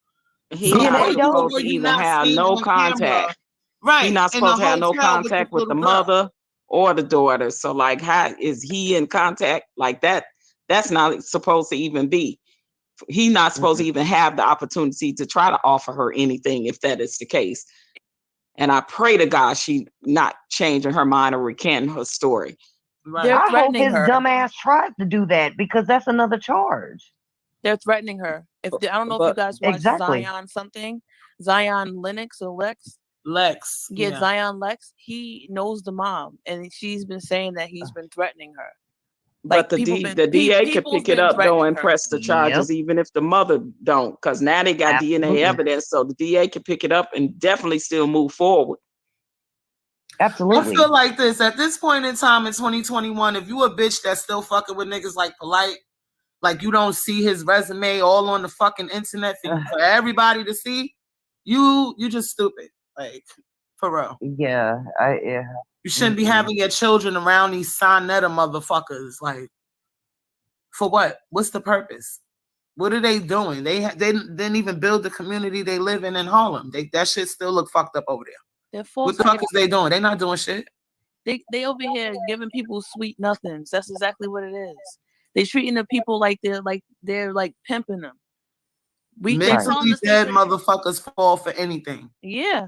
He's not supposed to even have no contact. Right. He's not in supposed the to have no hotel with contact this with the little girl. mother or the daughter. So, like, how is he in contact like that? That's not supposed to even be. He's not supposed to even have the opportunity to try to offer her anything if that is the case. And I pray to God she not changing her mind or recanting her story. I hope his dumb ass tries to do that because that's another charge. They're threatening her. I don't know if you guys watch Exactly. Zion something. Zion Lennox or Lex. Lex. Yeah, Zion Lex. He knows the mom, and she's been saying that he's been threatening her. But the DA could pick it up though and press the charges, Yep. even if the mother don't, because now they got Absolutely. DNA evidence, so the DA can pick it up and definitely still move forward. Absolutely. I feel like this at this point in time in 2021. If you a bitch that's still fucking with niggas like Polite, like you don't see his resume all on the fucking internet for everybody to see, you just stupid. Like for real. Yeah, You shouldn't be having your children around these Sonetta motherfuckers. Like for what? What's the purpose? What are they doing? They didn't even build the community they live in Harlem. That shit still look fucked up over there. They're What the fuck is they doing? They not doing shit. They over here giving people sweet nothings. That's exactly what it is. They treating the people like they're pimping them. Mentally dead motherfuckers fall for anything. Yeah.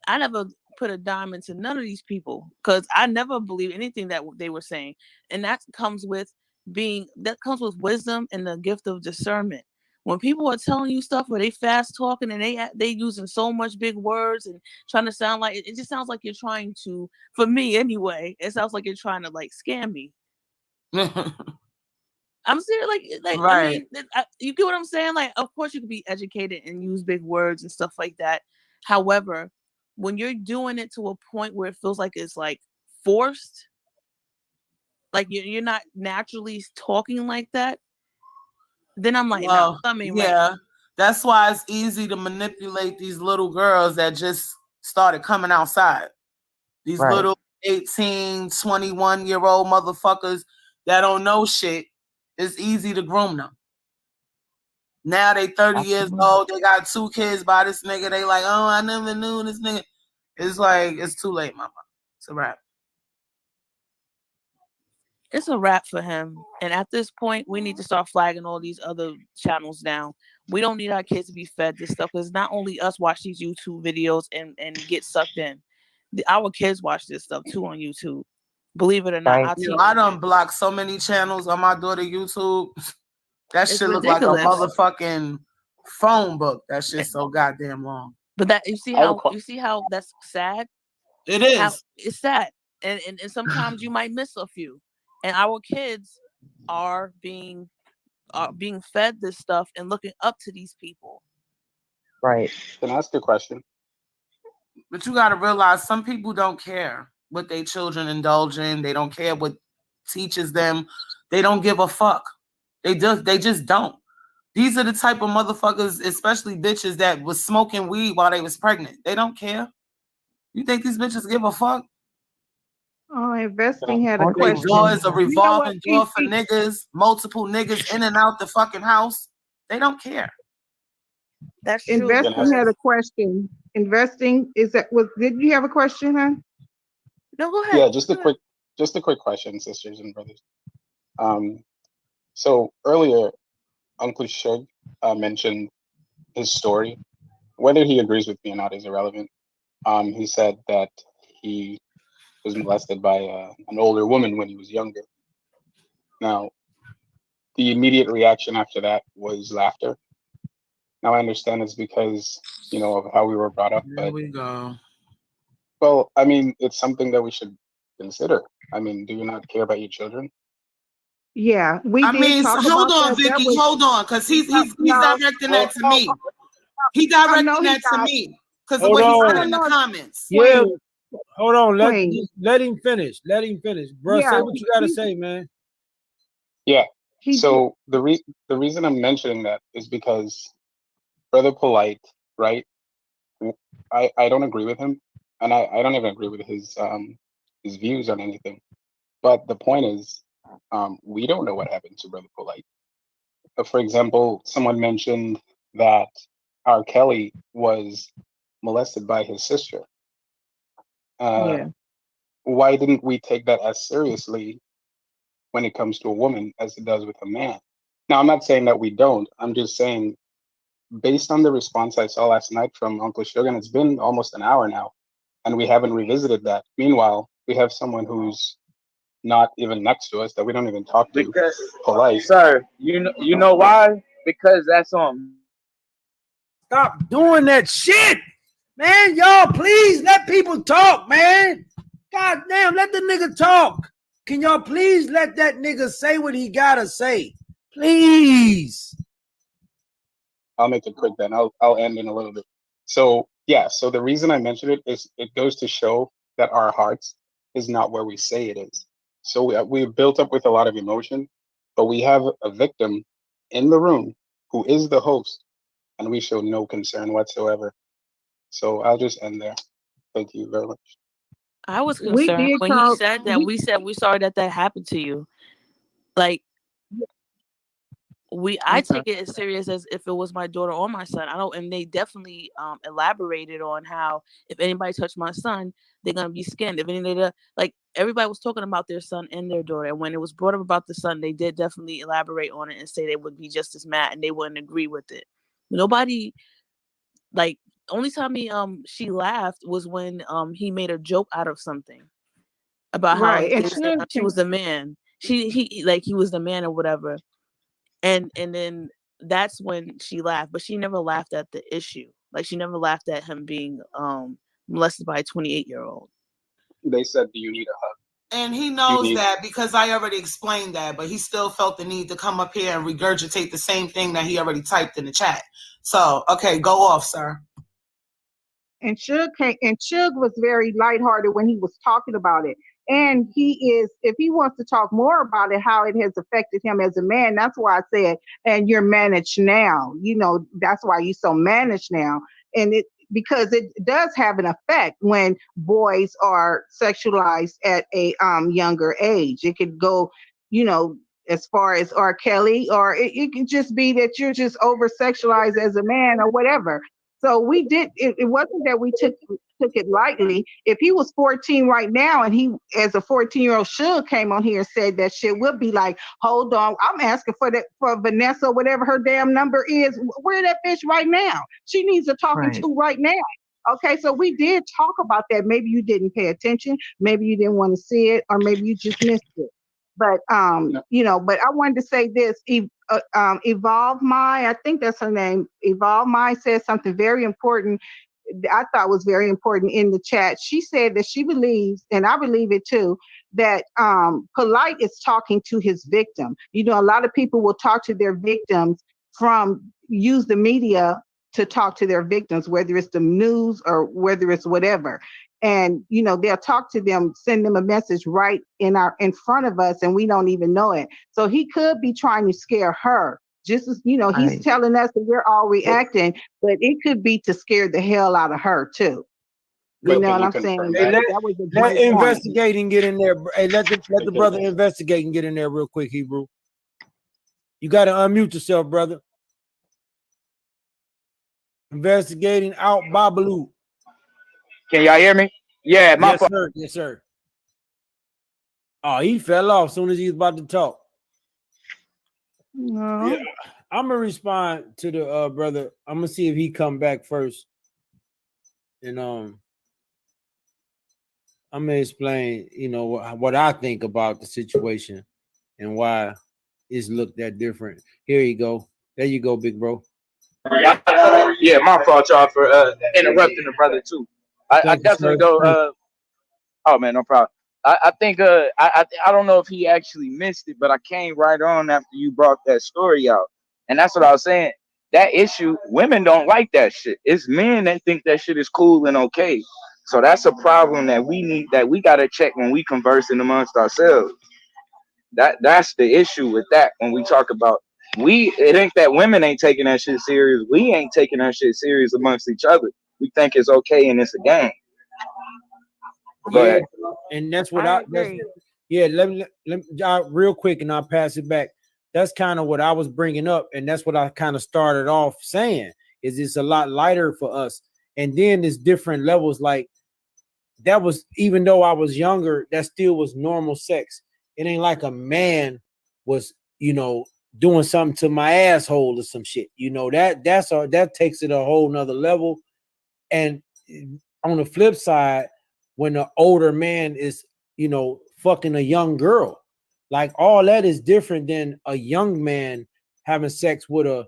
I never put a dime into none of these people because I never believed anything that they were saying, and that comes with wisdom and the gift of discernment. When people are telling you stuff where they fast talking and they using so much big words and trying to sound like it just sounds like you're trying to, for me anyway, it sounds like you're trying to scam me. I'm serious, right. I mean, you get what I'm saying? Like, of course you can be educated and use big words and stuff like that. However, when you're doing it to a point where it feels like it's forced, like you're not naturally talking like that, then I'm like, no, something yeah. right. That's why it's easy to manipulate these little girls that just started coming outside. These little 18, 21-year-old motherfuckers that don't know shit. It's easy to groom them. Now they 30 years old. They got 2 kids by this nigga. They like, oh, I never knew this nigga. It's like, it's too late, mama. It's a wrap. It's a wrap for him. And at this point, we need to start flagging all these other channels down. We don't need our kids to be fed this stuff because not only us watch these YouTube videos and get sucked in. Our kids watch this stuff too on YouTube. Believe it or not. I done blocked so many channels on my daughter YouTube. That shit look like a motherfucking phone book. That shit so goddamn long. But that you see how that's sad? It is. It's sad. And sometimes you might miss a few. And our kids are being fed this stuff and looking up to these people. Right. Can I ask a question? But you got to realize some people don't care what their children indulge in. They don't care what teaches them. They don't give a fuck. They just don't. These are the type of motherfuckers, especially bitches, that was smoking weed while they was pregnant. They don't care. You think these bitches give a fuck? Oh, Investing had a question. Door is a revolving door for niggas, multiple niggas in and out the fucking house. They don't care. That's true. Investing had a question. Investing did you have a question, huh? No, go ahead. Yeah, just a quick question, sisters and brothers. So earlier, Uncle Shug mentioned his story. Whether he agrees with me or not is irrelevant. He said that he was molested by an older woman when he was younger. Now, the immediate reaction after that was laughter. Now I understand it's because, of how we were brought up. Here we go. Well, I mean, it's something that we should consider. I mean, do you not care about your children? Yeah, hold on, Vicky, hold on, because he's directing that to me. He directing that to me because of what he said in the comments. Yeah, hold on. Let him finish. Let him finish, bro. Yeah, say what you gotta say, man. Yeah. So the reason I'm mentioning that is because Brother Polite, right? I don't agree with him, and I don't even agree with his views on anything. But the point is, we don't know what happened to Brother Polite. For example, someone mentioned that R. Kelly was molested by his sister. Why didn't we take that as seriously when it comes to a woman as it does with a man? Now, I'm not saying that we don't. I'm just saying, based on the response I saw last night from Uncle Sugar, and it's been almost an hour now, and we haven't revisited that. Meanwhile, we have someone who's not even next to us that we don't even talk to. Because, Polite. Sir, you know why? Because that's on. Stop doing that shit, man. Y'all, please let people talk, man. God damn, let the nigga talk. Can y'all please let that nigga say what he gotta say? Please. I'll make it quick then. I'll end in a little bit. So Yeah, so the reason I mentioned it is it goes to show that our hearts is not where we say it is. So we're built up with a lot of emotion, but we have a victim in the room who is the host, and we show no concern whatsoever. So I'll just end there. Thank you very much. I was We concerned did when he talk. said that. We said we're sorry that happened to you. Like I I'm sorry. take it as serious as if it was my daughter or my son. I don't, and they definitely elaborated on how if anybody touched my son, they're gonna be skinned. If any like everybody was talking about their son and their daughter, and when it was brought up about the son, they did definitely elaborate on it and say they would be just as mad and they wouldn't agree with it. Nobody, like, only time she laughed was when he made a joke out of something about how Right, and they said she was the man. He was the man or whatever. And then that's when she laughed, but she never laughed at the issue. Like she never laughed at him being molested by a 28-year-old. They said, "Do you need a hug?" And he knows that because I already explained that, but he still felt the need to come up here and regurgitate the same thing that he already typed in the chat. So, okay, go off, sir. And Suge was very lighthearted when he was talking about it. And if he wants to talk more about it, how it has affected him as a man, that's why I said, and you're managed now. That's why you're so managed now. And because it does have an effect when boys are sexualized at a younger age. It could go, as far as R. Kelly, or it could just be that you're just over sexualized as a man or whatever. So we did. It wasn't that we took it lightly. If he was 14 right now, and he, as a 14-year-old, Suge came on here and said that shit, we'll be like, hold on, I'm asking for Vanessa, whatever her damn number is. Where that bitch right now? She needs a talking to right now. Okay, so we did talk about that. Maybe you didn't pay attention. Maybe you didn't want to see it, or maybe you just missed it. But but I wanted to say this. Evolve My, I think that's her name. Evolve My said something very important. I thought was very important in the chat. She said that she believes, and I believe it too, that Polite is talking to his victim. A lot of people will talk to their victims use the media to talk to their victims, whether it's the news or whether it's whatever. And they'll talk to them, send them a message right in front of us, and we don't even know it. So he could be trying to scare her. Just as he's telling us that we're all reacting, but it could be to scare the hell out of her too. You know what I'm saying? Hey, That was a let great point. investigate and get in there. Hey, let the brother investigate and get in there real quick, Hebrew. You got to unmute yourself, brother. Investigating out Babalu. Can y'all hear me? Yeah, my fault. Sir. Yes, sir. Oh, he fell off as soon as he was about to talk. No. Yeah, I'm gonna respond to the brother. I'm gonna see if he come back first, and I'm gonna explain, what I think about the situation and why it's looked that different. Here you go. There you go, big bro. Yeah, my fault, y'all, for interrupting the brother too. I definitely go. Oh man, no problem. I think I don't know if he actually missed it, but I came right on after you brought that story out, and that's what I was saying. That issue, women don't like that shit. It's men that think that shit is cool and okay. So that's a problem that we gotta check when we conversing amongst ourselves. That's the issue with that when we talk about it ain't that women ain't taking that shit serious. We ain't taking that shit serious amongst each other. We think it's okay and it's a game. Go ahead. And that's what let me real quick and I'll pass it back. That's kind of what I was bringing up, and that's what I kind of started off saying, is it's a lot lighter for us. And then there's different levels. Like that was, even though I was younger, that still was normal sex. It ain't like a man was, doing something to my asshole or some shit. That takes it a whole nother level. And on the flip side, when the older man is, fucking a young girl, like all that is different than a young man having sex with a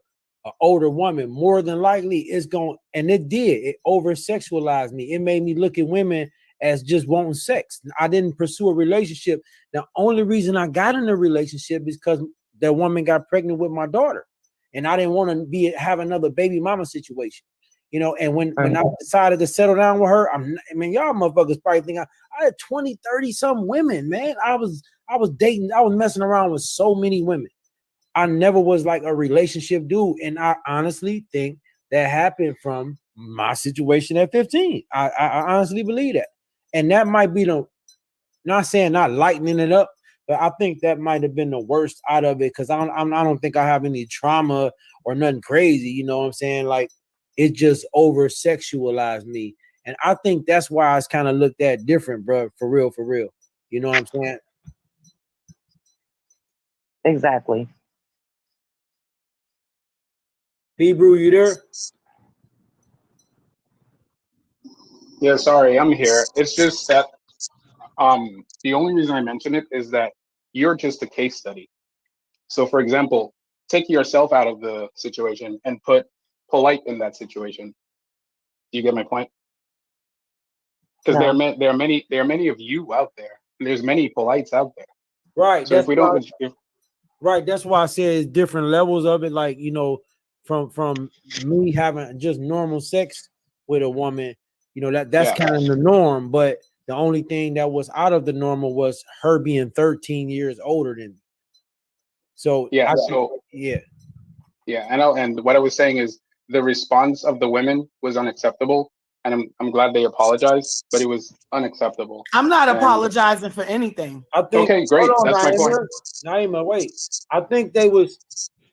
older woman. More than likely it's going, and it over sexualized me. It made me look at women as just wanting sex. I didn't pursue a relationship. The only reason I got in a relationship is because that woman got pregnant with my daughter, and I didn't want to have another baby mama situation. You know, and when I decided to settle down with her, y'all motherfuckers probably think I had 20, 30 some women, man. I was dating, I was messing around with so many women. I never was like a relationship dude. And I honestly think that happened from my situation at 15. I honestly believe that. And that might be not saying not lightening it up, but I think that might have been the worst out of it, because I don't think I have any trauma or nothing crazy. You know what I'm saying? Like, it just over sexualized me. And I think that's why it's kind of looked at different, bro. For real. You know what I'm saying? Exactly. Hebrew, you there? Yeah, sorry, I'm here. It's just that the only reason I mention it is that you're just a case study. So for example, take yourself out of the situation and put Polite in that situation. Do you get my point? Because there are many of you out there. And there's many Polites out there. Right. So if we don't, right. That's why I said it's different levels of it. Like, you know, from me having just normal sex with a woman, you know, that's kind of the norm. But the only thing that was out of the normal was her being 13 years older than me. So yeah, I know. And what I was saying is the response of the women was unacceptable. And I'm glad they apologized, but it was unacceptable. I'm not apologizing for anything. I think, okay, great. Hold on, that's my point. Naima, wait.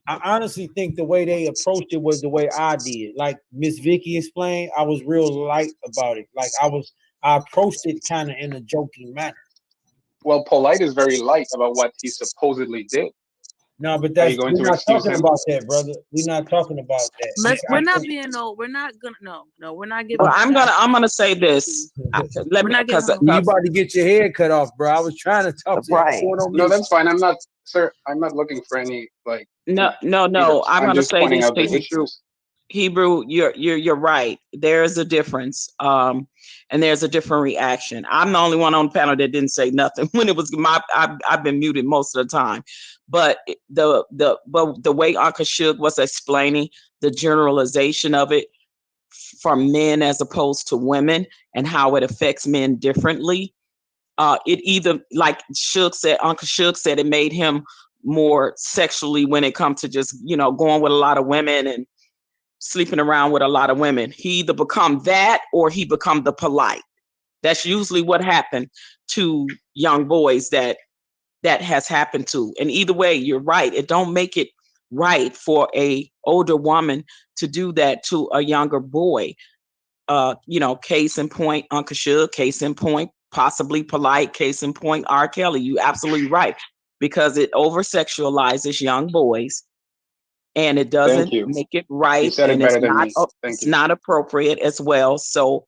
I honestly think the way they approached it was the way I did. Like Miss Vicky explained, I was real light about it. Like I approached it kind of in a joking manner. Well, Polite is very light about what he supposedly did. No, but we're not talking about that, brother. We're not talking about that. We're not giving. Well, I'm gonna say this. Let me, because you about to get your head cut off, bro. I was trying to talk to you. No, that's fine. I'm not, sir. I'm not looking for any like. No. I'm gonna say this to Hebrew. You're right. There's a difference. And there's a different reaction. I'm the only one on the panel that didn't say nothing when it was I've been muted most of the time. But the way Uncle Suge was explaining the generalization of it from men as opposed to women and how it affects men differently. It either, like Uncle Suge said, it made him more sexually when it comes to just, you know, going with a lot of women and sleeping around with a lot of women. He either become that or he become the Polite. That's usually what happened to young boys that has happened to. And either way, you're right. It don't make it right for a older woman to do that to a younger boy. You know, case in point, Uncle Suge, case in point, possibly Polite, case in point, R. Kelly. You absolutely right. Because it over-sexualizes young boys. And it doesn't make it right. You said it and better than me. It's not appropriate as well. So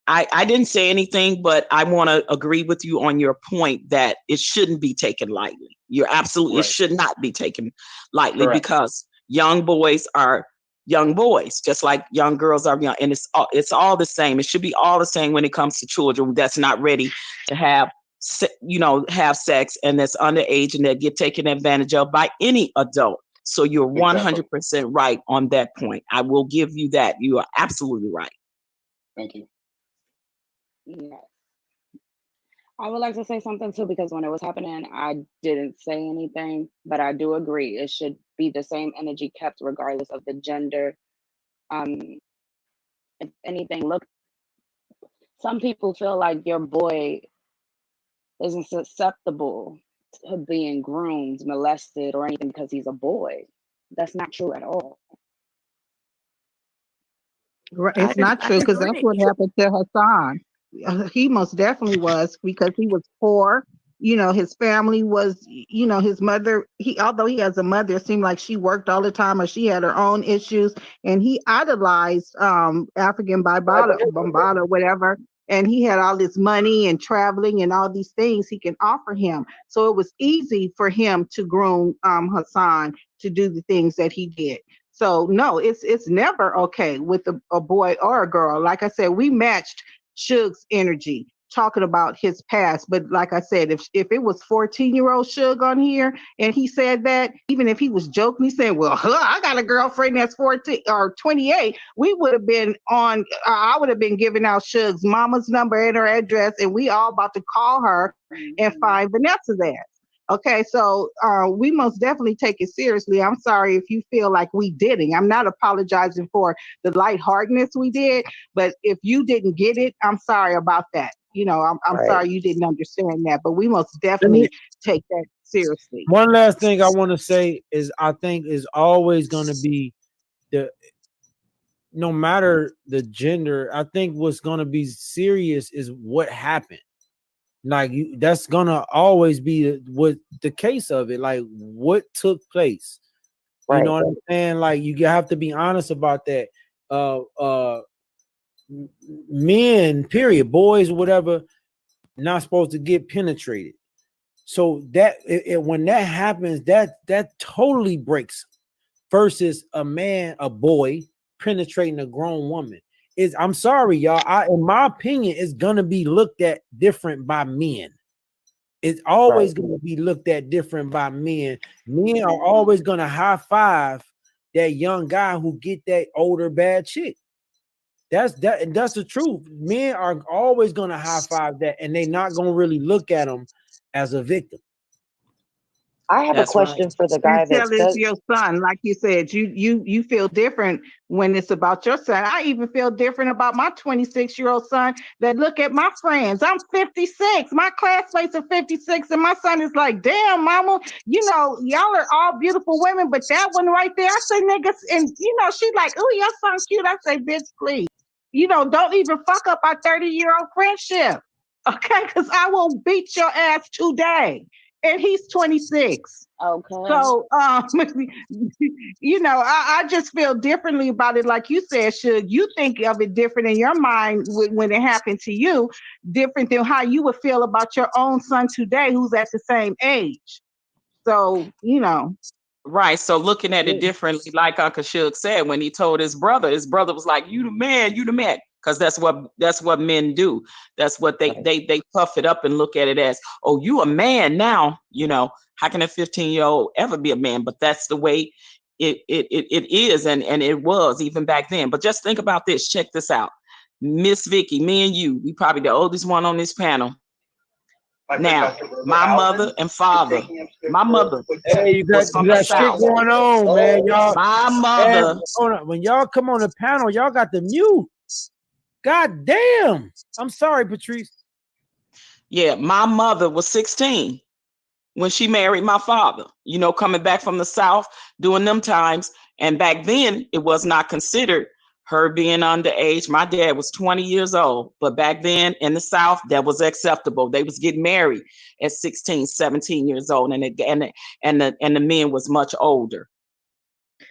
I didn't say anything, but I want to agree with you on your point that it shouldn't be taken lightly. You're absolutely, it should not be taken lightly because young boys are young boys, just like young girls are young. And it's all the same. It should be all the same when it comes to children that's not ready to have sex and that's underage and that get taken advantage of by any adult. So you're 100% right on that point. I will give you that. You are absolutely right. Thank you. Yeah. I would like to say something too, because when it was happening, I didn't say anything, but I do agree. It should be the same energy kept regardless of the gender. If anything, some people feel like your boy isn't susceptible to being groomed, molested, or anything because he's a boy. That's not true at all. It's not true, because that's what happened to Hassan. He most definitely was, because he was poor. You know, his family was, you know, his mother, although he has a mother, it seemed like she worked all the time or she had her own issues, and he idolized African Bambaataa or whatever. And he had all this money and traveling and all these things he can offer him. So it was easy for him to groom Hassan to do the things that he did. So no, it's never okay with a boy or a girl. Like I said, we matched Suge's energy. talking about his past. But like I said, if it was 14-year-old Suge on here and he said that, even if he was joking, he said, well, I got a girlfriend that's 14 or 28, we would have been on, I would have been giving out Suge's mama's number and her address, and we all about to call her and find Vanessa's ass. Okay, so we most definitely take it seriously. I'm sorry if you feel like we didn't. I'm not apologizing for the lightheartedness we did, but if you didn't get it, I'm sorry about that. You know, I'm Right. sorry you didn't understand that, but we most definitely take that seriously. One last thing I want to say is I think is always going to be no matter the gender, I think what's going to be serious is what happened. Like that's gonna always be what the case of it. Like what took place. You know what I'm saying? Like you have to be honest about that. Men, period, boys, whatever, not supposed to get penetrated. So that when that happens, that totally breaks. Versus a boy penetrating a grown woman. I'm sorry, y'all. In my opinion, it's gonna be looked at different by men. It's always gonna be looked at different by men. Men are always gonna high five that young guy who get that older bad chick. That's the truth. Men are always gonna high five that, and they're not gonna really look at them as a victim. I have a question for the guy that Until it's says your son, like you said, you feel different when it's about your son. I even feel different about my 26-year-old son that look at my friends. I'm 56. My classmates are 56, and my son is like, damn, mama, you know, y'all are all beautiful women, but that one right there, I say niggas, and you know, she's like, oh, your son's cute. I say, bitch, please. You know, don't even fuck up our 30-year-old friendship. Okay, because I will beat your ass today. And he's 26. Okay. So, you know, I just feel differently about it. Like you said, Suge, you think of it different in your mind when it happened to you, different than how you would feel about your own son today, who's at the same age. So, you know. Right. So looking at it differently, like Uncle Suge said, when he told his brother was like, you the man, you the man. Because that's what men do. That's what they puff it up and look at it as, oh, you a man now. You know, how can a 15-year-old ever be a man? But that's the way it is, and it was even back then. But just think about this. Check this out. Miss Vicky, me and you, we probably the oldest one on this panel. Now, my mother and father, my mother. Hey, you got shit going on, man. Y'all, my mother. Man, hold on. When y'all come on the panel, y'all got the mute. God damn. I'm sorry, Patrice. Yeah, my mother was 16 when she married my father, you know, coming back from the South, doing them times. And back then, it was not considered her being underage. My dad was 20 years old, but back then in the South, that was acceptable. They was getting married at 16, 17 years old, and the men was much older.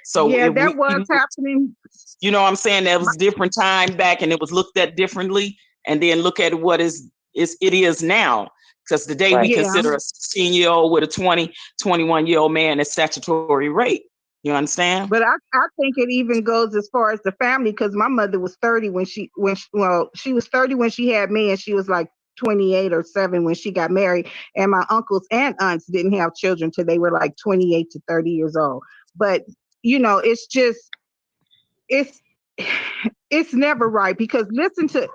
So yeah, that was happening. You know what I'm saying? That was different time back, and it was looked at differently. And then look at what it is now. Because today we consider a 16-year-old with a 20, 21-year-old man as statutory rape. You understand? But I think it even goes as far as the family, because my mother was 30 she was 30 when she had me, and she was like 28 or 7 when she got married. And my uncles and aunts didn't have children till they were like 28 to 30 years old. But you know, it's just it's never right, because listen to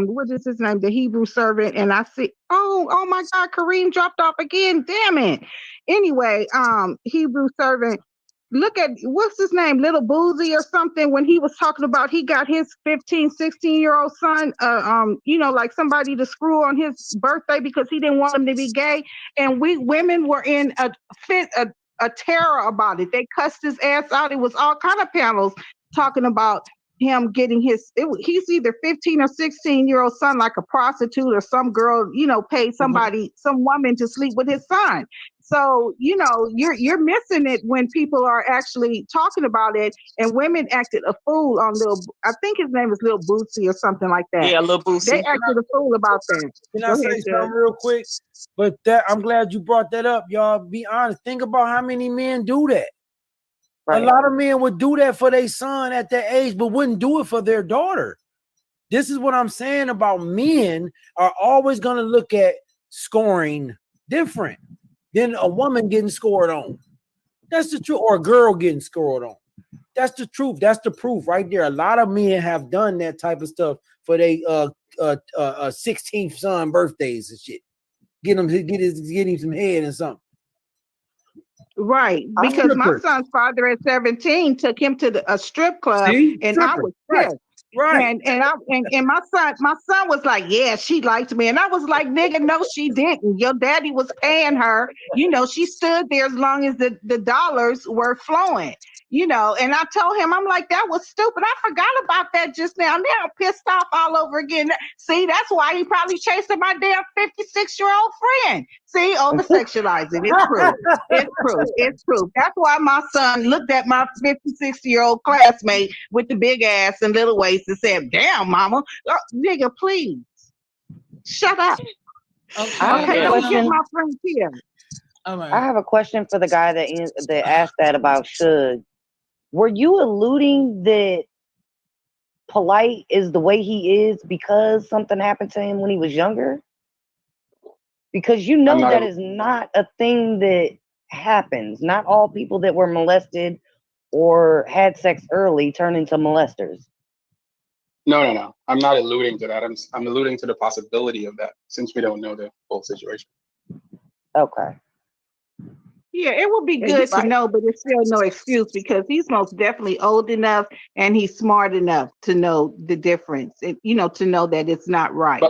what is his name, the Hebrew servant, and I see oh my God, Kareem dropped off again, damn it. Anyway, Hebrew servant, look at what's his name, Little Boozy or something, when he was talking about he got his 15, 16-year-old son you know, like somebody to screw on his birthday because he didn't want him to be gay, and we women were in a terror about it. They cussed his ass out. It was all kind of panels talking about him getting he's either 15 or 16-year-old son, like a prostitute or some girl, you know, paid somebody, some woman to sleep with his son. So, you know, you're missing it when people are actually talking about it, and women acted a fool on I think his name is Lil Boosie or something like that. Yeah, Lil Boosie. They acted a fool about that. Can I say something real quick? But I'm glad you brought that up, y'all. Be honest. Think about how many men do that. Right. A lot of men would do that for their son at that age, but wouldn't do it for their daughter. This is what I'm saying about men are always going to look at scoring different than a woman getting scored on. That's the truth, or a girl getting scored on. That's the truth. That's the proof right there. A lot of men have done that type of stuff for their 16th son birthdays and shit. Get him some head and something. Right, because my son's father at 17 took him to a strip club, and I was pissed. Right. And my son was like, yeah, she liked me. And I was like, nigga, no, she didn't. Your daddy was paying her. You know, she stood there as long as the dollars were flowing. You know, and I told him, I'm like, that was stupid. I forgot about that just now. Now I'm pissed off all over again. See, that's why he probably chasing my damn 56-year-old friend. See, over sexualizing. It's proof. It's proof. It's proof. That's why my son looked at my 56-year-old classmate with the big ass and little waist and said, damn, mama, nigga, please shut up. Okay, don't get my friend here. I have a question for the guy that asked that about Suge. Were you alluding that Polite is the way he is because something happened to him when he was younger? Because you know that is not a thing that happens. Not all people that were molested or had sex early turn into molesters. No. I'm not alluding to that. I'm alluding to the possibility of that, since we don't know the full situation. Okay. Yeah, it would be good to know, but it's still no excuse because he's most definitely old enough and he's smart enough to know the difference. You know, to know that it's not right,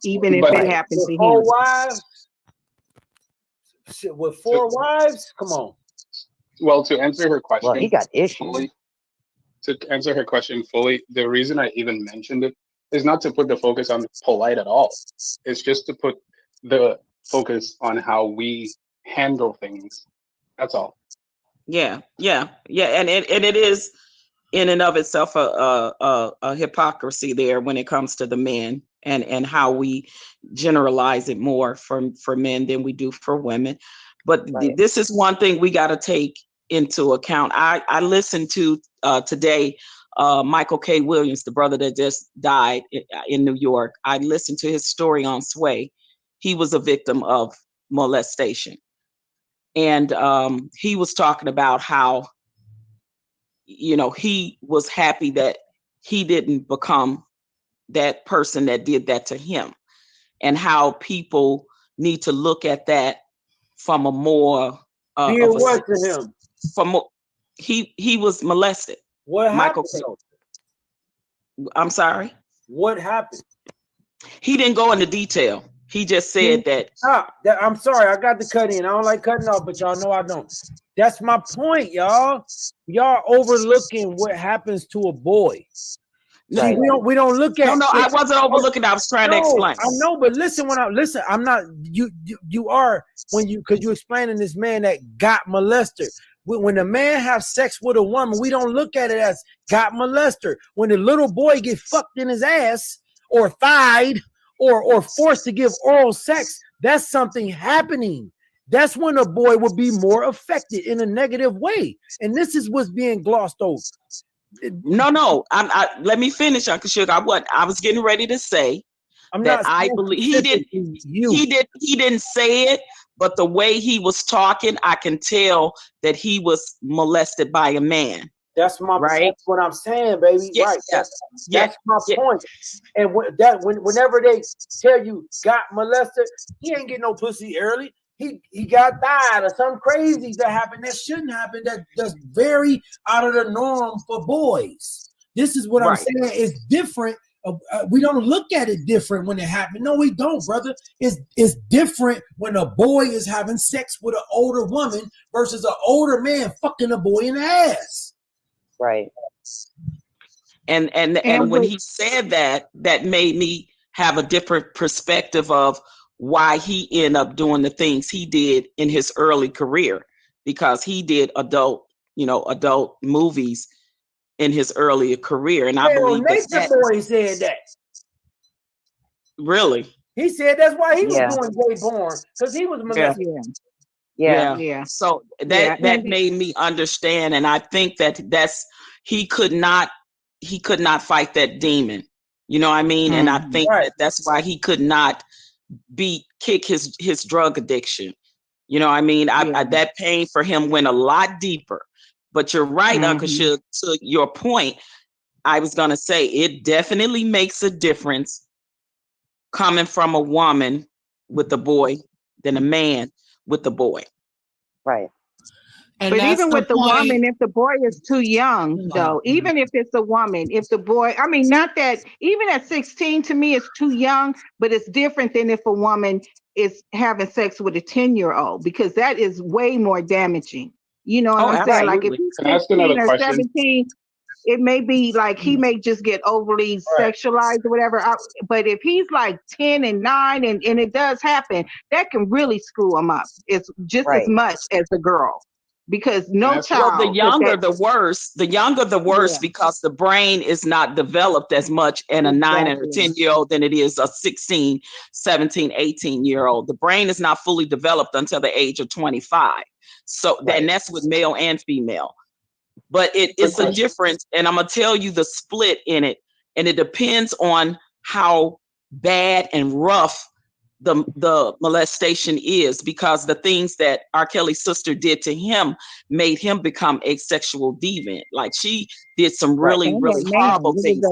even if it happened to him. 4 wives? With 4 wives? Come on. Well, to answer her question, well, he got issues. To answer her question fully, the reason I even mentioned it is not to put the focus on Polite at all. It's just to put the focus on how we handle things. That's all. Yeah. And it is in and of itself a hypocrisy there when it comes to the men and how we generalize it more for men than we do for women. But this is one thing we got to take into account. I listened to today Michael K. Williams, the brother that just died in New York. I listened to his story on Sway. He was a victim of molestation. And he was talking about how, you know, he was happy that he didn't become that person that did that to him, and how people need to look at that from a more what to him? He was molested. What Michael happened? I'm sorry. What happened? He didn't go into detail. He just said that. I'm sorry, I got to cut in. I don't like cutting off, but y'all know I don't. That's my point, y'all. Y'all overlooking what happens to a boy. Right. We don't look at. No, I wasn't overlooking. I was trying to explain. I know, but listen. I'm not. You are because you explaining this man that got molested. When a man have sex with a woman, we don't look at it as got molested. When the little boy get fucked in his ass or thighed or forced to give oral sex, that's something happening. That's when a boy would be more affected in a negative way. And this is what's being glossed over. No. Let me finish, Uncle Sugar. I was getting ready to say that I believe he didn't say it, but the way he was talking, I can tell that he was molested by a man. That's that's what I'm saying, baby. Yes, right. yes, That's my point. And whenever they tell you got molested, he ain't getting no pussy early. He got died or something crazy that happened that shouldn't happen. That's very out of the norm for boys. This is what I'm saying. It's different. We don't look at it different when it happened. No, we don't, brother. It's different when a boy is having sex with an older woman versus an older man fucking a boy in the ass. Right. And when he said that made me have a different perspective of why he ended up doing the things he did in his early career, because he did adult movies in his earlier career. And I believe Nature Boy said that. Really? He said that's why he was doing gay porn, because he was molested. Yeah. So that made me understand, and I think that's he could not fight that demon. You know what I mean? And I think Right. that that's why he could not kick his drug addiction. You know what I mean? That pain for him went a lot deeper. But you're right, Uncle Suge, to your point. I was gonna say it definitely makes a difference coming from a woman with the boy than a man with the boy. Right. And But that's even the with the point. woman, if the boy is too young, though, even if it's a woman, if the boy, I mean, not that, even at 16, to me, it's too young, but it's different than if a woman is having sex with a 10-year-old, because that is way more damaging. You know what I'm saying? Like if he's Can I ask another 16 or question? 17, it may be like he may just get overly sexualized or whatever. But if he's like 10 and 9, and it does happen, that can really screw him up. It's just as much as a girl. Because no child. Well, the younger the worse. The younger the worse, because the brain is not developed as much in a 9 and a 10-year-old than it is a 16, 17, 18-year-old. The brain is not fully developed until the age of 25. So then that's with male and female. But it's a difference, and I'm gonna tell you the split in it, and it depends on how bad and rough the molestation is, because the things that R. Kelly's sister did to him made him become a sexual deviant. Like she did some really, really horrible things.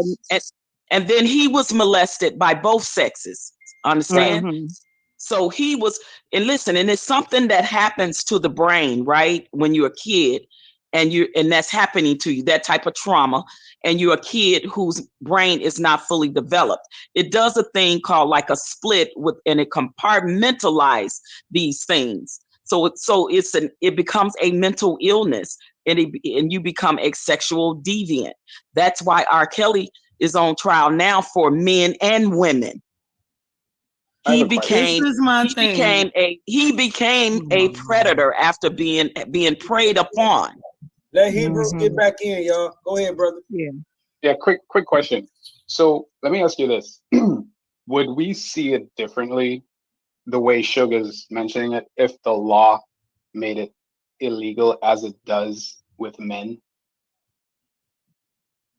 And then he was molested by both sexes. Understand? So he was, and listen, and it's something that happens to the brain, right? When you're a kid and that's happening to you, that type of trauma, and you're a kid whose brain is not fully developed. It does a thing called like a split and it compartmentalizes these things. So it becomes a mental illness, and you become a sexual deviant. That's why R. Kelly is on trial now for men and women. He became a predator after being preyed upon. Let Hebrews get back in, y'all. Go ahead, brother. Yeah, quick question. So let me ask you this. Would we see it differently the way Sugar's mentioning it if the law made it illegal as it does with men?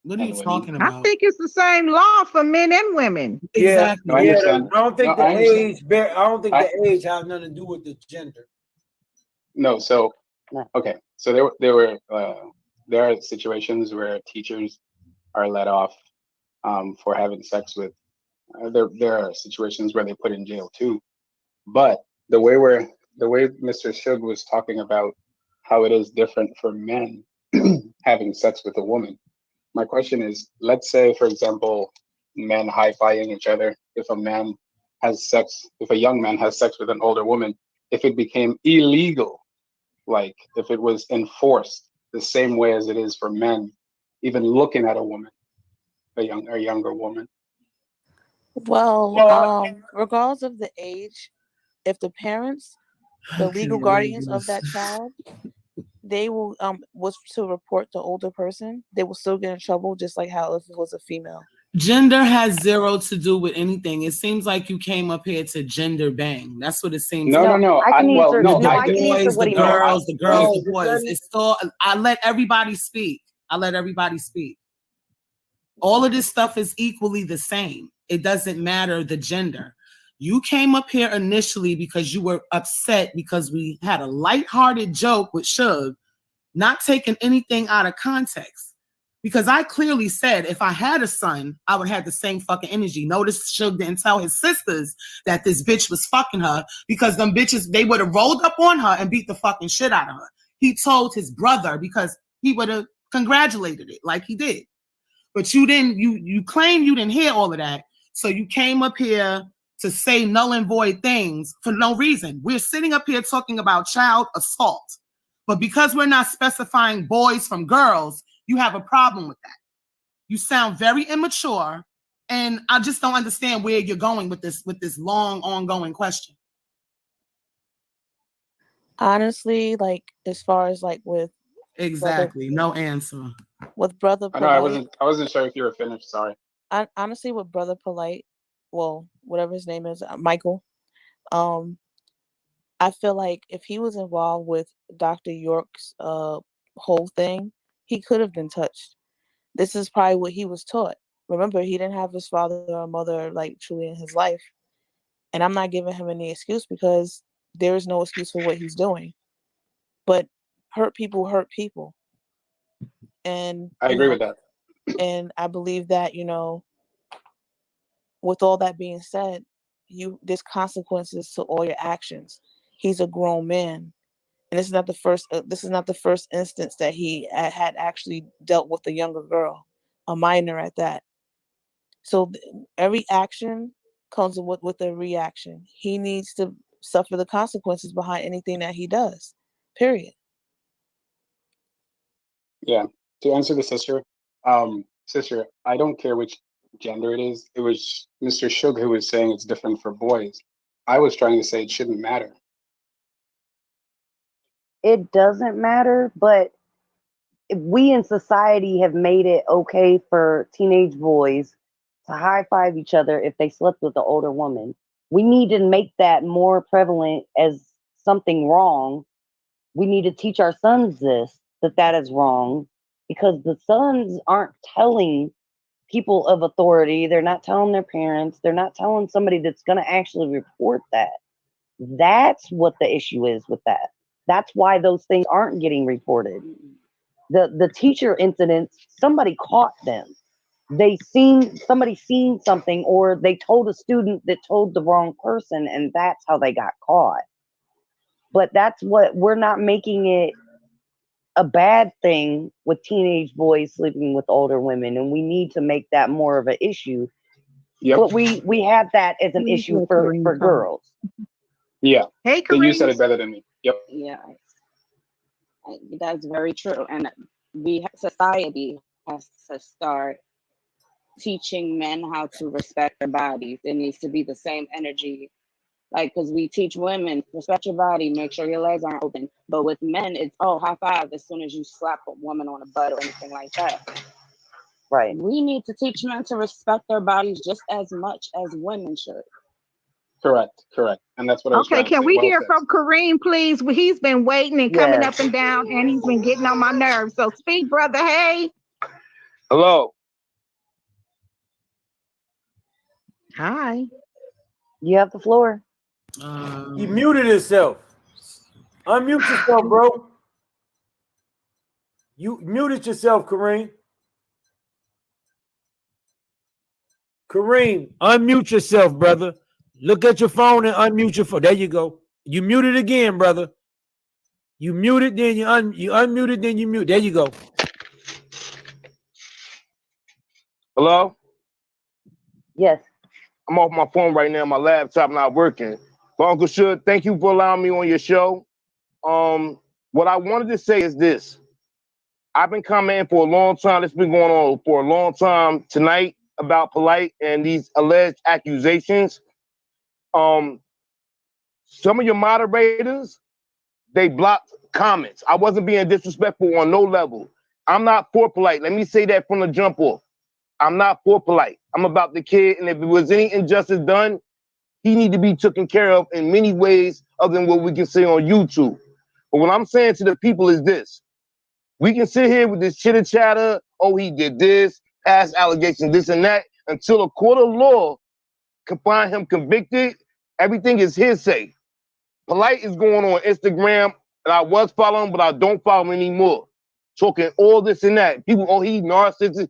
What are you talking about? I think it's the same law for men and women. Exactly. I don't think the age. I don't think the age has nothing to do with the gender. No. So okay. So there are situations where teachers are let off for having sex with. There are situations where they put in jail too. But the way Mr. Suge was talking about how it is different for men having sex with a woman. My question is, let's say, for example, men high-fiving each other. If a young man has sex with an older woman, if it became illegal, like if it was enforced the same way as it is for men, even looking at a woman, a younger woman. Well, regardless of the age, if the parents, the legal guardians of that child, they will was to report the older person, they will still get in trouble, just like how if it was a female. Gender has zero to do with anything. It seems like you came up here to gender bang. That's what it seems like. No. The girls, the boys. It's all. I let everybody speak. All of this stuff is equally the same. It doesn't matter the gender. You came up here initially because you were upset because we had a lighthearted joke with Suge, not taking anything out of context. Because I clearly said if I had a son, I would have the same fucking energy. Notice Suge didn't tell his sisters that this bitch was fucking her, because them bitches, they would have rolled up on her and beat the fucking shit out of her. He told his brother because he would have congratulated it like he did. But you didn't, you claim you didn't hear all of that. So you came up here to say null and void things for no reason. We're sitting up here talking about child assault. But because we're not specifying boys from girls, you have a problem with that. You sound very immature, and I just don't understand where you're going with this long ongoing question. Honestly, like as far as like with no answer. With Brother I Polite, know I wasn't sure if you were finished. Sorry. Honestly, with Brother Polite, well, whatever his name is, Michael, I feel like if he was involved with Dr. York's whole thing, he could have been touched. This is probably what he was taught. Remember, he didn't have his father or mother like truly in his life. And I'm not giving him any excuse because there is no excuse for what he's doing. But hurt people hurt people. And I agree with that. And I believe that, with all that being said, there's consequences to all your actions. He's a grown man. And this is not the first instance that he had actually dealt with a younger girl, a minor at that. So every action comes with a reaction. He needs to suffer the consequences behind anything that he does. Period. Yeah. To answer the sister, sister, I don't care which gender it is. It was Mr. Shug who was saying it's different for boys. I was trying to say it shouldn't matter. It doesn't matter, but we in society have made it okay for teenage boys to high five each other if they slept with an older woman. We need to make that more prevalent as something wrong. We need to teach our sons that is wrong, because the sons aren't telling people of authority. They're not telling their parents. They're not telling somebody that's going to actually report that. That's what the issue is with that. That's why those things aren't getting reported. The teacher incidents, somebody caught them. Somebody seen something, or they told a student that told the wrong person, and that's how they got caught. But that's what we're not making it a bad thing with teenage boys sleeping with older women, and we need to make that more of an issue. Yep. But we have that as an issue for girls. Yeah. Hey, Then you said Kareem. it better than me. Yep. Yeah, that's very true. And society has to start teaching men how to respect their bodies. It needs to be the same energy. Like, because we teach women, respect your body, make sure your legs aren't open. But with men, it's, high five as soon as you slap a woman on the butt or anything like that. Right. We need to teach men to respect their bodies just as much as women should. Correct. And that's what I was Okay, trying to can say. we Well hear said. from Kareem, please? He's been waiting and coming Yes. up and down, and he's been getting on my nerves. So speak, brother. Hey. Hello. Hi. You have the floor. He muted himself. Unmute yourself, bro. You muted yourself, Kareem. Kareem, unmute yourself, brother. Look at your phone and unmute your phone. There you go. You muted again, brother. You muted, then you unmuted, then you mute. There you go. Hello. Yes. I'm off my phone right now. My laptop not working. But Uncle Shug, thank you for allowing me on your show. What I wanted to say is this. I've been commenting for a long time. It's been going on for a long time tonight about Polite and these alleged accusations. Some of your moderators, they blocked comments. I wasn't being disrespectful on no level. I'm not for Polite. Let me say that from the jump off. I'm not for Polite. I'm about the kid, and if there was any injustice done, he need to be taken care of in many ways other than what we can say on YouTube. But what I'm saying to the people is this. We can sit here with this chitter chatter, he did this, past allegations, this and that, until a court of law can find him convicted. Everything is hearsay. Polite is going on Instagram, and I was following, but I don't follow him anymore. Talking all this and that. People, he's narcissistic.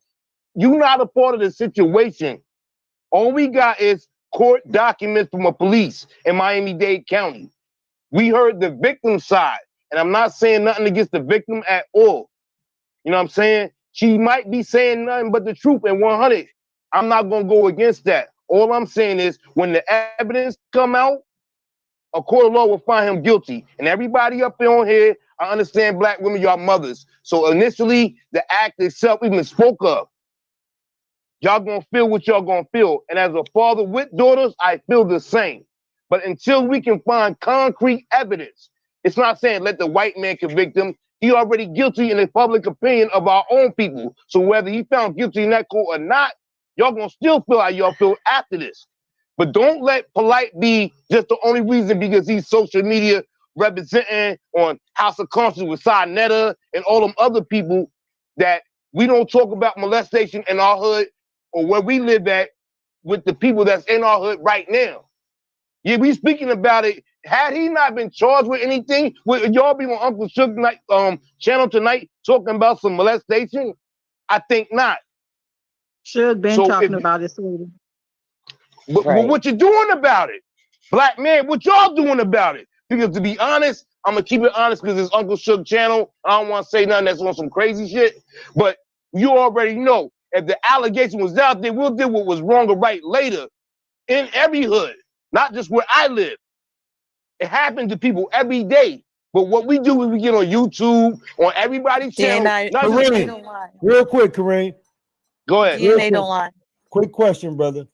You're not a part of the situation. All we got is court documents from a police in Miami-Dade County. We heard the victim side, and I'm not saying nothing against the victim at all. You know what I'm saying? She might be saying nothing but the truth and 100. I'm not going to go against that. All I'm saying is when the evidence come out, a court of law will find him guilty. And everybody up there on here, I understand black women, y'all mothers. So initially, the act itself even spoke of. Y'all gonna feel what y'all gonna feel. And as a father with daughters, I feel the same. But until we can find concrete evidence, it's not saying let the white man convict him. He already guilty in the public opinion of our own people. So whether he found guilty in that court or not, y'all gonna still feel how y'all feel after this. But don't let Polite be just the only reason because he's social media representing on House of Conscience with Cy Netta and all them other people that we don't talk about molestation in our hood. or where we live at with the people that's in our hood right now. Yeah, we speaking about it. Had he not been charged with anything, would y'all be on Uncle Suge night, channel tonight talking about some molestation? I think not. Suge been talking about it, sweetie. But what you doing about it? Black man, what y'all doing about it? Because to be honest, I'm gonna keep it honest because it's Uncle Suge channel. I don't want to say nothing that's on some crazy shit. But you already know if the allegation was out there, we'll deal with what was wrong or right later in every hood, not just where I live. It happens to people every day. But what we do is we get on YouTube, on everybody's channel. Kareem, real quick, Kareem. Go ahead. Real quick. Quick question, brother.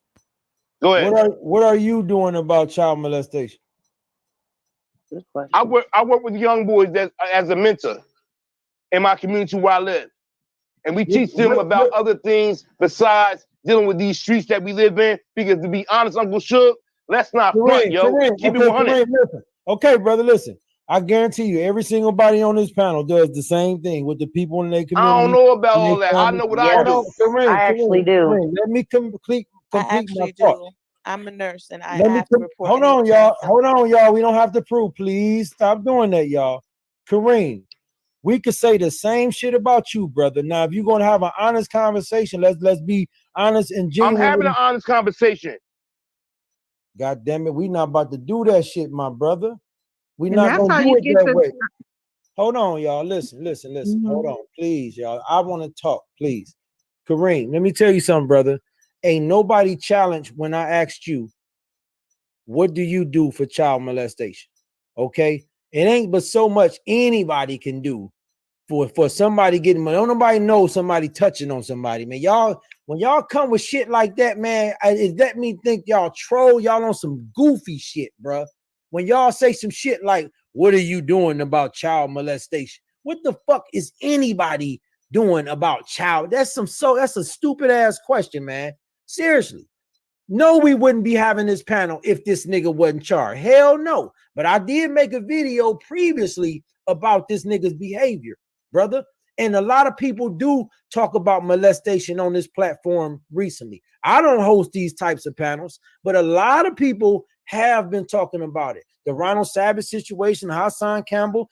Go ahead. What are you doing about child molestation? I work with young boys as a mentor in my community where I live. And we teach them about other things besides dealing with these streets that we live in. Because to be honest, Uncle Suge, let's not front, yo. Keep it 100. Listen. Okay, brother, listen. I guarantee you, every single body on this panel does the same thing with the people in their community. I don't know about all that. I know what I do. I actually do. Let me complete I my actually thought. do. I'm a nurse and I Let me have to report. hold on, y'all. Hold on, y'all. We don't have to prove. Please stop doing that, y'all. Kareem, we could say the same shit about you, brother. Now, if you're gonna have an honest conversation, let's be honest and genuine. I'm having an honest conversation. God damn it, we not about to do that shit, my brother. We And not that's how gonna do you it get that to- way. Hold on, y'all. Listen. Hold Mhm. on, please, y'all. I want to talk, please. Kareem, let me tell you something, brother. Ain't nobody challenged when I asked you, what do you do for child molestation? Okay, it ain't but so much anybody can do for somebody getting money. Don't nobody know somebody touching on somebody, man. Y'all, when y'all come with shit like that, man, it let me think y'all troll. Y'all on some goofy shit, bruh. When y'all say some shit like, what are you doing about child molestation? What the fuck is anybody doing about child? That's a stupid ass question, man. Seriously. No, we wouldn't be having this panel if this nigga wasn't charged. Hell no. But I did make a video previously about this nigga's behavior, brother. And a lot of people do talk about molestation on this platform recently. I don't host these types of panels, but a lot of people have been talking about it. The Ronald Savage situation, Hassan Campbell,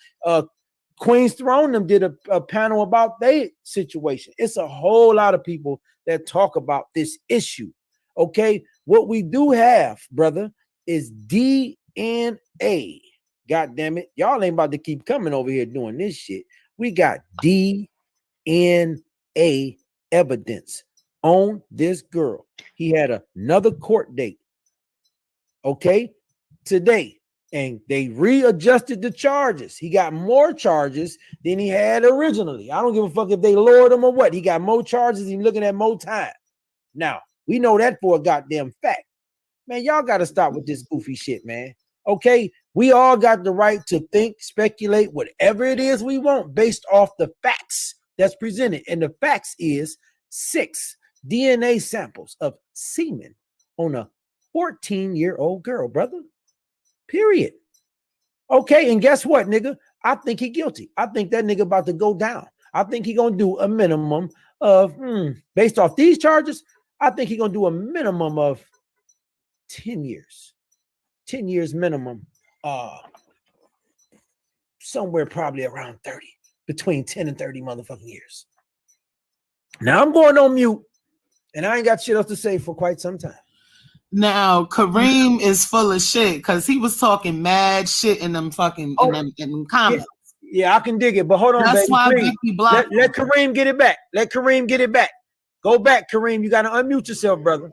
Queen's Throne, them did a panel about their situation. It's a whole lot of people that talk about this issue. Okay, what we do have, brother, is DNA. God damn it, y'all ain't about to keep coming over here doing this shit. We got DNA evidence on this girl. He had another court date, okay, today, and they readjusted the charges. He got more charges than he had originally. I don't give a fuck if they lowered him or what. He got more charges. He's looking at more time. Now, we know that for a goddamn fact. Man, y'all got to stop with this goofy shit, man. Okay? We all got the right to think, speculate, whatever it is we want based off the facts that's presented. And the facts is 6 DNA samples of semen on a 14-year-old girl, brother. Period. Okay, and guess what, nigga? I think he guilty. I think that nigga about to go down. I think he gonna do a minimum of, based off these charges, I think he gonna do a minimum of 10 years. 10 years minimum. Somewhere probably around 30. Between 10 and 30 motherfucking years. Now I'm going on mute, and I ain't got shit else to say for quite some time. Now Kareem is full of shit because he was talking mad shit in them fucking in them comments. Yeah, I can dig it, but hold on, That's baby. why Please. Vicky blocked Let Kareem get it back. Let Kareem get it back. Go back, Kareem. You gotta unmute yourself, brother.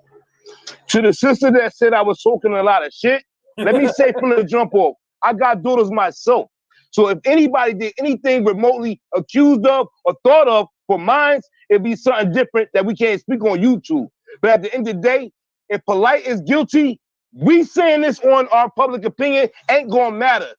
To the sister that said I was talking a lot of shit, let me say from the jump off, I got daughters myself. So if anybody did anything remotely accused of or thought of for mine, it'd be something different that we can't speak on YouTube. But at the end of the day, if Polite is guilty, we saying this on our public opinion ain't gonna matter.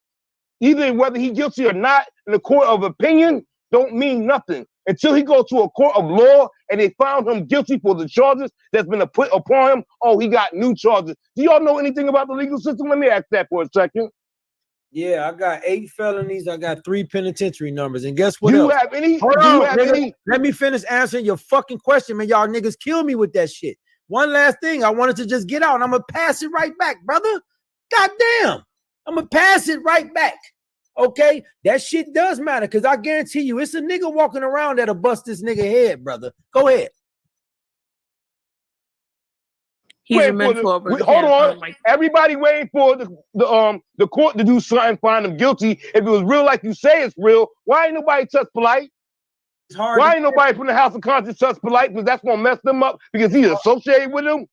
Either whether he guilty or not in the court of opinion don't mean nothing until he goes to a court of law and they found him guilty for the charges that's been put upon him. Oh, he got new charges. Do y'all know anything about the legal system? Let me ask that for a second. Yeah, I got 8 felonies. I got 3 penitentiary numbers. And guess what You else? have any? Hold do you on, have nigga. any? Let me finish answering your fucking question, man. Y'all niggas kill me with that shit. One last thing. I wanted to just get out, and I'm going to pass it right back, brother. God damn. I'm going to pass it right back. Okay? That shit does matter, because I guarantee you, it's a nigga walking around that'll bust this nigga head, brother. Go ahead. He's a Wait for mentor, the, brother. hold on. Everybody waiting for the court to do something, find him guilty. If it was real like you say it's real, why ain't nobody touch Polite? Why ain't nobody from the House of Conscience touch Polite? Because that's gonna mess them up because he's associated with them.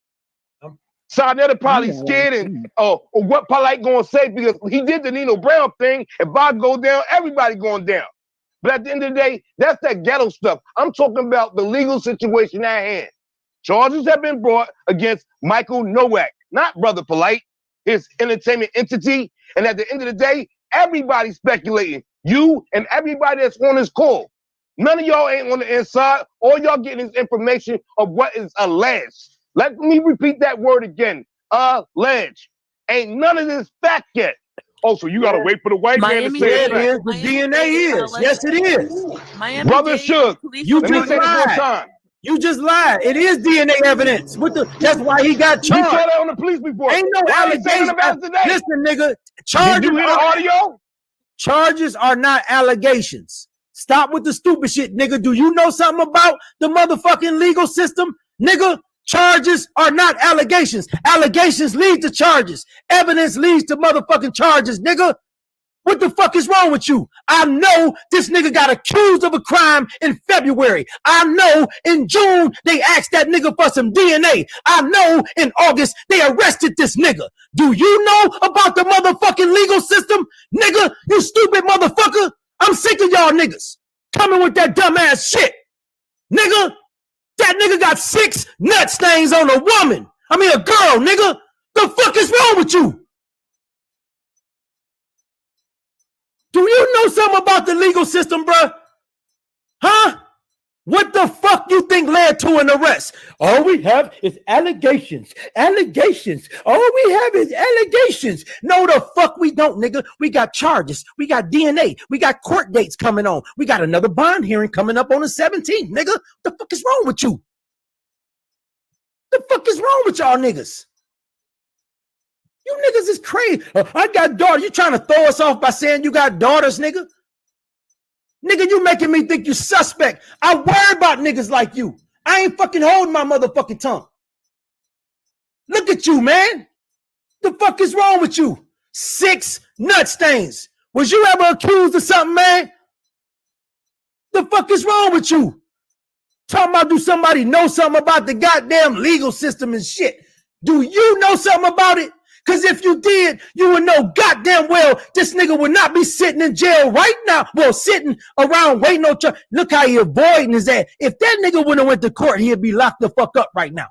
Sarnetta probably scared and or what Polite gonna say because he did the Nino Brown thing. If Bob go down, everybody going down. But at the end of the day, that's that ghetto stuff. I'm talking about the legal situation at hand. Charges have been brought against Michael Nowak, not Brother Polite, his entertainment entity. And at the end of the day, everybody's speculating. You and everybody that's on this call. None of y'all ain't on the inside. All y'all getting is information of what is alleged. Let me repeat that word again. Alleged. Ain't none of this fact yet. Oh, so you gotta wait for the white man to say it. Is. The DNA is. Yes, it is. Brother Shook, You let me just say this one lied. time. You just lied. It is DNA evidence. That's why he got You charged. saw that on the police report. Ain't no Why ain't saying allegation. about it today? Listen, nigga. Did you hear the audio? Charges are not allegations. Stop with the stupid shit, nigga. Do you know something about the motherfucking legal system? Nigga, charges are not allegations. Allegations lead to charges. Evidence leads to motherfucking charges, nigga. What the fuck is wrong with you? I know this nigga got accused of a crime in February. I know in June they asked that nigga for some DNA. I know in August they arrested this nigga. Do you know about the motherfucking legal system? Nigga, you stupid motherfucker. I'm sick of y'all niggas coming with that dumbass shit. Nigga, that nigga got 6 nut stains on a woman. I mean a girl, nigga. The fuck is wrong with you? Do you know something about the legal system, bruh? Huh? What the fuck you think led to an arrest? All we have is allegations. Allegations. All we have is allegations. No, the fuck we don't, nigga. We got charges. We got DNA. We got court dates coming on. We got another bond hearing coming up on the 17th, nigga. What the fuck is wrong with you? The fuck is wrong with y'all niggas? You niggas is crazy. I got daughters. You trying to throw us off by saying you got daughters, nigga? Nigga, you making me think you suspect. I worry about niggas like you. I ain't fucking holding my motherfucking tongue. Look at you, man. The fuck is wrong with you? 6 nut stains. Was you ever accused of something, man? The fuck is wrong with you? Talking about do somebody know something about the goddamn legal system and shit. Do you know something about it? Because if you did, you would know goddamn well this nigga would not be sitting in jail right now. Well, sitting around waiting on trial. Look how he avoiding his ass. If that nigga wouldn't have went to court, he'd be locked the fuck up right now.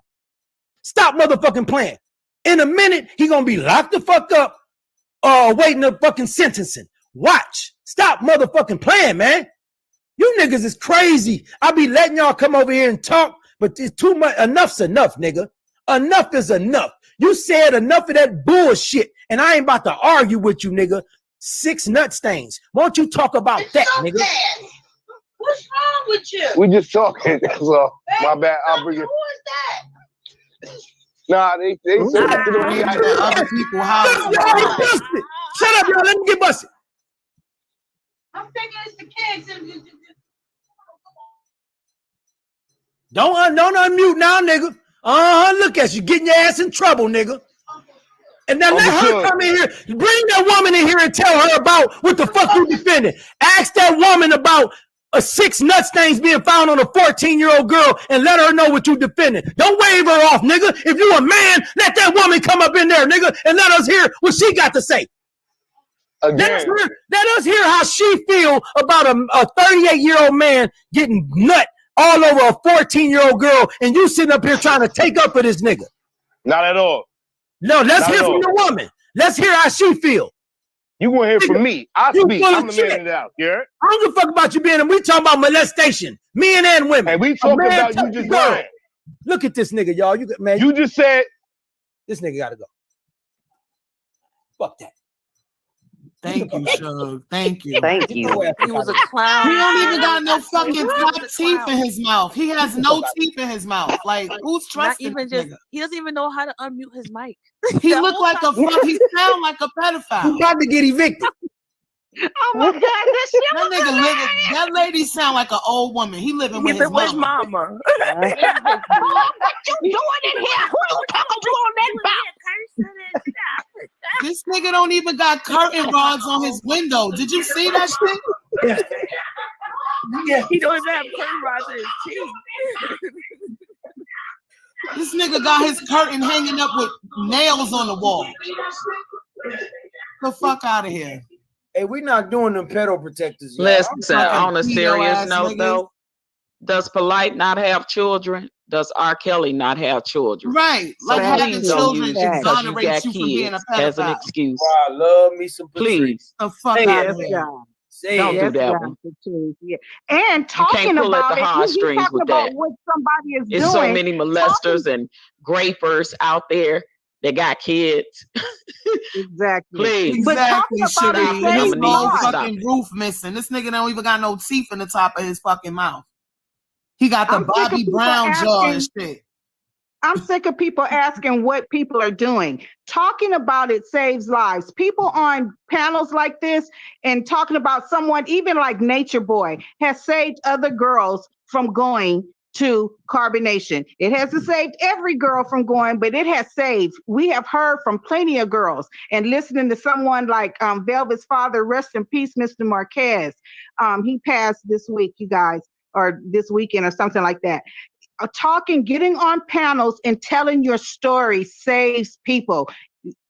Stop motherfucking playing. In a minute, he gonna be locked the fuck up waiting the fucking sentencing. Watch. Stop motherfucking playing, man. You niggas is crazy. I be letting y'all come over here and talk, but it's too much. Enough's enough, nigga. Enough is enough. You said enough of that bullshit, and I ain't about to argue with you, nigga. 6 nut stains. Won't you talk about that, nigga? What's wrong with you? We just talking. That's all. My bad. I'll bring it. Who is that? Nah, they said that to the Other people Y'all busted. Shut up, y'all. Let me get busted. I'm thinking it's the kids. Don't unmute now, nigga. Look at you getting your ass in trouble, nigga. And now let her come in here. Bring that woman in here and tell her about what the fuck you defending. Ask that woman about 6 nut stains being found on a 14-year-old girl and let her know what you defending. Don't wave her off, nigga. If you a man, let that woman come up in there, nigga, and let us hear what she got to say. Let us hear how she feel about a 38-year-old man getting nut all over a 14-year-old girl, and you sitting up here trying to take up for this nigga. Not at all. No, let's Not hear at from all. the woman. Let's hear how she feel. You gonna hear from me. I You speak. full of I'm the shit. man of the house. You heard? I don't give a fuck about you being, we talking about molestation, men and women. And we A talking man about you touched just a girl. lying. Look at this nigga, y'all. You just said this nigga gotta go. Fuck that. Thank you, Shug. Thank you. Thank you. He was a clown. He don't even got no fucking He was top a teeth clown. in his mouth. He has no teeth in his mouth. Like, who's Not trusting even this just. nigga? He doesn't even know how to unmute his mic. He That look whole like a time- fuck. He sound like a pedophile. He about to get evicted. Oh my God, this shit That nigga living. That lady sound like an old woman. He living with his with mama. mama. what you doing in here? Who you talking to on that box? This nigga don't even got curtain rods on his window. Did you see that shit? Yeah. He don't even have curtain rods in his teeth. This nigga got his curtain hanging up with nails on the wall. The fuck out of here. Hey, we not doing them pedo protectors. Y'all. I'm Listen, fucking on a serious pedo-ass note, niggas. though, does Polite not have children? Does R. Kelly not have children? Right. So Like having please don't children use because you got exonerates you from being a kids as an pedophile. excuse. I love me some Patrice. Please The fuck Hey, out Yes, of here. God. Say don't it. do Yes, that God. one. Patrice, yeah. And You talking can't pull at about the it, he heartstrings talking with about that. what somebody is It's so doing. many molesters and grapers out there that got kids. Exactly. Please. But Exactly, talking about Shirley. it Stop it. His I'ma saves need you whole to lives. stop fucking it. roof missing. This nigga don't even got no teeth in the top of his fucking mouth. He got the I'm sick of Bobby people Brown jaw and asking. shit. I'm sick of people asking what people are doing. Talking about it saves lives. People on panels like this and talking about someone, even like Nature Boy, has saved other girls from going to carbonation. It hasn't saved every girl from going, but it has saved. We have heard from plenty of girls, and listening to someone like Velvet's father, rest in peace, Mr. Marquez. He passed this week, you guys, or this weekend or something like that. Talking, getting on panels and telling your story saves people,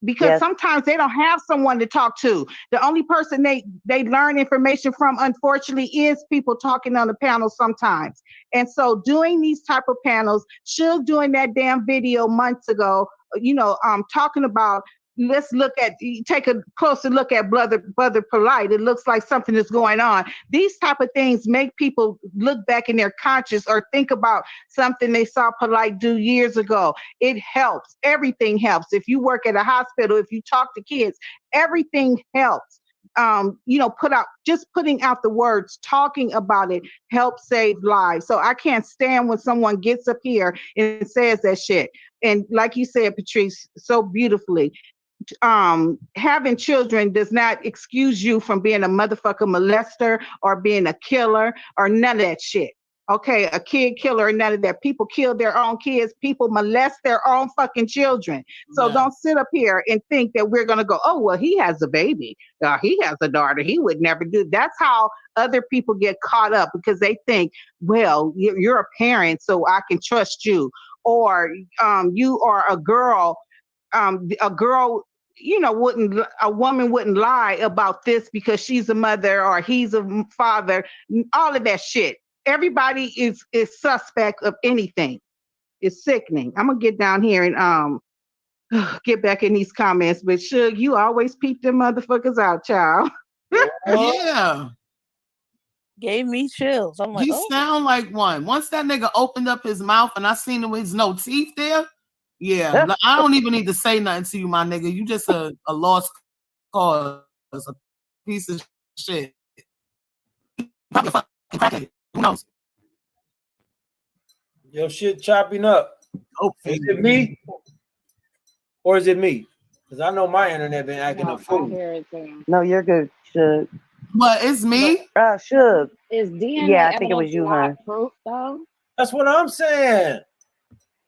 because Yes. sometimes they don't have someone to talk to. The only person they learn information from, unfortunately, is people talking on the panel sometimes. And so doing these type of panels, Suge doing that damn video months ago, talking about, let's take a closer look at Brother Polite. It looks like something is going on. These type of things make people look back in their conscience or think about something they saw Polite do years ago. It helps. Everything helps. If you work at a hospital, if you talk to kids, everything helps. Putting out the words, talking about it helps save lives. So I can't stand when someone gets up here and says that shit. And like you said, Patrice, so beautifully, having children does not excuse you from being a motherfucker molester or being a killer or none of that shit. Okay, a kid killer or none of that. People kill their own kids. People molest their own fucking children. So don't sit up here and think that we're gonna go, oh well, he has a baby, he has a daughter, he would never do. That's how other people get caught up, because they think, well, you're a parent, so I can trust you, or you are a girl. A woman wouldn't lie about this because she's a mother or he's a father. All of that shit. Everybody is suspect of anything. It's sickening. I'm gonna get down here and get back in these comments. But Suge, you always peep them motherfuckers out, child. Yeah. Gave me chills. I'm like, He oh. sound like one. Once that nigga opened up his mouth and I seen him with his no teeth there, yeah. Like, I don't even need to say nothing to you, my nigga. You just a lost cause, a piece of shit. Who knows? Your shit chopping up. Is it me? Or is it me? Because I know my internet been acting a fool. No, you're good, Suge. But it's me? Suge. Is DNA Yeah, I think it was you, evidence huh? proof though? That's what I'm saying.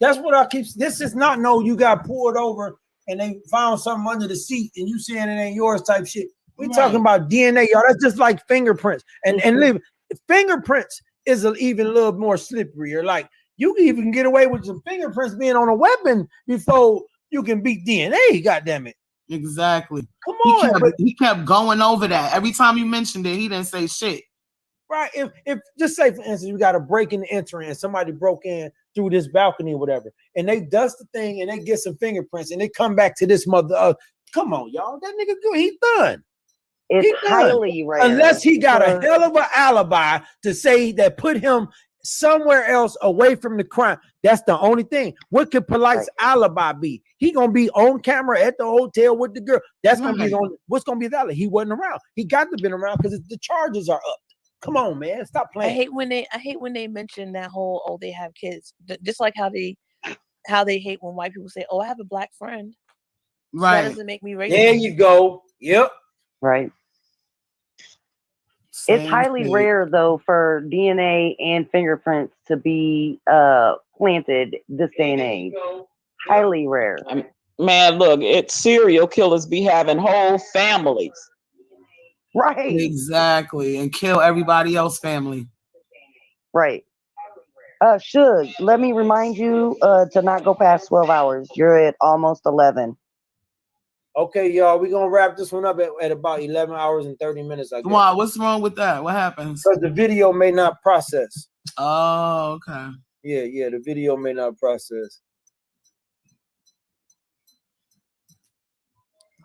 That's what I keep. This is not no, you got pulled over and they found something under the seat and you saying it ain't yours type shit. We talking about DNA, y'all. That's just like fingerprints. And fingerprints is even a little more slipperier. Like you can even get away with some fingerprints being on a weapon before you can beat DNA. Goddamn it. Exactly. Come on. He kept going over that. Every time you mentioned it, he didn't say shit. Right. If just say, for instance, you got a break in the entry and somebody broke in through this balcony or whatever, and they dust the thing and they get some fingerprints and they come back to this mother. Come on, y'all. That nigga good. He's done. It's He done. highly rare. Unless he got a hell of an alibi to say that put him somewhere else away from the crime. That's the only thing. What could Polite's alibi be? He gonna be on camera at the hotel with the girl. That's gonna be the only. What's gonna be the alibi? He wasn't around. He got to been around because the charges are up. Come on, man, stop I playing. hate when they mention that whole they have kids. Just like how they hate when white people say, "Oh, I have a black friend." So that doesn't make me racist. There you go. Yep. Right. It's highly rare though for DNA and fingerprints to be planted this day and age. Highly rare. Man, look, it's serial killers be having whole families. Right. Exactly. And kill everybody else's family. Right. Suge, let me remind you to not go past 12 hours. You're at almost 11. Okay, y'all, we're gonna wrap this one up at about 11 hours and 30 minutes. I guess. Wow, what's wrong with that? What happens? Because the video may not process. Oh, okay. Yeah, the video may not process.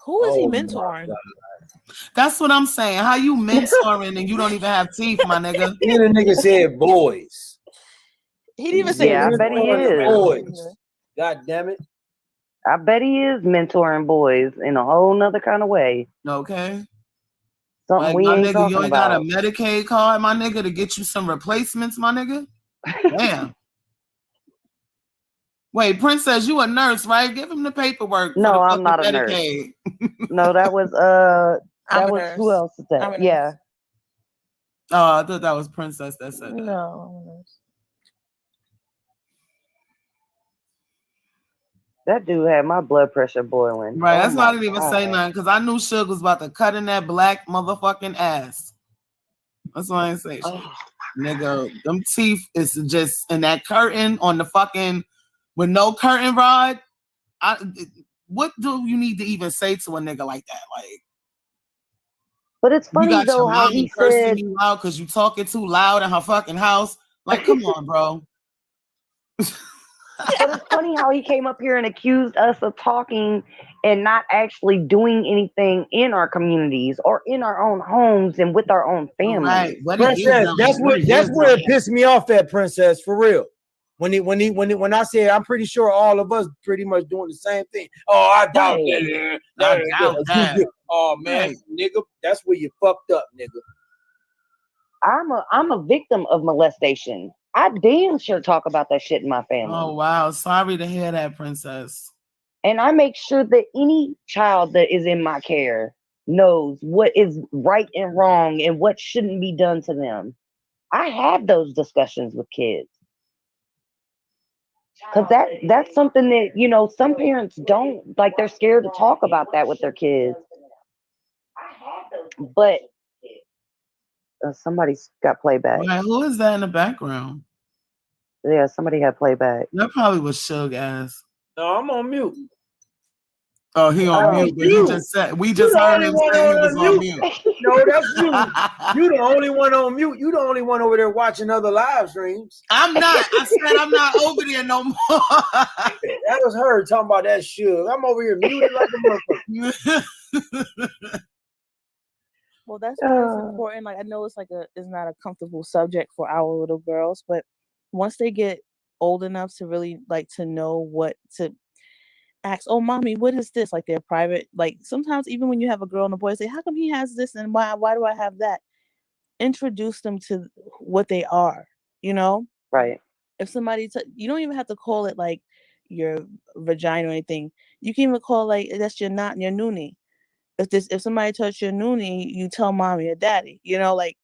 Who is he mentoring? That's what I'm saying. How you mentoring and you don't even have teeth, my nigga? Yeah, the nigga said boys. He didn't even say I bet he is. Boys. God damn it. I bet he is mentoring boys in a whole nother kind of way. Okay. Something Like, we my ain't nigga, talking you ain't about. got a Medicaid card, my nigga, to get you some replacements, my nigga? Damn. Wait, Princess, you a nurse, right? Give him the paperwork. No, for the I'm not a fucking nurse. Medicaid. No, that was I'm a who nurse. else is that? I'm a nurse. Yeah. Oh, I thought that was Princess that said that. No. That dude had my blood pressure boiling. Right, Oh that's my not even God. say nothing because I knew Suge was about to cut in that black motherfucking ass. That's why I ain't say shit. Oh. Nigga, them teeth is just in that curtain on the fucking with no curtain rod. What do you need to even say to a nigga like that? Like, But it's you funny got though your how mama he cursing said, you out because you talking too loud in her fucking house. Like, come on, bro. but it's funny how he came up here and accused us of talking and not actually doing anything in our communities or in our own homes and with our own families. Right. What Princess, that's where it pissed me off at, Princess, for real. When I said I'm pretty sure all of us pretty much doing the same thing. Oh, I doubt that. I doubt that. Oh man, nigga, that's where you fucked up, nigga. I'm a victim of molestation. I damn sure talk about that shit in my family. Oh wow, sorry to hear that, Princess. And I make sure that any child that is in my care knows what is right and wrong and what shouldn't be done to them. I have those discussions with kids. Because that's something that, you know, some parents don't, like, they're scared to talk about that with their kids. But somebody's got playback. Right, who is that in the background? Yeah, somebody had playback. That probably was Suge ass. No, I'm on mute. Oh, he on mute, but he just said we just heard him say he was on mute. No, that's you. You the only one on mute. You the only one over there watching other live streams. I'm not. I said I'm not over there no more. That was her talking about that shit. I'm over here muted like a motherfucker. Well, that's why it's important. Like, I know it's not a comfortable subject for our little girls, but once they get old enough to really like to know what to ask, oh mommy, what is this? Like, their private, like sometimes even when you have a girl and a boy, say, how come he has this and why do I have that? Introduce them to what they are, you know? Right. If somebody you don't even have to call it like your vagina or anything. You can even call like that's your knot and your noonie. If somebody touched your noonie, you tell mommy or daddy, you know, like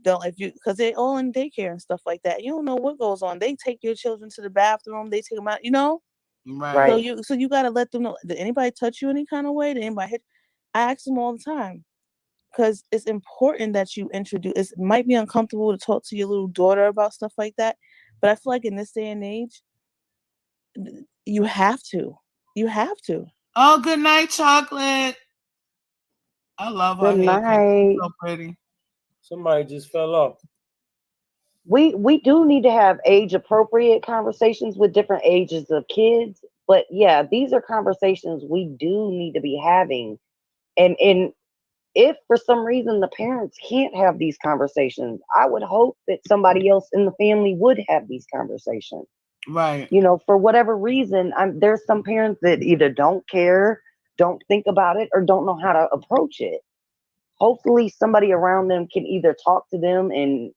because they're all in daycare and stuff like that. You don't know what goes on. They take your children to the bathroom, they take them out, you know? Right. So you gotta let them know. Did anybody touch you any kind of way? Did anybody hit? I ask them all the time. Because it's important that you introduce. It might be uncomfortable to talk to your little daughter about stuff like that, but I feel like in this day and age, you have to. You have to. Oh, good night, Chocolate. I love her. Good night. She's so pretty. Somebody just fell off. We do need to have age appropriate conversations with different ages of kids, but yeah, these are conversations we do need to be having, and if for some reason the parents can't have these conversations, I would hope that somebody else in the family would have these conversations. Right. You know, for whatever reason, there's some parents that either don't care, don't think about it, or don't know how to approach it. Hopefully somebody around them can either talk to them and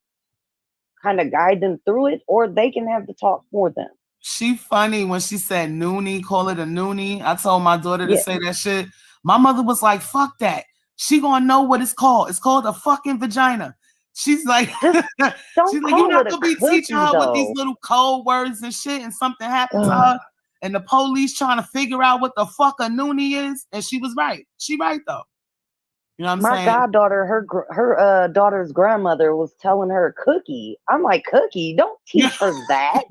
kind of guide them through it, or they can have the talk for them. She funny when she said noonie, call it a noonie. I told my daughter to Yeah. say that shit. My mother was like, fuck that. She gonna know what it's called. It's called a fucking vagina. She's like, she's like, you're not gonna be teaching her with these little code words and shit, and something happened to her, and the police trying to figure out what the fuck a noonie is. And she was right. She right though. You know what I'm My saying? goddaughter, her daughter's grandmother was telling her cookie. I'm like, cookie, don't teach her that.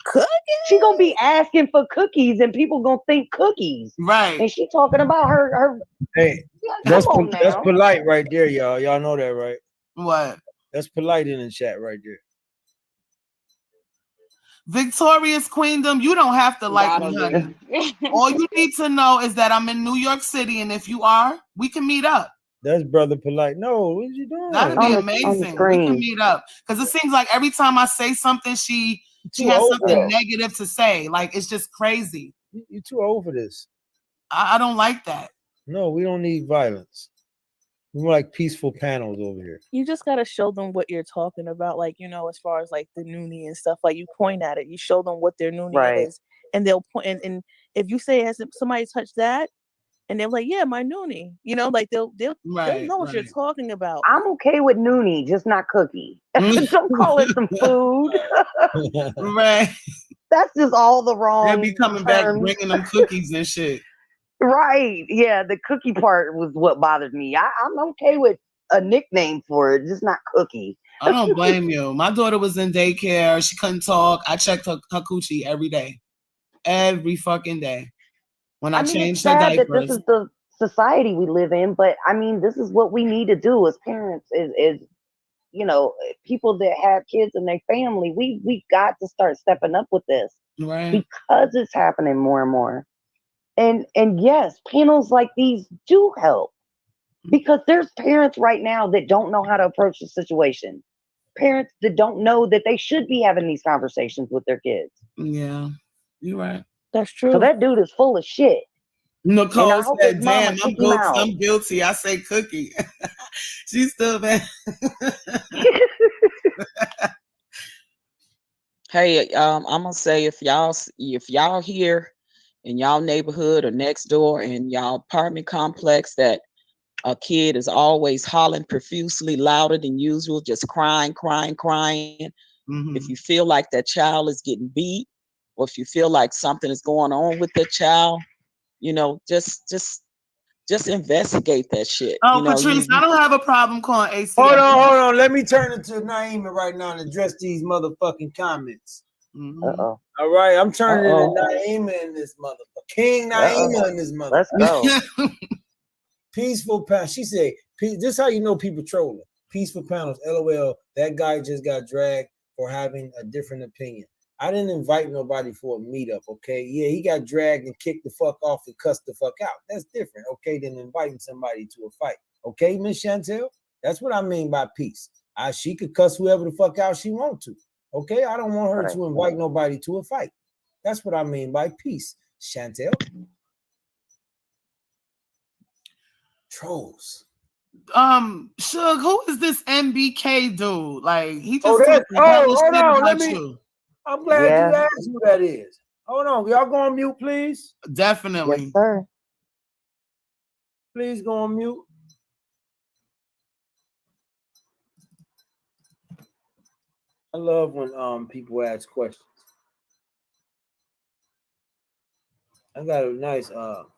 Cookie? She gonna be asking for cookies, and people gonna think cookies. Right. And she talking about her. Hey, Come that's on that's now. polite right there, y'all. Y'all know that, right? What? That's polite in the chat right there. Victorious Queendom, you don't have to like me, honey. All you need to know is that I'm in New York City, and if you are, we can meet up. That's brother polite. No, what you doing? That'd be amazing. We can meet up. Because it seems like every time I say something, she too has old for something that. negative to say. Like, it's just crazy. You're too old for this. I don't like that. No, we don't need violence. We more like peaceful panels over here. You just gotta show them what you're talking about, like, you know, as far as like the noonie and stuff. Like, you point at it, you show them what their noonie Right. is, and they'll point. And if you say, "Has somebody touched that?" and they're like, "Yeah, my noonie," you know, like they'll know what you're talking about. I'm okay with noonie, just not cookie. Don't call it some food. Right. That's just all the wrong. They'll be coming back terms. bringing them cookies and shit. Right. Yeah, the cookie part was what bothered me. I'm okay with a nickname for it, just not cookie. I don't blame you. My daughter was in daycare. She couldn't talk. I checked her coochie every day. Every fucking day. When I mean, it's changed her sad that diapers. this is the society we live in, but I mean, this is what we need to do as parents is you know, people that have kids in their family, we got to start stepping up with this. Right. Because it's happening more and more. And yes, panels like these do help, because there's parents right now that don't know how to approach the situation. Parents that don't know that they should be having these conversations with their kids. Yeah, you're right. That's true. So that dude is full of shit. And I Nicole hope said, his mama damn, kick him out. I'm guilty. I say cookie. She's still bad. Hey, I'm gonna say if y'all here in y'all neighborhood or next door in y'all apartment complex that a kid is always hollering profusely louder than usual, just crying. If you feel like that child is getting beat, or if you feel like something is going on with that child, you know, just investigate that shit. Oh, You know, Patrice, I don't have a problem calling AC. Hold on. Let me turn it to Naima right now and address these motherfucking comments. Uh-oh. All right, I'm turning Uh-oh. to Naima in this motherfucker. King Naima in this motherfucker. Let's go. Peaceful panel. She said, this is how you know people trolling. Peaceful panels. LOL. That guy just got dragged for having a different opinion. I didn't invite nobody for a meetup, okay? Yeah, he got dragged and kicked the fuck off and cussed the fuck out. That's different, okay, than inviting somebody to a fight. Okay, Miss Chantel? That's what I mean by peace. She could cuss whoever the fuck out she want to. Okay, I don't want her to invite nobody to a fight. That's what I mean by peace, Chantel. Trolls. Suge, who is this MBK dude? Like, he just hold on, let me. you. I'm glad you asked who that is. Hold on, y'all go on mute, please. Definitely. Yes, sir. Please go on mute. I love when people ask questions. I got a nice show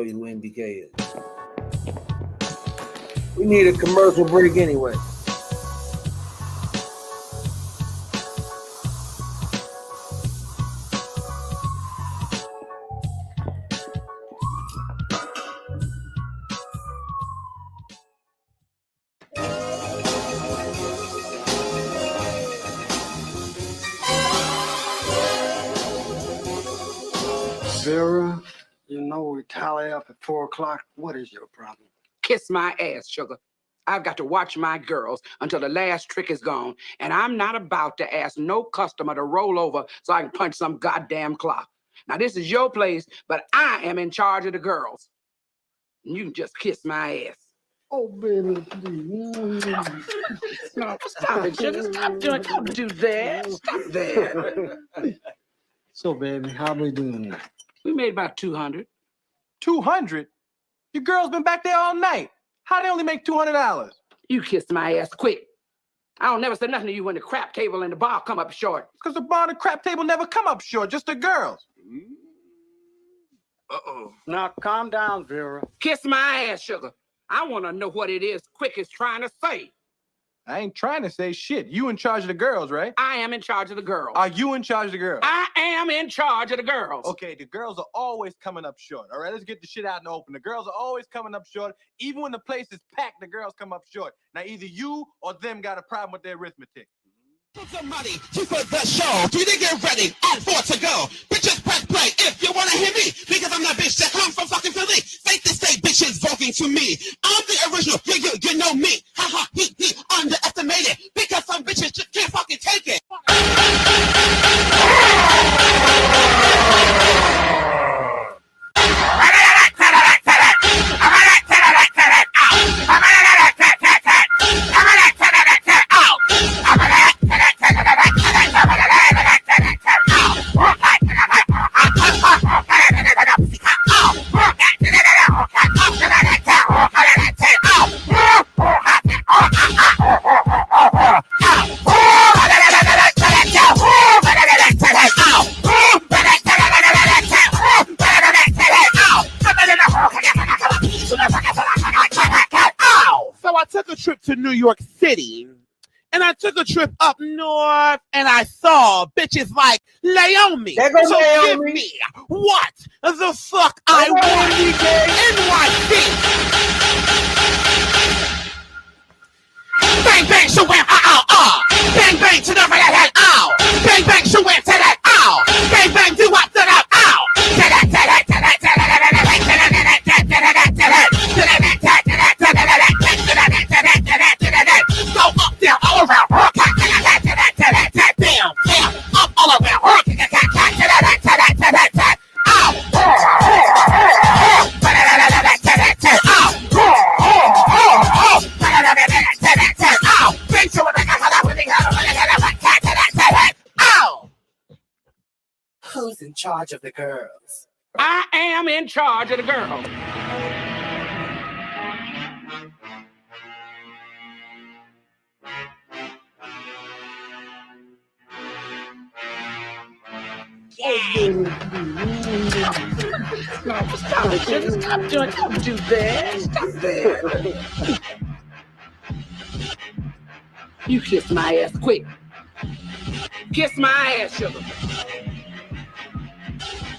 you who MBK is. We need a commercial break anyway. Vera, you know we tally up at 4 o'clock. What is your problem? Kiss my ass, sugar. I've got to watch my girls until the last trick is gone, and I'm not about to ask no customer to roll over so I can punch some goddamn clock. Now, this is your place, but I am in charge of the girls. You can just kiss my ass. Oh, baby, please. No, stop it, sugar. Stop doing, don't do that. Stop that. So, baby, how we doing now? We made about 200. 200? Your girl's been back there all night. How they only make $200? You kissed my ass quick. I don't never say nothing to you when the crap table and the bar come up short. Because the bar and the crap table never come up short, just the girls. Uh-oh. Now, calm down, Vera. Kiss my ass, sugar. I want to know what it is Quick is trying to say. I ain't trying to say shit. You in charge of the girls, right? I am in charge of the girls. Are you in charge of the girls? I am in charge of the girls. Okay, the girls are always coming up short. All right, let's get the shit out in the open. The girls are always coming up short. Even when the place is packed, the girls come up short. Now, either you or them got a problem with their arithmetic. Put some money to for the show. 3 to get ready and 4 to go. Bitches press play if you wanna hear me. Because I'm that bitch that come from fucking Philly. Fake to say bitches voting to me. I'm the original. You know me. Ha ha, he underestimated. Because some bitches just can't fucking take it. So I took a trip to New York City, and I took a trip up north, and I saw bitches like Naomi. There goes So give Naomi. me what the fuck I want. NYC. Bang bang, so wham, bang bang to the right, bang bang, so wham, to that, bang bang, do what, to that, go up, down, all around, bam, bam, up, all around, Who's in charge of the girls? I am in charge of the girls. No, stop it, sugar. Stop doing, don't do that. Stop that. You kiss my ass quick. Kiss my ass, sugar.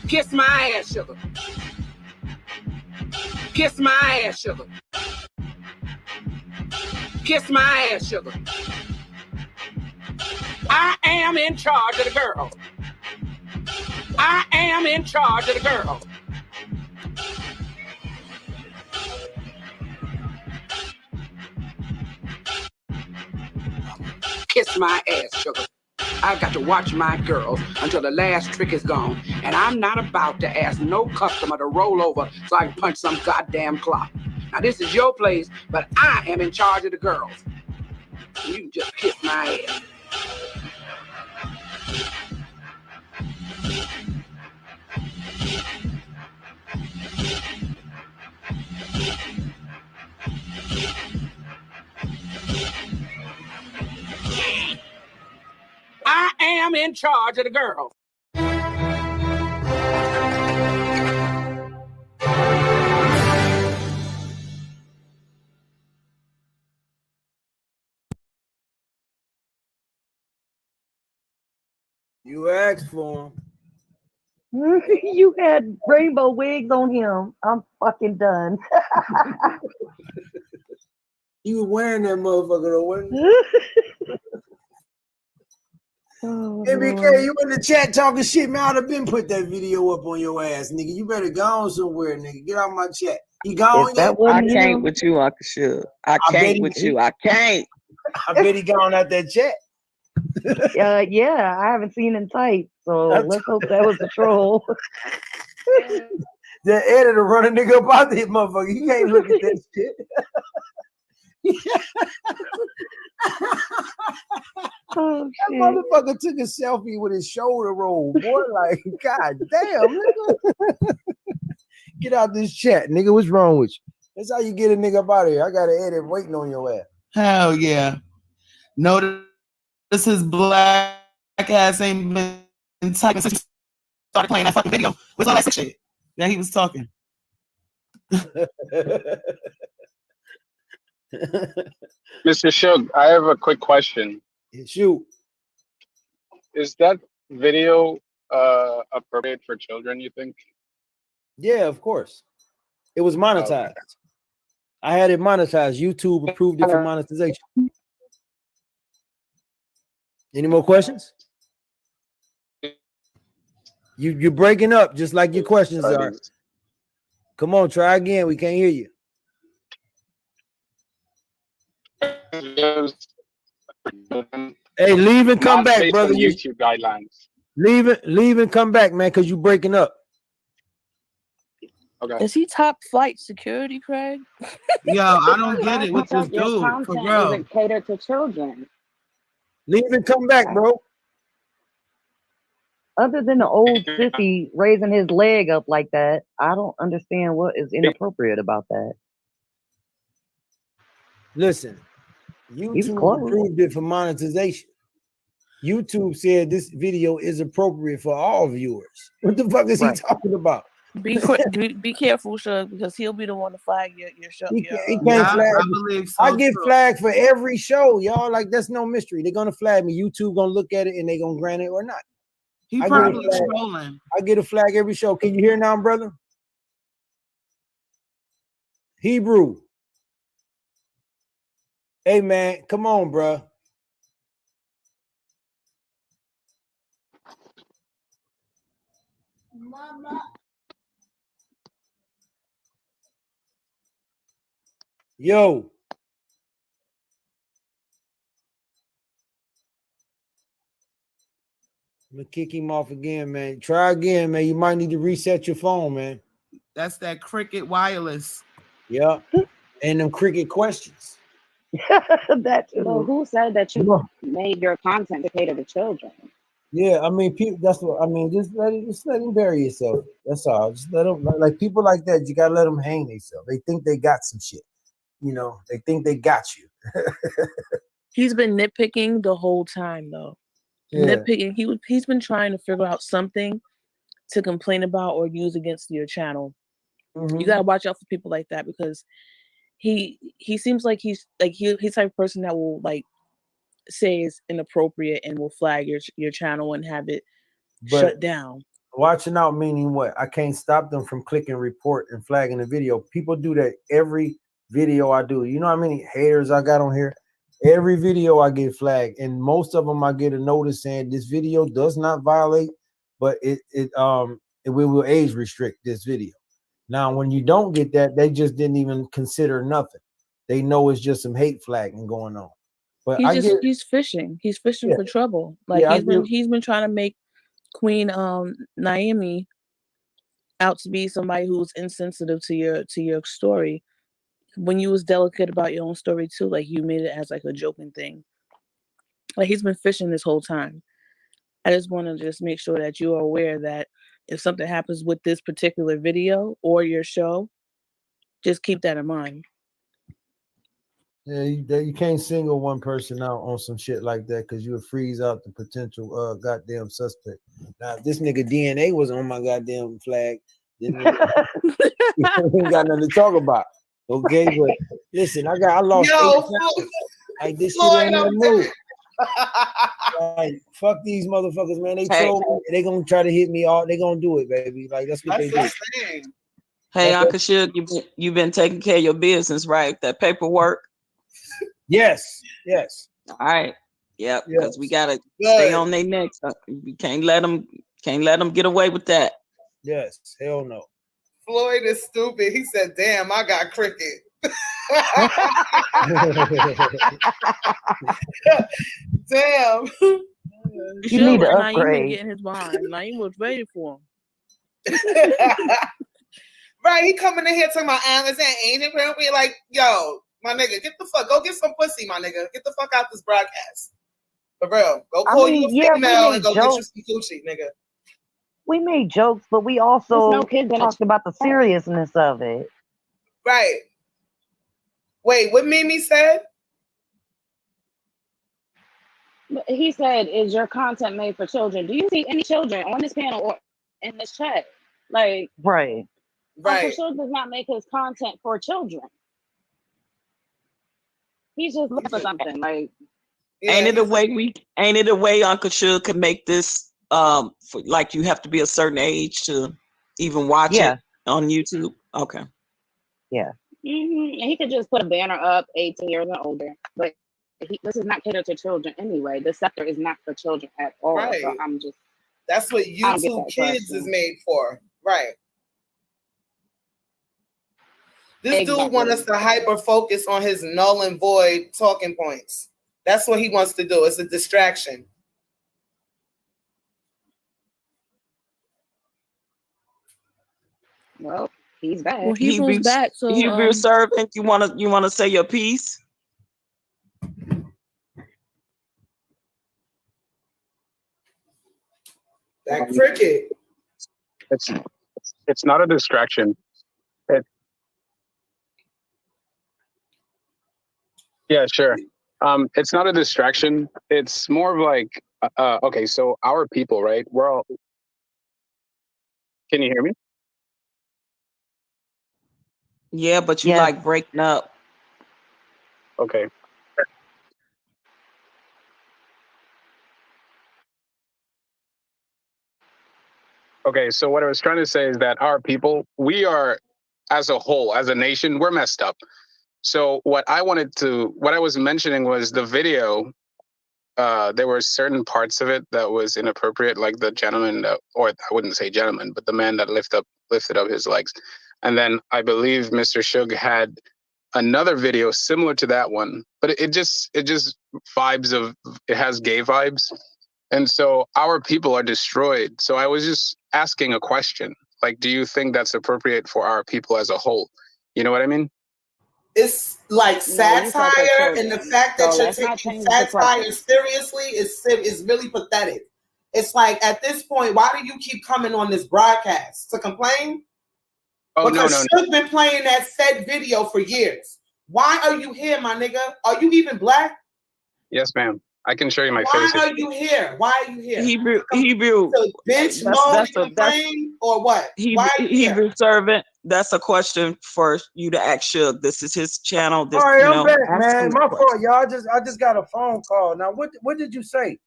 Kiss my ass, sugar. Kiss my ass, sugar. Kiss my ass, sugar. I am in charge of the girls. I am in charge of the girls. Kiss my ass, sugar. I've got to watch my girls until the last trick is gone, and I'm not about to ask no customer to roll over so I can punch some goddamn clock. Now, this is your place, but I am in charge of the girls. You can just kiss my ass. I am in charge of the girls. You asked for him. You had rainbow wigs on him. I'm fucking done. You were wearing that motherfucker though, wasn't you? Oh, MBK, Lord. you in the chat talking shit, man. I'd have been put that video up on your ass, nigga. You better go on somewhere, nigga. Get out my chat. You gone If yet? that wasn't I can't him, with you, Uncle Suge. I I bet can't with you. I can't. I bet he gone out that chat. yeah, I haven't seen him type, so let's hope that was a troll. The editor run a nigga up out this motherfucker. You can't look at that shit. Oh, That shit. motherfucker took a selfie with his shoulder roll, boy. Like, god damn, nigga. Get out this chat, nigga. What's wrong with you? That's how you get a nigga up out of here. I got an edit waiting on your ass. Hell yeah. Notice his black ass ain't been typing since he started playing that fucking video. What's all that sick shit that he was talking? Mr. Suge, I have a quick question. Shoot. Is that video appropriate for children, you think? Yeah, of course. It was monetized. I had it monetized. YouTube approved it for monetization. Any more questions? You're breaking up just like your questions are. Come on, try again. We can't hear you. Hey, leave and come Not back, based brother. on YouTube guidelines. Leave and come back, man, because you breaking up. Okay. Is he top flight security, Craig? Yo, I don't get it with this Your dude. For content real. isn't catered to children. Leave and come back, bro. Other than the old sissy raising his leg up like that, I don't understand what is inappropriate about that. Listen, He's YouTube close. approved it for monetization. YouTube said this video is appropriate for all viewers. What the fuck is he talking about? Be careful, Suge, because he'll be the one to flag your show. He can't flag me. I get flagged for every show, y'all. Like, that's no mystery. They're gonna flag me. YouTube gonna look at it and they're gonna grant it or not. He I get a probably flag. trolling. I get a flag every show. Can you hear now, brother? Hebrew. Hey man, come on, bro. Yo. I'm gonna kick him off again, man. Try again, man. You might need to reset your phone, man. That's that Cricket Wireless. Yeah. And them cricket questions. That Well, who said that you made your content to cater to children? Yeah, I mean, people. That's what I mean. Just let him bury yourself. That's all. Just let them, like people like that. You gotta let them hang themselves. They think they got some shit. You know, they think they got you. He's been nitpicking the whole time, though. Yeah. Nitpicking. He's been trying to figure out something to complain about or use against your channel. You gotta watch out for people like that because he seems like he's the type of person that will like say it's inappropriate and will flag your channel and have it shut down. Watching out meaning what? I can't stop them from clicking report and flagging the video. People do that every video I do. You know how many haters I got on here? Every video I get flagged, and most of them I get a notice saying this video does not violate, but it will age restrict this video. Now, when you don't get that, they just didn't even consider nothing. They know it's just some hate flagging going on. But He's fishing. He's fishing for trouble. Like he's been trying to make Queen Naomi out to be somebody who's insensitive to your story. When you was delicate about your own story too, like you made it as like a joking thing. Like he's been fishing this whole time. I just want to just make sure that you are aware that if something happens with this particular video or your show, just keep that in mind. Yeah, you can't single one person out on some shit like that because you would freeze out the potential goddamn suspect. Now, if this nigga DNA was on my goddamn flag, then we ain't got nothing to talk about. Okay, but listen, I lost 8 pounds. Like this shit ain't no move. Like, fuck these motherfuckers, man. They troll me. They gonna try to hit me all. They gonna do it, baby. Like that's what they do. Hey, Uncle Suge, you've been taking care of your business, right? That paperwork. Yes. All right. Yep, because we gotta stay on their necks. We can't let them get away with that. Yes, hell no. Floyd is stupid. He said, "Damn, I got cricket." Damn. You need to Naeem upgrade. getting his behind. Naeem was ready for him. Right, he coming in here talking about Alice and Angel. We're like, yo, my nigga, go get some pussy, my nigga. Get the fuck out this broadcast. For real. Go call you a female and go get you some coochie, nigga. We made jokes, but we also no kids in talked about the seriousness of it. Right. Wait, what Mimi said? He said, "Is your content made for children?" Do you see any children on this panel or in this chat? Like, Right. Uncle Suge does not make his content for children. He's just looking for something. Like, Ain't it a way Uncle Suge could make this like you have to be a certain age to even watch it on YouTube? Okay. Yeah. And he could just put a banner up, 18 years and older. But this is not catered to children anyway. The sector is not for children at all. Right. So I'm just. That's what I don't get YouTube that Kids question. is made for. Right. This dude Exactly. wants us to hyper focus on his null and void talking points. That's what he wants to do. It's a distraction. Well, he's back. Well, Hebrew's back. So Hebrew servant, you wanna say your piece? That cricket. It's not a distraction. Yeah, sure. It's not a distraction. It's more of like, okay, so our people, right? We're all. Can you hear me? Yeah, but you like breaking up. Okay. Okay, so what I was trying to say is that our people, we are, as a whole, as a nation, we're messed up. So what I was mentioning was the video. There were certain parts of it that was inappropriate, like the gentleman, or I wouldn't say gentleman, but the man that lifted up his legs. And then I believe Mr. Suge had another video similar to that one, but it just vibes of, it has gay vibes. And so our people are destroyed. So I was just asking a question, like, do you think that's appropriate for our people as a whole? You know what I mean? It's like satire, and the fact that you're taking satire seriously is really pathetic. It's like, at this point, why do you keep coming on this broadcast to complain? Oh, because Suge been playing that said video for years. Why are you here, my nigga? Are you even black? Yes, ma'am. I can show you my Why face. are you here? Why are you here? Hebrew. So, bitch, complain or what? Why are you Hebrew here? servant. That's a question for you to ask Suge. This is his channel. This, All right, you I'm know, back, ask man. him My the question. fault, y'all. I just got a phone call. Now, what did you say?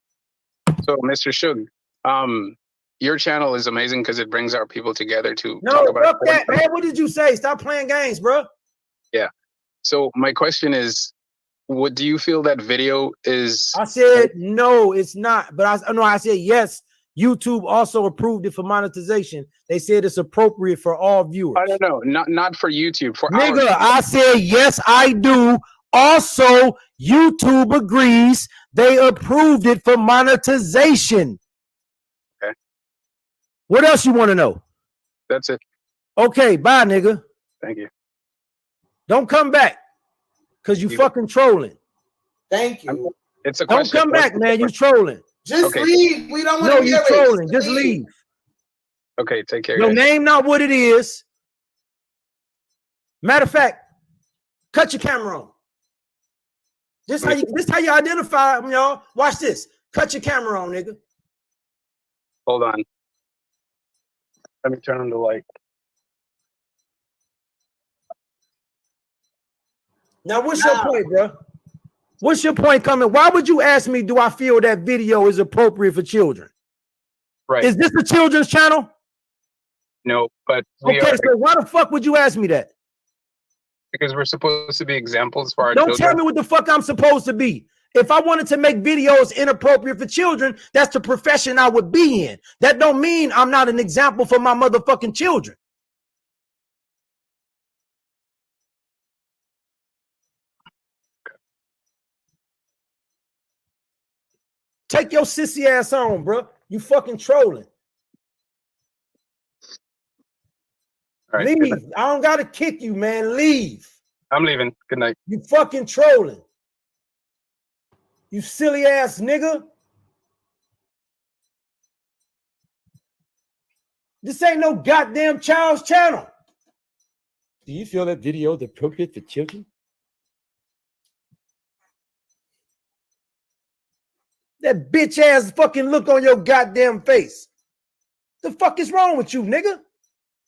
So, Mr. Suge, your channel is amazing because it brings our people together to No, talk about. fuck that, man. What did you say? Stop playing games, bro. Yeah. So my question is, what do you feel that video is? I said no, it's not. But I said yes. YouTube also approved it for monetization. They said it's appropriate for all viewers. I don't know, not for YouTube. For Nigga, our I said yes, I do. Also, YouTube agrees. They approved it for monetization. Okay. What else you want to know? That's it. Okay, bye, nigga. Thank you. Don't come back, cause you fucking trolling. Thank you. It's a Don't question. come back, man. You trolling. Just leave. We don't want No, to hear you it. trolling. Just leave. Okay, take care. Your guys. name not what it is. Matter of fact, cut your camera on. This how you identify them, y'all. Watch this. Cut your camera on, nigga. Hold on. Let me turn on the light. Now, what's your point, bro? What's your point coming? Why would you ask me, do I feel that video is appropriate for children? Right. Is this a children's channel? No, but we Okay, are, so why the fuck would you ask me that? because we're supposed to be examples for our Don't children. tell me what the fuck I'm supposed to be. If I wanted to make videos inappropriate for children, that's the profession I would be in. That don't mean I'm not an example for my motherfucking children. Take your sissy ass on, bro. You fucking trolling. All right, Leave. I don't gotta kick you, man. Leave. I'm leaving. Good night. You fucking trolling. You silly ass nigga. This ain't no goddamn child's channel. Do you feel that video is appropriate for children? That bitch ass fucking look on your goddamn face. The fuck is wrong with you, nigga?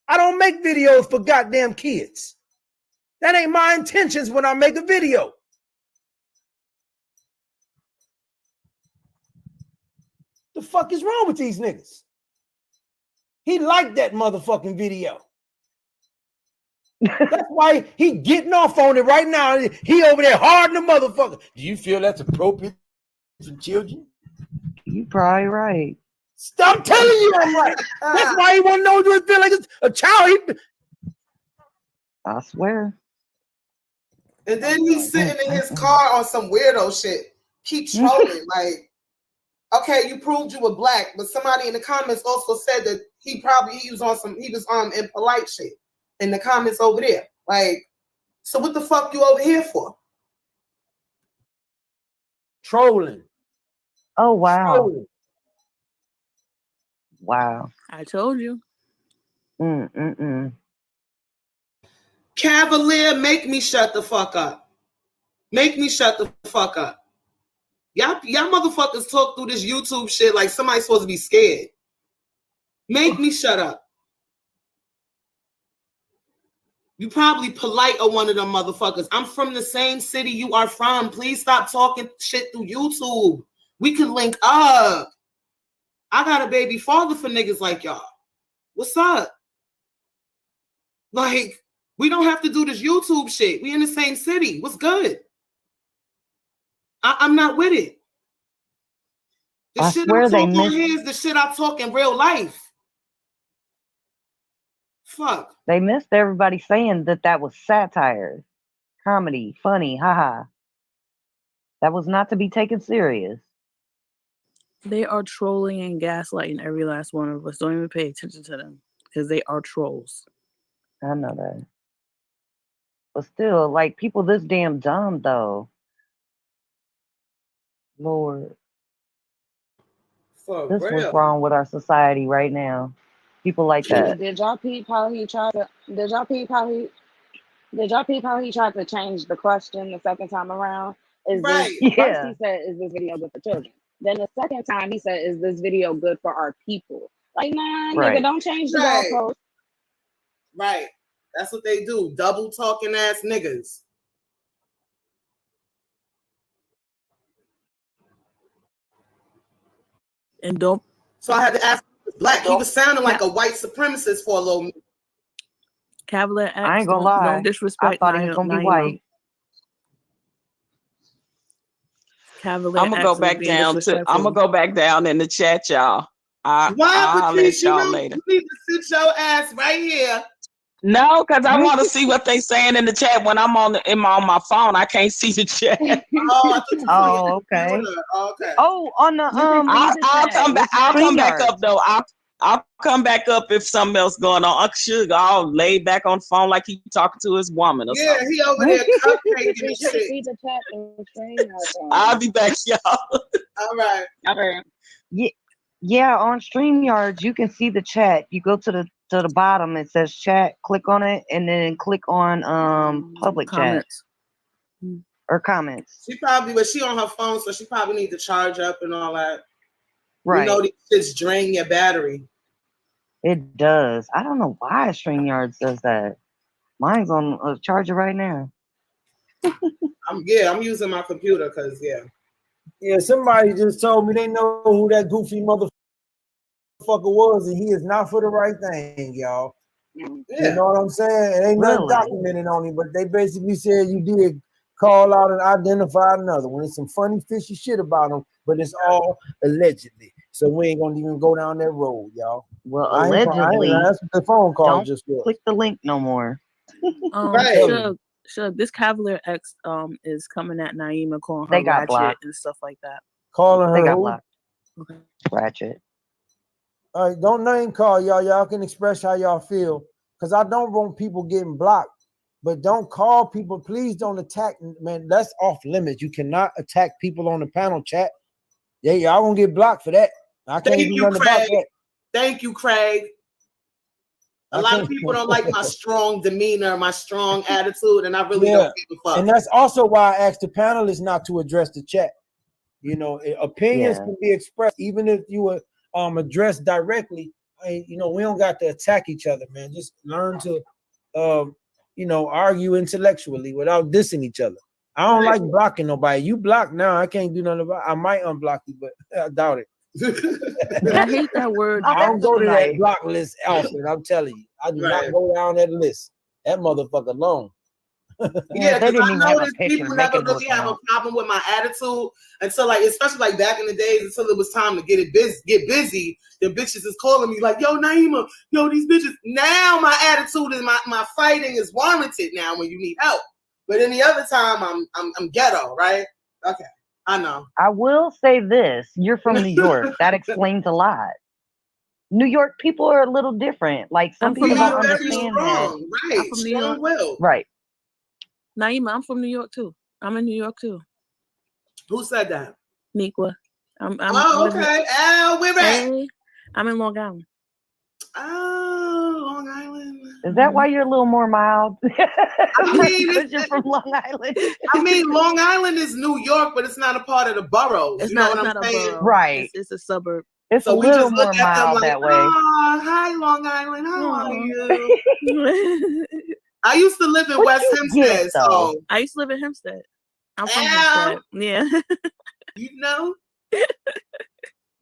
I don't make videos for goddamn kids. That ain't my intentions when I make a video. The fuck is wrong with these niggas? He liked that motherfucking video. That's why he getting off on it right now. He over there hard in the motherfucker. Do you feel that's appropriate for children? You probably right. Stop telling you I'm right. That's why he want to know do it feel like it's a child. I swear. And then he's sitting in his car on some weirdo shit. Keep trolling. Like, okay, you proved you were black, but somebody in the comments also said that he was impolite shit in the comments over there. Like, so what the fuck you over here for? Trolling. Oh wow. Trolling. Wow. I told you. Cavalier, make me shut the fuck up. Make me shut the fuck up. Y'all motherfuckers talk through this YouTube shit like somebody's supposed to be scared. Make me shut up. You probably polite or one of them motherfuckers. I'm from the same city you are from. Please stop talking shit through YouTube. We can link up. I got a baby father for niggas like y'all. What's up? Like, we don't have to do this YouTube shit. We in the same city. What's good? I'm not with it. The shit I talk on here is the shit I talk in real life. Fuck. They missed everybody saying that was satire, comedy, funny, haha. That was not to be taken serious. They are trolling and gaslighting every last one of us. Don't even pay attention to them because they are trolls. I know that. But still, like, people this damn dumb, though. Lord. For this real. what's wrong with our society right now. People like that. Did y'all peep how he tried to change the question the second time around? First he said, is this video good for children? Then the second time he said, is this video good for our people? Like, nah, nigga, don't change the goalpost. Right. That's what they do. Double talking ass niggas. And don't. So I had to ask black. He was sounding like a white supremacist for a little minute. Cavalier X, I ain't gonna lie. Don't disrespect. I thought he was gonna be white. Cavalier I'm gonna go back down in the chat, y'all. I'll let y'all later. You need to sit your ass right here. No, because I want to see what they saying in the chat. When I'm on my phone, I can't see the chat. Oh, okay. Okay. Oh, on the I'll come back. I'll come back up though. I'll come back up if something else going on. Uncle Sugar all laid back on the phone like he talking to his woman or something. He over there cupcaking and shit. I'll be back, y'all. All right. Yeah, on StreamYards, you can see the chat. You go to the bottom, it says chat, click on it, and then click on public comments. Chat. Or comments. She on her phone, so she probably need to charge up and all that. Right. You know, these shits drain your battery. It does. I don't know why StreamYards does that. Mine's on a charger right now. I'm using my computer because Yeah, somebody just told me they know who that goofy motherfucker was, and he is not for the right thing, y'all. Yeah. You know what I'm saying? It ain't nothing documented on him, but they basically said you did call out and identify another one. It's some funny, fishy shit about them, but it's all allegedly. So we ain't gonna even go down that road, y'all. Well, I ain't allegedly, gonna answer the phone call don't just yet. click the link no more. Shug, this Cavalier X is coming at Naima, calling her They got ratchet blocked. and stuff like that. Calling They her got who? blocked. Okay. Ratchet. All right, don't name call y'all. Y'all can express how y'all feel, because I don't want people getting blocked. But don't call people. Please don't attack. Man, that's off limits. You cannot attack people on the panel chat. Yeah, y'all gonna get blocked for that. I can't Thank do you, nothing about Craig. that. Thank you, Craig. A lot of people don't like my strong demeanor, my strong attitude, and I really don't give a fuck. And that's also why I asked the panelists not to address the chat. You know, opinions can be expressed even if you were addressed directly. You know, we don't got to attack each other, man. Just learn to, you know, argue intellectually without dissing each other. I don't like blocking nobody. You block now, I can't do nothing about it. I might unblock you, but I doubt it. I hate that word. I don't go to that block list often. I'm telling you, I do not go down that list. That motherfucker alone. Yeah, because I noticed people never really have a problem with my attitude until, like, especially like back in the days, until it was time to get busy. The bitches is calling me like, "Yo, Naima, yo, these bitches." Now my attitude and my fighting is warranted now when you need help. But any other time, I'm ghetto, right? Okay, I know. I will say this: you're from New York. That explains a lot. New York people are a little different. Like some people don't understand that. Right? I'm from New York. Right. Naima, I'm from New York too. I'm in New York too. Who said that? Niqua. Oh, okay. We're at. I'm in Long Island. Oh, Long Island. Is that why you're a little more mild? I mean, because you're from Long Island. I mean, Long Island is New York, but it's not a part of the borough. It's you know not, what it's I'm not saying? a borough. Right. It's a suburb. It's So a we little just more look at them mild like, that way. "Oh, hi, Long Island. How are you?" I used to live in West Hempstead, so I used to live in Hempstead. I'm from Ow. Hempstead. Yeah. you know,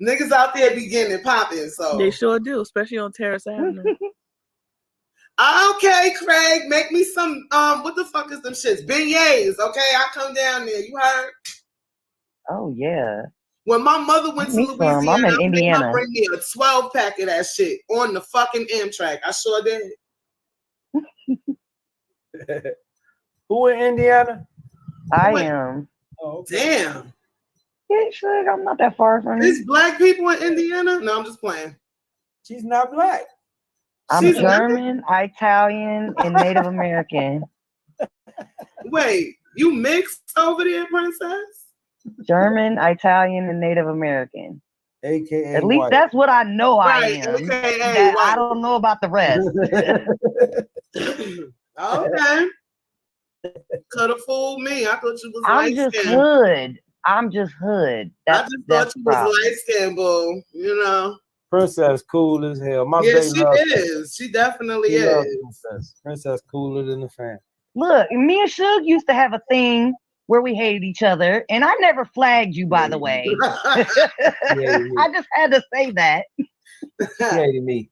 niggas out there be getting it popping. So They sure do, especially on Terrace Avenue. Okay, Craig, make me some what the fuck is them shits? Beignets, okay? I come down there. You heard? Oh yeah. When my mother went to Me some. Louisiana, I'm in I made her Indiana. bring me a 12-pack of that shit on the fucking Amtrak. I sure did. Who in Indiana? I am. Oh, okay. Damn. Yeah, sure. I'm not that far from you. There's black people in Indiana? No, I'm just playing. She's not black. I'm She's German, Italian, and Native American. Wait, you mixed over there, princess? German, Italian, and Native American. AKA At least white. that's what I know Right, I am. AKA That white. I don't know about the rest. Okay. Could have fooled me. I thought you was I'm light just skinned. hood. I'm just hood. I just thought you was light skinned, boo. You know. Princess cool as hell. My Yeah, baby she loves is. She definitely She loves is. Princess. Princess cooler than the fan. Look, me and Suge used to have a thing where we hated each other, and I never flagged you, by the way. I just had to say that. She hated me.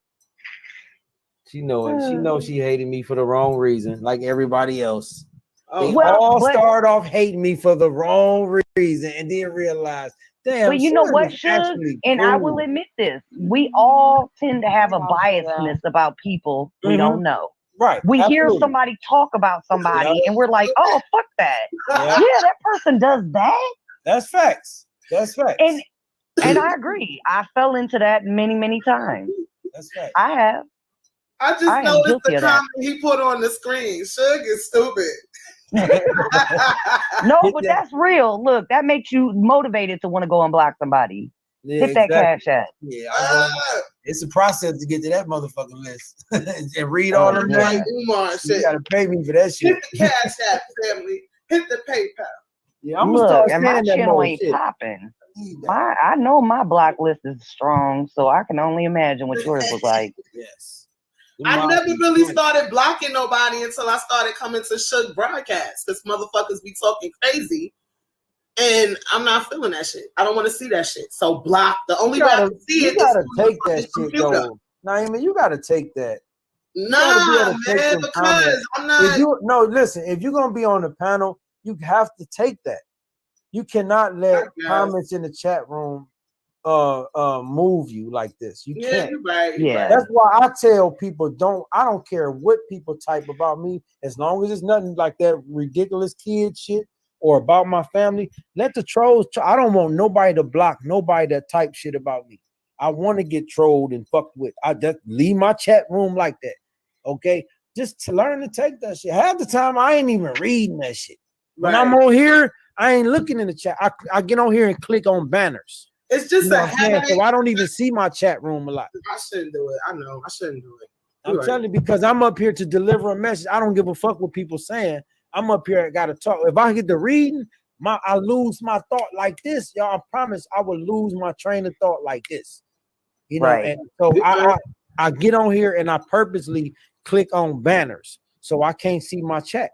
She know it. She knows she hated me for the wrong reason, like everybody else. They all start off hating me for the wrong reason and then realize, damn. But you know Suge what, is Suge? actually And I will cool. admit this. We all tend to have a biasness about people we don't know. Right. We hear absolutely. somebody talk about somebody Yeah. and we're like, oh, fuck that. Yeah. Yeah, that person does that. That's facts. That's facts. And I agree. I fell into that many, many times. That's facts. I have. I just I am noticed guilty the of that. comment he put on the screen. Suge is stupid. No, but that's real. Look, that makes you motivated to want to go and block somebody. Yeah, Hit that exactly. cash app. Yeah, it's a process to get to that motherfucking list and read all them Like names. Umar You shit. gotta pay me for that shit. Hit the Cash App, family. Hit the PayPal. Yeah, I'm gonna Look, start and my saying that channel more ain't shit. popping. I know my block list is strong, so I can only imagine what yours was like. Yes. I never really started blocking nobody until I started coming to Suge broadcast because motherfuckers be talking crazy. And I'm not feeling that shit. I don't want to see that shit. So block. The only way I can see it You gotta is take that shit computer. though. Naima, you gotta take that. You Nah, gotta be able to take man, them because comments. I'm not. If you no listen, if you're gonna be on the panel, You have to take that. You cannot let Yes. comments in the chat room move you like this. You Yeah, can't. you're right. You're Yeah. right. That's why I tell people I don't care what people type about me, as long as it's nothing like that ridiculous kid shit or about my family. Let the trolls I don't want nobody to block nobody that type shit about me. I want to get trolled and fucked with. I just leave my chat room like that. Okay. Just to learn to take that shit. Half the time I ain't even reading that shit. When I'm on here, I ain't looking in the chat. I get on here and click on banners. It's just You know a what I'm saying? headache. So I don't even see my chat room a lot. I shouldn't do it. I know. I shouldn't do it. I'm telling you, because I'm up here to deliver a message. I don't give a fuck what people saying. I'm up here. I gotta talk. If I get to reading, I lose my thought like this, y'all. I promise I will lose my train of thought like this. You know, Right. and so I get on here and I purposely click on banners so I can't see my chat.